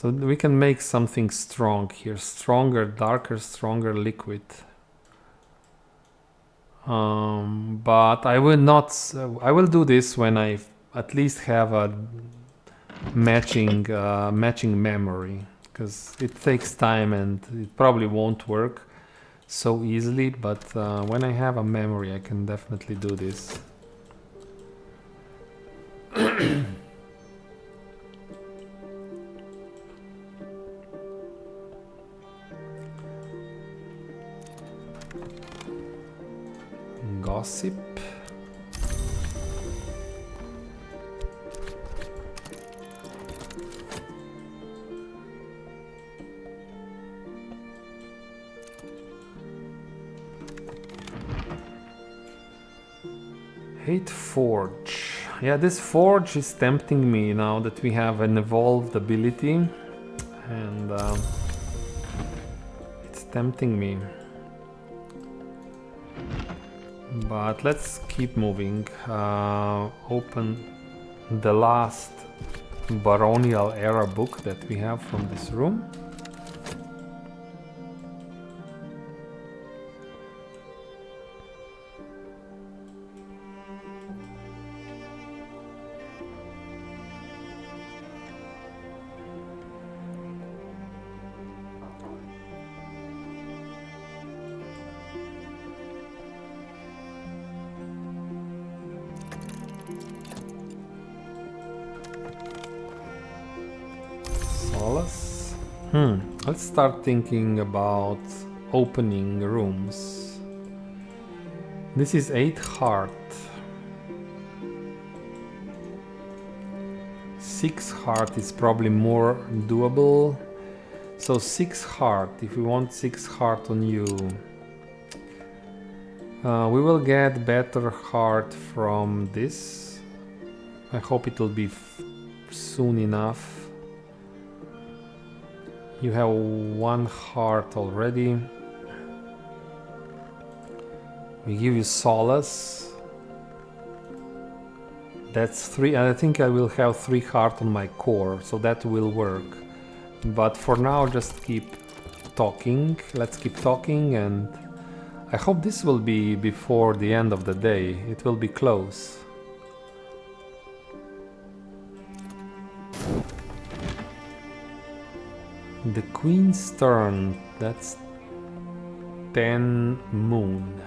we can make something strong here, stronger, darker, stronger liquid. But I will not I will do this when I at least have a matching memory, because it takes time and it probably won't work so easily, but when I have a memory I can definitely do this. Gossip. 8 forge. Yeah, this forge is tempting me now that we have an evolved ability, and it's tempting me. But let's keep moving. Open the last baronial era book that we have from this room. Solace. Let's start thinking about opening rooms. This is 8 heart. 6 heart is probably more doable. So 6 heart, if we want 6 heart on you. We will get better heart from this. I hope it will be soon enough. You have 1 heart already. We give you solace. That's 3, and I think I will have 3 heart on my core, so that will work. But for now, just keep talking. Let's keep talking, and I hope this will be before the end of the day. It will be close. The Queen's turn. That's 10 moon.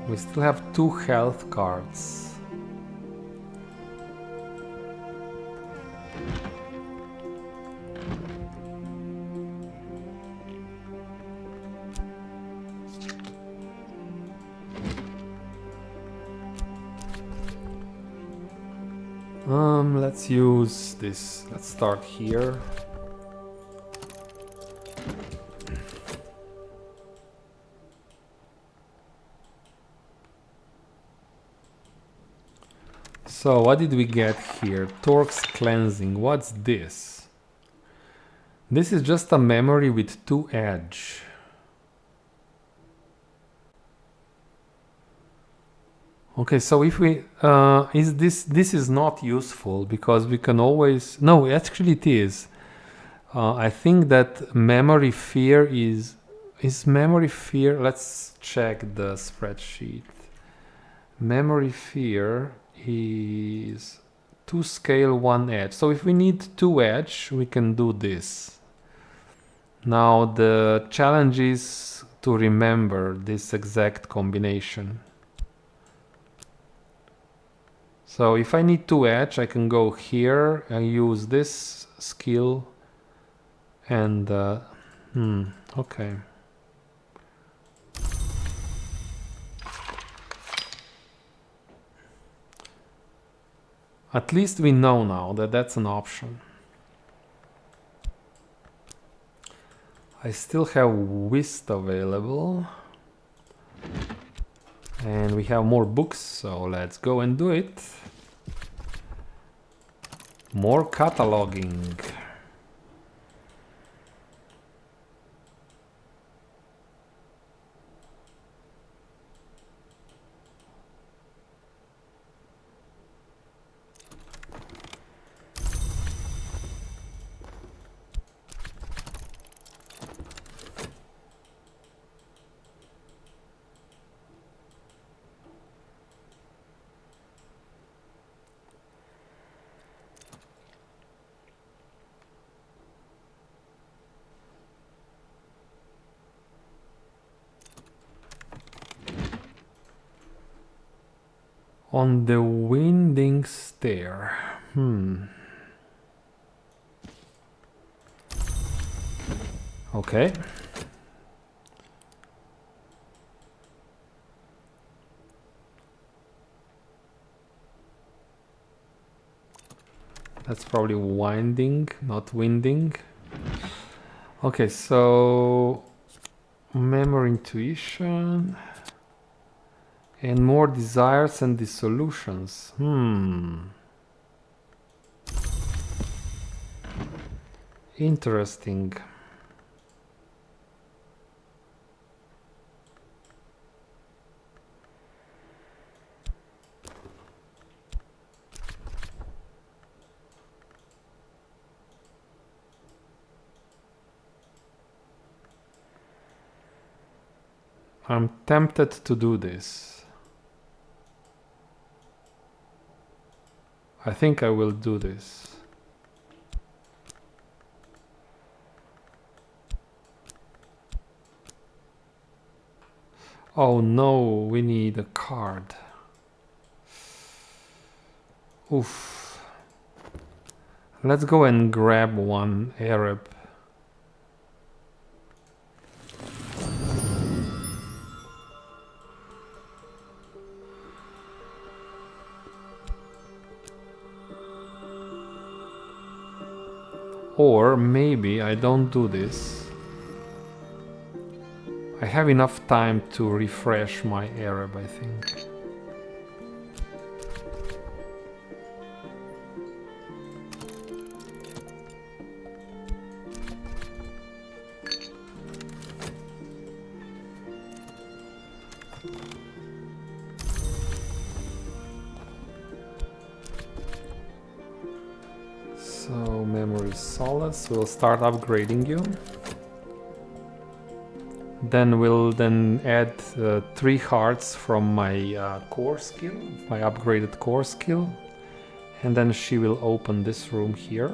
We still have 2 health cards. Let's use this. Let's start here. So what did we get here? Torque's cleansing. What's this? This is just a memory with 2 edge. Okay, so if we is this is not useful because we can always, no, actually it is. I think that memory fear is memory fear. Let's check the spreadsheet. Memory fear is 2 scale 1 edge. So if we need 2 edge, we can do this. Now the challenge is to remember this exact combination. So if I need 2 edge, I can go here and use this skill and okay. At least we know now that that's an option. I still have Whist available. And we have more books, so let's go and do it. More cataloging. On the winding stair. Okay. That's probably winding, not winding. Okay, so Memory intuition. And more desires and dissolutions. Interesting. I'm tempted to do this. I think I will do this. Oh no, we need a card. Oof. Let's go and grab one Arab. Or maybe I don't do this. I have enough time to refresh my Arab, I think. So memory solace, we'll start upgrading you. Then we'll add 3 hearts from my core skill, my upgraded core skill. And then she will open this room here.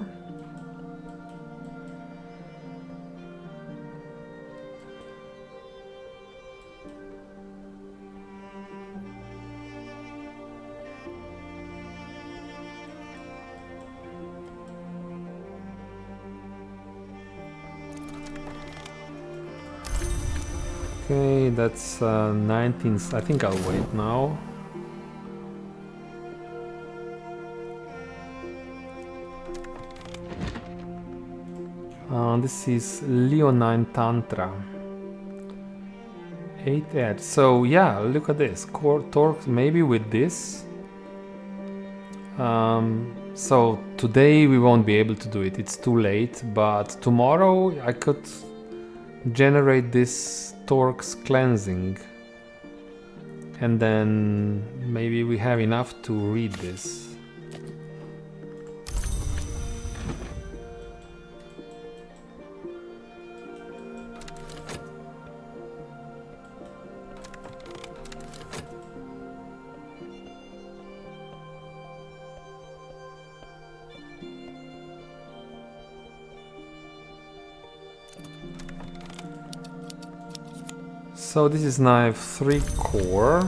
Okay, that's 19. I think I'll wait now. This is Leonine Tantra. 8 edge. So yeah, look at this. Core torque, maybe with this. So today we won't be able to do it. It's too late. But tomorrow I could generate this Torque's cleansing. And then maybe we have enough to read this. So this is knife 3 core,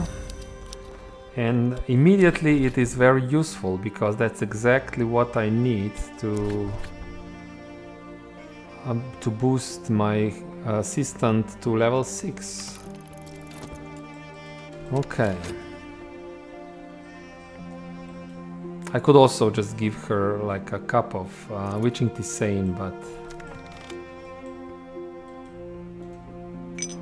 and immediately it is very useful because that's exactly what I need to boost my assistant to level 6. Okay. I could also just give her like a cup of witching tisane, but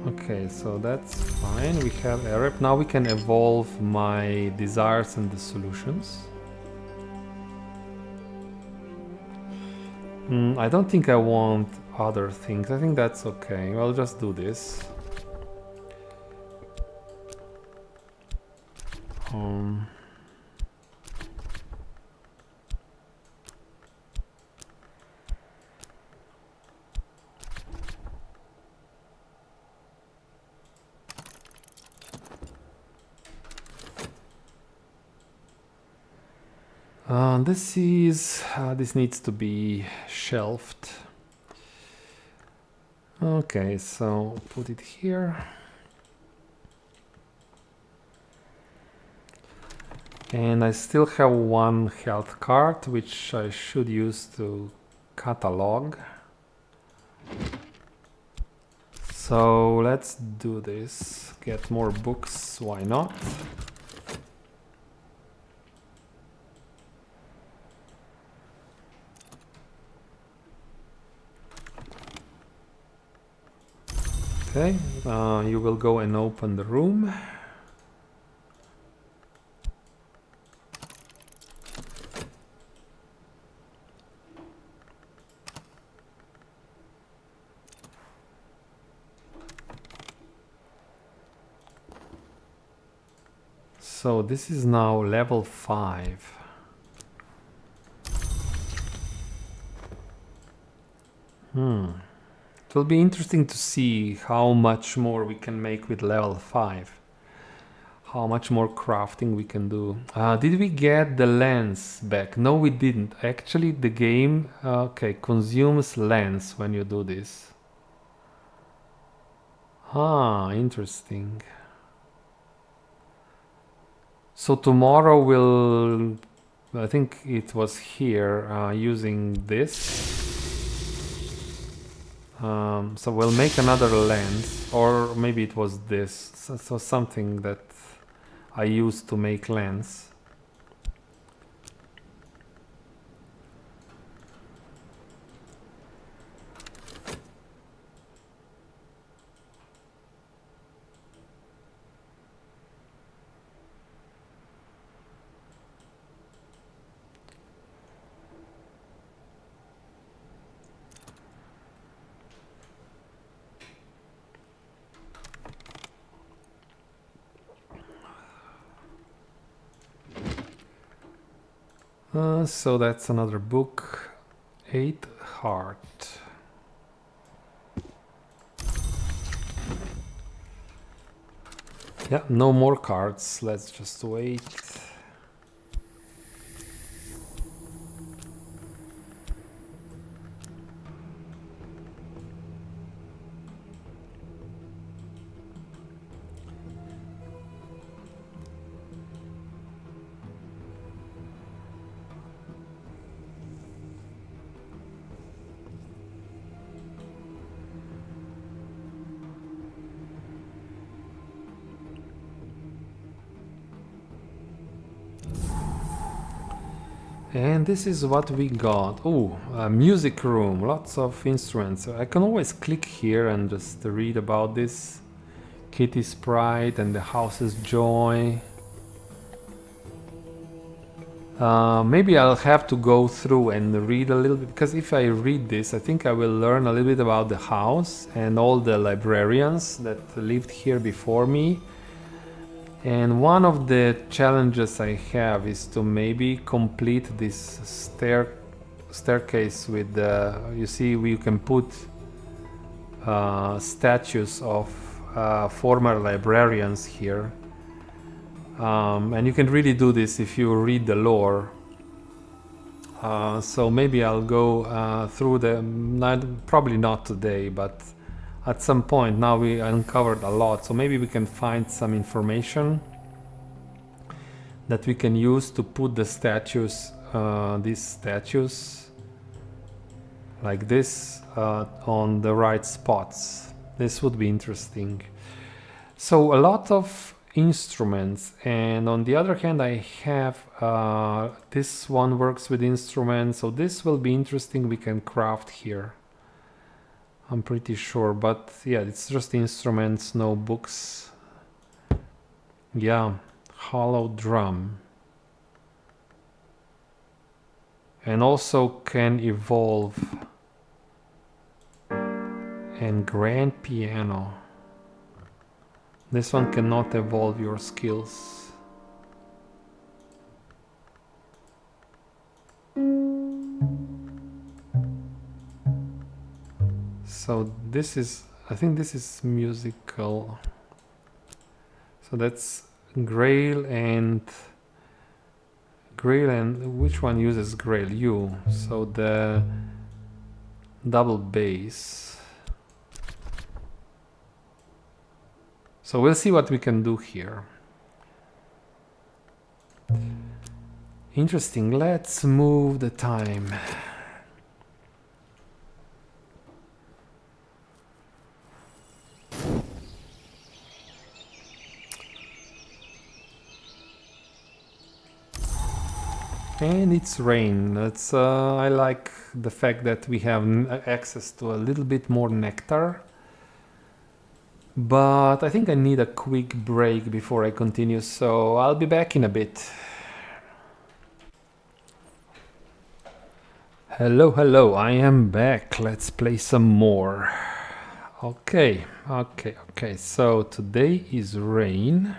okay, so that's fine. We have Arab. Now we can evolve my desires and the solutions. I don't think I want other things. I think that's okay. I'll just do this. This needs to be shelved. Okay, so put it here. And I still have 1 health card, which I should use to catalog. So let's do this. Get more books, why not? Okay, you will go and open the room. So this is now level 5. It will be interesting to see how much more we can make with level 5. How much more crafting we can do. Did we get the lens back? No, we didn't. Actually, the game consumes lens when you do this. Interesting. So tomorrow we'll, I think it was here, using this. So we'll make another lens, or maybe it was this. So something that I used to make lens. So that's another book. 8 Heart. Yeah, no more cards. Let's just wait. And this is what we got. Oh, a music room, lots of instruments. I can always click here and just read about this. Kitty Sprite and the House's Joy. Maybe I'll have to go through and read a little bit, because if I read this, I think I will learn a little bit about the house and all the librarians that lived here before me. And one of the challenges I have is to maybe complete this staircase with the, you see, we can put statues of former librarians here. And you can really do this if you read the lore. So maybe I'll go through probably not today, but at some point. Now we uncovered a lot, so maybe we can find some information that we can use to put the statues, these statues like this, on the right spots. This would be interesting. So a lot of instruments, and on the other hand I have this one works with instruments, so this will be interesting. We can craft here, I'm pretty sure, but yeah, it's just instruments, no books. Yeah, hollow drum. And also can evolve. And grand piano. This one cannot evolve your skills. So this is, I think this is musical. So that's Grail and which one uses Grail? U. So the double bass. So we'll see what we can do here. Interesting. Let's move the time. And it's rain. It's I like the fact that we have access to a little bit more nectar. But I think I need a quick break before I continue, so I'll be back in a bit. Hello, hello, I am back. Let's play some more. Okay, so today is rain.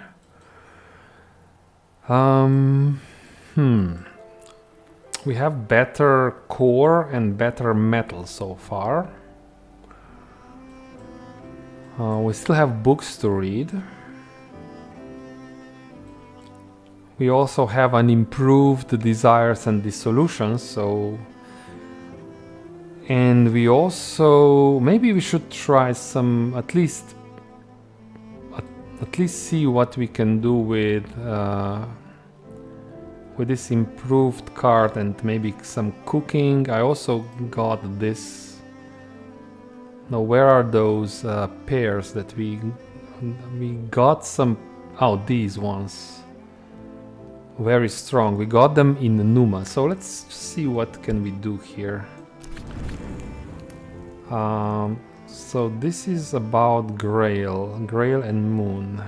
We have better core and better metal so far. We still have books to read. We also have an improved desires and dissolutions, so... And we also... Maybe we should try some... At least see what we can do with this improved card and maybe some cooking. I also got this... Now, where are those pears that we got some... Oh, these ones. Very strong. We got them in Numa. So let's see what can we do here. So this is about Grail and Moon.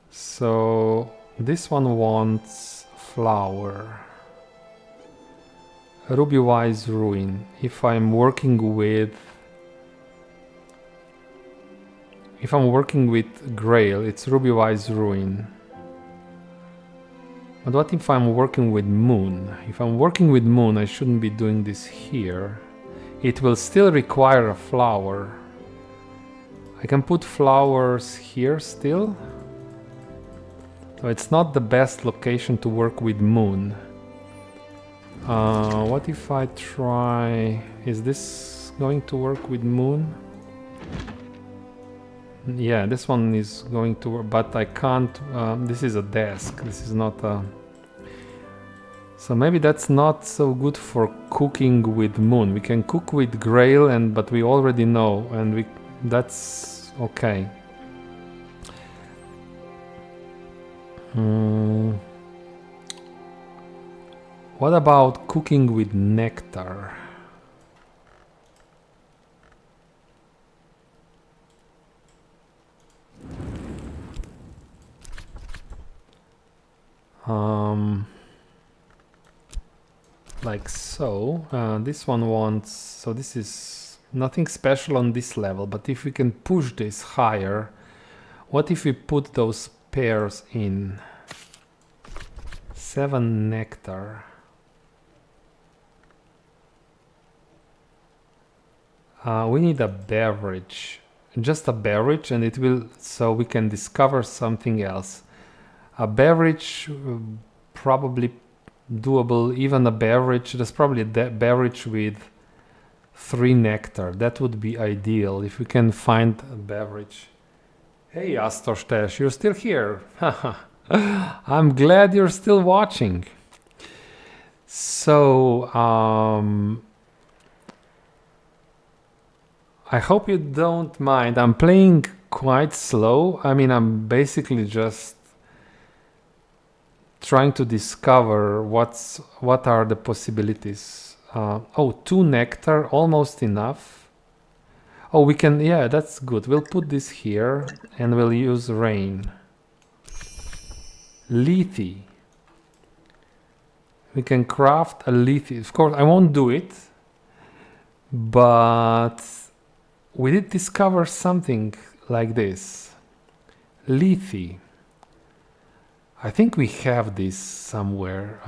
So this one wants flower. Ruby Wise Ruin. If I'm working with Grail, it's Ruby Wise Ruin. But what if I'm working with Moon? If I'm working with Moon, I shouldn't be doing this here. It will still require a flower. I can put flowers here still. So it's not the best location to work with Moon. What if I try... Is this going to work with Moon? Yeah, this one is going to work, but I can't... this is a desk, this is not a... So maybe that's not so good for cooking with Moon. We can cook with Grail, but we already know, and that's okay. What about cooking with nectar? Like so. This one wants... So this is nothing special on this level, but if we can push this higher, what if we put those pears in? 7 nectar. We need a beverage. Just a beverage, and it will... So we can discover something else. A beverage, probably doable. Even a beverage, there's probably a beverage with 3 nectar. That would be ideal if we can find a beverage. Hey, Astorstesh, you're still here. I'm glad you're still watching. So, I hope you don't mind. I'm playing quite slow. I mean, I'm basically just trying to discover what are the possibilities. Oh, 2 nectar, almost enough. Oh, we can, yeah, that's good. We'll put this here and we'll use rain. Lethe. We can craft a lethe. Of course, I won't do it, but we did discover something like this. Lethe. I think we have this somewhere.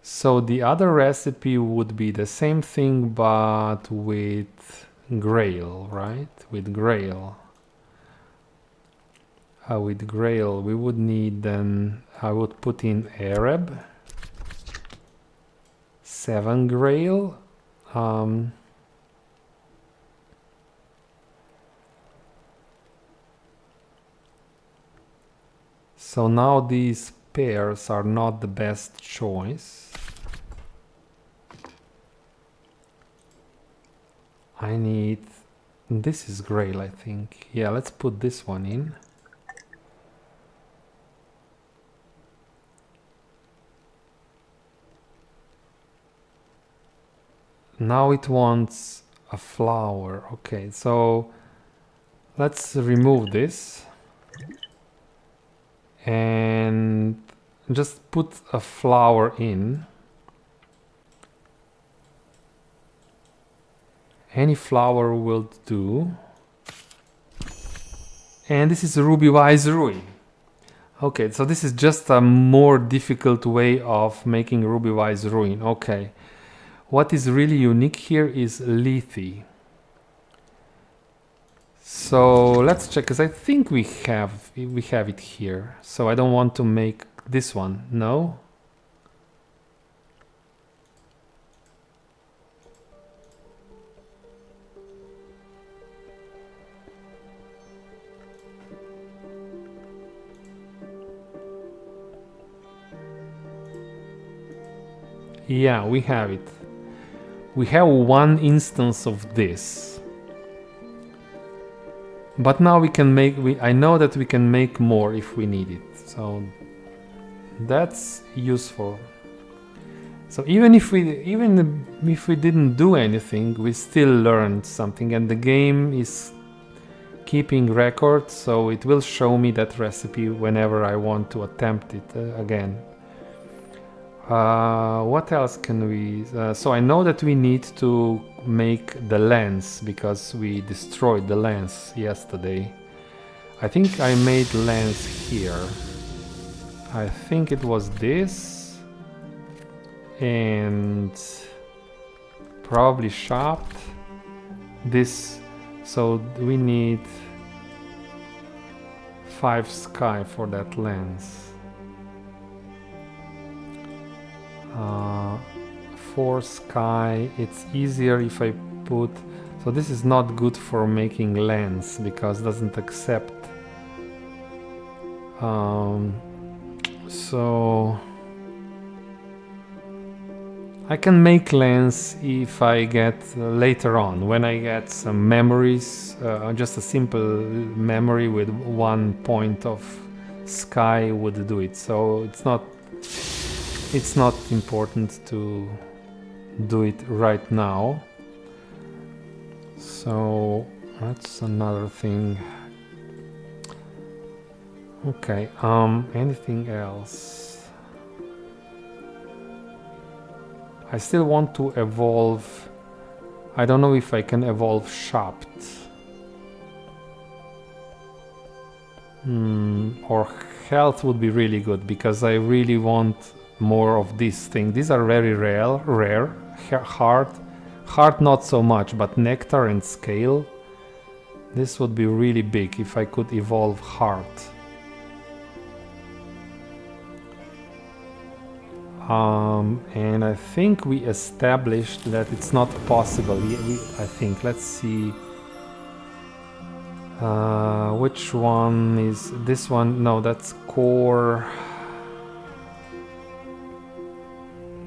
So the other recipe would be the same thing, but with Grail, right? With Grail. With Grail, we would need then... I would put in Arab. 7 Grail. So now these pears are not the best choice. I need... This is Grail, I think. Yeah, let's put this one in. Now it wants A flower. Okay, so let's remove this and just put a flower in. Any flower will do. And this is Ruby Wise Ruin. Okay, so this is just a more difficult way of making Ruby Wise Ruin. Okay. What is really unique here is Lethe. So let's check, because I think we have it here. So I don't want to make this one. No? Yeah, we have it. We have one instance of this. But now we can make, I know that we can make more if we need it. So that's useful. So even if we didn't do anything, we still learned something, and the game is keeping records, so it will show me that recipe whenever I want to attempt it again. What else can we... so I know that we need to make the lens, because we destroyed the lens yesterday. I think I made lens here. I think it was this. And probably shaft. This. So we need 5 sky for that lens. 4 sky. It's easier if I put... So this is not good for making lens because it doesn't accept. So I can make lens if I get later on, when I get some memories, just a simple memory with 1 point of sky would do it. So it's not important to do it right now. So that's another thing. Okay, anything else? I still want to evolve. I don't know if I can evolve shaft. Or health would be really good, because I really want more of this thing. These are very rare. Heart not so much, but nectar and scale. This would be really big if I could evolve heart. And I think we established that it's not possible. I think, let's see. Which one is this one? No, that's core.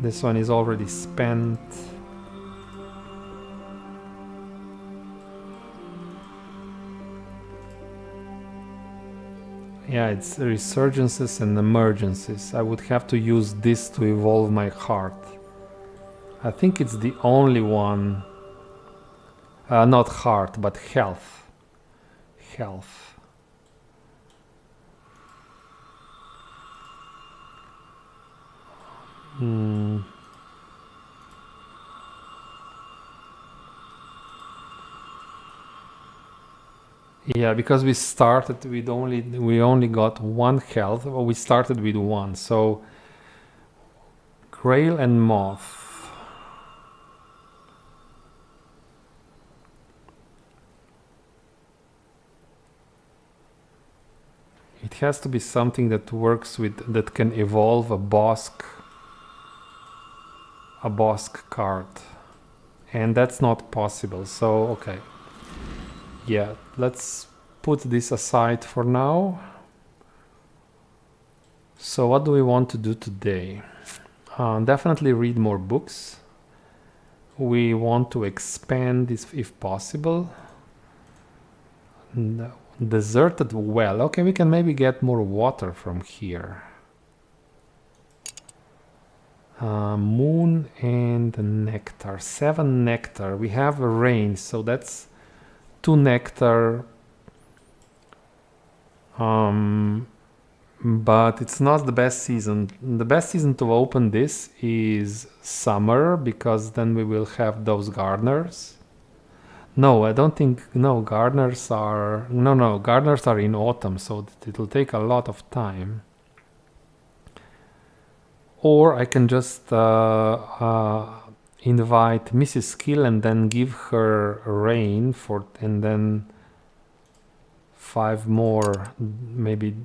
This one is already spent. Yeah, it's resurgences and emergencies. I would have to use this to evolve my heart. I think it's the only one. Not heart, but health. Health. Yeah, because we started with we only got 1 health. Well, we started with 1. So Grail and Moth. It has to be something that works with, that can evolve a Bosk card, and that's not possible. So okay. Yeah, let's put this aside for now. So what do we want to do today? Definitely read more books. We want to expand this if possible. No. Deserted well. Okay, we can maybe get more water from here. Moon and nectar. 7 nectar. We have a rain, so that's 2 nectar. But it's not the best season. The best season to open this is summer, because then we will have those gardeners. No, I don't think. No, gardeners are. No, gardeners are in autumn, so it'll take a lot of time. Or I can just invite Mrs. Skill and then give her rain for, and then 5 more, maybe.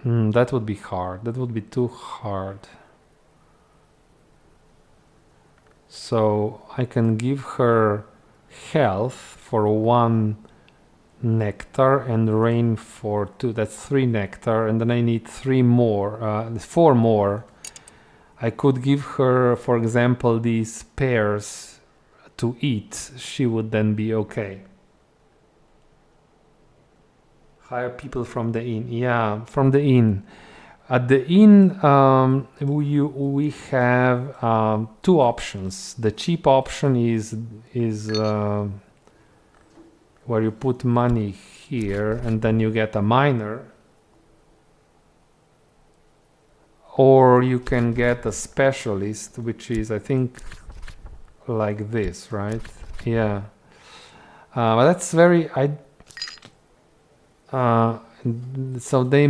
That would be hard. That would be too hard. So I can give her health for 1 nectar and rain for 2. That's 3 nectar, and then I need 4 more. I could give her, for example, these pears to eat. She would then be okay. Hire people from the inn. Yeah, from the inn. At the inn, we have 2 options. The cheap option is where you put money here and then you get a miner. Or you can get a specialist, which is, I think, like this, right? Yeah. But that's very... so they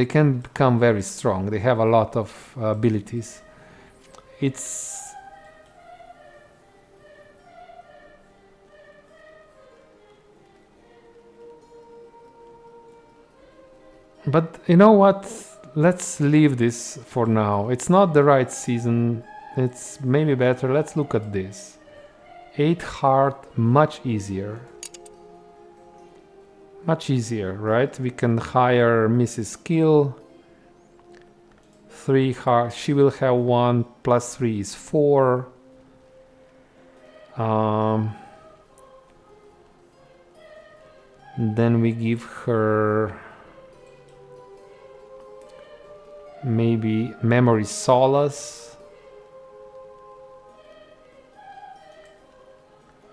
can become very strong. They have a lot of abilities. But you know what? Let's leave this for now. It's not the right season. It's maybe better. Let's look at this. 8 heart, much easier. Much easier, right? We can hire Mrs. Kill. 3 heart. She will have 1 plus 3 is 4. Then we give her maybe memory solace.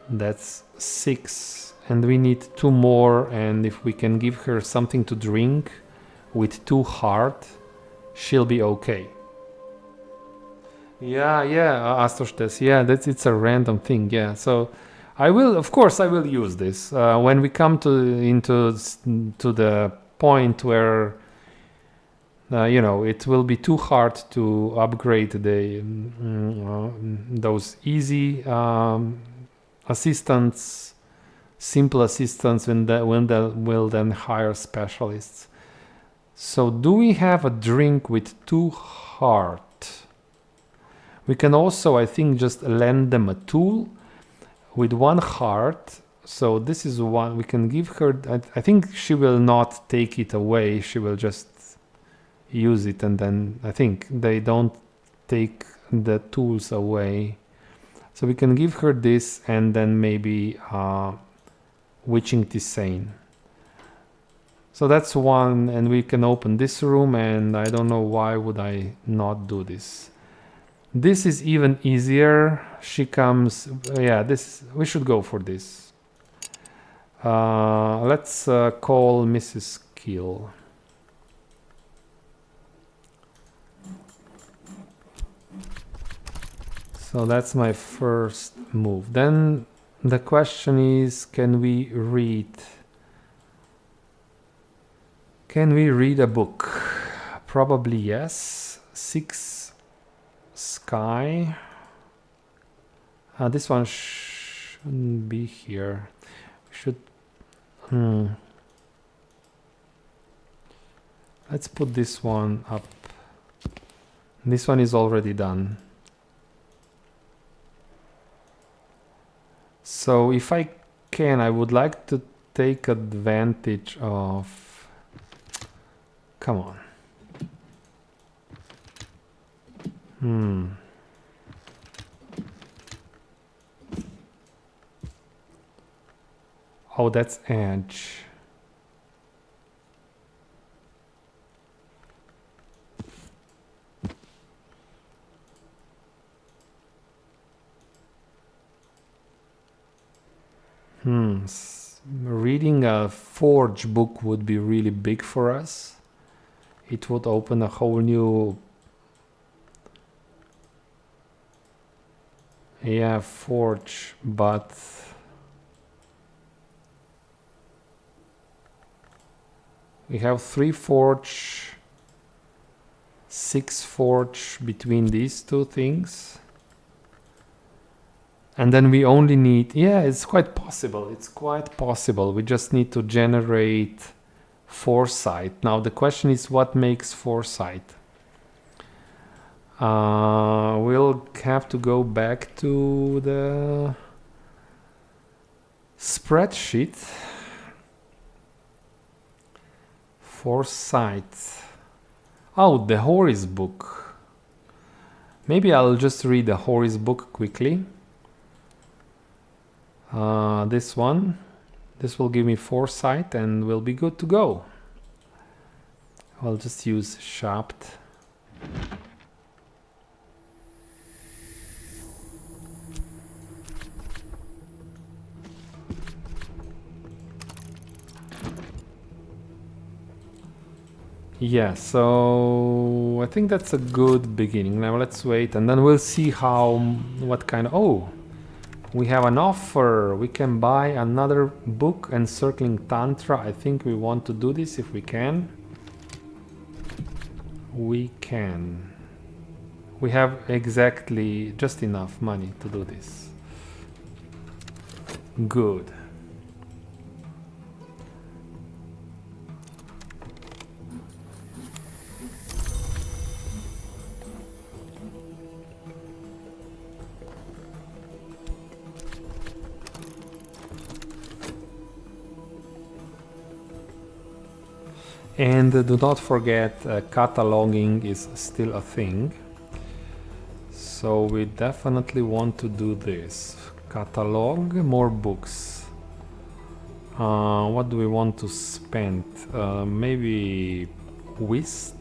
That's 6, and we need 2 more. And if we can give her something to drink with 2 heart, she'll be okay. Yeah, Astroshtes. Yeah, it's a random thing. Yeah, so I will, of course, I will use this when we come to the point where it will be too hard to upgrade those easy assistants, simple assistants, when will then hire specialists. So do we have a drink with 2 heart? We can also, I think, just lend them a tool with 1 heart. So this is 1. We can give her, I think she will not take it away. She will just use it, and then I think they don't take the tools away. So we can give her this, and then maybe witching tisane. So that's 1, and we can open this room, and I don't know why would I not do this. This is even easier. She comes, we should go for this. Let's call Mrs. Kill. So that's my first move. Then the question is, can we read a book? Probably yes. 6 sky. This one shouldn't be here. We should. Let's put this one up. This one is already done. So if I can, I would like to take advantage of... Come on. Oh, that's edge. Reading a forge book would be really big for us. It would open a whole new... Yeah, forge, but... We have 3 forge, 6 forge between these two things. And then we only need... Yeah, it's quite possible. It's quite possible. We just need to generate foresight. Now the question is, what makes foresight? We'll have to go back to the spreadsheet. Foresight. Oh, the Horace book. Maybe I'll just read the Horace book quickly. This one. This will give me foresight and we'll be good to go. I'll just use Shapt. Yeah, so I think that's a good beginning. Now let's wait and then we'll see what kind of... Oh, we have an offer. We can buy another book, Encircling Tantra. I think we want to do this if we can. We can. We have exactly just enough money to do this. Good. And do not forget, cataloging is still a thing. So we definitely want to do this. Catalog, more books. What do we want to spend? Maybe whist?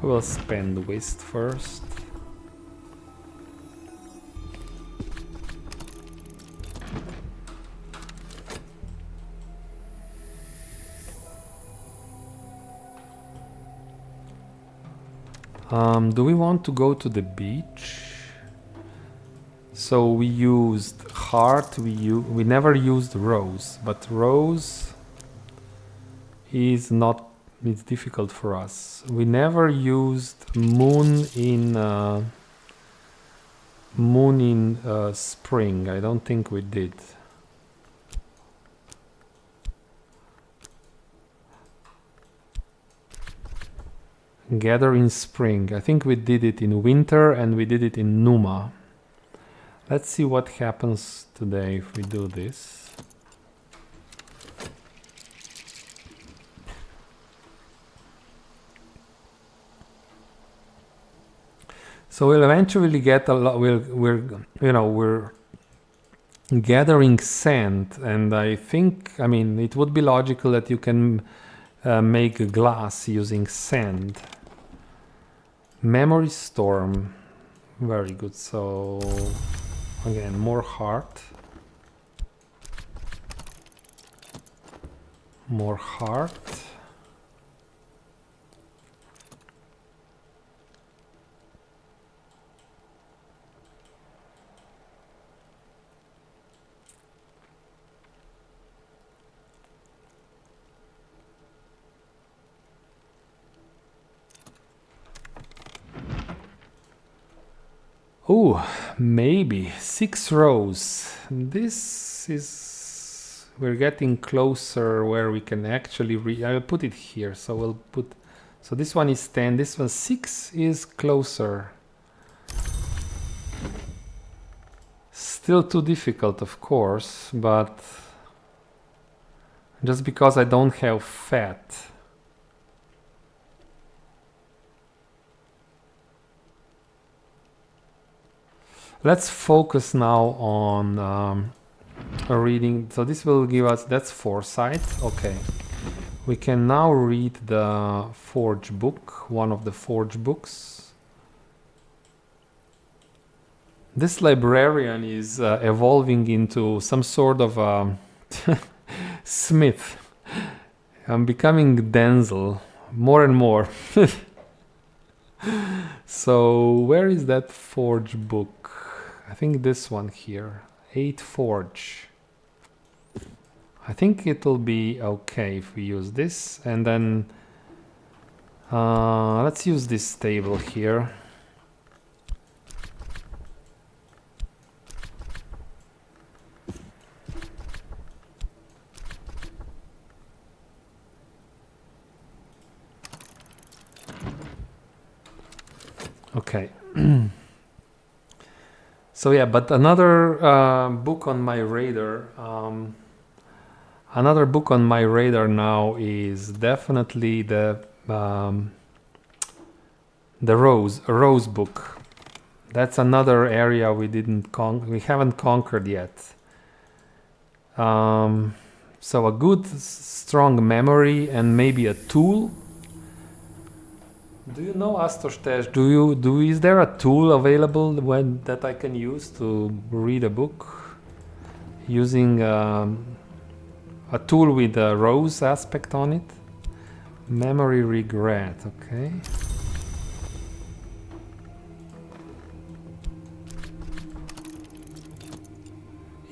We will spend whist first. Do we want to go to the beach? So we used heart, we never used rose, but rose is not, it's difficult for us. We never used moon in spring. I don't think we did. Gather in spring. I think we did it in winter and we did it in Numa. Let's see what happens today if we do this. So we'll eventually get a lot. We're gathering sand, and I think, I mean, it would be logical that you can make a glass using sand. Memory storm, very good. So again, more heart, more heart. Oh, maybe 6 rows. This is... We're getting closer where we can actually I'll put it here. So we'll put... So this one is 10. This one 6 is closer. Still too difficult, of course, but... Just because I don't have fat. Let's focus now on reading. So this will give us, that's foresight. Okay. We can now read the Forge book, one of the Forge books. This librarian is evolving into some sort of smith. I'm becoming Denzel more and more. So where is that forge book? I think this one here. 8 forge. I think it'll be okay if we use this, and then let's use this table here. Okay. So yeah, but another book on my radar. Another book on my radar now is definitely the rose book. That's another area we haven't conquered yet. So a good strong memory and maybe a tool. Do you know, Astostesh? Is there a tool available that I can use to read a book using a tool with a rose aspect on it? Memory regret. Okay.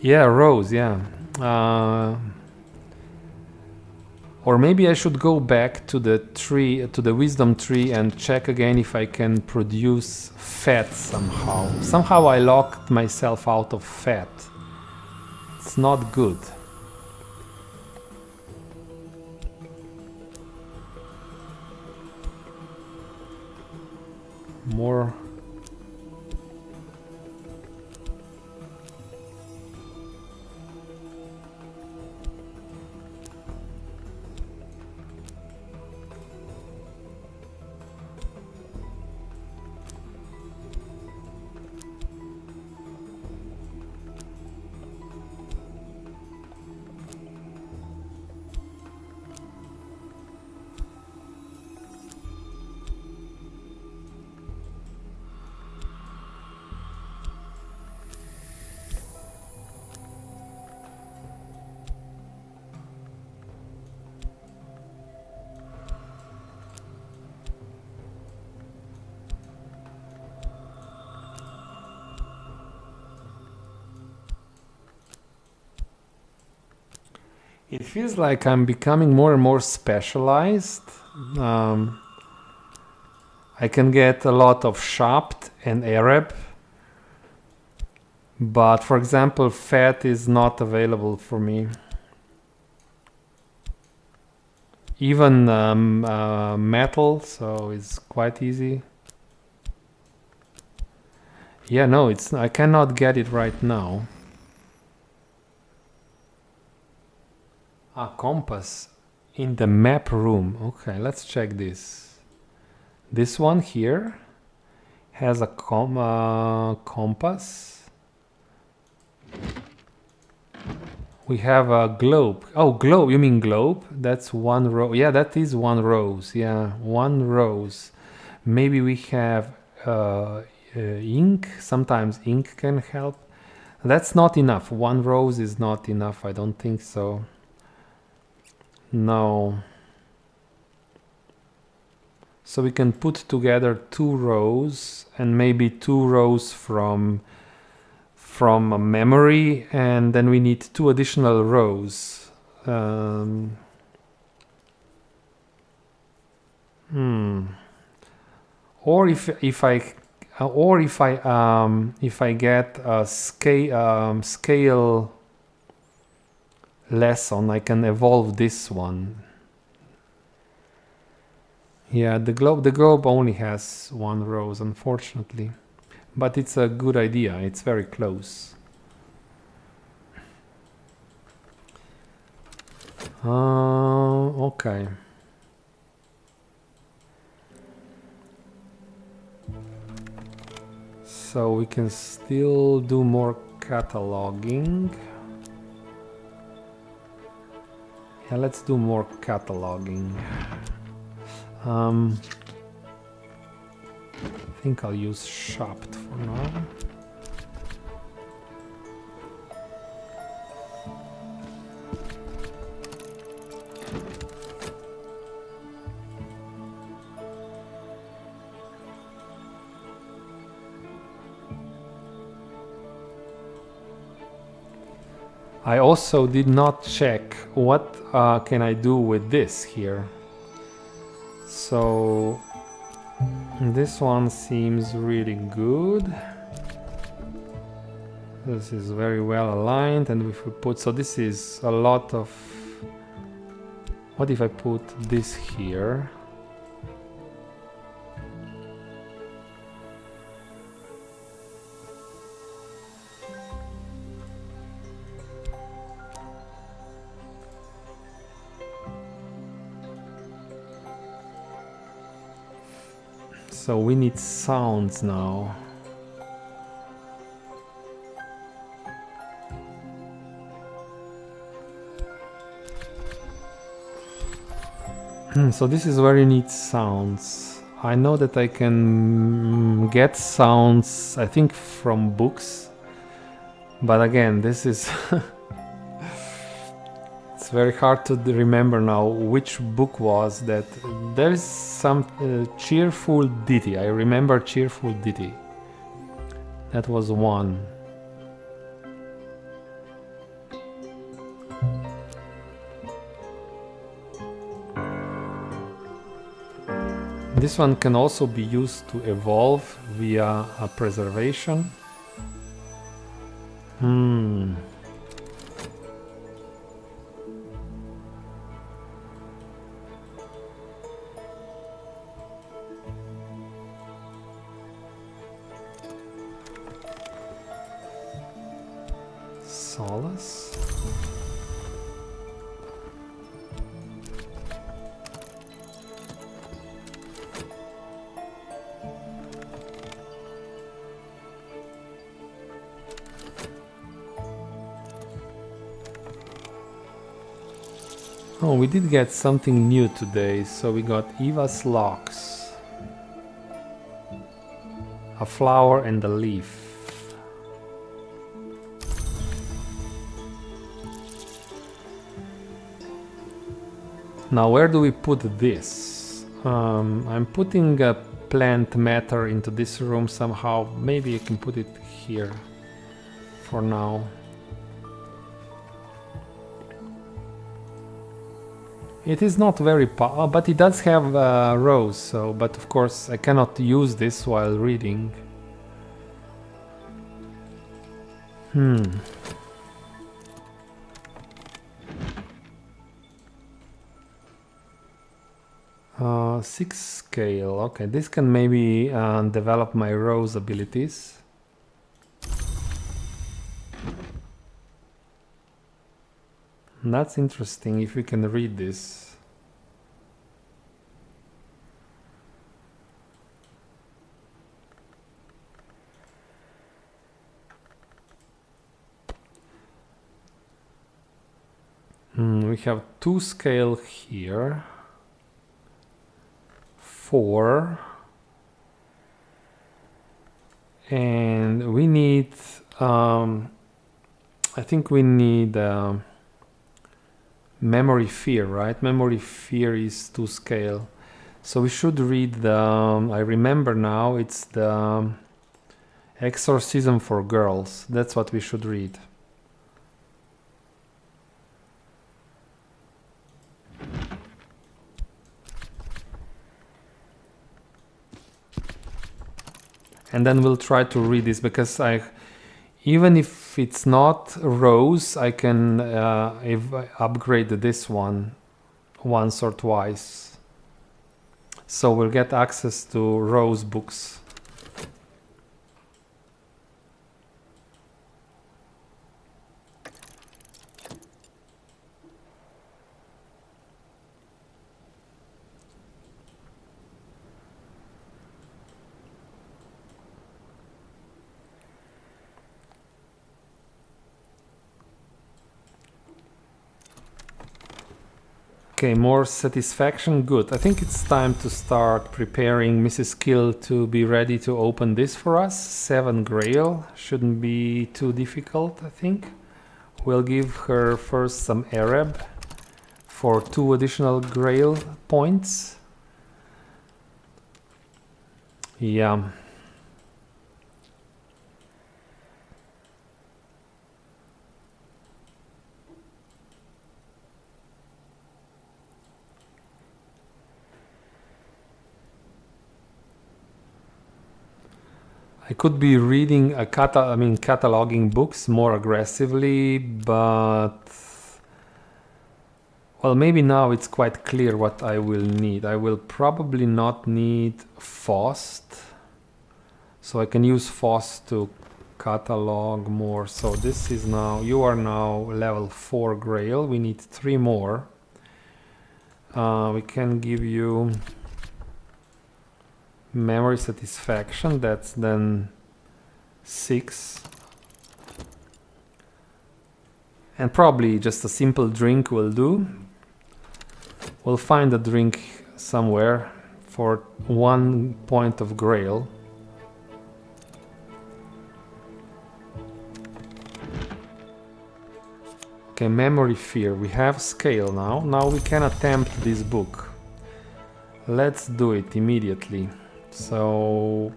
Yeah, rose. Yeah. Or maybe I should go back to the tree, to the wisdom tree, and check again if I can produce fat somehow. Somehow I locked myself out of fat. It's not good. More. It feels like I'm becoming more and more specialized. I can get a lot of Shapt and Arab, but for example, fat is not available for me. Even metal, so it's quite easy. Yeah, no, I cannot get it right now. Compass in the map room. Okay, let's check this. This one here has a compass. We have a globe. Oh, globe. You mean globe? That's one row. Yeah, that is one rose. Yeah, one rose. Maybe we have ink. Sometimes ink can help. That's not enough. One rose is not enough. I don't think so. No. So we can put together 2 rows and maybe 2 rows from a memory, and then we need 2 additional rows. Or if I get a scale lesson, I can evolve this one. Yeah, the globe only has 1 rose, unfortunately, but it's a good idea. It's very close. Okay. So we can still do more cataloging. Yeah, let's do more cataloging. I think I'll use Shopped for now. I also did not check what can I do with this here. So this one seems really good. This is very well aligned, and if we put, so this is a lot of, what if I put this here? So we need sounds now. So this is where you need sounds. I know that I can get sounds, I think, from books. But again, this is... It's very hard to remember now which book was that. There is some cheerful ditty. I remember cheerful ditty. That was one. This one can also be used to evolve via a preservation. Solace. Oh, we did get something new today, so we got Eva's locks, a flower and a leaf. Now where do we put this? I'm putting a plant matter into this room somehow. Maybe I can put it here for now. It is not very but it does have rows, so, but of course I cannot use this while reading. Six scale, okay, this can maybe develop my rose abilities. That's interesting if we can read this. We have 2 scale here. 4. And we need, I think we need memory fear, right? Memory fear is 2 scale. So we should read the, I remember now, it's the Exorcism for Girls. That's what we should read. And then we'll try to read this, because even if it's not rose, I can upgrade this one once or twice. So we'll get access to rose books. Okay, more satisfaction, good. I think it's time to start preparing Mrs. Kill to be ready to open this for us. 7 Grail, shouldn't be too difficult, I think. We'll give her first some Arab for 2 additional Grail points. Yeah. I could be reading cataloging books more aggressively, but well, maybe now it's quite clear what I will need. I will probably not need FOST, so I can use FOST to catalog more. So this is now, you are now level 4 Grail. We need 3 more. We can give you memory satisfaction, that's then 6. And probably just a simple drink will do. We'll find a drink somewhere for 1 point of Grail. Okay, memory fear. We have scale now. Now we can attempt this book. Let's do it immediately. So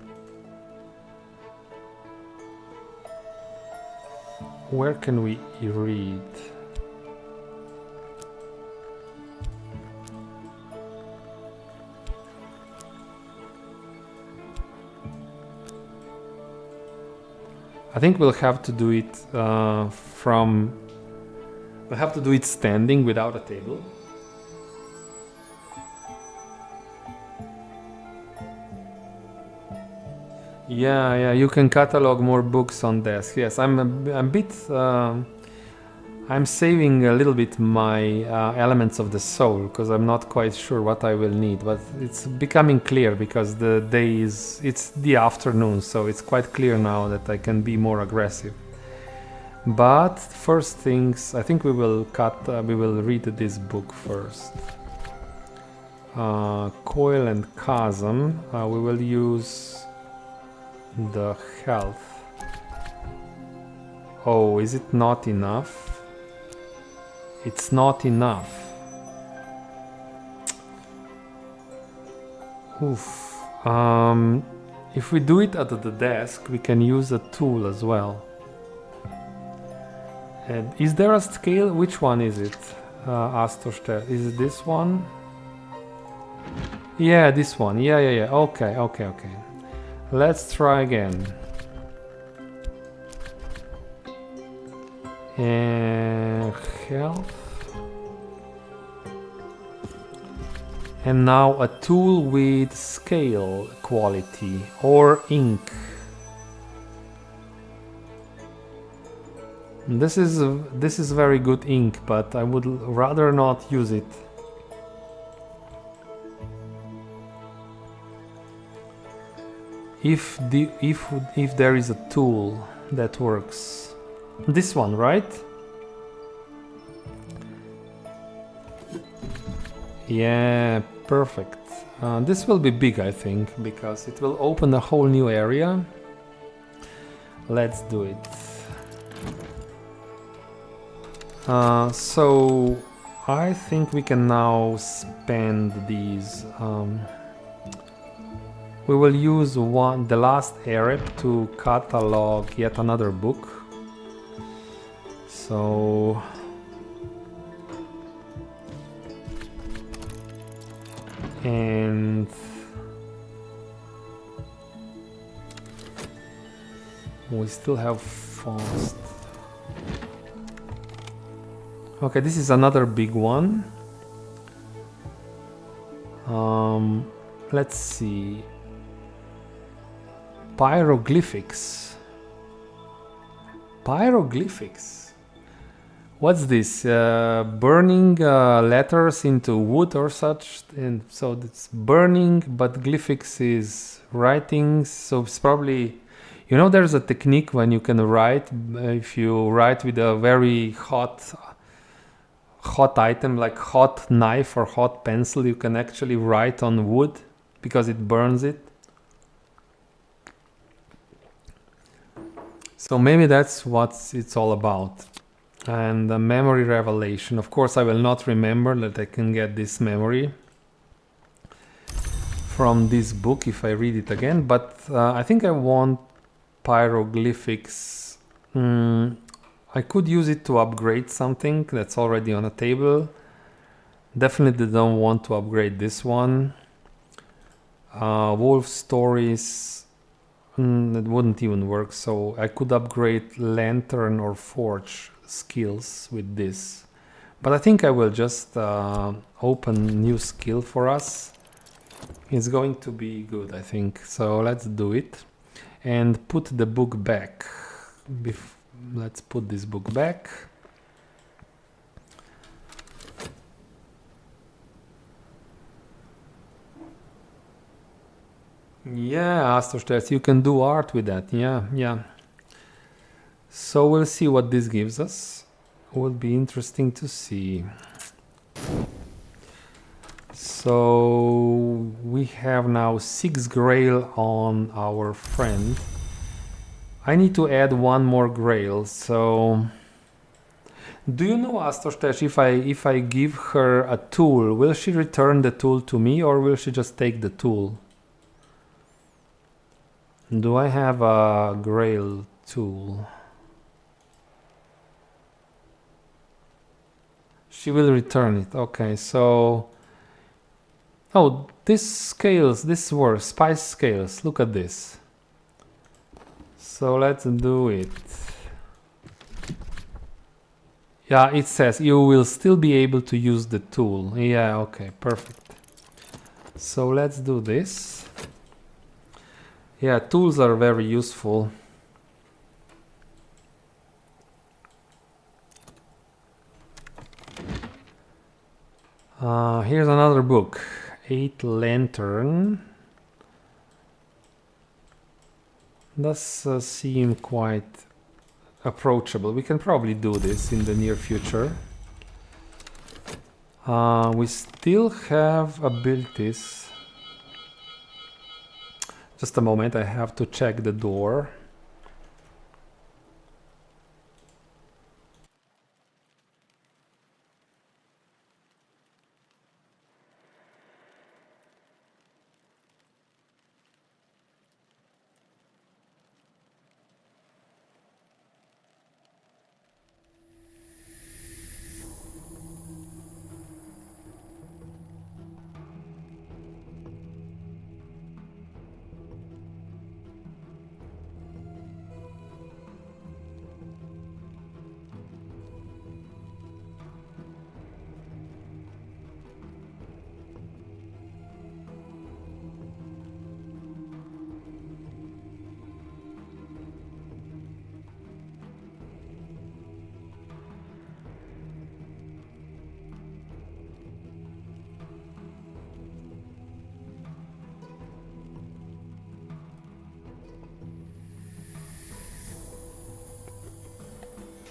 where can we read? I think we'll have to do it we'll have to do it standing without a table. Yeah, you can catalog more books on desk. Yes, I'm saving a little bit my elements of the soul because I'm not quite sure what I will need, but it's becoming clear because it's the afternoon, so it's quite clear now that I can be more aggressive. But first things, I think we will read this book first. Coil and Chasm. We will use the health. Oh, is it not enough? It's not enough. Oof. If we do it at the desk, we can use a tool as well. And is there a scale? Which one is it? Astorster. Is it this one? Yeah, this one. Yeah. Okay. Let's try again. And health. And now a tool with scale quality or ink. This is very good ink, but I would rather not use it. If there is a tool that works. This one, right? Yeah, perfect. This will be big, I think, because it will open a whole new area. Let's do it. So I think we can now spend these. We will use the last Arab to catalog yet another book. So and we still have fast. Okay, this is another big one. Let's see. Pyroglyphics. What's this? Burning letters into wood or such. And so it's burning, but glyphics is writing. So it's probably, there's a technique when you can write. If you write with a very hot item like hot knife or hot pencil, you can actually write on wood because it burns it. So maybe that's what it's all about. And the memory revelation. Of course, I will not remember that I can get this memory from this book if I read it again. But I think I want pyroglyphics. I could use it to upgrade something that's already on a table. Definitely don't want to upgrade this one. Wolf stories. It wouldn't even work, so I could upgrade lantern or forge skills with this. But I think I will just open new skill for us. It's going to be good, I think. So let's do it. And put the book back. Let's put this book back. Yeah, Astrosters, you can do art with that. Yeah. So we'll see what this gives us. Will be interesting to see. So we have now 6 grail on our friend. I need to add 1 more grail. So do you know, Astrosters, if I give her a tool, will she return the tool to me or will she just take the tool? Do I have a grail tool? She will return it. Okay, so... Oh, this scales, this works. Spice scales. Look at this. So let's do it. Yeah, it says you will still be able to use the tool. Yeah, okay, perfect. So let's do this. Yeah, tools are very useful. Here's another book. 8 Lantern. Does seem quite approachable. We can probably do this in the near future. We still have abilities. Just a moment, I have to check the door.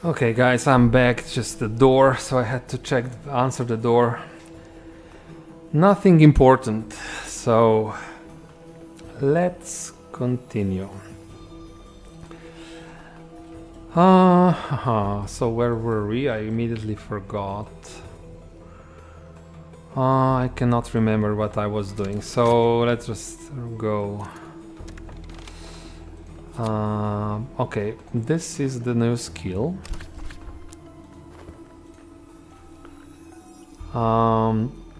Okay guys, I'm back, just the door, so I had to answer the door. Nothing important, so let's continue. So where were we? I immediately forgot. I cannot remember what I was doing, so let's just go. Okay, this is the new skill.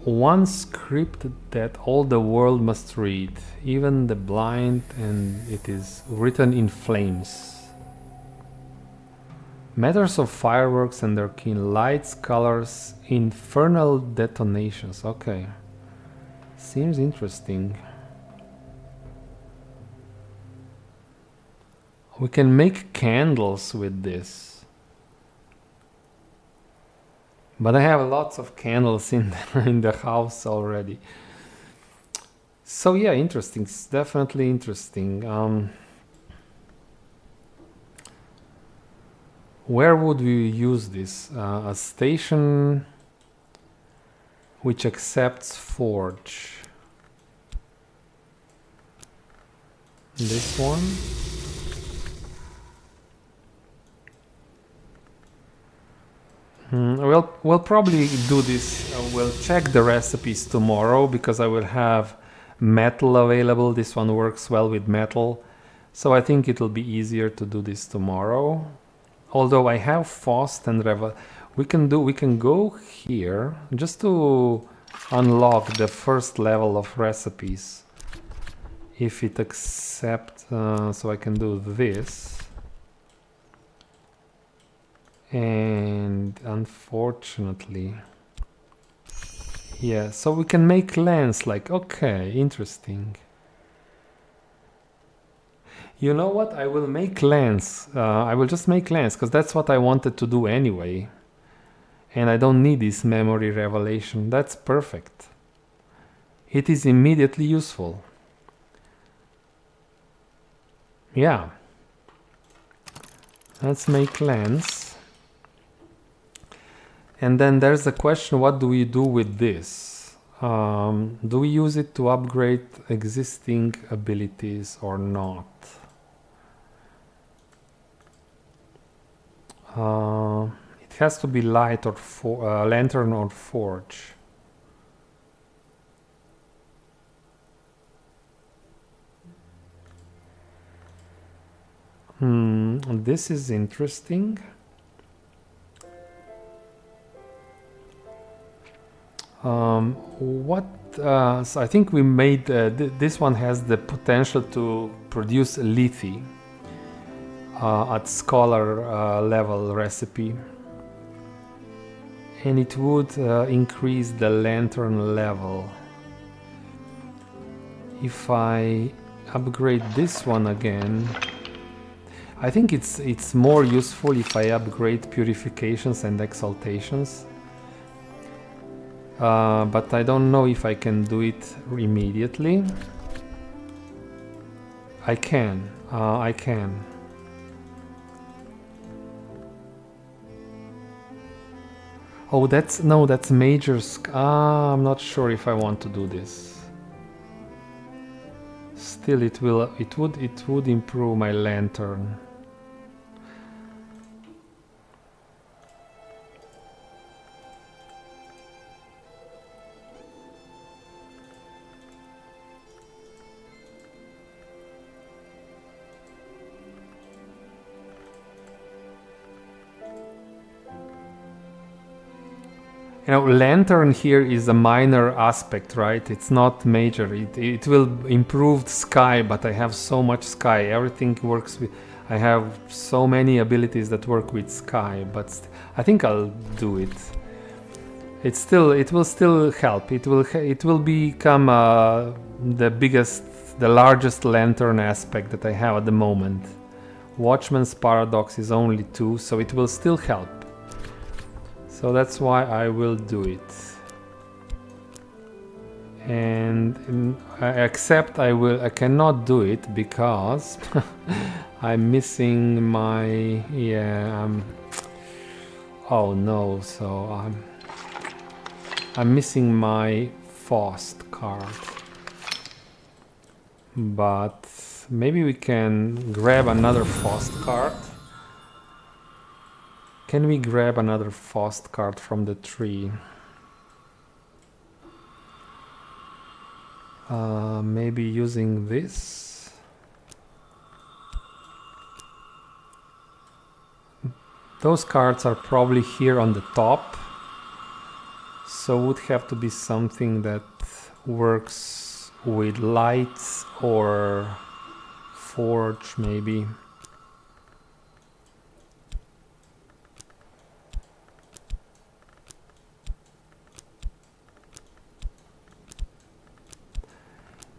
One script that all the world must read, even the blind, and it is written in flames. Matters of fireworks and their keen lights, colors, infernal detonations. Okay, seems interesting. We can make candles with this. But I have lots of candles in the house already. So yeah, interesting. It's definitely interesting. Where would we use this? A station which accepts forge. This one. We'll probably do this. We'll check the recipes tomorrow because I will have metal available. This one works well with metal, so I think it'll be easier to do this tomorrow. Although I have Faust and Revel, we can go here just to unlock the first level of recipes. if it accepts, so I can do this. And unfortunately, yeah, so we can make lens, like, okay, interesting. You know what? I will make lens. I will just make lens because that's what I wanted to do anyway. And I don't need this memory revelation. That's perfect. It is immediately useful. Yeah. Let's make lens. And then there's the question, what do we do with this? Do we use it to upgrade existing abilities or not? It has to be light or lantern or forge. This is interesting. So I think we made this one has the potential to produce lithy at scholar level recipe, and it would increase the lantern level. If I upgrade this one again, I think it's more useful if I upgrade purifications and exaltations. But I don't know if I can do it immediately. I can. Oh, that's major. I'm not sure if I want to do this. Still, it would improve my lantern. You know, lantern here is a minor aspect, right? It's not major. It will improve sky, but I have so much sky. Everything works with... I have so many abilities that work with sky, but I think I'll do it. It will still help. It will become the largest lantern aspect that I have at the moment. Watchman's Paradox is only 2, so it will still help. So that's why I will do it. And except I cannot do it because I'm missing my... oh no, so I'm missing my Faust card. But maybe we can grab another Faust card. Can we grab another Faust card from the tree? Maybe using this. Those cards are probably here on the top. So would have to be something that works with lights or forge maybe.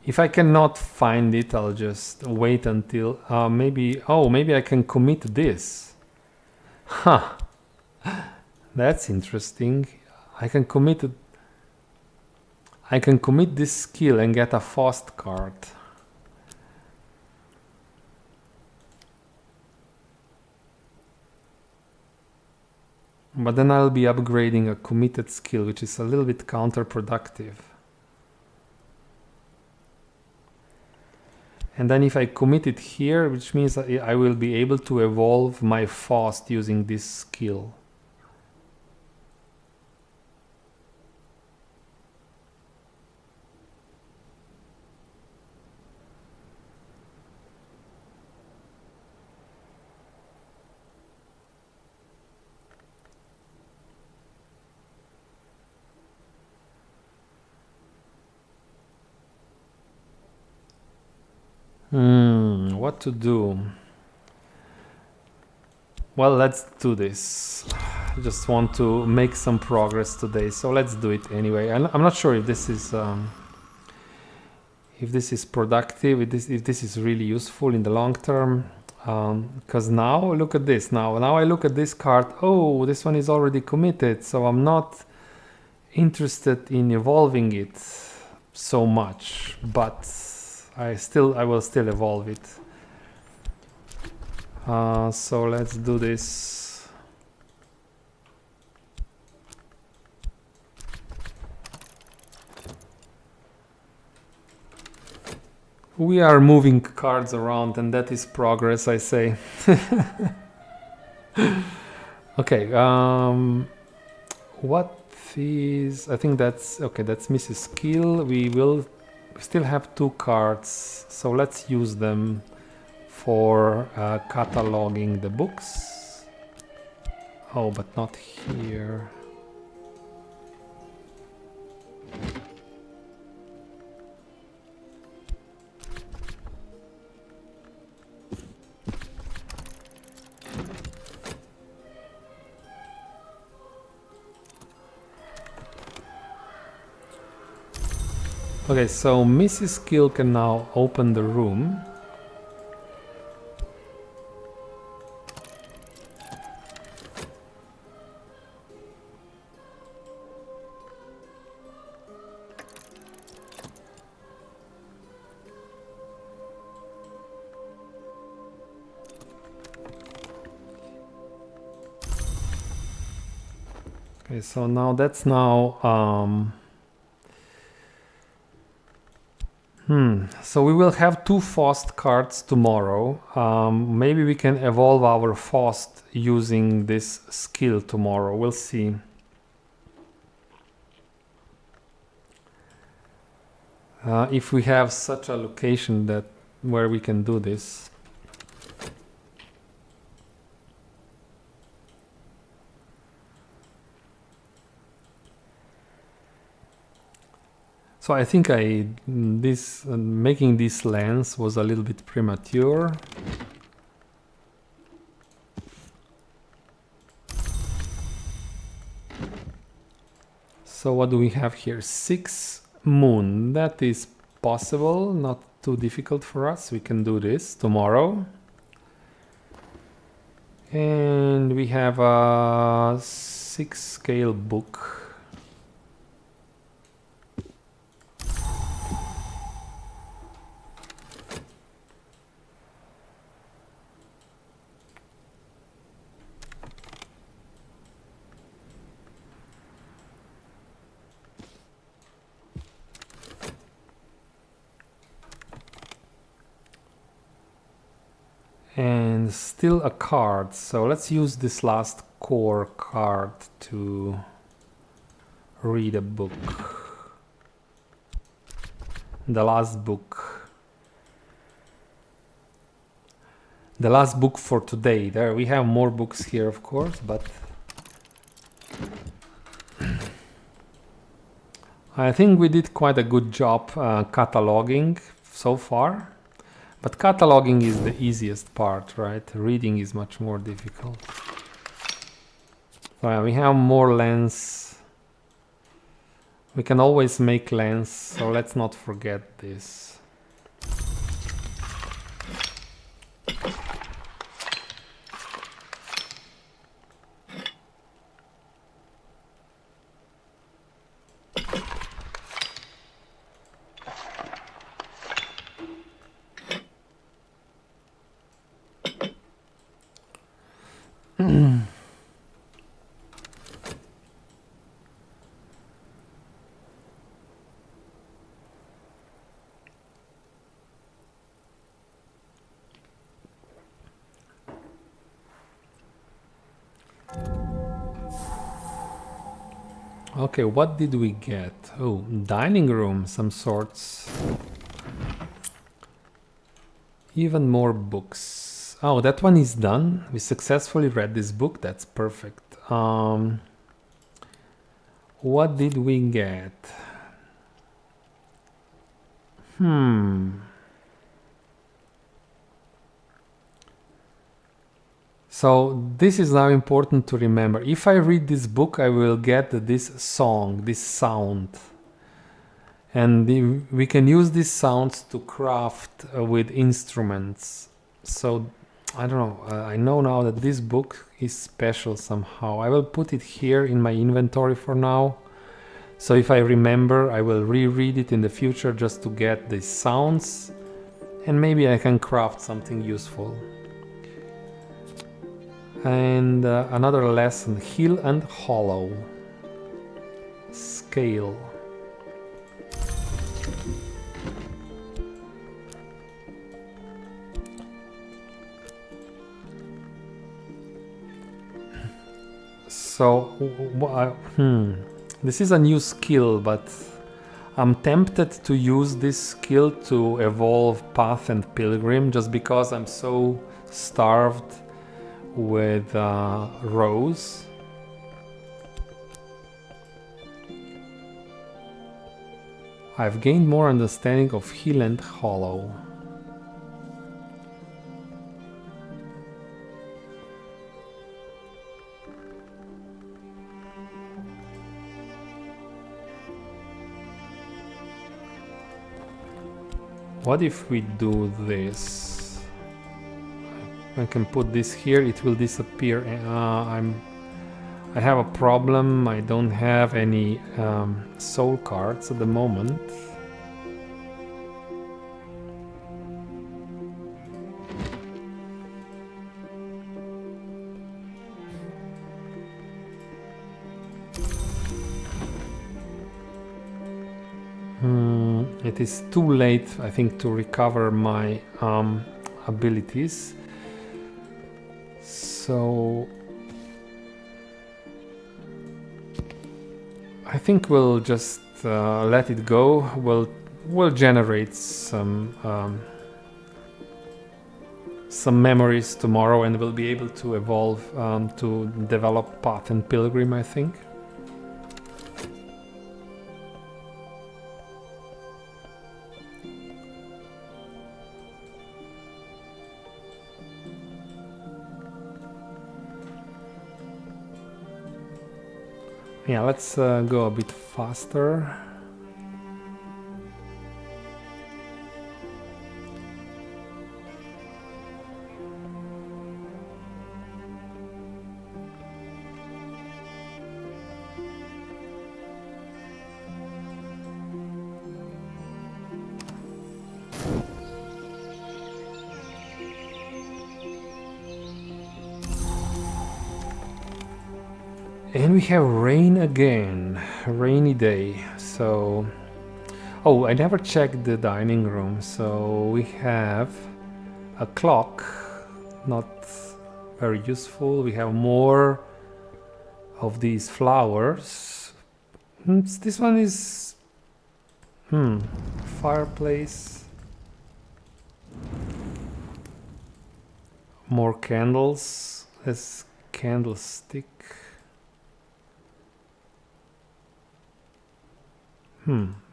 If I cannot find it, I'll just wait until maybe I can commit this. Huh. That's interesting. I can commit this skill and get a Faust card. But then I'll be upgrading a committed skill, which is a little bit counterproductive. And then if I commit it here, which means I will be able to evolve my Faust using this skill. What to do? Well, let's do this. I just want to make some progress today, so let's do it anyway. I'm not sure if this is productive, if this is really useful in the long term. Because now look at this. Now I look at this card. Oh, this one is already committed, so I'm not interested in evolving it so much. But I will still evolve it. So let's do this. We are moving cards around, and that is progress, I say. Okay, what is... I think that's... okay, that's Mrs. Skill. We still have 2 cards, so let's use them for cataloging the books. Oh, but not here. Okay, so Mrs. Skill can now open the room. Okay, so now that's now... So we will have 2 Faust cards tomorrow. Maybe we can evolve our Faust using this skill tomorrow. We'll see. If we have such a location where we can do this. So I think making this lens was a little bit premature. So what do we have here? 6 moon. That is possible, not too difficult for us. We can do this tomorrow. And we have a 6 scale book. And still a card, so let's use this last core card to read a book. The last book. The last book for today. There we have more books here, of course, but I think we did quite a good job cataloging so far. But cataloging is the easiest part, right? Reading is much more difficult. So yeah, we have more lens. We can always make lens, so let's not forget this. Okay, what did we get? Oh, dining room, some sorts. Even more books. Oh, that one is done. We successfully read this book. That's perfect. What did we get? So this is now important to remember. If I read this book, I will get this song, this sound. And we can use these sounds to craft with instruments. So I don't know, I know now that this book is special somehow. I will put it here in my inventory for now. So if I remember, I will reread it in the future just to get the sounds, and maybe I can craft something useful. And another lesson, hill and hollow. Scale. So, this is a new skill, but I'm tempted to use this skill to evolve Path and Pilgrim just because I'm so starved with Rose. I've gained more understanding of Hill and Hollow. What if we do this? I can put this here, it will disappear. I have a problem, I don't have any soul cards at the moment. It is too late, I think, to recover my abilities. So I think we'll just let it go. We'll generate some memories tomorrow, and we'll be able to evolve to develop Path and Pilgrim, I think. Yeah, let's go a bit faster. And we have rain again, rainy day. So, oh, I never checked the dining room. So we have a clock, not very useful. We have more of these flowers. This one is fireplace. More candles. This candlestick.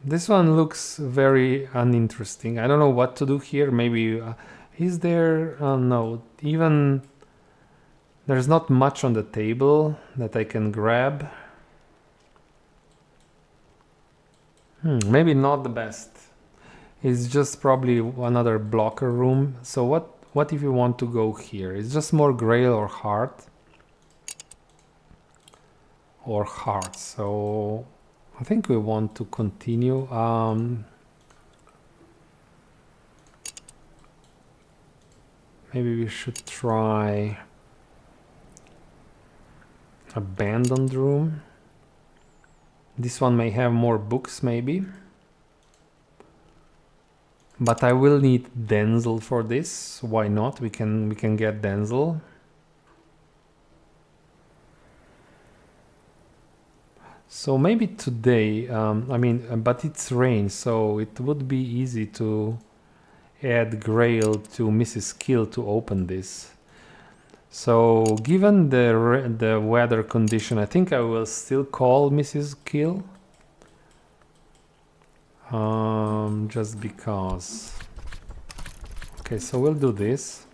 This one looks very uninteresting. I don't know what to do here. Maybe is there? No, even there's not much on the table that I can grab. Maybe not the best. It's just probably another blocker room. So what if you want to go here? It's just more grail or heart or heart. So I think we want to continue. Maybe we should try abandoned room. This one may have more books, maybe. But I will need Denzel for this. Why not? We can get Denzel. So maybe today, but it's rain, so it would be easy to add Grail to Mrs. Kill to open this. So given the weather condition, I think I will still call Mrs. Kill. Just because. Okay, so we'll do this.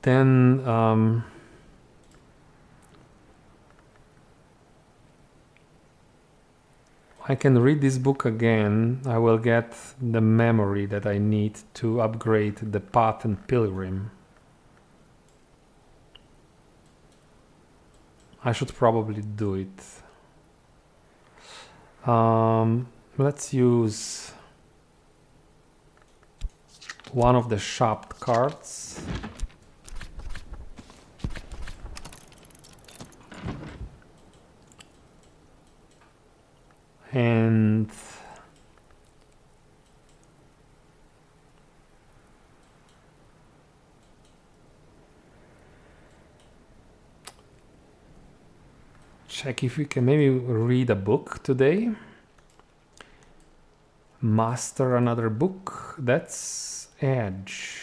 then I can read this book again. I will get the memory that I need to upgrade the Path and Pilgrim. I should probably do it. Let's use one of the shopped cards. And check if we can maybe read a book today. Master another book. That's Edge.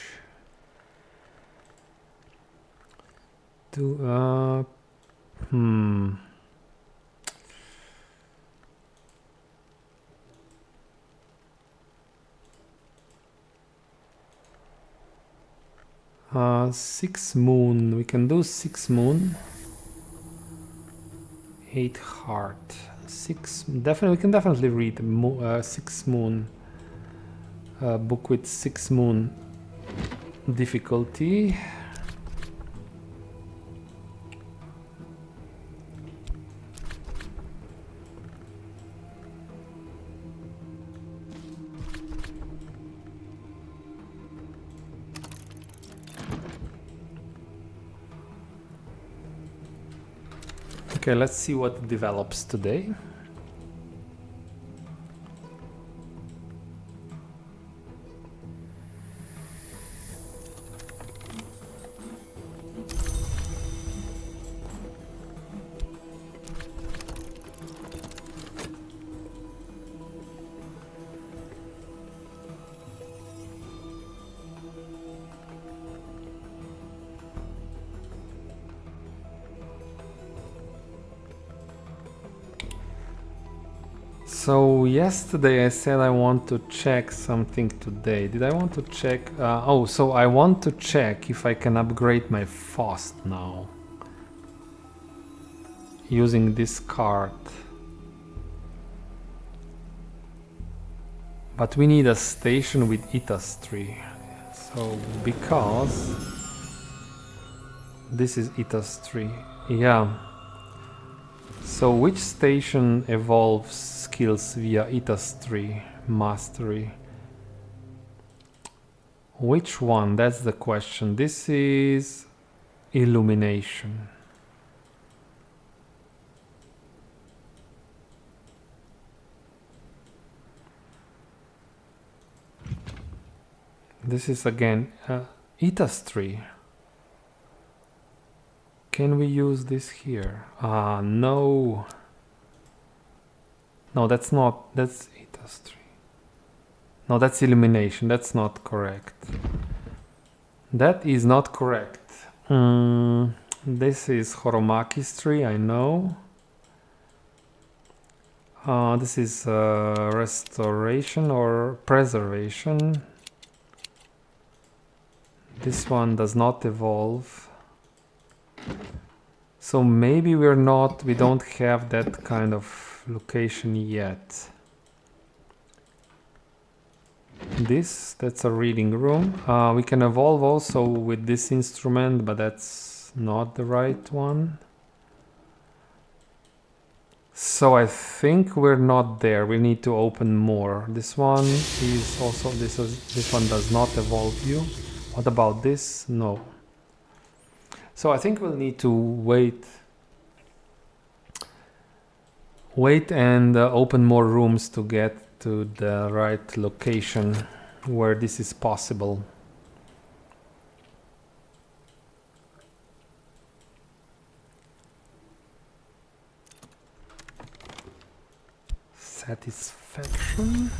Six moon. We can do six moon. 8 heart. Six. Definitely, we can definitely read six moon. Book with six moon difficulty. Okay, let's see what develops today. So yesterday I said I want to check something today. Did I want to check? So I want to check if I can upgrade my Faust now. Using this card. But we need a station with Itastry. So because this is Itastry. Yeah. So which station evolves skills via Itastry mastery? Which one? That's the question. This is illumination. This is again Itastry. Can we use this here? No. No, that's not. That's Itastry. No, that's illumination. That's not correct. That is not correct. This is Horomakistry, I know. This is restoration or preservation. This one does not evolve. So maybe we don't have that kind of location yet. That's a reading room. We can evolve also with this instrument, but that's not the right one. So I think we're not there. We need to open more. This one is also, this one does not evolve you. What about this? No. So I think we'll need to wait and open more rooms to get to the right location where this is possible. Satisfaction.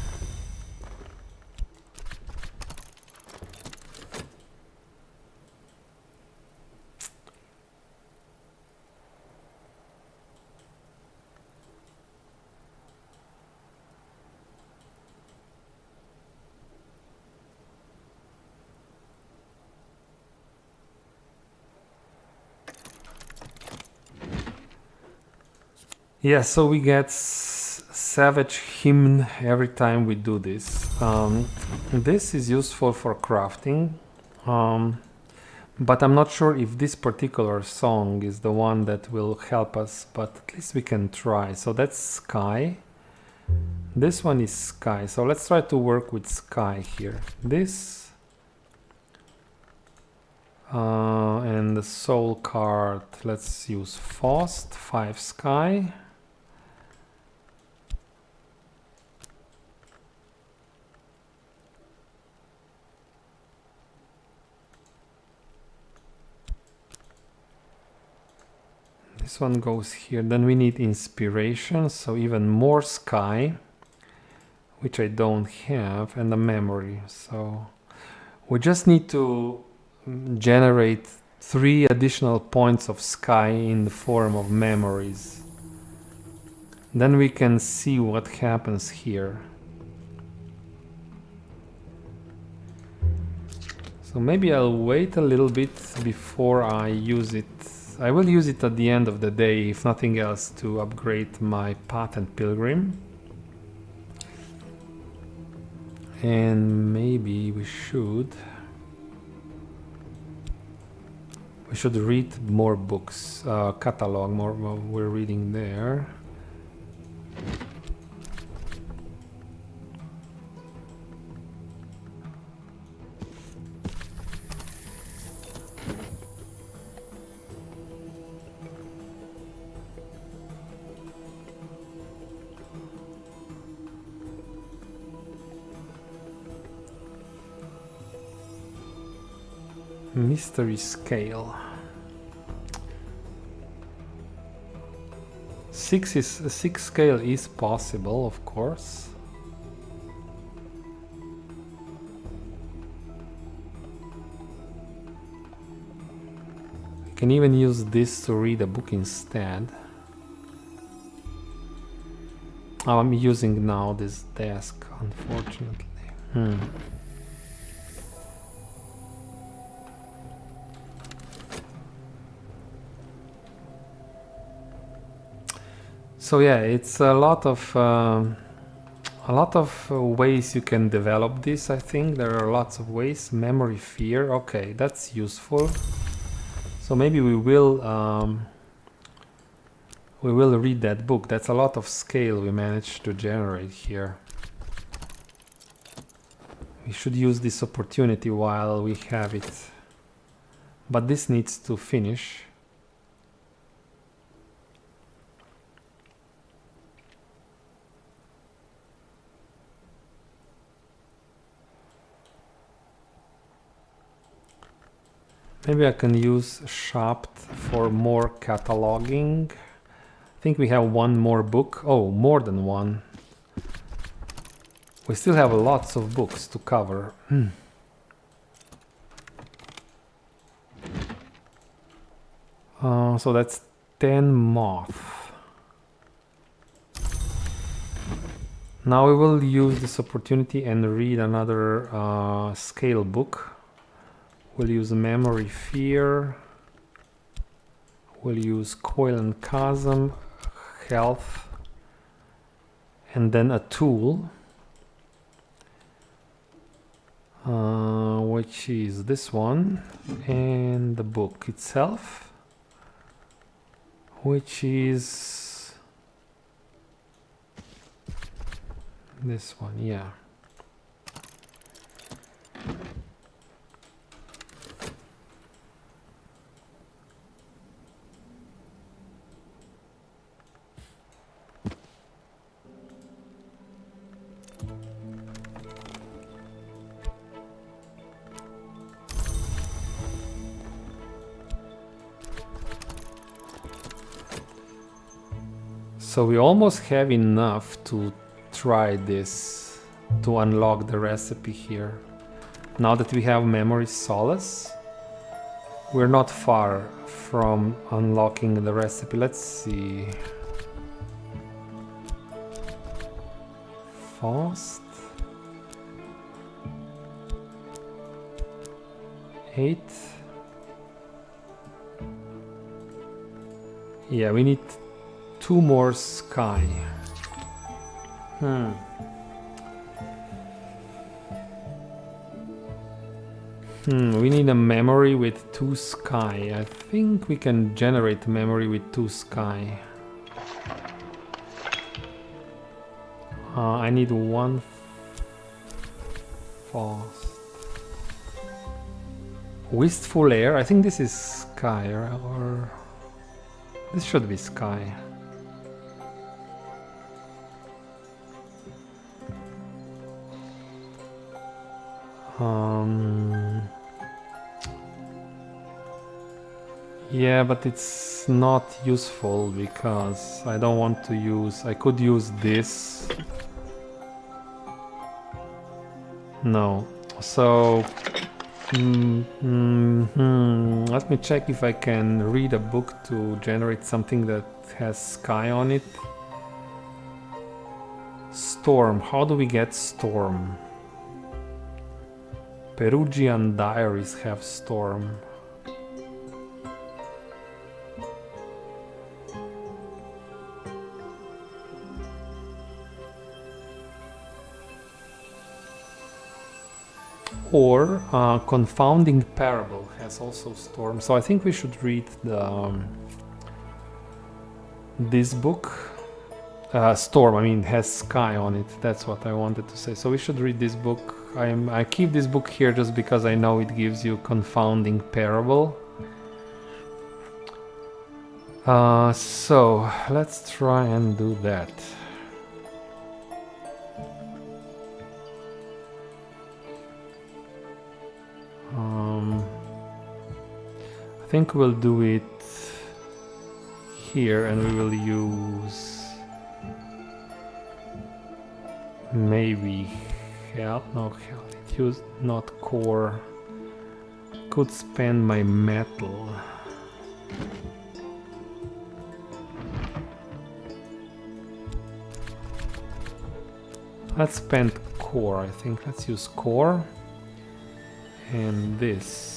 Yeah, so we get savage hymn every time we do this. This is useful for crafting, but I'm not sure if this particular song is the one that will help us, but at least we can try. So that's sky. This one is sky, so let's try to work with sky here. This and the soul card, let's use Faust, 5 sky. This one goes here. Then we need inspiration, so even more sky, which I don't have, and a memory. So we just need to generate 3 additional points of sky in the form of memories. Then we can see what happens here. So maybe I'll wait a little bit before I use it. I will use it at the end of the day, if nothing else, to upgrade my patent pilgrim. And maybe we should read more books, catalog, more we're reading there. Mystery scale. 6 scale is possible, of course. You can even use this to read a book instead. Oh, I'm using now this desk, unfortunately. So yeah, it's a lot of ways you can develop this. I think there are lots of ways. Memory fear. Okay, that's useful. So maybe we will read that book. That's a lot of scale we managed to generate here. We should use this opportunity while we have it. But this needs to finish. Maybe I can use Shapt for more cataloging. I think we have 1 more book. Oh, more than 1. We still have lots of books to cover. So that's 10 moth. Now we will use this opportunity and read another scale book. We'll use memory fear. We'll use coil and chasm, health, and then a tool, which is this one, and the book itself, which is this one, yeah. So we almost have enough to try this, to unlock the recipe here. Now that we have memory solace, we're not far from unlocking the recipe. Let's see. Fast. 8. Yeah, we need 2 more sky. We need a memory with 2 sky. I think we can generate memory with 2 sky. I need 1 fast. Wistful air. I think this is sky, or this should be sky. Yeah, but it's not useful because I don't want to use... I could use this. No. So... let me check if I can read a book to generate something that has sky on it. Storm. How do we get storm? Perugian diaries have storm. Or Confounding Parable has also storm. So I think we should read the this book. Storm, I mean, has sky on it. That's what I wanted to say. So we should read this book. I keep this book here just because I know it gives you Confounding Parable. So let's try and do that. I think we'll do it here, and we will use maybe hell. No, hell. It used not core. Could spend my metal. Let's spend core. I think let's use core and this.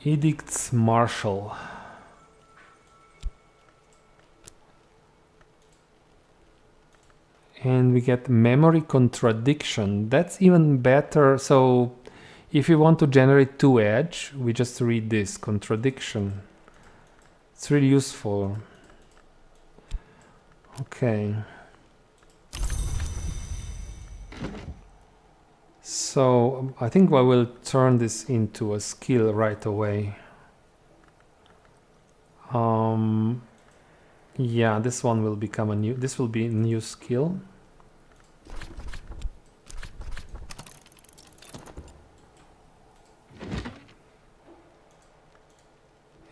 Edicts Martial. And we get memory contradiction. That's even better. So if you want to generate 2 edge, we just read this contradiction. It's really useful. Okay. So I think I will turn this into a skill right away. Yeah, this one will become a new, this will be a new skill.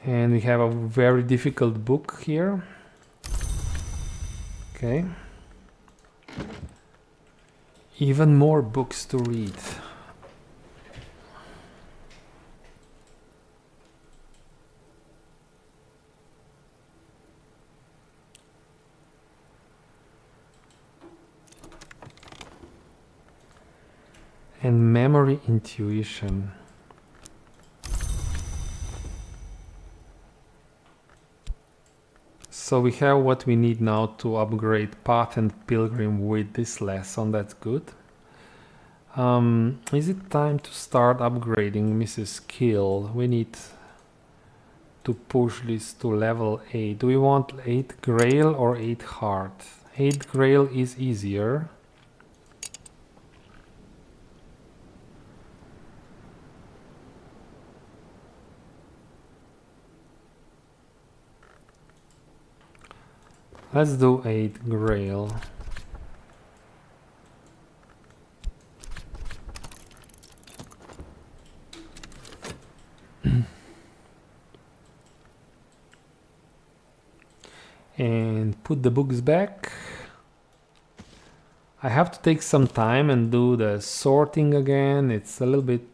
And we have a very difficult book here. Okay. Even more books to read. And memory intuition. So we have what we need now to upgrade Path and Pilgrim with this lesson. That's good. Is it time to start upgrading Mrs. Kill? We need to push this to level 8. Do we want 8 Grail or 8 Heart? 8 Grail is easier. Let's do 8 Grail. And put the books back. I have to take some time and do the sorting again. It's a little bit...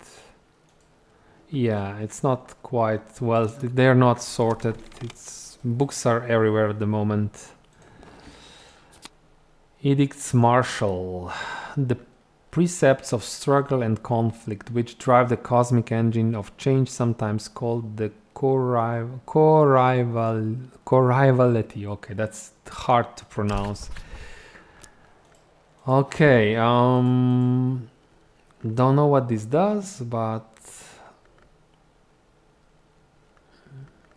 Yeah, it's not quite well. They're not sorted. It's books are everywhere at the moment. Edicts Martial. The precepts of struggle and conflict which drive the cosmic engine of change, sometimes called the co-rivality. Okay, that's hard to pronounce. Okay, don't know what this does, but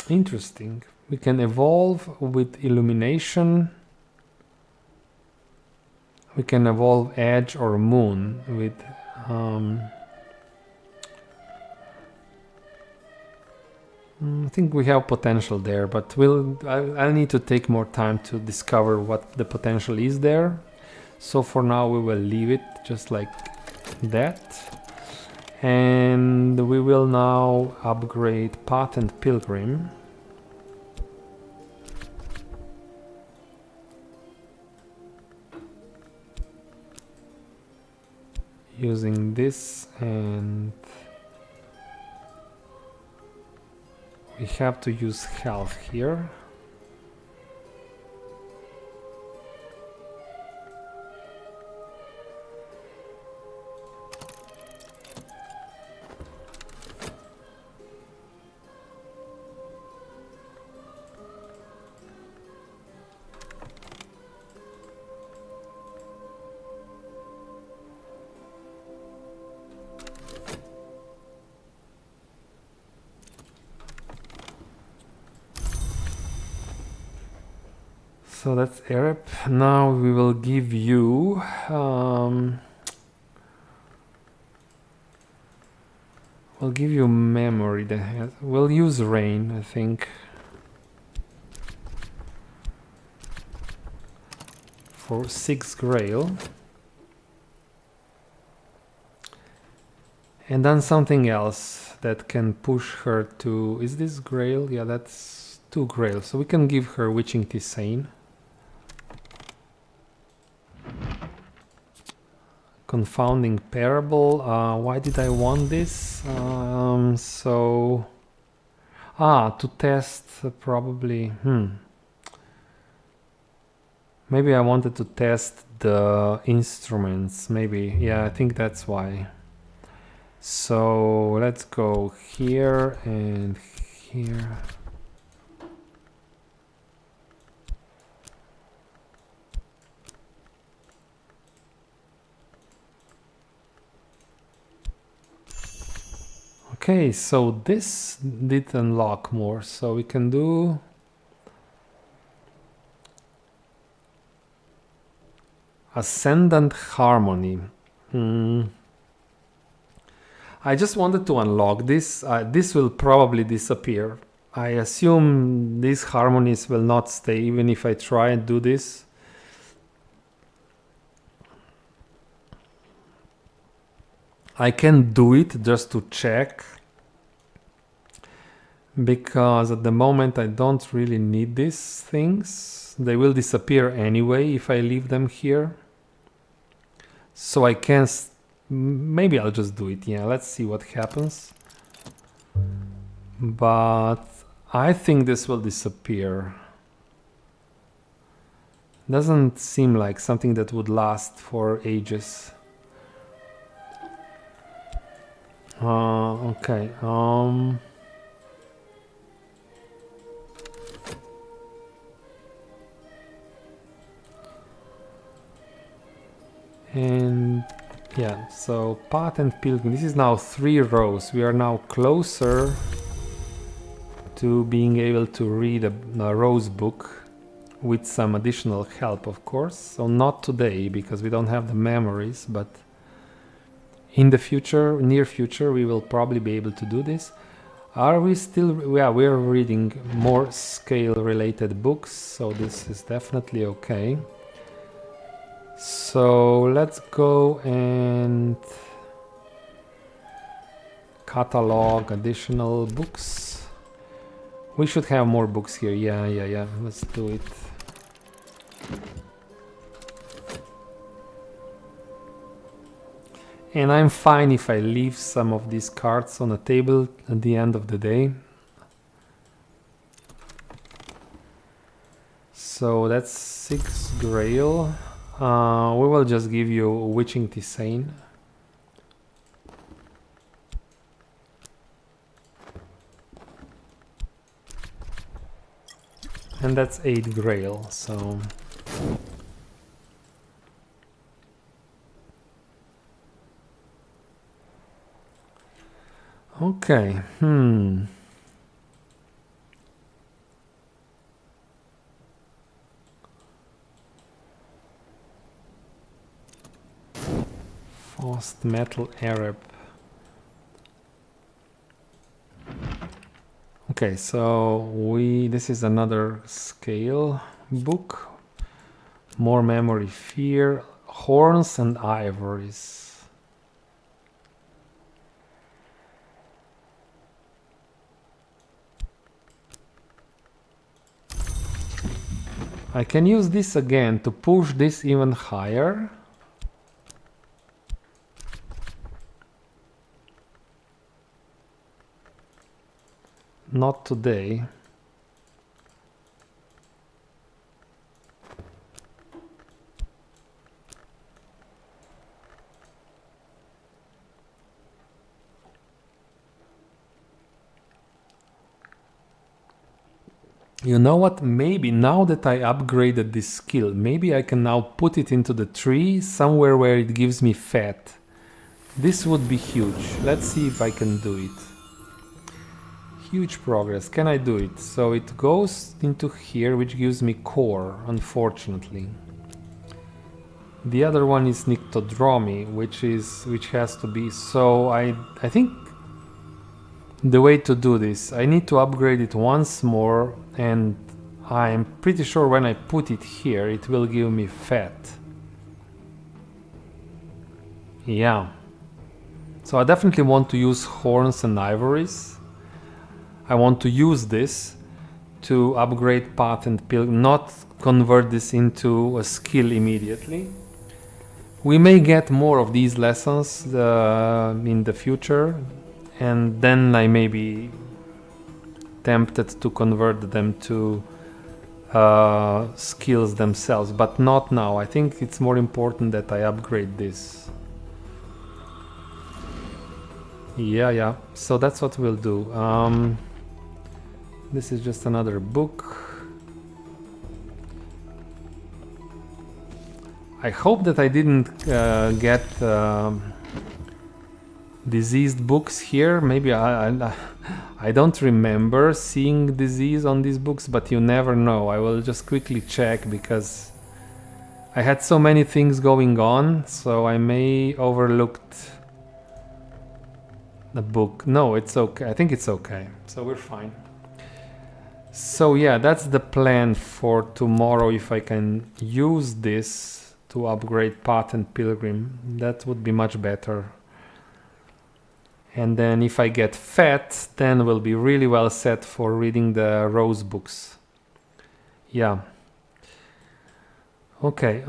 interesting. We can evolve with illumination. We can evolve edge or moon with I think we have potential there, but I'll need to take more time to discover what the potential is there. So for now we will leave it just like that. And we will now upgrade Patent Pilgrim. Using this, and we have to use health here. So that's Arab. Now we will give you we'll give you memory. We'll use rain, I think, for 6 Grail, and then something else that can push her to. Is this Grail? Yeah, that's 2 Grail. So we can give her Witching Tisane. Confounding Parable. Why did I want this? To test probably. Maybe I wanted to test the instruments. Maybe. Yeah, I think that's why. So let's go here and here. Okay, so this did unlock more, so we can do Ascendant Harmony. I just wanted to unlock this. This will probably disappear. I assume these harmonies will not stay even if I try and do this. I can do it just to check, because at the moment I don't really need these things. They will disappear anyway if I leave them here. So I can... maybe I'll just do it. Yeah, let's see what happens. But I think this will disappear. Doesn't seem like something that would last for ages. Okay. And yeah, so Patent Pilgrim. This is now 3 rows. We are now closer to being able to read a rose book with some additional help, of course. So not today, because we don't have the memories, but in the future, near future, we will probably be able to do this. Are we still... yeah, we're reading more scale-related books, so this is definitely okay. So let's go and catalog additional books. We should have more books here. Yeah. Let's do it. And I'm fine if I leave some of these cards on the table at the end of the day. So that's 6 Grail. We will just give you Witching Tisane. And that's 8 Grail, so... Okay, Fast Metal Arab. Okay, so this is another scale book. More Memory Fear, Horns and Ivories. I can use this again to push this even higher. Not today. You know what? Maybe now that I upgraded this skill, maybe I can now put it into the tree somewhere where it gives me fat. This would be huge. Let's see if I can do it. Huge progress. Can I do it? So it goes into here, which gives me core, unfortunately. The other one is Nyctodromy, which has to be. So I think the way to do this, I need to upgrade it once more, and I'm pretty sure when I put it here, it will give me fat. Yeah. So I definitely want to use Horns and Ivories. I want to use this to upgrade Path and Pilgrim, not convert this into a skill immediately. We may get more of these lessons in the future, and then I may be tempted to convert them to skills themselves, but not now. I think it's more important that I upgrade this. Yeah, so that's what we'll do. This is just another book. I hope that I didn't get diseased books here. Maybe I don't remember seeing disease on these books, but you never know. I will just quickly check because I had so many things going on, so I may overlooked the book. No, it's okay. I think it's okay. So we're fine. So yeah, that's the plan for tomorrow. If I can use this to upgrade Path and Pilgrim, that would be much better. And then if I get fat, then we'll be really well set for reading the Rose books. Yeah. Okay.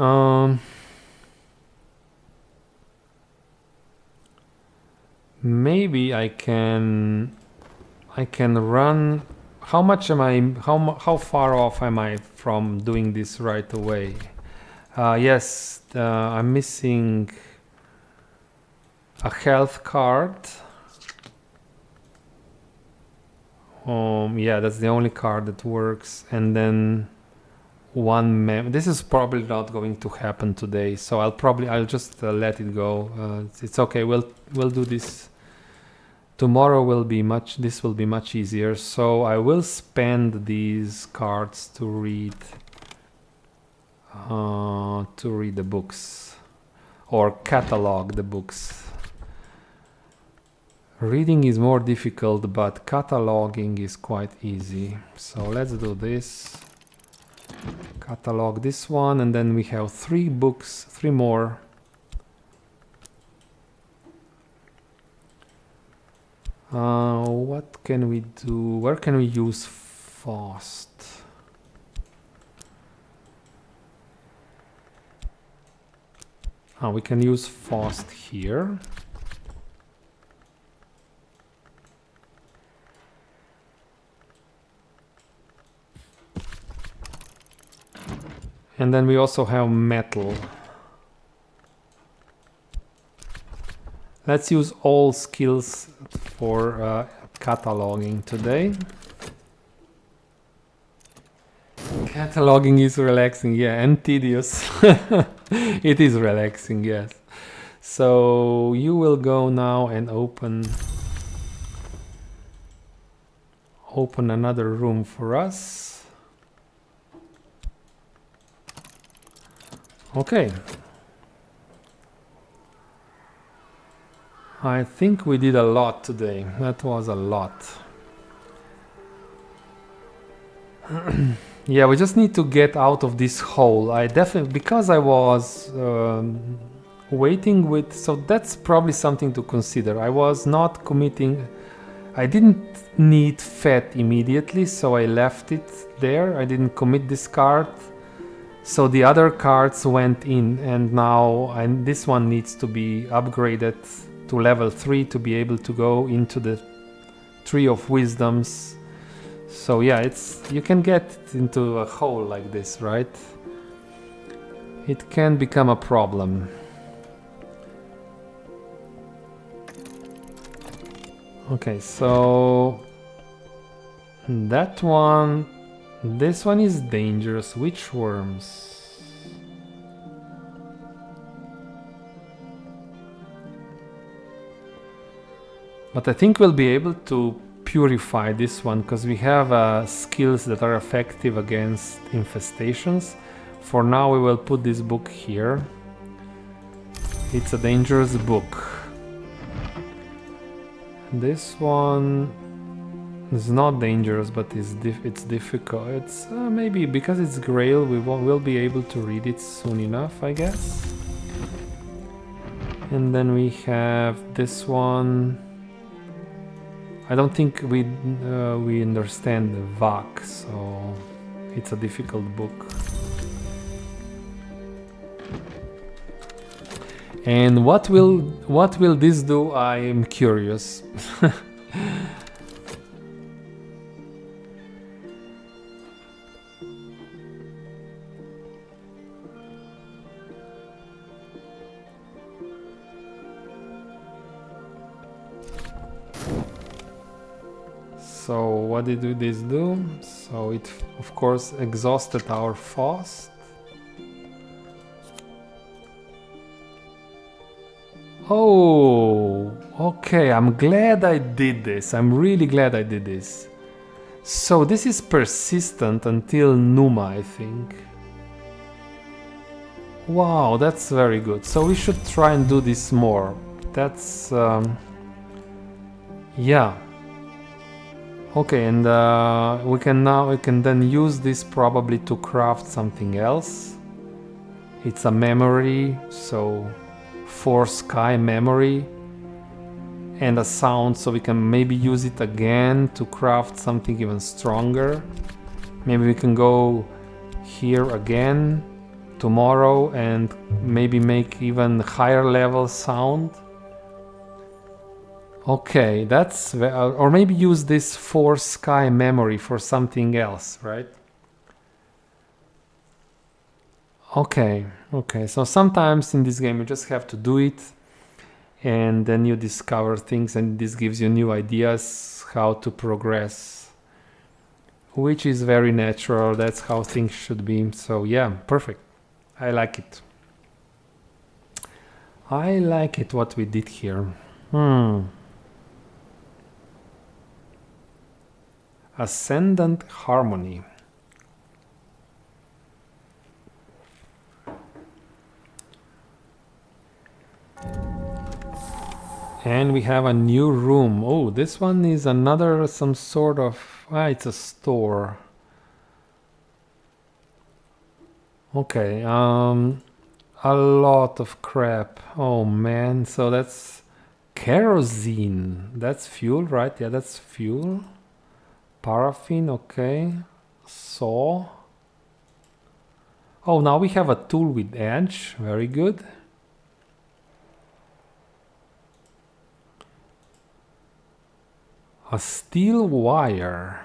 Maybe I can run. How much am I? How far off am I from doing this right away? Yes, I'm missing a health card. Yeah, that's the only card that works, and then one this is probably not going to happen today, so I'll just let it go. It's okay. We'll do this tomorrow. This will be much easier. So I will spend these cards to read the books or catalog the books. Reading is more difficult, but cataloging is quite easy. So let's do this. Catalog this one, and then we have 3 books, 3 more. What can we do? Where can we use fast? We can use fast here. And then we also have metal. Let's use all skills for cataloging today. Cataloging is relaxing, yeah, and tedious. It is relaxing, yes. So you will go now and open another room for us. Okay. I think we did a lot today. That was a lot. Yeah, we just need to get out of this hole. I definitely, because I was waiting with, so that's probably something to consider. I was not committing, I didn't need fat immediately, so I left it there. I didn't commit this card. So the other cards went in, and now this one needs to be upgraded to level 3 to be able to go into the Tree of Wisdoms. So yeah, you can get into a hole like this, right? It can become a problem. Okay, so that one, this one is dangerous. Witch worms. But I think we'll be able to purify this one because we have skills that are effective against infestations. For now we will put this book here. It's a dangerous book. This one is not dangerous, but it's difficult. It's maybe because it's Grail, we'll be able to read it soon enough, I guess. And then we have this one. I don't think we understand the VAC, so it's a difficult book. And what will this do? I am curious. So what did this do? So it of course exhausted our fast. Oh, okay, I'm glad I did this. I'm really glad I did this. So this is persistent until Numa, I think. Wow, that's very good. So we should try and do this more. That's yeah. Okay, and we can then use this probably to craft something else. It's a memory, so 4 sky memory and a sound, so we can maybe use it again to craft something even stronger. Maybe we can go here again tomorrow and maybe make even higher level sound. Okay, that's or maybe use this 4 sky memory for something else, right? Okay, so sometimes in this game you just have to do it and then you discover things, and this gives you new ideas how to progress, which is very natural. That's how things should be. So yeah, perfect. I like it. I like it what we did here. Ascendant Harmony. And we have a new room. Oh, this one is another some sort of... it's a store. Okay, a lot of crap. Oh man, so that's kerosene. That's fuel, right? Yeah, that's fuel. Paraffin, okay. Saw. Oh, now we have a tool with edge. Very good. A steel wire.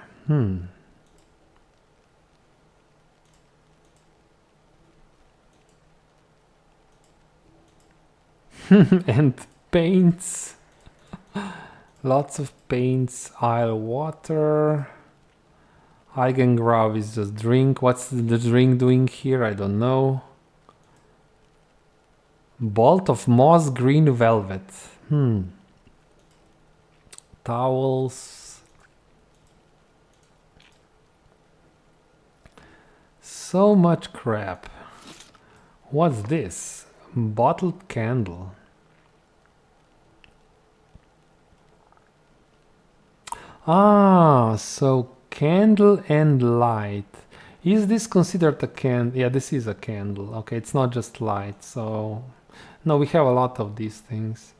And paints. Lots of paints. Isle water. Eigengrav is just drink. What's the drink doing here? I don't know. Bolt of moss green velvet. Towels. So much crap. What's this? Bottled candle. Ah, so candle and light. Is this considered a candle? Yeah, this is a candle. Okay, it's not just light. So, no, we have a lot of these things.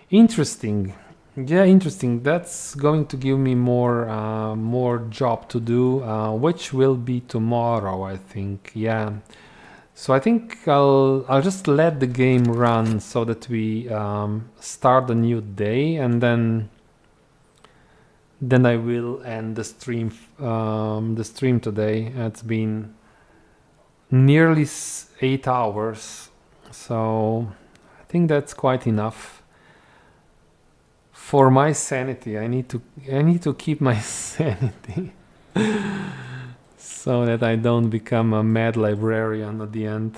Interesting. Yeah, interesting. That's going to give me more job to do, which will be tomorrow, I think. Yeah. So I think I'll just let the game run so that we start a new day, and then I will end the stream. The stream today. It's been nearly 8 hours, so I think that's quite enough for my sanity. I need to keep my sanity so that I don't become a mad librarian at the end.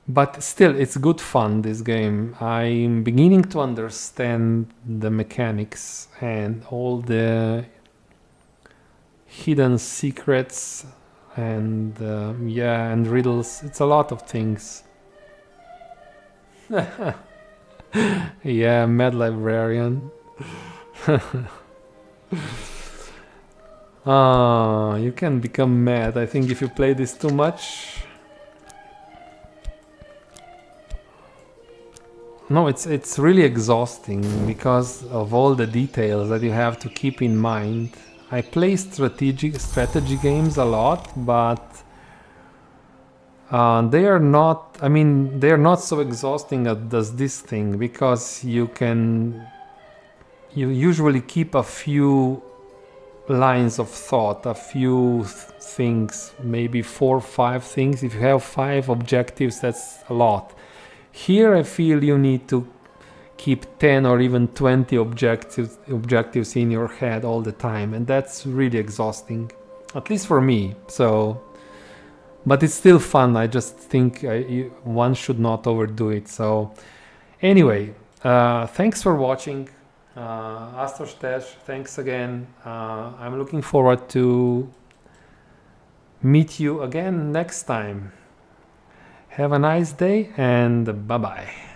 But still, it's good fun, this game. I'm beginning to understand the mechanics and all the hidden secrets and yeah, and riddles. It's a lot of things. Yeah, mad librarian. You can become mad, I think, if you play this too much. No, it's really exhausting because of all the details that you have to keep in mind. I play strategy games a lot, but they are not. I mean, they are not so exhausting as this thing, because you usually keep a few lines of thought, a few things, maybe 4 or 5 things. If you have 5 objectives, that's a lot. Here I feel you need to keep 10 or even 20 objectives in your head all the time, and that's really exhausting, at least for me. So, but it's still fun. I just think one should not overdo it. So anyway, thanks for watching. Astrostesh, thanks again. I'm looking forward to meet you again next time. Have a nice day, and bye bye.